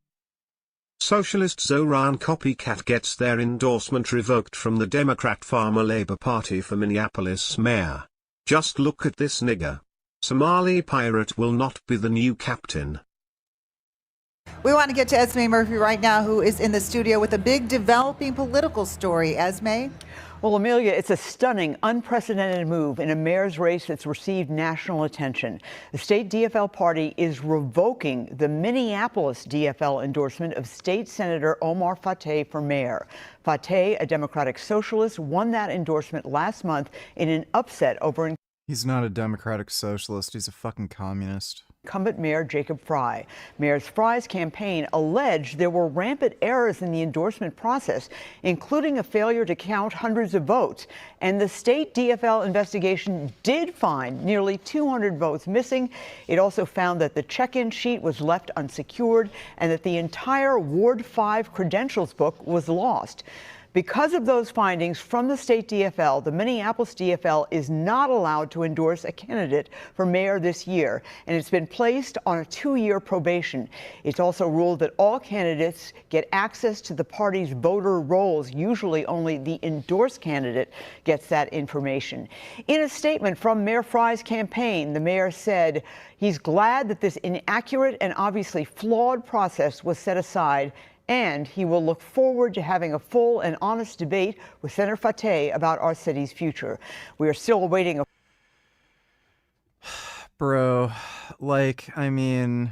Socialist Zoran Copycat gets their endorsement revoked from the Democrat Farmer Labor Party for Minneapolis mayor. Just look at this nigger. Somali pirate will not be the new captain. We want to get to Esme Murphy right now, who is in the studio with a big developing political story. Esme? Well, Amelia, it's a stunning, unprecedented move in a mayor's race that's received national attention. The state DFL party is revoking the Minneapolis DFL endorsement of State Senator Omar Fateh for mayor. Fateh, a Democratic socialist, won that endorsement last month in an upset over He's not a Democratic socialist. He's a fucking communist. Incumbent Mayor Jacob Fry. Mayor Fry's campaign alleged there were rampant errors in the endorsement process, including a failure to count hundreds of votes. And the state DFL investigation did find nearly 200 votes missing. It also found that the check-in sheet was left unsecured and that the entire Ward 5 credentials book was lost. Because of those findings from the state DFL, the Minneapolis DFL is not allowed to endorse a candidate for mayor this year, and it's been placed on a 2-year probation. It's also ruled that all candidates get access to the party's voter rolls. Usually only the endorsed candidate gets that information. In a statement from Mayor Fry's campaign, the mayor said he's glad that this inaccurate and obviously flawed process was set aside, and he will look forward to having a full and honest debate with Senator Fateh about our city's future. We are still awaiting a... Bro, like, I mean,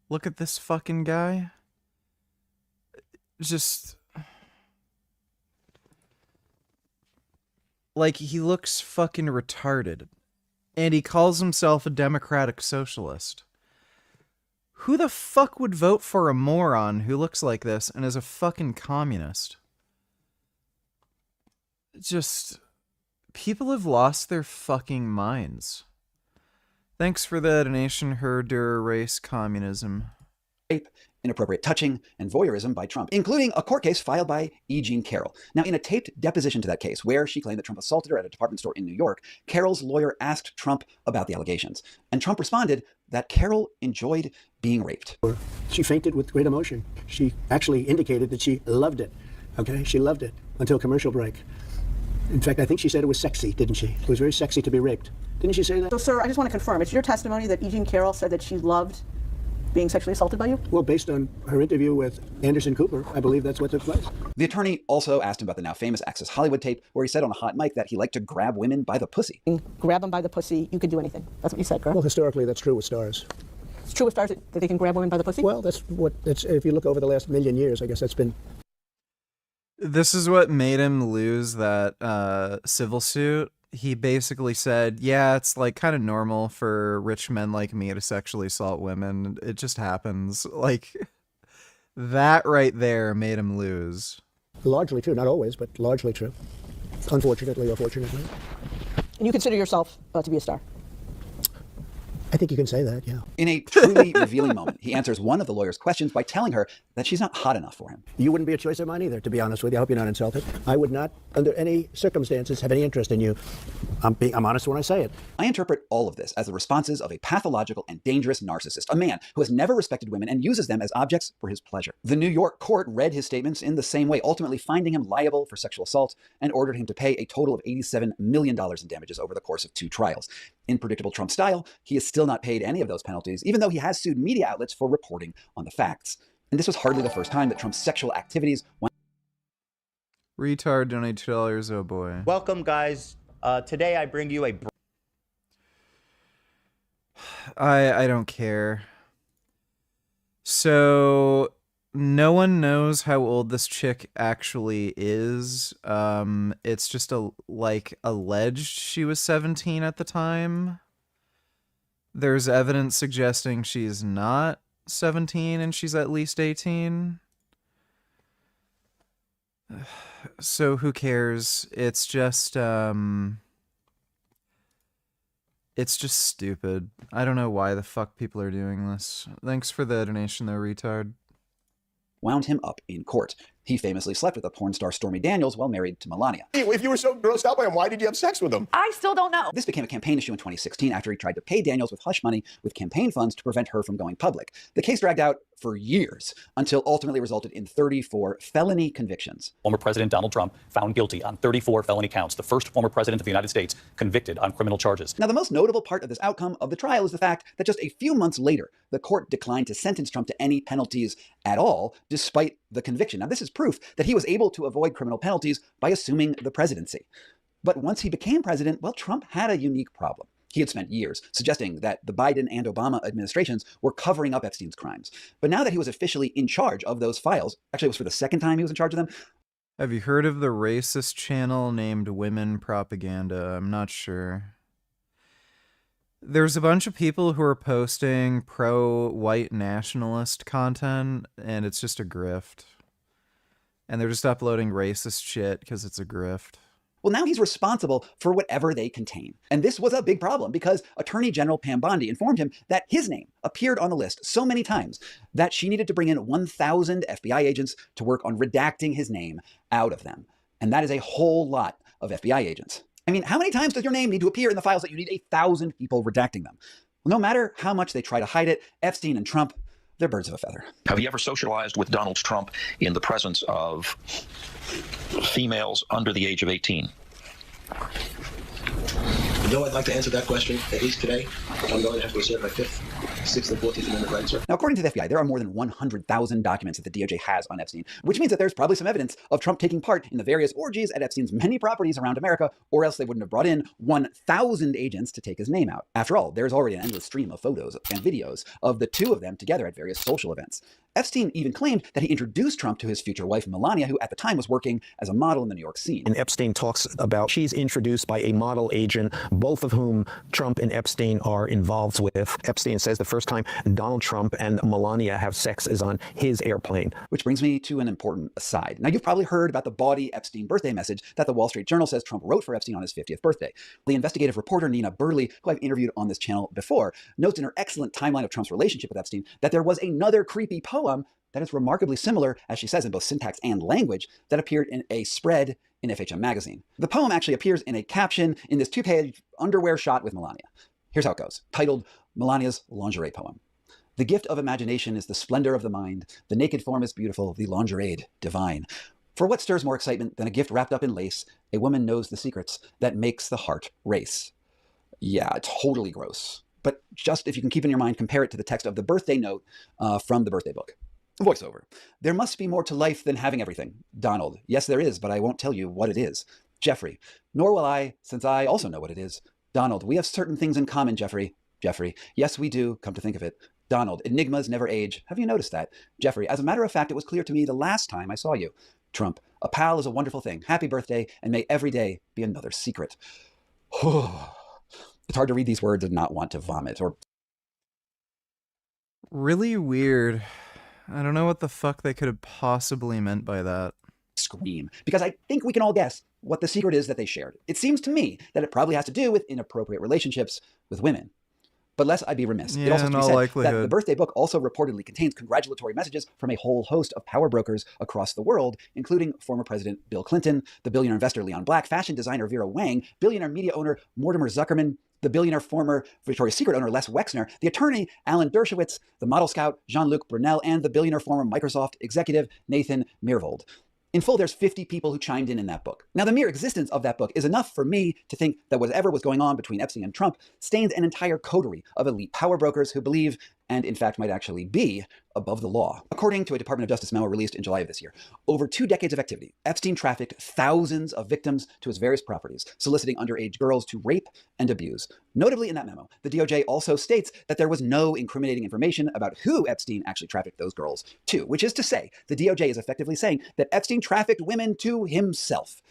look at this fucking guy. Just... like, he looks fucking retarded. And he calls himself a Democratic socialist. Who the fuck would vote for a moron who looks like this and is a fucking communist? Just... people have lost their fucking minds. Thanks for the donation, Herder Race Communism. Rape, inappropriate touching, and voyeurism by Trump, including a court case filed by E. Jean Carroll. Now, in a taped deposition to that case, where she claimed that Trump assaulted her at a department store in New York, Carroll's lawyer asked Trump about the allegations. And Trump responded that Carroll enjoyed being raped. She fainted with great emotion. She actually indicated that she loved it. Okay, she loved it until commercial break. In fact, I think she said it was sexy, didn't she? It was very sexy to be raped. Didn't she say that? So, sir, I just want to confirm, it's your testimony that E. Jean Carroll said that she loved being sexually assaulted by you? Well, based on her interview with Anderson Cooper, I believe that's what took place. The attorney also asked him about the now famous Access Hollywood tape, where he said on a hot mic that he liked to grab women by the pussy. Grab them by the pussy, you could do anything. That's what you said, correct? Well, historically, that's true with stars. It's true with stars that they can grab women by the pussy? Well, if you look over the last million years, I guess that's been... This is what made him lose that civil suit. He basically said, yeah, it's like kind of normal for rich men like me to sexually assault women. It just happens. Like, that right there made him lose. Largely true, not always, but largely true. Unfortunately or fortunately. And you consider yourself to be a star? I think you can say that, yeah. In a truly revealing moment, he answers one of the lawyer's questions by telling her that she's not hot enough for him. You wouldn't be a choice of mine either, to be honest with you. I hope you're not insulted. I would not, under any circumstances, have any interest in you. I'm honest when I say it. I interpret all of this as the responses of a pathological and dangerous narcissist, a man who has never respected women and uses them as objects for his pleasure. The New York court read his statements in the same way, ultimately finding him liable for sexual assault and ordered him to pay a total of $87 million in damages over the course of 2 trials. In predictable Trump style, he has still not paid any of those penalties, even though he has sued media outlets for reporting on the facts. And this was hardly the first time that Trump's sexual activities went... Retard donate $2, oh boy. Welcome, guys. Today I bring you a... I don't care. So, no one knows how old this chick actually is. It's just alleged she was 17 at the time. There's evidence suggesting she's not 17 and she's at least 18. So who cares? It's just stupid. I don't know why the fuck people are doing this. Thanks for the donation though, retard. Wound him up in court. He famously slept with the porn star Stormy Daniels while married to Melania. If you were so grossed out by him, why did you have sex with him? I still don't know. This became a campaign issue in 2016 after he tried to pay Daniels with hush money with campaign funds to prevent her from going public. The case dragged out for years until ultimately resulted in 34 felony convictions. Former President Donald Trump found guilty on 34 felony counts, the first former president of the United States convicted on criminal charges. Now, the most notable part of this outcome of the trial is the fact that just a few months later, the court declined to sentence Trump to any penalties at all, despite the conviction. Now, this is proof that he was able to avoid criminal penalties by assuming the presidency. But once he became president, well, Trump had a unique problem. He had spent years suggesting that the Biden and Obama administrations were covering up Epstein's crimes. But now that he was officially in charge of those files, actually it was for the second time he was in charge of them. Have you heard of the racist channel named Women Propaganda? I'm not sure. There's a bunch of people who are posting pro-white nationalist content, and it's just a grift. And they're just uploading racist shit because it's a grift. Well, now he's responsible for whatever they contain. And this was a big problem because Attorney General Pam Bondi informed him that his name appeared on the list so many times that she needed to bring in 1,000 FBI agents to work on redacting his name out of them. And that is a whole lot of FBI agents. I mean, how many times does your name need to appear in the files that you need 1,000 people redacting them? Well, no matter how much they try to hide it, Epstein and Trump, they're birds of a feather. Have you ever socialized with Donald Trump in the presence of females under the age of 18? You know, I'd like to answer that question, at least today. I'm going to have to assert my 5th, 6th, and 14th Amendment rights, sir. Now, according to the FBI, there are more than 100,000 documents that the DOJ has on Epstein, which means that there's probably some evidence of Trump taking part in the various orgies at Epstein's many properties around America, or else they wouldn't have brought in 1,000 agents to take his name out. After all, there's already an endless stream of photos and videos of the two of them together at various social events. Epstein even claimed that he introduced Trump to his future wife, Melania, who at the time was working as a model in the New York scene. And Epstein talks about she's introduced by a model agent, both of whom Trump and Epstein are involved with. Epstein says the first time Donald Trump and Melania have sex is on his airplane. Which brings me to an important aside. Now, you've probably heard about the bawdy Epstein birthday message that the Wall Street Journal says Trump wrote for Epstein on his 50th birthday. The investigative reporter Nina Burley, who I've interviewed on this channel before, notes in her excellent timeline of Trump's relationship with Epstein that there was another creepy poem that is remarkably similar, as she says, in both syntax and language, that appeared in a spread in FHM magazine. The poem actually appears in a caption in this 2-page underwear shot with Melania. Here's how it goes, titled Melania's Lingerie Poem. The gift of imagination is the splendor of the mind. The naked form is beautiful, the lingerie divine. For what stirs more excitement than a gift wrapped up in lace? A woman knows the secrets that makes the heart race. Yeah, totally gross. But just if you can keep in your mind, compare it to the text of the birthday note from the birthday book. Voiceover. There must be more to life than having everything. Donald. Yes, there is, but I won't tell you what it is. Jeffrey. Nor will I, since I also know what it is. Donald. We have certain things in common, Jeffrey. Jeffrey. Yes, we do, come to think of it. Donald. Enigmas never age. Have you noticed that? Jeffrey. As a matter of fact, it was clear to me the last time I saw you. Trump. A pal is a wonderful thing. Happy birthday, and may every day be another secret. It's hard to read these words and not want to vomit or... Really weird. I don't know what the fuck they could have possibly meant by that. Scream. Because I think we can all guess what the secret is that they shared. It seems to me that it probably has to do with inappropriate relationships with women. But lest I be remiss, it also has to be said that the birthday book also reportedly contains congratulatory messages from a whole host of power brokers across the world, including former President Bill Clinton, the billionaire investor Leon Black, fashion designer Vera Wang, billionaire media owner Mortimer Zuckerman, the billionaire former Victoria's Secret owner Les Wexner, the attorney Alan Dershowitz, the model scout Jean-Luc Brunel, and the billionaire former Microsoft executive Nathan Myhrvold. In full, there's 50 people who chimed in that book. Now, the mere existence of that book is enough for me to think that whatever was going on between Epstein and Trump stains an entire coterie of elite power brokers who believe, and in fact might actually be, above the law. According to a Department of Justice memo released in July of this year, over 2 decades of activity, Epstein trafficked thousands of victims to his various properties, soliciting underage girls to rape and abuse. Notably in that memo, the DOJ also states that there was no incriminating information about who Epstein actually trafficked those girls to, which is to say, the DOJ is effectively saying that Epstein trafficked women to himself,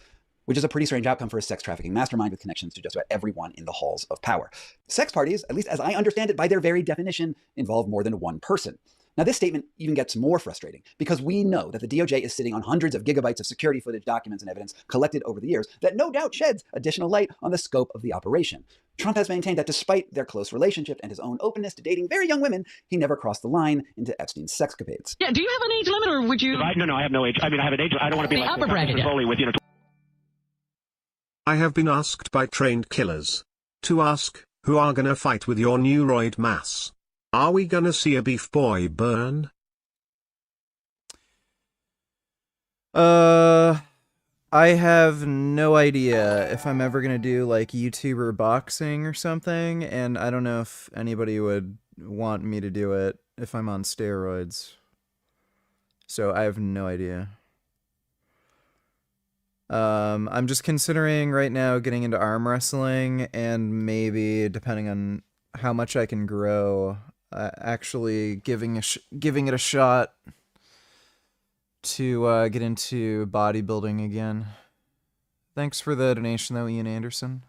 which is a pretty strange outcome for a sex trafficking mastermind with connections to just about everyone in the halls of power. Sex parties, at least as I understand it by their very definition, involve more than one person. Now, this statement even gets more frustrating because we know that the DOJ is sitting on hundreds of gigabytes of security footage, documents, and evidence collected over the years that no doubt sheds additional light on the scope of the operation. Trump has maintained that despite their close relationship and his own openness to dating very young women, he never crossed the line into Epstein's sexcapades. Yeah, do you have an age limit or would you... No, I have no age. I mean, I have an age. I don't want to be the like upper bracket solely with, you know... I have been asked by trained killers to ask, who are gonna fight with your new roid mass? Are we gonna see a beef boy burn? I have no idea if I'm ever gonna do like YouTuber boxing or something, and I don't know if anybody would want me to do it if I'm on steroids. So I have no idea. I'm just considering right now getting into arm wrestling, and maybe, depending on how much I can grow, actually giving it a shot to get into bodybuilding again. Thanks for the donation though, Ian Anderson.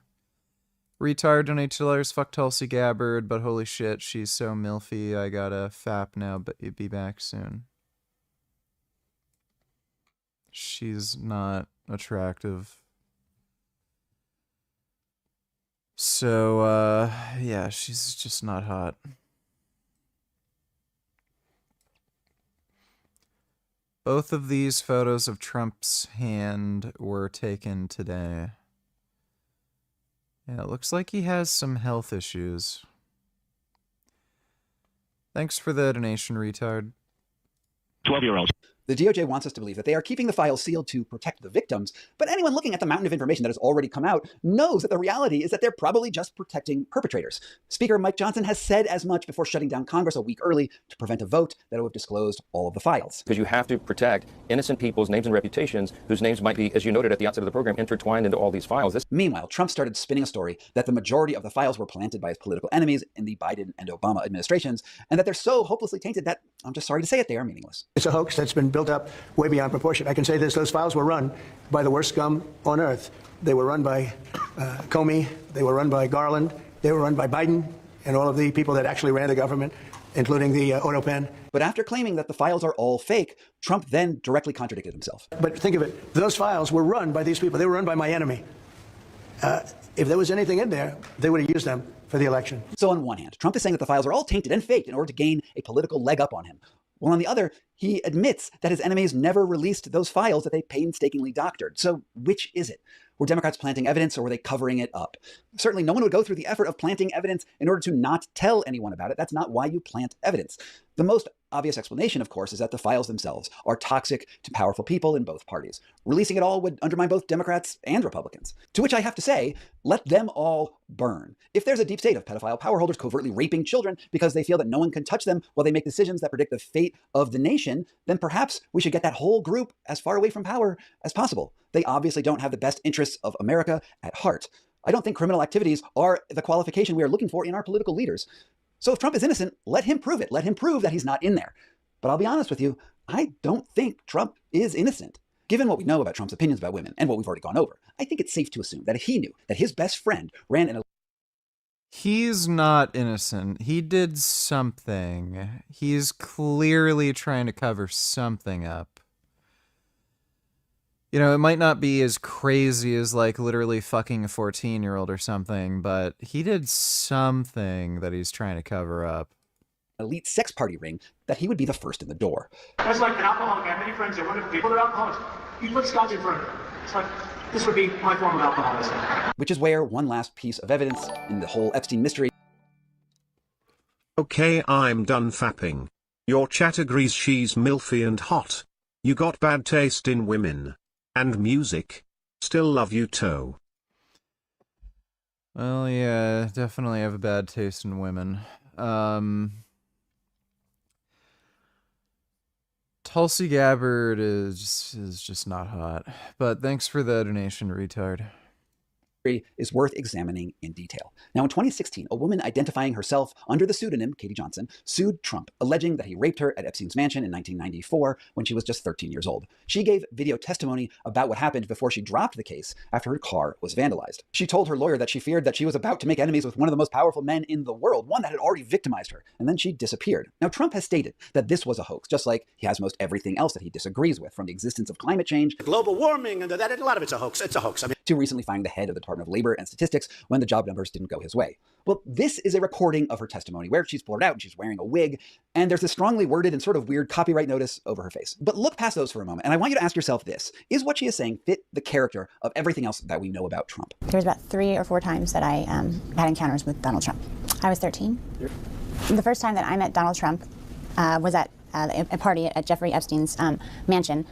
Retard donate $2. Fuck Tulsi Gabbard, but holy shit, she's so milfy. I gotta fap now, but you'd be back soon. She's not attractive. So, yeah, she's just not hot. Both of these photos of Trump's hand were taken today. Yeah, it looks like he has some health issues. Thanks for the donation, retard. 12-year-olds. The DOJ wants us to believe that they are keeping the files sealed to protect the victims, but anyone looking at the mountain of information that has already come out knows that the reality is that they're probably just protecting perpetrators. Speaker Mike Johnson has said as much before shutting down Congress a week early to prevent a vote that would have disclosed all of the files. Because you have to protect innocent people's names and reputations, whose names might be, as you noted at the outset of the program, intertwined into all these files. Meanwhile, Trump started spinning a story that the majority of the files were planted by his political enemies in the Biden and Obama administrations, and that they're so hopelessly tainted that, I'm just sorry to say it, they are meaningless. It's a hoax that's been built up way beyond proportion. I can say this, those files were run by the worst scum on earth. They were run by Comey, they were run by Garland, they were run by Biden and all of the people that actually ran the government, including the auto pen. But after claiming that the files are all fake, Trump then directly contradicted himself. But think of it, those files were run by these people. They were run by my enemy. If there was anything in there, they would have used them for the election. So on one hand, Trump is saying that the files are all tainted and faked in order to gain a political leg up on him. While on the other, he admits that his enemies never released those files that they painstakingly doctored. So which is it? Were Democrats planting evidence, or were they covering it up? Certainly no one would go through the effort of planting evidence in order to not tell anyone about it. That's not why you plant evidence. The most obvious explanation, of course, is that the files themselves are toxic to powerful people in both parties. Releasing it all would undermine both Democrats and Republicans. To which I have to say, let them all burn. If there's a deep state of pedophile power holders covertly raping children because they feel that no one can touch them while they make decisions that predict the fate of the nation, then perhaps we should get that whole group as far away from power as possible. They obviously don't have the best interests of America at heart. I don't think criminal activities are the qualification we are looking for in our political leaders. So if Trump is innocent, let him prove it. Let him prove that he's not in there. But I'll be honest with you, I don't think Trump is innocent. Given what we know about Trump's opinions about women and what we've already gone over, I think it's safe to assume that if he knew that his best friend ran an... He's not innocent. He did something. He's clearly trying to cover something up. You know, it might not be as crazy as, like, literally fucking a 14-year-old or something, but he did something that he's trying to cover up. Elite sex party ring that he would be the first in the door. That's like an alcoholic. I have many friends that want to people that are alcoholics. You put scotch in front of them. It's like, this would be my form of alcoholism. Which is where one last piece of evidence in the whole Epstein mystery. Okay, I'm done fapping. Your chat agrees she's milfy and hot. You got bad taste in women. And music. Still love you, Toe. Well, yeah, definitely have a bad taste in women. Tulsi Gabbard is just not hot. But thanks for the donation, retard. Is worth examining in detail. Now, in 2016, a woman identifying herself under the pseudonym Katie Johnson sued Trump, alleging that he raped her at Epstein's mansion in 1994 when she was just 13 years old. She gave video testimony about what happened before she dropped the case after her car was vandalized. She told her lawyer that she feared that she was about to make enemies with one of the most powerful men in the world, one that had already victimized her, and then she disappeared. Now, Trump has stated that this was a hoax, just like he has most everything else that he disagrees with, from the existence of climate change, global warming, and that a lot of it's a hoax. It's a hoax. I mean, to recently firing the head of the Department of Labor and Statistics when the job numbers didn't go his way. Well, this is a recording of her testimony where she's blurred out and she's wearing a wig, and there's this strongly worded and sort of weird copyright notice over her face. But look past those for a moment, and I want you to ask yourself this. Is what she is saying fit the character of everything else that we know about Trump? There was about 3 or 4 times that I had encounters with Donald Trump. I was 13. The first time that I met Donald Trump was at a party at Jeffrey Epstein's mansion.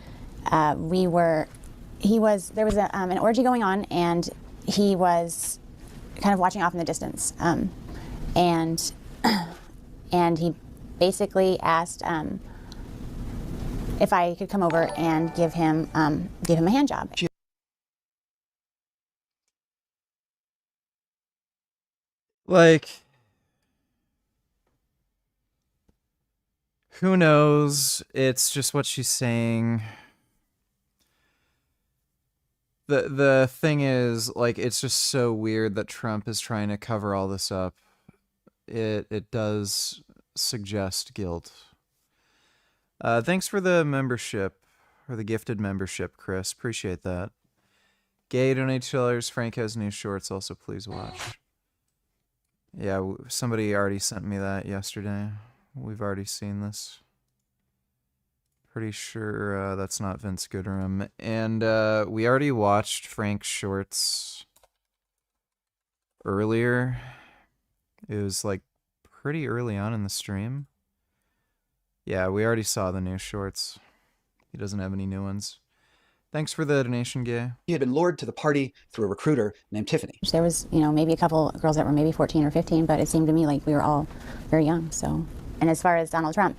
There was an orgy going on, and he was kind of watching off in the distance, and he basically asked if I could come over and give him a hand job. Like, who knows? It's just what she's saying. The thing is, like, it's just so weird that Trump is trying to cover all this up. It does suggest guilt. Thanks for the membership, or the gifted membership, Chris. Appreciate that. Gay donate $2. Frank has new shorts. Also, please watch. Yeah, somebody already sent me that yesterday. We've already seen this. Pretty sure that's not Vince Goodrum. And we already watched Frank's shorts earlier. It was like pretty early on in the stream. Yeah, we already saw the new shorts. He doesn't have any new ones. Thanks for the donation, Gay. He had been lured to the party through a recruiter named Tiffany. There was, maybe a couple girls that were maybe 14 or 15, but it seemed to me like we were all very young. So, and as far as Donald Trump,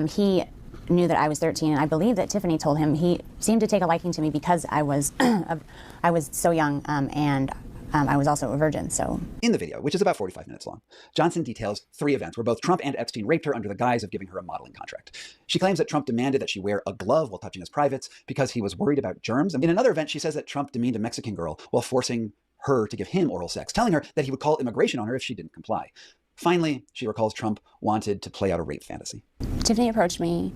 he knew that I was 13, and I believe that Tiffany told him. He seemed to take a liking to me because I was I was so young, and I was also a virgin. So in the video, which is about 45 minutes long, Johnson details 3 events where both Trump and Epstein raped her under the guise of giving her a modeling contract. She claims that Trump demanded that she wear a glove while touching his privates because he was worried about germs. And in another event, she says that Trump demeaned a Mexican girl while forcing her to give him oral sex, telling her that he would call immigration on her if she didn't comply. Finally, she recalls Trump wanted to play out a rape fantasy. Tiffany approached me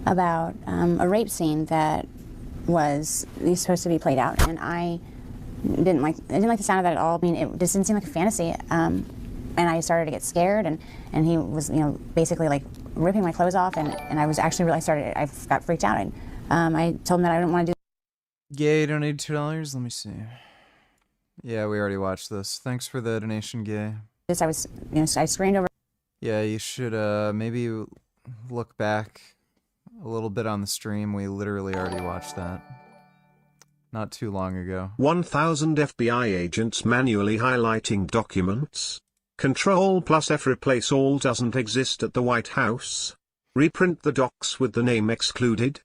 about a rape scene that was supposed to be played out, and I didn't like the sound of that at all. I mean, it just didn't seem like a fantasy, and I started to get scared, and he was, basically like ripping my clothes off, and I was actually I got freaked out, and I told him that I didn't want to do. Gay donated $2. Let me see. Yeah, we already watched this. Thanks for the donation, Gay. This, I was, I screamed over. Yeah, you should maybe look back a little bit on the stream. We literally already watched that not too long ago. 1,000 FBI agents manually highlighting documents. Control+F replace all doesn't exist at the White House. Reprint the docs with the name excluded.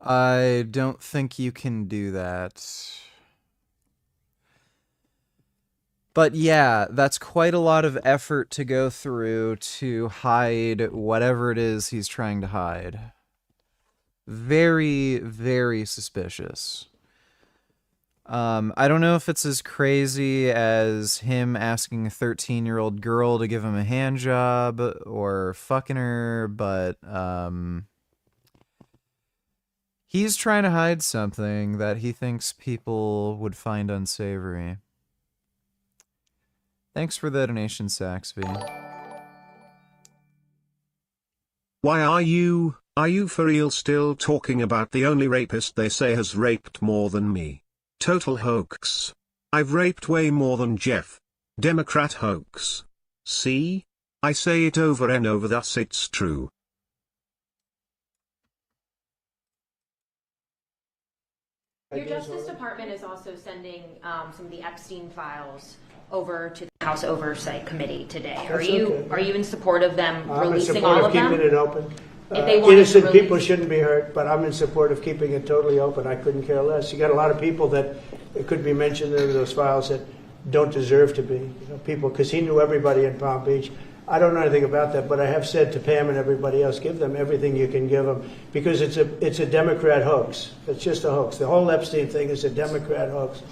I don't think you can do that. But yeah, that's quite a lot of effort to go through to hide whatever it is he's trying to hide. Very, very suspicious. I don't know if it's as crazy as him asking a 13-year-old girl to give him a hand job or fucking her, but he's trying to hide something that he thinks people would find unsavory. Thanks for the donation, Saxby. Why are you for real still talking about the only rapist they say has raped more than me? Total hoax. I've raped way more than Jeff. Democrat hoax. See? I say it over and over, thus it's true. Your Justice Department is also sending some of the Epstein files over to the House Oversight Committee today. Are you in support of them releasing all of them? I'm in support of keeping it open. If they wanted Innocent to release... people shouldn't be hurt, but I'm in support of keeping it totally open. I couldn't care less. You got a lot of people that it could be mentioned in those files that don't deserve to be. People, because he knew everybody in Palm Beach. I don't know anything about that, but I have said to Pam and everybody else, give them everything you can give them, because it's a Democrat hoax. It's just a hoax. The whole Epstein thing is a Democrat hoax.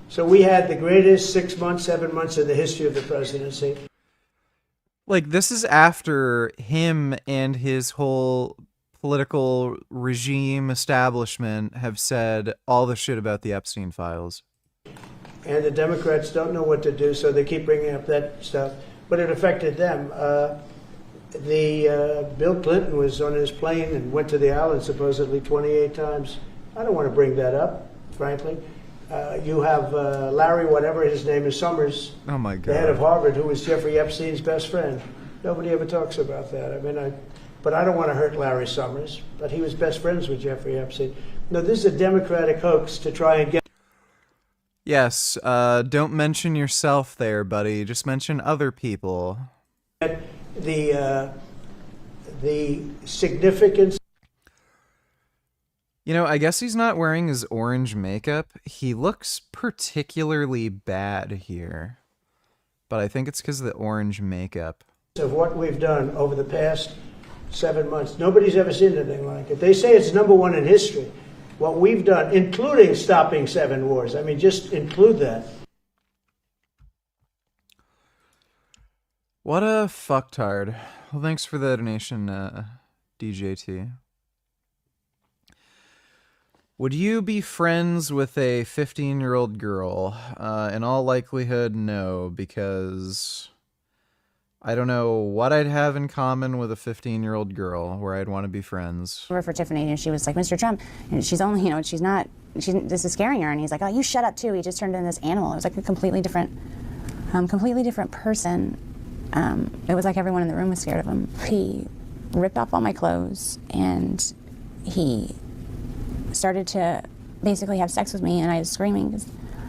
So we had the greatest 6 months, 7 months in the history of the presidency. Like, this is after him and his whole political regime establishment have said all the shit about the Epstein files. And the Democrats don't know what to do, so they keep bringing up that stuff. But it affected them. Bill Clinton was on his plane and went to the island supposedly 28 times. I don't want to bring that up, frankly. You have Larry, whatever his name is, Summers, oh my God, the head of Harvard, who was Jeffrey Epstein's best friend. Nobody ever talks about that. I mean, but I don't want to hurt Larry Summers, but he was best friends with Jeffrey Epstein. No, this is a Democratic hoax to try and get... Yes, don't mention yourself there, buddy. Just mention other people. The significance... You know, I guess he's not wearing his orange makeup. He looks particularly bad here. But I think it's because of the orange makeup. Of what we've done over the past 7 months. Nobody's ever seen anything like it. They say it's #1 in history. What we've done, including stopping 7 wars. I mean, just include that. What a fucktard. Well, thanks for the donation, DJT. Would you be friends with a 15-year-old girl? In all likelihood, no, because I don't know what I'd have in common with a 15-year-old girl where I'd want to be friends. For Tiffany, and she was like, Mr. Trump, and she's only, this is scaring her, and he's like, oh, you shut up too. He just turned into this animal. It was like a completely different person. It was like everyone in the room was scared of him. He ripped off all my clothes and he started to basically have sex with me, and I was screaming because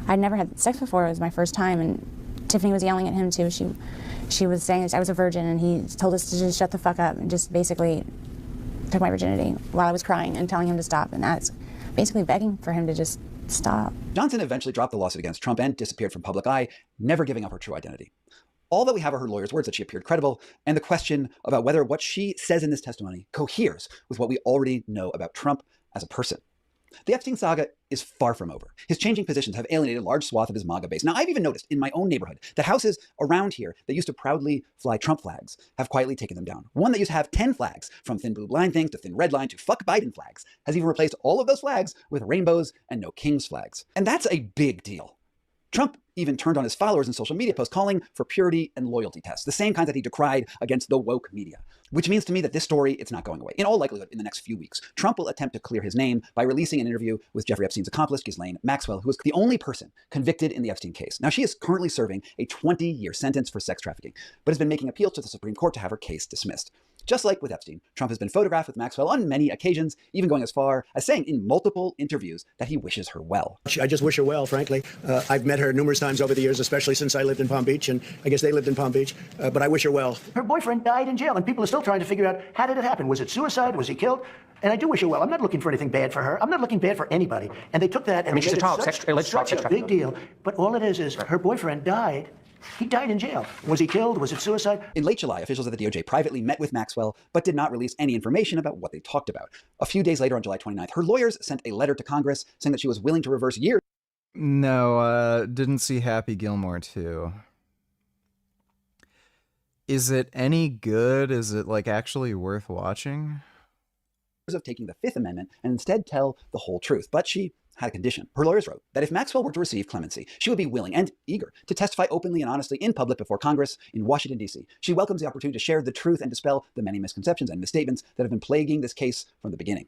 I'd never had sex before. It was my first time, and Tiffany was yelling at him too. She was saying I was a virgin, and he told us to just shut the fuck up and just basically took my virginity while I was crying and telling him to stop, and that's basically begging for him to just stop. Johnson eventually dropped the lawsuit against Trump and disappeared from public eye, never giving up her true identity. All that we have are her lawyer's words that she appeared credible, and the question about whether what she says in this testimony coheres with what we already know about Trump as a person. The Epstein saga is far from over. His changing positions have alienated a large swath of his MAGA base. Now, I've even noticed in my own neighborhood that houses around here that used to proudly fly Trump flags have quietly taken them down. One that used to have 10 flags, from thin blue line things to thin red line to fuck Biden flags, has even replaced all of those flags with rainbows and no kings flags. And that's a big deal. Trump even turned on his followers in social media posts calling for purity and loyalty tests, the same kinds that he decried against the woke media. Which means to me that this story, it's not going away. In all likelihood, in the next few weeks, Trump will attempt to clear his name by releasing an interview with Jeffrey Epstein's accomplice, Ghislaine Maxwell, who was the only person convicted in the Epstein case. Now, she is currently serving a 20-year sentence for sex trafficking, but has been making appeals to the Supreme Court to have her case dismissed. Just like with Epstein, Trump has been photographed with Maxwell on many occasions, even going as far as saying in multiple interviews that he wishes her well. I just wish her well, frankly. I've met her numerous times over the years, especially since I lived in Palm Beach, and I guess they lived in Palm Beach, but I wish her well. Her boyfriend died in jail, and people are still trying to figure out, how did it happen? Was it suicide? Was he killed? And I do wish her well. I'm not looking for anything bad for her. I'm not looking bad for anybody. And they took that and she's made a such a big deal. But all it is her boyfriend died. He died in jail. Was he killed? Was it suicide? In late July, officials at the DOJ privately met with Maxwell, but did not release any information about what they talked about. A few days later, on July 29th, her lawyers sent a letter to Congress saying that she was willing to reverse years. No, didn't see Happy Gilmore 2. Is it any good? Is it, like, actually worth watching? Of taking the Fifth Amendment and instead tell the whole truth. But she had a condition. Her lawyers wrote that if Maxwell were to receive clemency, she would be willing and eager to testify openly and honestly in public before Congress in Washington, D.C. She welcomes the opportunity to share the truth and dispel the many misconceptions and misstatements that have been plaguing this case from the beginning.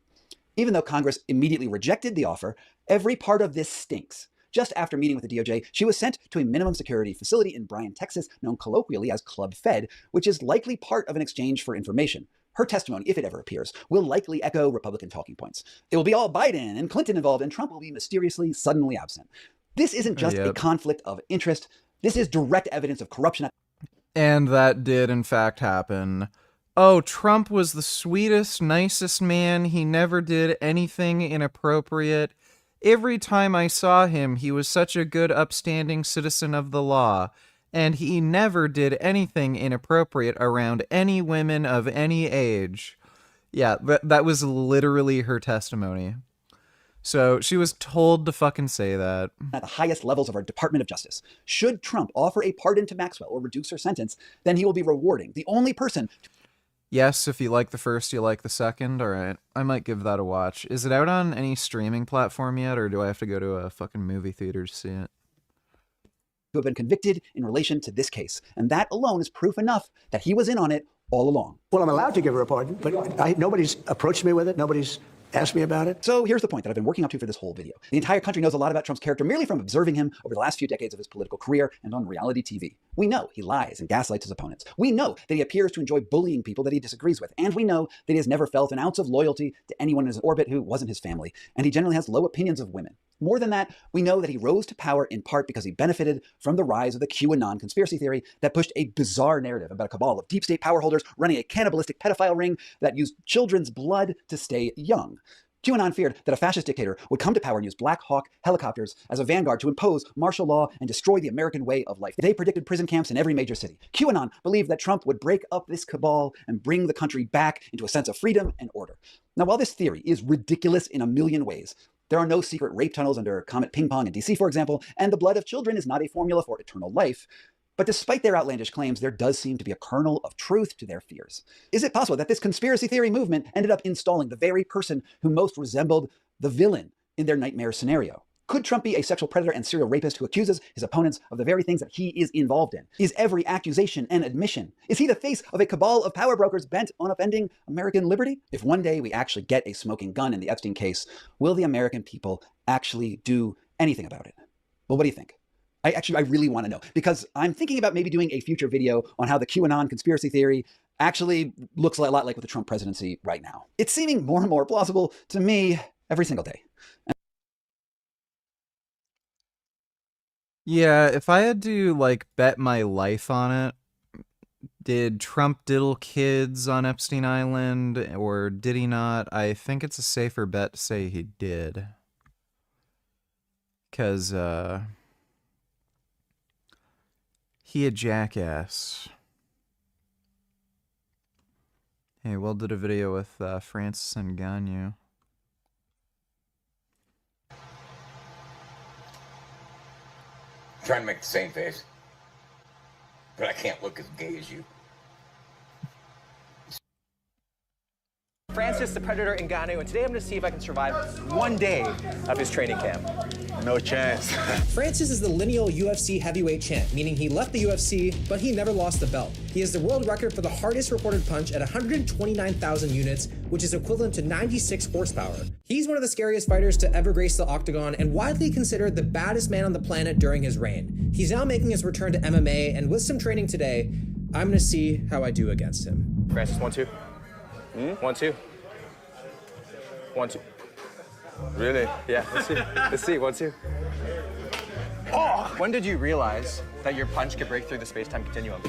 Even though Congress immediately rejected the offer, every part of this stinks. Just after meeting with the DOJ, she was sent to a minimum security facility in Bryan, Texas, known colloquially as Club Fed, which is likely part of an exchange for information. Her testimony, if it ever appears, will likely echo Republican talking points. It will be all Biden and Clinton involved, and Trump will be mysteriously, suddenly absent. This isn't just a conflict of interest. This is direct evidence of corruption. And that did, in fact, happen. Oh, Trump was the sweetest, nicest man. He never did anything inappropriate. Every time I saw him, he was such a good, upstanding citizen of the law. And he never did anything inappropriate around any women of any age. Yeah, that was literally her testimony. So she was told to fucking say that. At the highest levels of our Department of Justice. Should Trump offer a pardon to Maxwell or reduce her sentence, then he will be rewarding the only person. Yes, if you like the first, you like the second. All right, I might give that a watch. Is it out on any streaming platform yet, or do I have to go to a fucking movie theater to see it? Who have been convicted in relation to this case. And that alone is proof enough that he was in on it all along. Well, I'm allowed to give her a pardon, but nobody's approached me with it. Nobody's asked me about it. So here's the point that I've been working up to for this whole video. The entire country knows a lot about Trump's character merely from observing him over the last few decades of his political career and on reality TV. We know he lies and gaslights his opponents. We know that he appears to enjoy bullying people that he disagrees with. And we know that he has never felt an ounce of loyalty to anyone in his orbit who wasn't his family. And he generally has low opinions of women. More than that, we know that he rose to power in part because he benefited from the rise of the QAnon conspiracy theory that pushed a bizarre narrative about a cabal of deep state power holders running a cannibalistic pedophile ring that used children's blood to stay young. QAnon feared that a fascist dictator would come to power and use Black Hawk helicopters as a vanguard to impose martial law and destroy the American way of life. They predicted prison camps in every major city. QAnon believed that Trump would break up this cabal and bring the country back into a sense of freedom and order. Now, while this theory is ridiculous in a million ways, there are no secret rape tunnels under Comet Ping Pong in DC, for example, and the blood of children is not a formula for eternal life. But despite their outlandish claims, there does seem to be a kernel of truth to their fears. Is it possible that this conspiracy theory movement ended up installing the very person who most resembled the villain in their nightmare scenario? Could Trump be a sexual predator and serial rapist who accuses his opponents of the very things that he is involved in? Is every accusation an admission? Is he the face of a cabal of power brokers bent on upending American liberty? If one day we actually get a smoking gun in the Epstein case, will the American people actually do anything about it? Well, what do you think? I really want to know, because I'm thinking about maybe doing a future video on how the QAnon conspiracy theory actually looks a lot like with the Trump presidency right now. It's seeming more and more plausible to me every single day. Yeah, if I had to, like, bet my life on it, did Trump diddle kids on Epstein Island, or did he not? I think it's a safer bet to say he did. Because, he a jackass. Hey, Will did a video with Francis and Ngannou. Trying to make the same face, but I can't look as gay as you. Francis the Predator Ngannou, and today I'm going to see if I can survive one day of his training camp. No chance. Francis is the lineal UFC heavyweight champ, meaning he left the UFC, but he never lost the belt. He has the world record for the hardest reported punch at 129,000 units, which is equivalent to 96 horsepower. He's one of the scariest fighters to ever grace the octagon and widely considered the baddest man on the planet during his reign. He's now making his return to MMA, and with some training today, I'm going to see how I do against him. Francis, 1-2. 1-2. 1-2. Really? Yeah, let's see. Let's see. 1-2. Oh! When did you realize that your punch could break through the space-time continuum?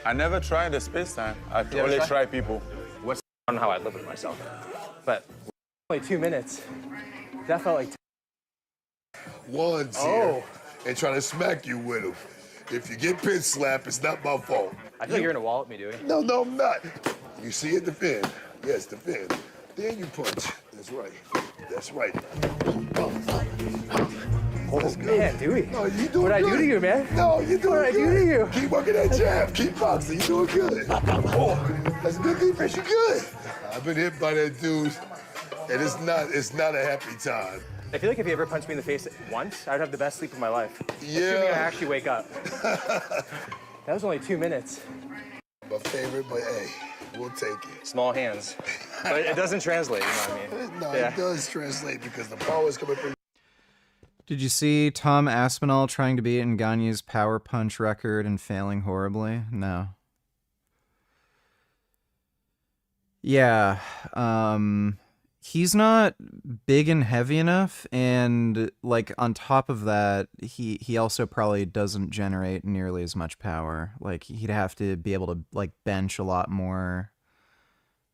I never tried the space-time. I only try people. I don't know how I live with myself. But only 2 minutes. That felt like 1-0. Oh. And trying to smack you with him. If you get pin slapped, it's not my fault. I feel like you're gonna wall at me, Dewey. No, no, I'm not. You see it, defend. Yes, defend. Then you punch. That's right. That's right. Oh, That's good. man, Dewey. No, you doing What'd I do good. to you, man? No, you doing good. What'd I do to you? Keep working that jab. Keep boxing. You doing good. Oh, that's good defense. You good. I've been hit by that dude, and it's not a happy time. I feel like if you ever punched me in the face once, I'd have the best sleep of my life. Yeah. Assuming I actually wake up. That was only 2 minutes. My favorite, but hey, we'll take it. Small hands. But it doesn't translate, you know what I mean? No, Yeah. it does translate because the power is coming from. Did you see Tom Aspinall trying to beat Ngannou's power punch record and failing horribly? No. Yeah, he's not big and heavy enough, and like on top of that, he also probably doesn't generate nearly as much power. Like he'd have to be able to like bench a lot more,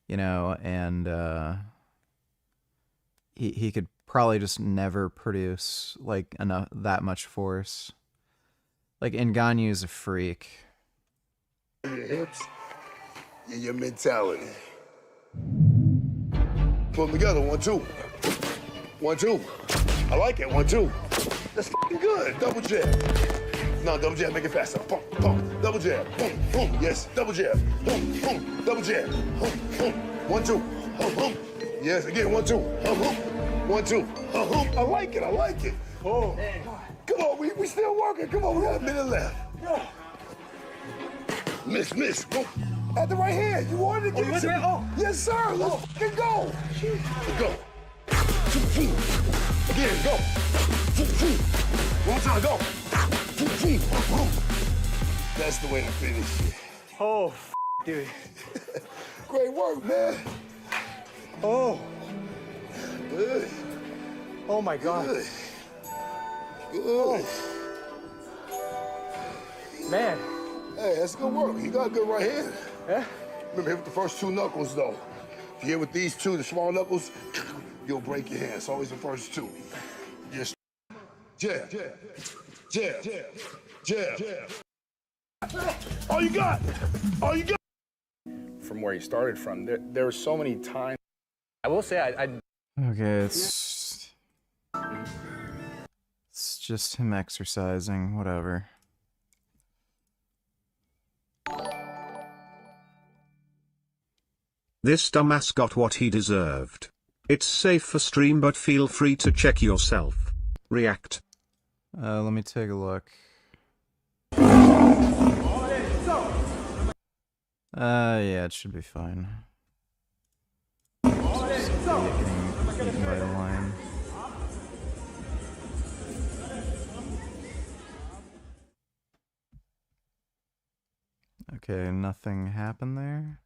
you know, and he could probably just never produce like that much force. Like Ngannou's a freak. Your hips and your mentality. Put them together, 1-2. 1-2. I like it, 1-2. That's fucking good. Double jab. No, double jab, make it faster. Pump, pump. Double jab. Boom, boom. Yes, double jab. Boom, boom. Double jab. Boom, boom. 1-2. Boom, boom. Yes, again, 1-2. Boom, boom. 1-2. I like it, I like it. Oh. Come on, we still working. Come on, we got a minute left. Miss. Boom. At the right hand. You wanted to give it to me. Oh. Yes, sir. Let's fucking go. Let's go. Again, go. One more time, go. That's the way to finish it. Oh, dude. Great work, man. Oh. Good. Oh, my God. Good. Good. Man. Hey, that's good work. You got a good right hand. Yeah? Remember, hit with the first two knuckles, though. If you hit with these two, the small knuckles, you'll break your hand. It's always the first two. Just jab, jab. All you got. From where he started from, there were so many times. I will say, Okay, it's just him exercising, whatever. This dumbass got what he deserved. It's safe for stream, but feel free to check yourself. React. Let me take a look. Yeah, it should be fine. Just getting by the line. Okay, nothing happened there.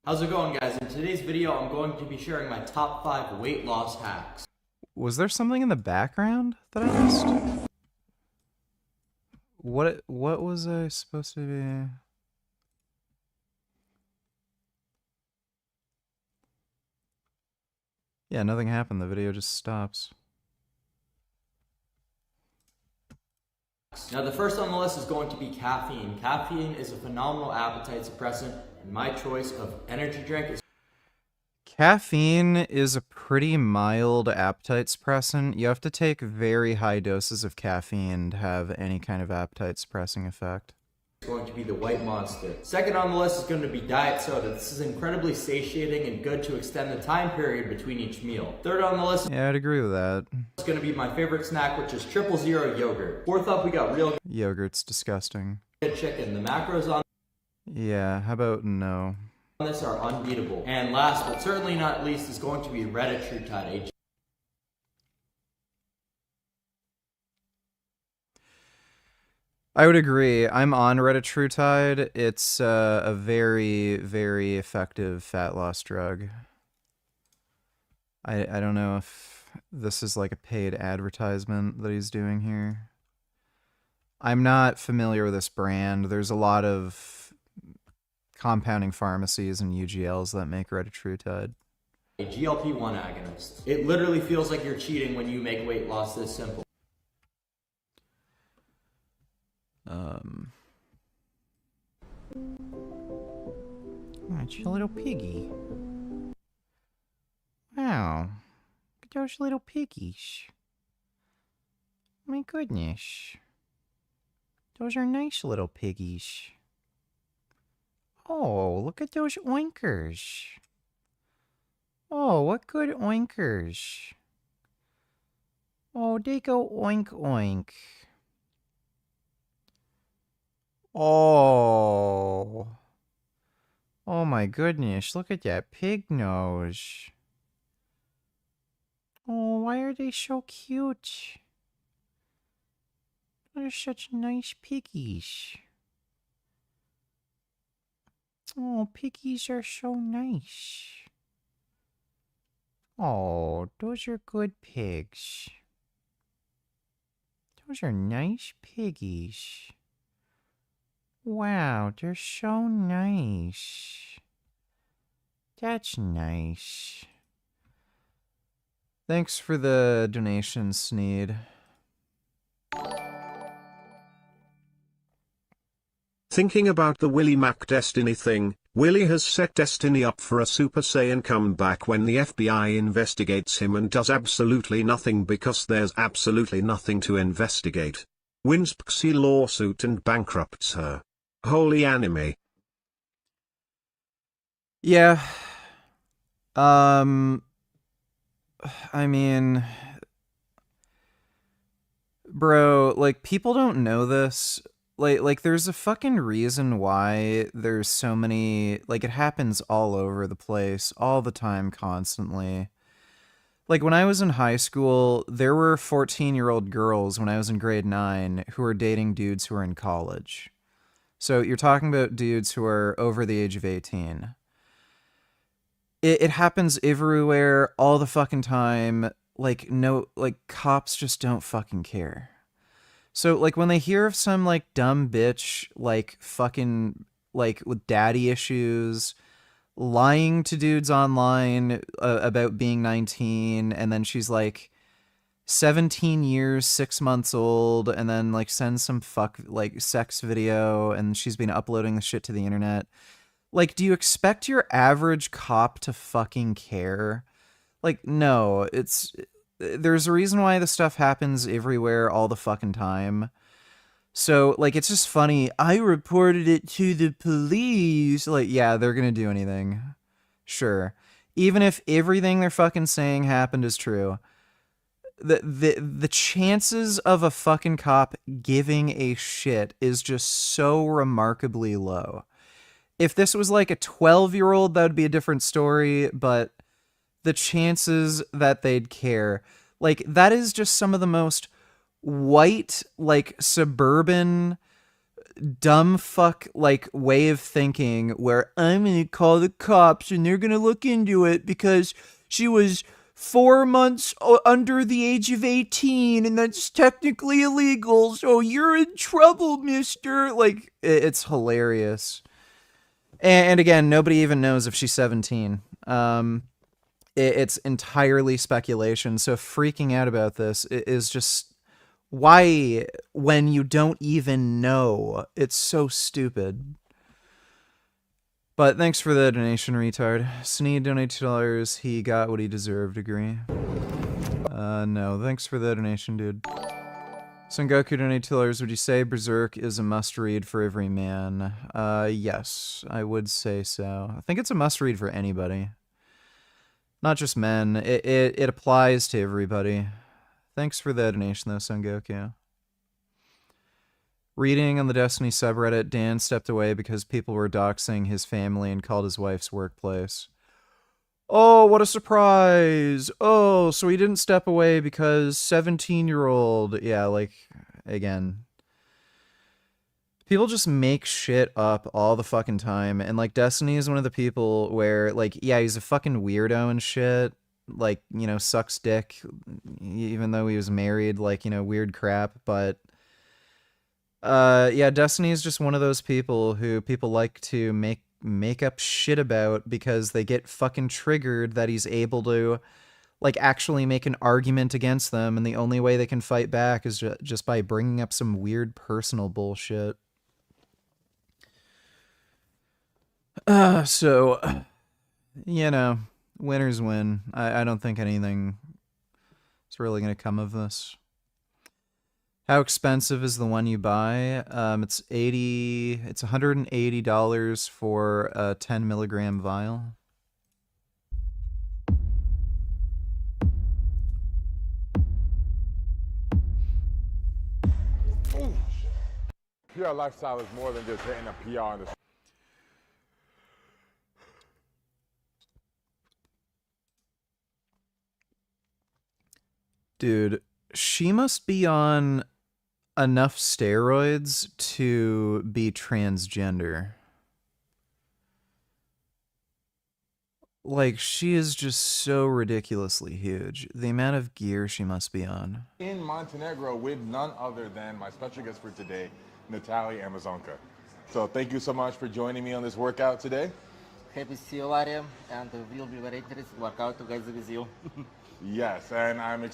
How's it going, guys? In today's video, I'm going to be sharing my top 5 weight loss hacks. Was there something in the background that I missed? What was I supposed to be? Yeah, nothing happened. The video just stops. Now, the first on the list is going to be caffeine. Caffeine is a phenomenal appetite suppressant, and my choice of energy drink is... Caffeine is a pretty mild appetite suppressant. You have to take very high doses of caffeine to have any kind of appetite suppressing effect. going to be the White Monster. Second on the list is going to be diet soda. This is incredibly satiating and good to extend the time period between each meal. Third on the list, Yeah, I'd agree with that. is going to be my favorite snack, which is 000 yogurt. Fourth up, we got real Yogurt's disgusting. good chicken. The macros on Yeah, how about no? this are unbeatable. And last but certainly not least is going to be Reddit. I would agree. I'm on Retatrutide. It's a very, very effective fat loss drug. I don't know if this is like a paid advertisement that he's doing here. I'm not familiar with this brand. There's a lot of compounding pharmacies and UGLs that make Retatrutide. A GLP-1 agonist. It literally feels like you're cheating when you make weight loss this simple. Oh, it's your little piggy. Wow. Look at those little piggies. My goodness. Those are nice little piggies. Oh, look at those oinkers. Oh, what good oinkers. Oh, they go oink oink. Oh. Oh my goodness, look at that pig nose. Oh, why are they so cute? They're such nice piggies. Oh, piggies are so nice. Oh, those are good pigs. Those are nice piggies. Wow, they're so nice. That's nice. Thanks for the donation, Sneed. Thinking about the Willie Mac Destiny thing, Willie has set Destiny up for a Super Saiyan comeback when the FBI investigates him and does absolutely nothing because there's absolutely nothing to investigate. Wins Pixie lawsuit and bankrupts her. Holy anime. Yeah. I mean, bro, like, people don't know this. Like there's a fucking reason why there's so many, like, it happens all over the place, all the time, constantly. Like, when I was in high school, there were 14-year-old girls when I was in grade 9 who were dating dudes who were in college. So you're talking about dudes who are over the age of 18. It happens everywhere, all the fucking time. Like, no, like, cops just don't fucking care. So, like, when they hear of some, like, dumb bitch, like, fucking, like, with daddy issues, lying to dudes online about being 19, and then she's, like, 17 years, 6 months old, and then, like, sends some sex video, and she's been uploading the shit to the internet. Like, do you expect your average cop to fucking care? Like, no, there's a reason why this stuff happens everywhere all the fucking time. So, like, it's just funny. I reported it to the police. Like, yeah, they're gonna do anything. Sure. Even if everything they're fucking saying happened is true. The chances of a fucking cop giving a shit is just so remarkably low. If this was like a 12-year-old, that would be a different story, but the chances that they'd care, like, that is just some of the most white, like, suburban, dumb fuck, like, way of thinking where I'm gonna call the cops and they're gonna look into it because she was 4 months under the age of 18 and that's technically illegal, so you're in trouble, mister. Like, it's hilarious. And again, nobody even knows if she's 17. It's entirely speculation, so freaking out about this is just... Why, when you don't even know? It's so stupid. But thanks for the donation, retard. Sneed donated $2. He got what he deserved, agree? No, thanks for the donation, dude. Son Goku donated $2. Would you say Berserk is a must-read for every man? Yes, I would say so. I think it's a must-read for anybody. Not just men. It applies to everybody. Thanks for the donation, though, Son Goku. Reading on the Destiny subreddit, Dan stepped away because people were doxing his family and called his wife's workplace. Oh, what a surprise! Oh, so he didn't step away because 17-year-old... Yeah, like, again... People just make shit up all the fucking time, and, like, Destiny is one of the people where, like, yeah, he's a fucking weirdo and shit, like, you know, sucks dick, even though he was married, like, you know, weird crap, but, yeah, Destiny is just one of those people who people like to make up shit about because they get fucking triggered that he's able to, like, actually make an argument against them, and the only way they can fight back is just by bringing up some weird personal bullshit. So, you know... Winners win. I don't think anything is really going to come of this. How expensive is the one you buy? It's $180 for a 10 milligram vial. PR lifestyle is more than just hitting a PR in the... Dude, she must be on enough steroids to be transgender. Like, she is just so ridiculously huge. The amount of gear she must be on. In Montenegro with none other than my special guest for today, Natalia Amazonka. So thank you so much for joining me on this workout today. Happy to see you, Larry, and we'll be very interested workout together with you. Yes, and I'm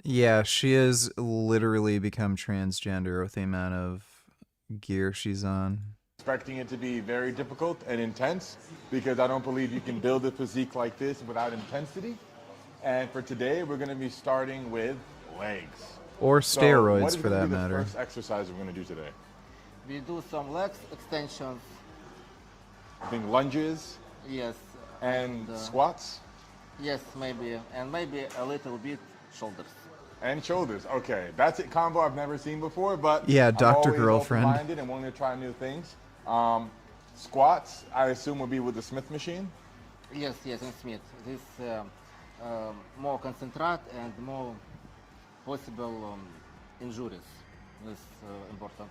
Yeah, she has literally become transgender with the amount of gear she's on. expecting it to be very difficult and intense because I don't believe you can build a physique like this without intensity. And for today, we're going to be starting with legs. Or steroids, for that matter. What is the first exercise we're going to do today? We do some legs extensions. I think lunges. Yes. And squats. Yes, maybe, and maybe a little bit shoulders. And shoulders. Okay, that's a combo I've never seen before, but yeah, Dr. I'm Girlfriend. open-minded and willing to try new things. Squats, I assume, would be with the Smith machine. Yes, yes, in Smith. This more concentrate and more possible injuries is important.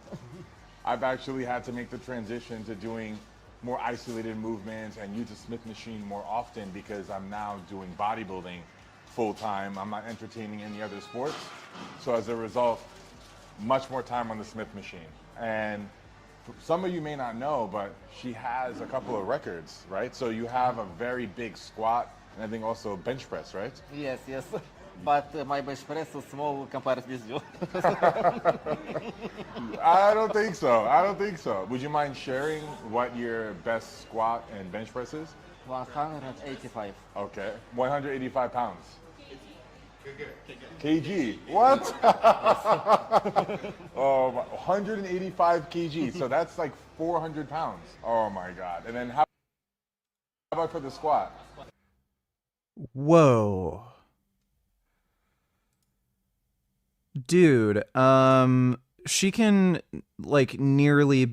I've actually had to make the transition to doing more isolated movements and use the Smith machine more often because I'm now doing bodybuilding full time. I'm not entertaining any other sports. So as a result, much more time on the Smith machine. And some of you may not know, but she has a couple of records, right? So you have a very big squat and I think also bench press, right? Yes, yes. But my bench press is small compared with you. I don't think so. I don't think so. Would you mind sharing what your best squat and bench press is? 185. Okay. 185 pounds. kg. What? Oh, 185 kg. So that's like 400 pounds. Oh my God. And then how about for the squat? Whoa. Dude, she can, like, nearly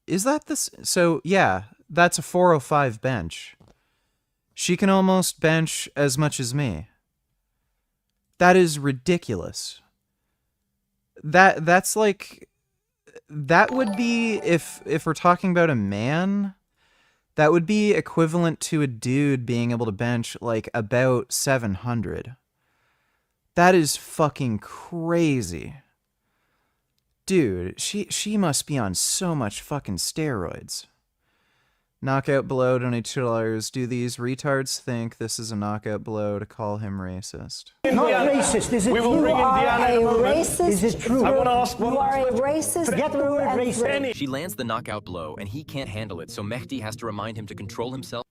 is that this? So, yeah, that's a 405 bench. She can almost bench as much as me. That is ridiculous. that's like, that would be, if we're talking about a man, that would be equivalent to a dude being able to bench like about 700. That is fucking crazy. Dude, she must be on so much fucking steroids. Knockout blow, donate $2. Do these retards think this is a knockout blow to call him racist? Not racist. Is it We will true? bring in Deanna in a moment. Is it true? I want to ask one. You are a racist. Forget the word racist. She lands the knockout blow, and he can't handle it, so Mehdi has to remind him to control himself.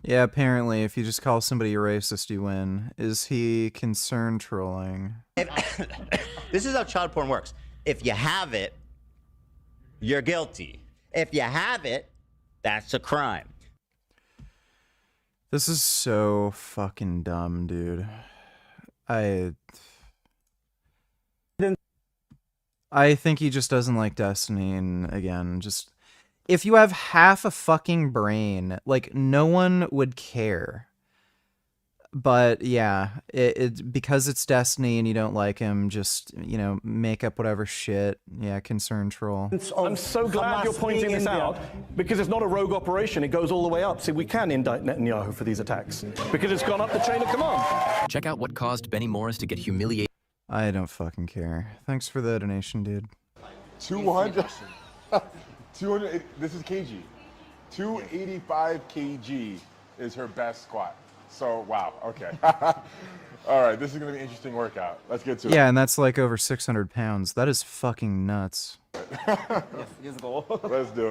Yeah, apparently, if you just call somebody a racist, you win. Is he concern trolling? This is how child porn works. If you have it, you're guilty. If you have it, that's a crime. This is so fucking dumb, dude. I think he just doesn't like Destiny, and again, just... If you have half a fucking brain, like, no one would care. But, yeah, because it's Destiny and you don't like him, just, you know, make up whatever shit. Yeah, concern troll. I'm so glad you're pointing this out, because it's not a rogue operation. It goes all the way up. See, we can indict Netanyahu for these attacks, because it's gone up the chain of command. Check out what caused Benny Morris to get humiliated. I don't fucking care. Thanks for the donation, dude. 200. 200. This is kg. 285 kg is her best squat. So wow. Okay. All right. This is gonna be an interesting workout. Let's get to it. Yeah, and that's like over 600 pounds. That is fucking nuts. Let's do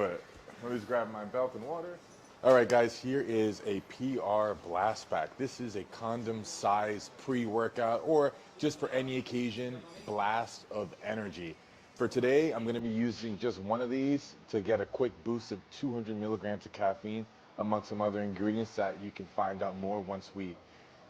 it. Let me just grab my belt and water. All right, guys. Here is a PR blast pack. This is a condom size pre-workout, or just for any occasion, blast of energy. For today, I'm going to be using just one of these to get a quick boost of 200 milligrams of caffeine, amongst some other ingredients that you can find out more once we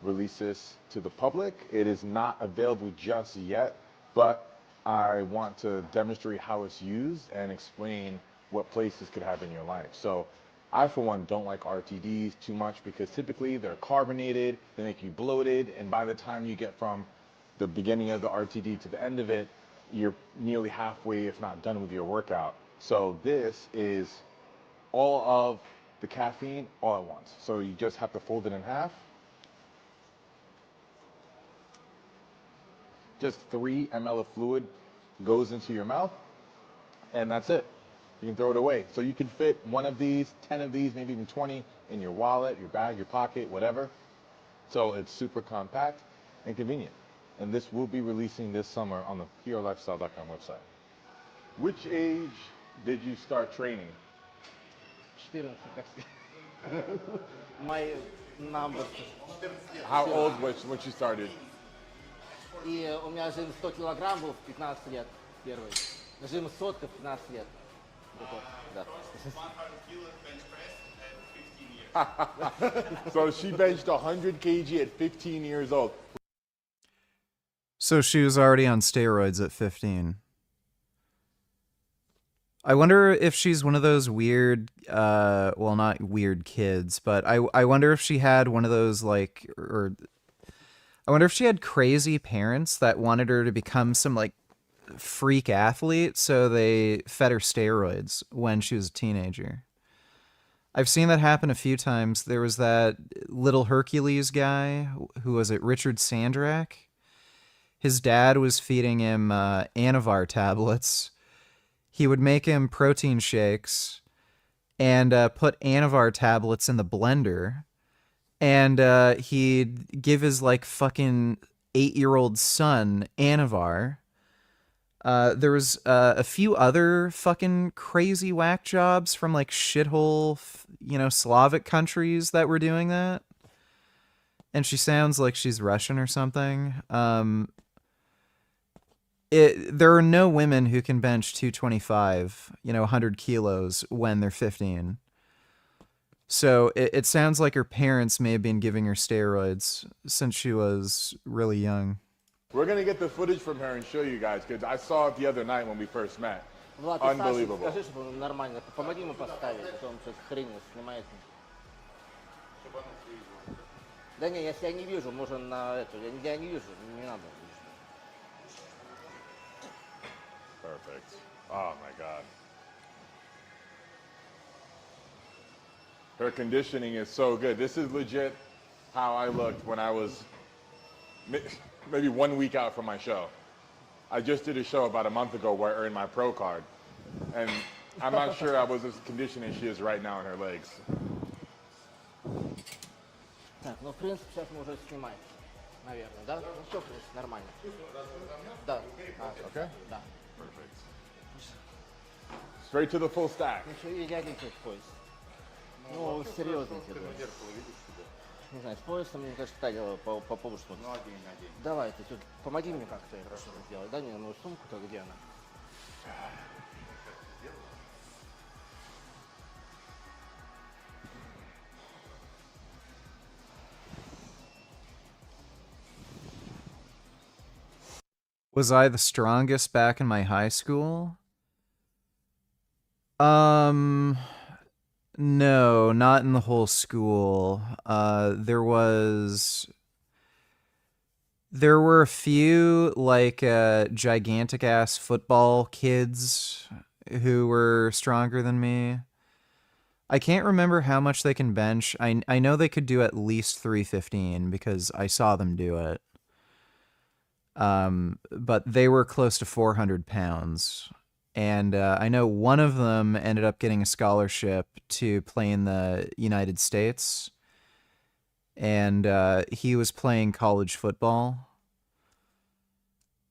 release this to the public. It is not available just yet, but I want to demonstrate how it's used and explain what place this could have in your life. So I, for one, don't like RTDs too much, because typically they're carbonated, they make you bloated, and by the time you get from the beginning of the RTD to the end of it, you're nearly halfway, if not done with your workout. So this is all of the caffeine all at once. So you just have to fold it in half. Just 3 ml of fluid goes into your mouth, and that's it. You can throw it away. So you can fit one of these, 10 of these, maybe even 20 in your wallet, your bag, your pocket, whatever. So it's super compact and convenient. And this will be releasing this summer on the PRLifestyle.com website. Which age did you start training? 14. My number. How old was when you started? И у меня жим 100 килограмм был в 15 лет первый. Жим сотка в 15 лет. Да. So she benched 100 kg at 15 years old. So she was already on steroids at 15. I wonder if she's one of those weird, well, not weird kids, but I wonder if she had one of those, like, or I wonder if she had crazy parents that wanted her to become some, like, freak athlete, so they fed her steroids when she was a teenager. I've seen that happen a few times. There was that Little Hercules guy, who was it, Richard Sandrak? His dad was feeding him Anavar tablets. He would make him protein shakes and put Anavar tablets in the blender. And he'd give his, like, fucking 8-year-old son Anavar. There was a few other fucking crazy whack jobs from, like, shithole, Slavic countries that were doing that. And she sounds like she's Russian or something. There are no women who can bench 225, 100 kilos when they're 15. So it sounds like her parents may have been giving her steroids since she was really young. We're going to get the footage from her and show you guys, because I saw it the other night when we first met. Влад, Unbelievable. скажи, чтобы нормально. Помоги ему поставить, а то он что-то хрень снимает. Да не, если я не вижу, можно на эту, я не вижу, не надо. Perfect. Oh my God. Her conditioning is so good. This is legit how I looked when I was maybe 1 week out from my show. I just did a show about a month ago where I earned my pro card. And I'm not sure I was as conditioned as she is right now in her legs. Так, ну в принципе сейчас мы уже снимаем, наверное, да? Ну все, в принципе, нормально. Да. Okay? Да. Perfect. Straight to the full stack. Ну что, и лягите в пояс. Ну, серьезно тебе говорю. Не знаю, с поясом, мне кажется, так по поводу что. Ну, одень. Давай, ты тут помоги мне как-то это сделать. Дай мне мою сумку-то, где она? Was I the strongest back in my high school? No, not in the whole school. There were a few, like, gigantic ass football kids who were stronger than me. I can't remember how much they can bench. I know they could do at least 315 because I saw them do it. But they were close to 400 pounds. And I know one of them ended up getting a scholarship to play in the United States. And he was playing college football.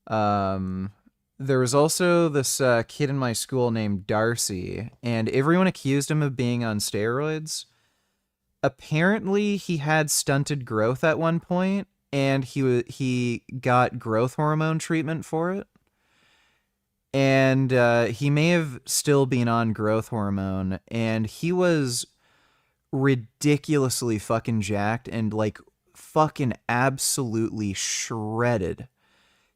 There was also this kid in my school named Darcy, and everyone accused him of being on steroids. Apparently, he had stunted growth at one point, and he got growth hormone treatment for it. And he may have still been on growth hormone, and he was ridiculously fucking jacked and, like, fucking absolutely shredded.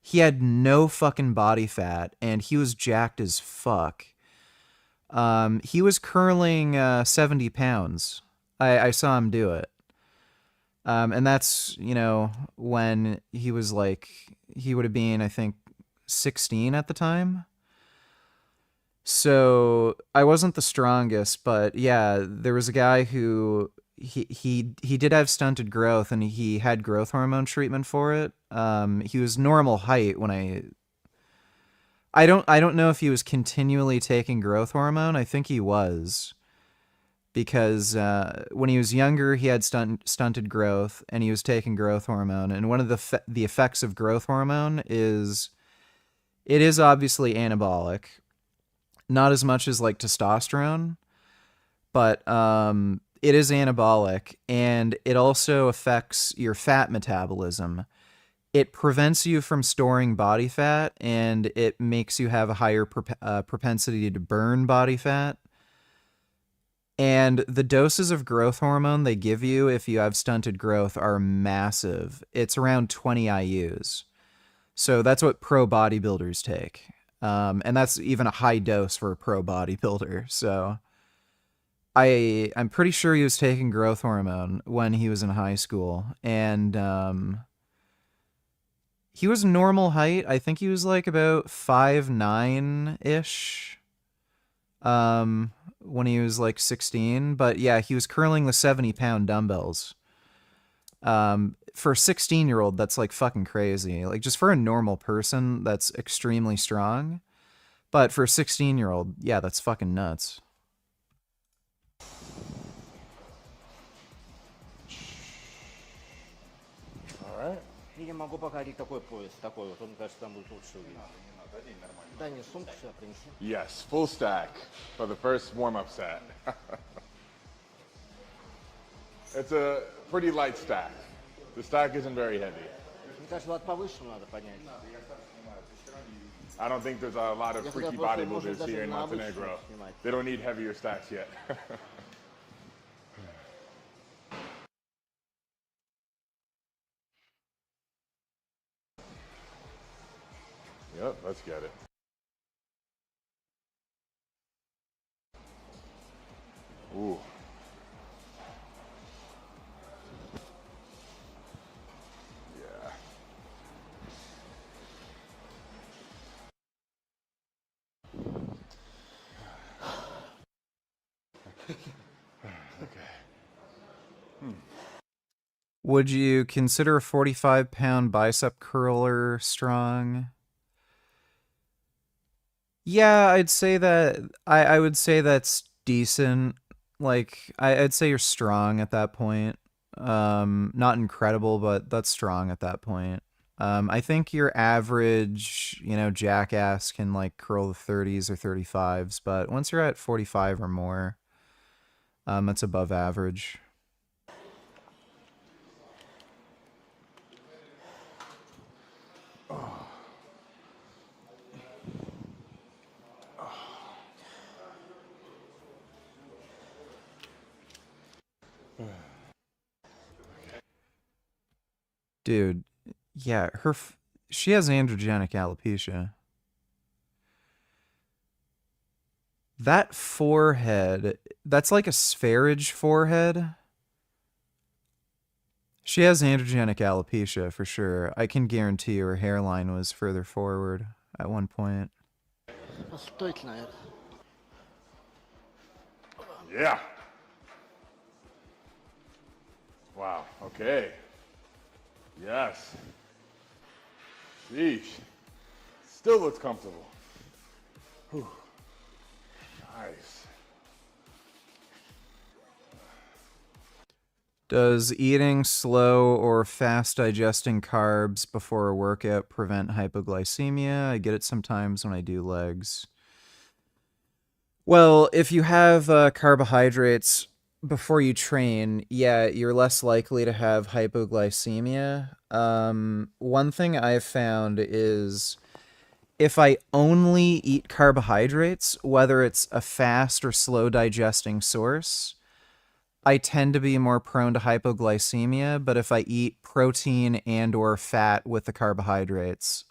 He had no fucking body fat, and he was jacked as fuck. He was curling 70 pounds. I saw him do it. And that's, you know, when he was like, he would have been, I think, 16 at the time. So I wasn't the strongest, but yeah, there was a guy who he did have stunted growth, and he had growth hormone treatment for it. He was normal height when I don't know if he was continually taking growth hormone. I think he was, because when he was younger, he had stunted growth, and he was taking growth hormone. And one of the effects of growth hormone is it is obviously anabolic, not as much as like testosterone, but it is anabolic, and it also affects your fat metabolism. It prevents you from storing body fat, and it makes you have a higher propensity to burn body fat. And the doses of growth hormone they give you if you have stunted growth are massive. It's around 20 IUs. So that's what pro bodybuilders take. And that's even a high dose for a pro bodybuilder. So I'm pretty sure he was taking growth hormone when he was in high school. And he was normal height. I think he was like about 5'9"-ish. When he was like 16, but yeah, he was curling the 70-pound dumbbells. For a 16-year-old, that's like fucking crazy. Like, just for a normal person, that's extremely strong. But for a 16-year-old, yeah, that's fucking nuts. All right. Или могу пока одеть такой пояс, такой вот, он, кажется, там будет лучше увидеть. Дай мне сумку сюда принеси. Yes, full stack for the first warm-up set. It's a pretty light stack. The stack isn't very heavy. Мне кажется, вот повыше надо поднять. I don't think there's a lot of freaky bodybuilders here in Montenegro. They don't need heavier stacks yet. Yep, let's get it. Ooh. Would you consider a 45-pound bicep curler strong? Yeah, I'd say that. I would say that's decent. Like, I'd say you're strong at that point. Not incredible, but that's strong at that point. I think your average, jackass can like curl the 30s or 35s, but once you're at 45 or more, that's above average. Dude, yeah, she has androgenic alopecia. That forehead, that's like a spherage forehead. She has androgenic alopecia for sure. I can guarantee her hairline was further forward at one point. Yeah. Wow, okay. Yes. Sheesh. Still looks comfortable. Whew. Nice. Does eating slow or fast digesting carbs before a workout prevent hypoglycemia? I get it sometimes when I do legs. Well, if you have carbohydrates before you train, yeah, you're less likely to have hypoglycemia. One thing I've found is if I only eat carbohydrates, whether it's a fast or slow digesting source, I tend to be more prone to hypoglycemia. But if I eat protein and or fat with the carbohydrates,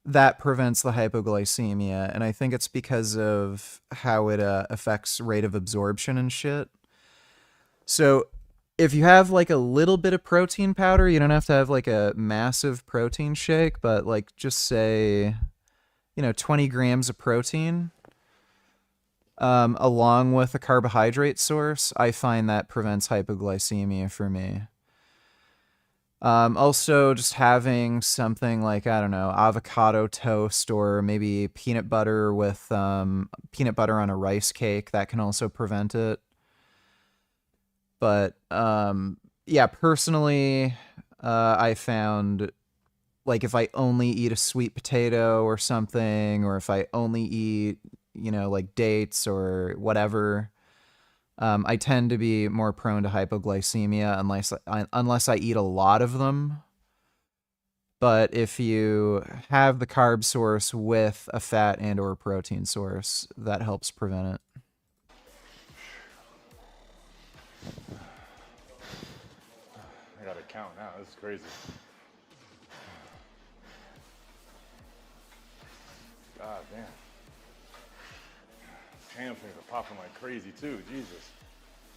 that prevents the hypoglycemia. And I think it's because of how it affects rate of absorption and shit. So if you have like a little bit of protein powder, you don't have to have like a massive protein shake, but like just say, 20 grams of protein, along with a carbohydrate source, I find that prevents hypoglycemia for me. Also just having something like, I don't know, avocado toast or maybe peanut butter with peanut butter on a rice cake, that can also prevent it. But yeah, personally, I found like if I only eat a sweet potato or something, or if I only eat, like dates or whatever, I tend to be more prone to hypoglycemia unless I eat a lot of them. But if you have the carb source with a fat and or protein source, that helps prevent it. I gotta count now. This is crazy. God damn. Hamstrings are popping like crazy too. Jesus.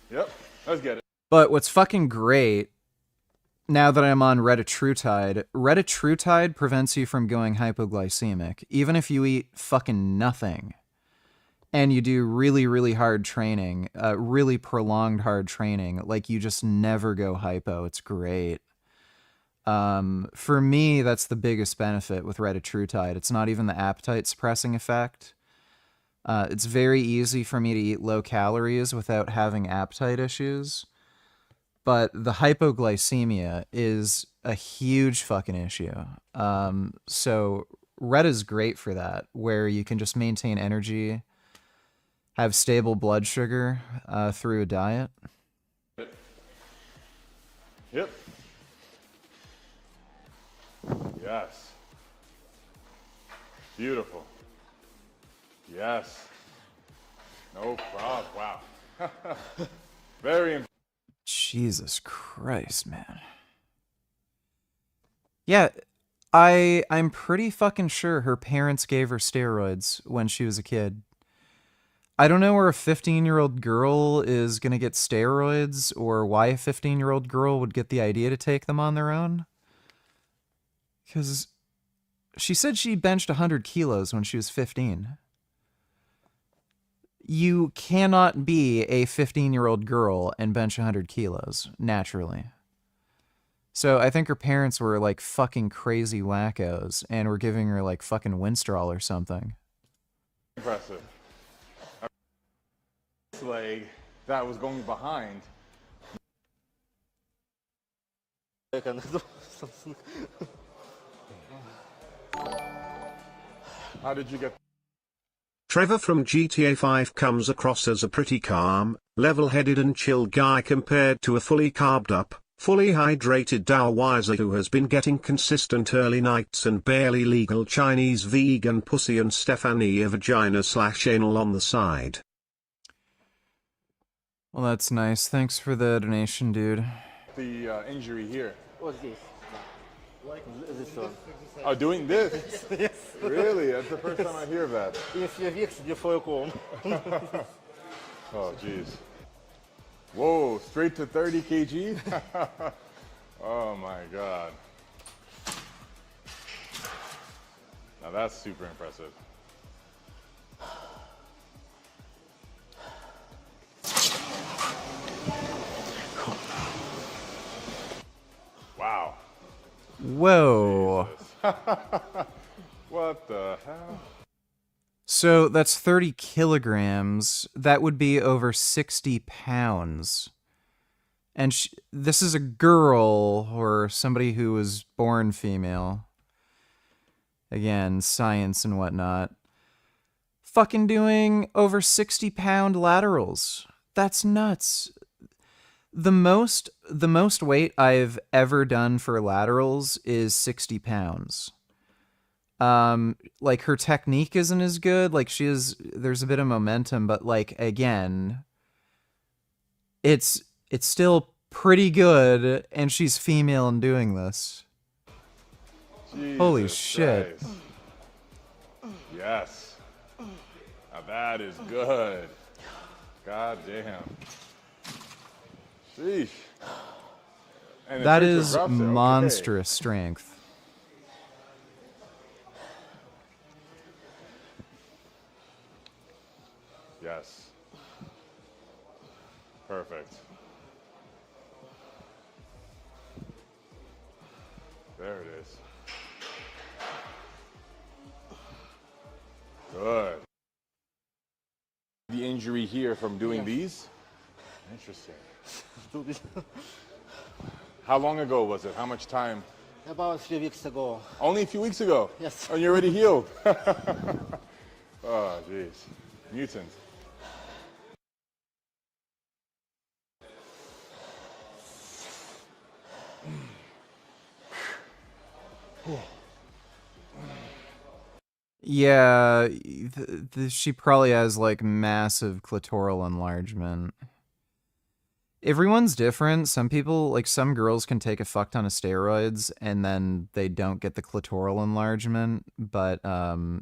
Yep. Let's get it. But what's fucking great, now that I'm on retatrutide prevents you from going hypoglycemic. Even if you eat fucking nothing and you do really, really hard training, really prolonged hard training, like you just never go hypo. It's great. For me, that's the biggest benefit with retatrutide. It's not even the appetite suppressing effect. It's very easy for me to eat low calories without having appetite issues. But the hypoglycemia is a huge fucking issue. So Red is great for that, where you can just maintain energy, have stable blood sugar through a diet. Yep. Yes. Beautiful. Yes. No problem. Wow. Very important. Jesus Christ, man. Yeah, I'm pretty fucking sure her parents gave her steroids when she was a kid. I don't know where a 15-year-old girl is going to get steroids or why a 15-year-old girl would get the idea to take them on their own. Because she said she benched 100 kilos when she was 15. You cannot be a 15-year-old girl and bench 100 kilos, naturally. So I think her parents were like fucking crazy wackos and were giving her like fucking Winstrol or something. Impressive. This leg that was going behind. How did you get? Trevor from GTA 5 comes across as a pretty calm, level-headed and chill guy compared to a fully carbed up, fully hydrated Daowiser who has been getting consistent early nights and barely legal Chinese vegan pussy and Stephanie a vagina/anal on the side. Well, that's nice. Thanks for the donation, dude. The injury here. What's this? Like this one. Oh, doing this? Yes. Really? That's the first time I hear of that. If you fix before you come. Oh, jeez. Whoa, straight to 30 kg? Oh my God. Now that's super impressive. Wow. Whoa. What the hell? So that's 30 kilograms. That would be over 60 pounds. And this is a girl or somebody who was born female. Again, science and whatnot. Fucking doing over 60-pound laterals. That's nuts. The most weight I've ever done for laterals is 60 pounds. Like her technique isn't as good. Like there's a bit of momentum, but like again, it's still pretty good, and she's female and doing this. Jesus Holy shit. Christ. Yes. Now that is good. God damn. Sheesh. And That it's is rough there, okay. monstrous strength. Yes. Perfect. There it is. Good. The injury here from doing these? Interesting. How long ago was it? How much time? About 3 weeks ago. Only a few weeks ago? Yes. And you're already healed? Oh, jeez. Mutant. Yeah, she probably has like massive clitoral enlargement. Everyone's different. Some people, like some girls can take a fuck ton of steroids and then they don't get the clitoral enlargement, but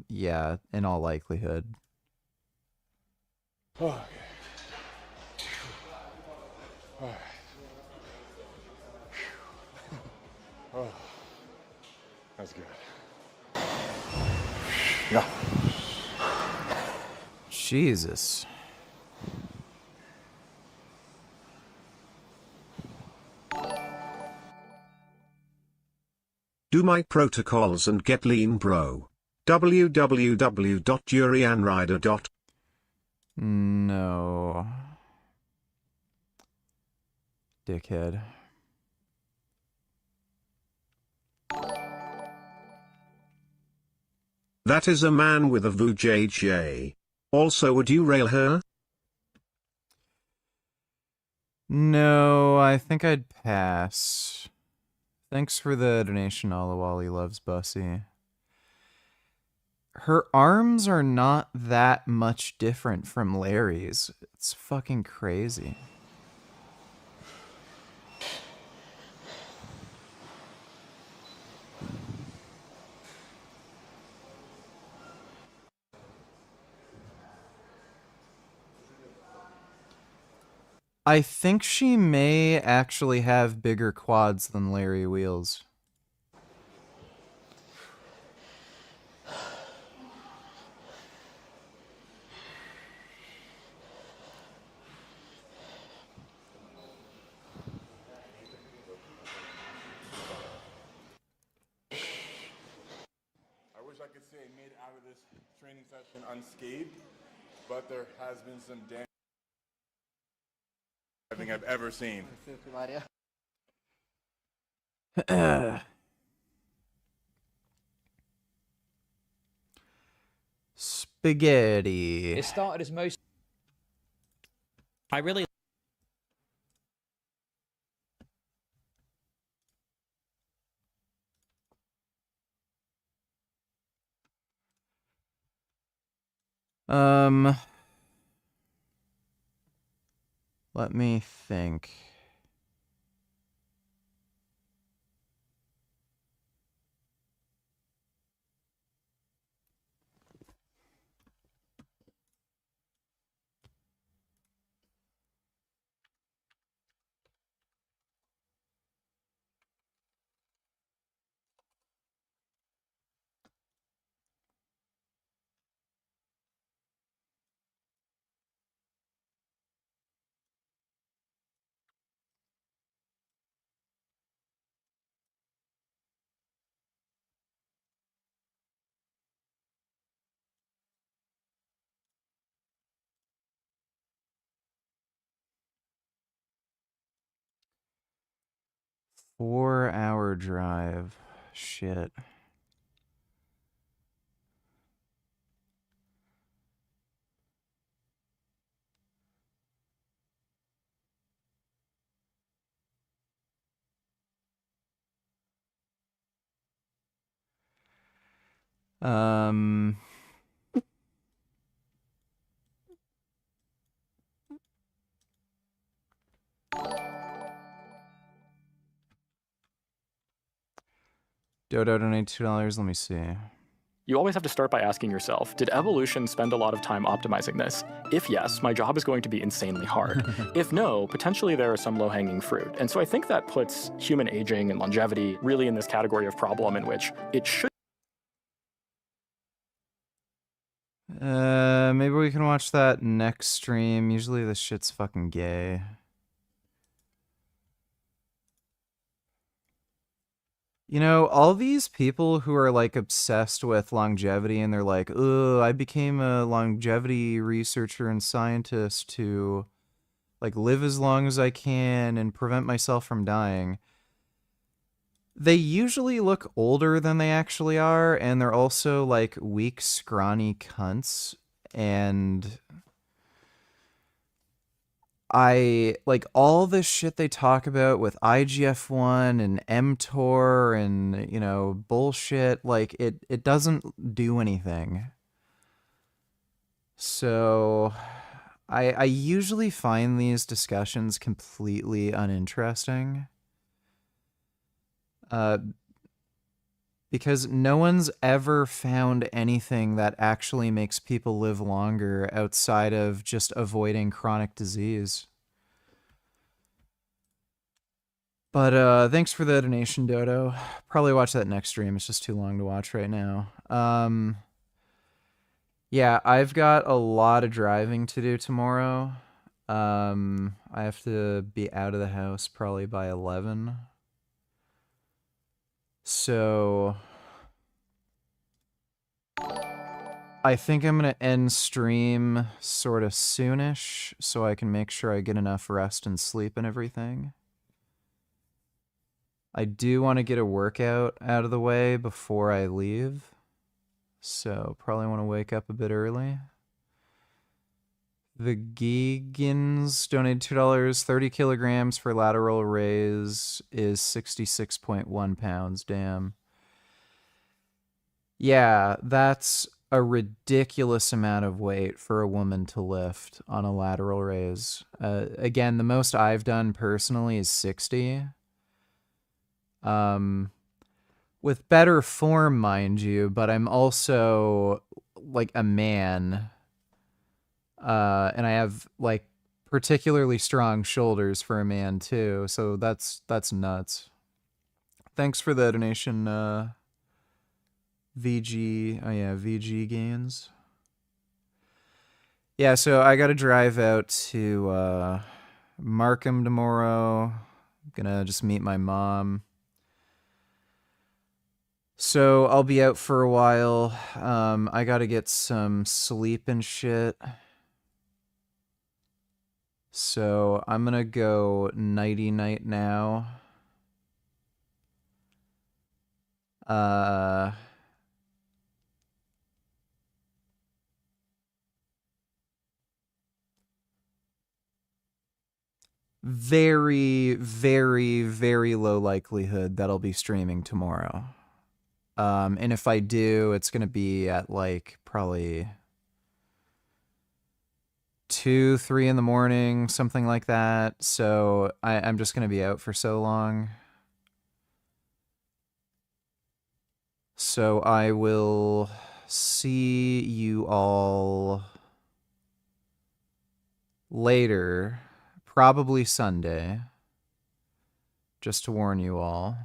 yeah, in all likelihood. Okay. All right. Oh, that's good. Yeah. Jesus. Do my protocols and get lean, bro. www.durianrider. No. Dickhead. That is a man with a VJJ. Also, would you rail her? No, I think I'd pass. Thanks for the donation, Alawali loves Bussy. Her arms are not that much different from Larry's. It's fucking crazy. I think she may actually have bigger quads than Larry Wheels. I could say I made out of this training session unscathed, but there has been some damage I think I've ever seen. Spaghetti. It started as most. I really. Let me think. Four-hour drive. Shit. Um... Dodo donated $2. Let me see. You always have to start by asking yourself, did evolution spend a lot of time optimizing this? If yes, my job is going to be insanely hard. If no, potentially there are some low-hanging fruit. And so I think that puts human aging and longevity really in this category of problem in which it should. Maybe we can watch that next stream. Usually this shit's fucking gay. You know, all these people who are like obsessed with longevity and they're like, ugh, I became a longevity researcher and scientist to like live as long as I can and prevent myself from dying. They usually look older than they actually are, and they're also like weak, scrawny cunts. And I like all this shit they talk about with IGF-1 and mTOR and, you know, bullshit. Like it doesn't do anything. So I usually find these discussions completely uninteresting. Because no one's ever found anything that actually makes people live longer outside of just avoiding chronic disease. But thanks for the donation, Dodo. Probably watch that next stream. It's just too long to watch right now. Yeah, I've got a lot of driving to do tomorrow. I have to be out of the house probably by 11. So I think I'm going to end stream sort of soonish so I can make sure I get enough rest and sleep and everything. I do want to get a workout out of the way before I leave. So probably want to wake up a bit early. The Geegans donated $2. 30 kilograms for lateral raise is 66.1 pounds. Damn. Yeah, that's a ridiculous amount of weight for a woman to lift on a lateral raise. Again, the most I've done personally is 60. With better form, mind you, but I'm also like a man. And I have like particularly strong shoulders for a man too, so that's nuts. Thanks for the donation, VG. Oh yeah, VG Gains. Yeah, so I gotta drive out to Markham tomorrow. I'm gonna just meet my mom. So I'll be out for a while. I gotta get some sleep and shit. So I'm gonna go nighty-night now. Very, very, very low likelihood that I'll be streaming tomorrow. And if I do, it's gonna be at like probably 2, 3 in the morning, something like that. So I'm just gonna be out for so long. So I will see you all later, probably Sunday, just to warn you all.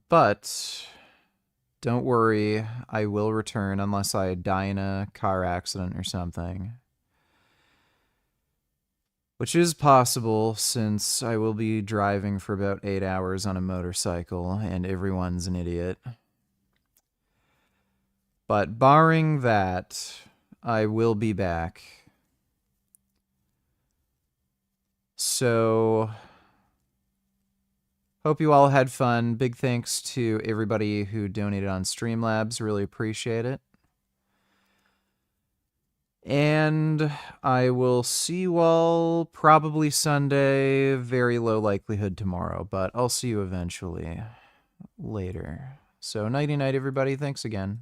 But don't worry, I will return unless I die in a car accident or something. Which is possible since I will be driving for about 8 hours on a motorcycle and everyone's an idiot. But barring that, I will be back. So, hope you all had fun. Big thanks to everybody who donated on Streamlabs. Really appreciate it. And I will see you all probably Sunday. Very low likelihood tomorrow, but I'll see you eventually later. So nighty-night, everybody. Thanks again.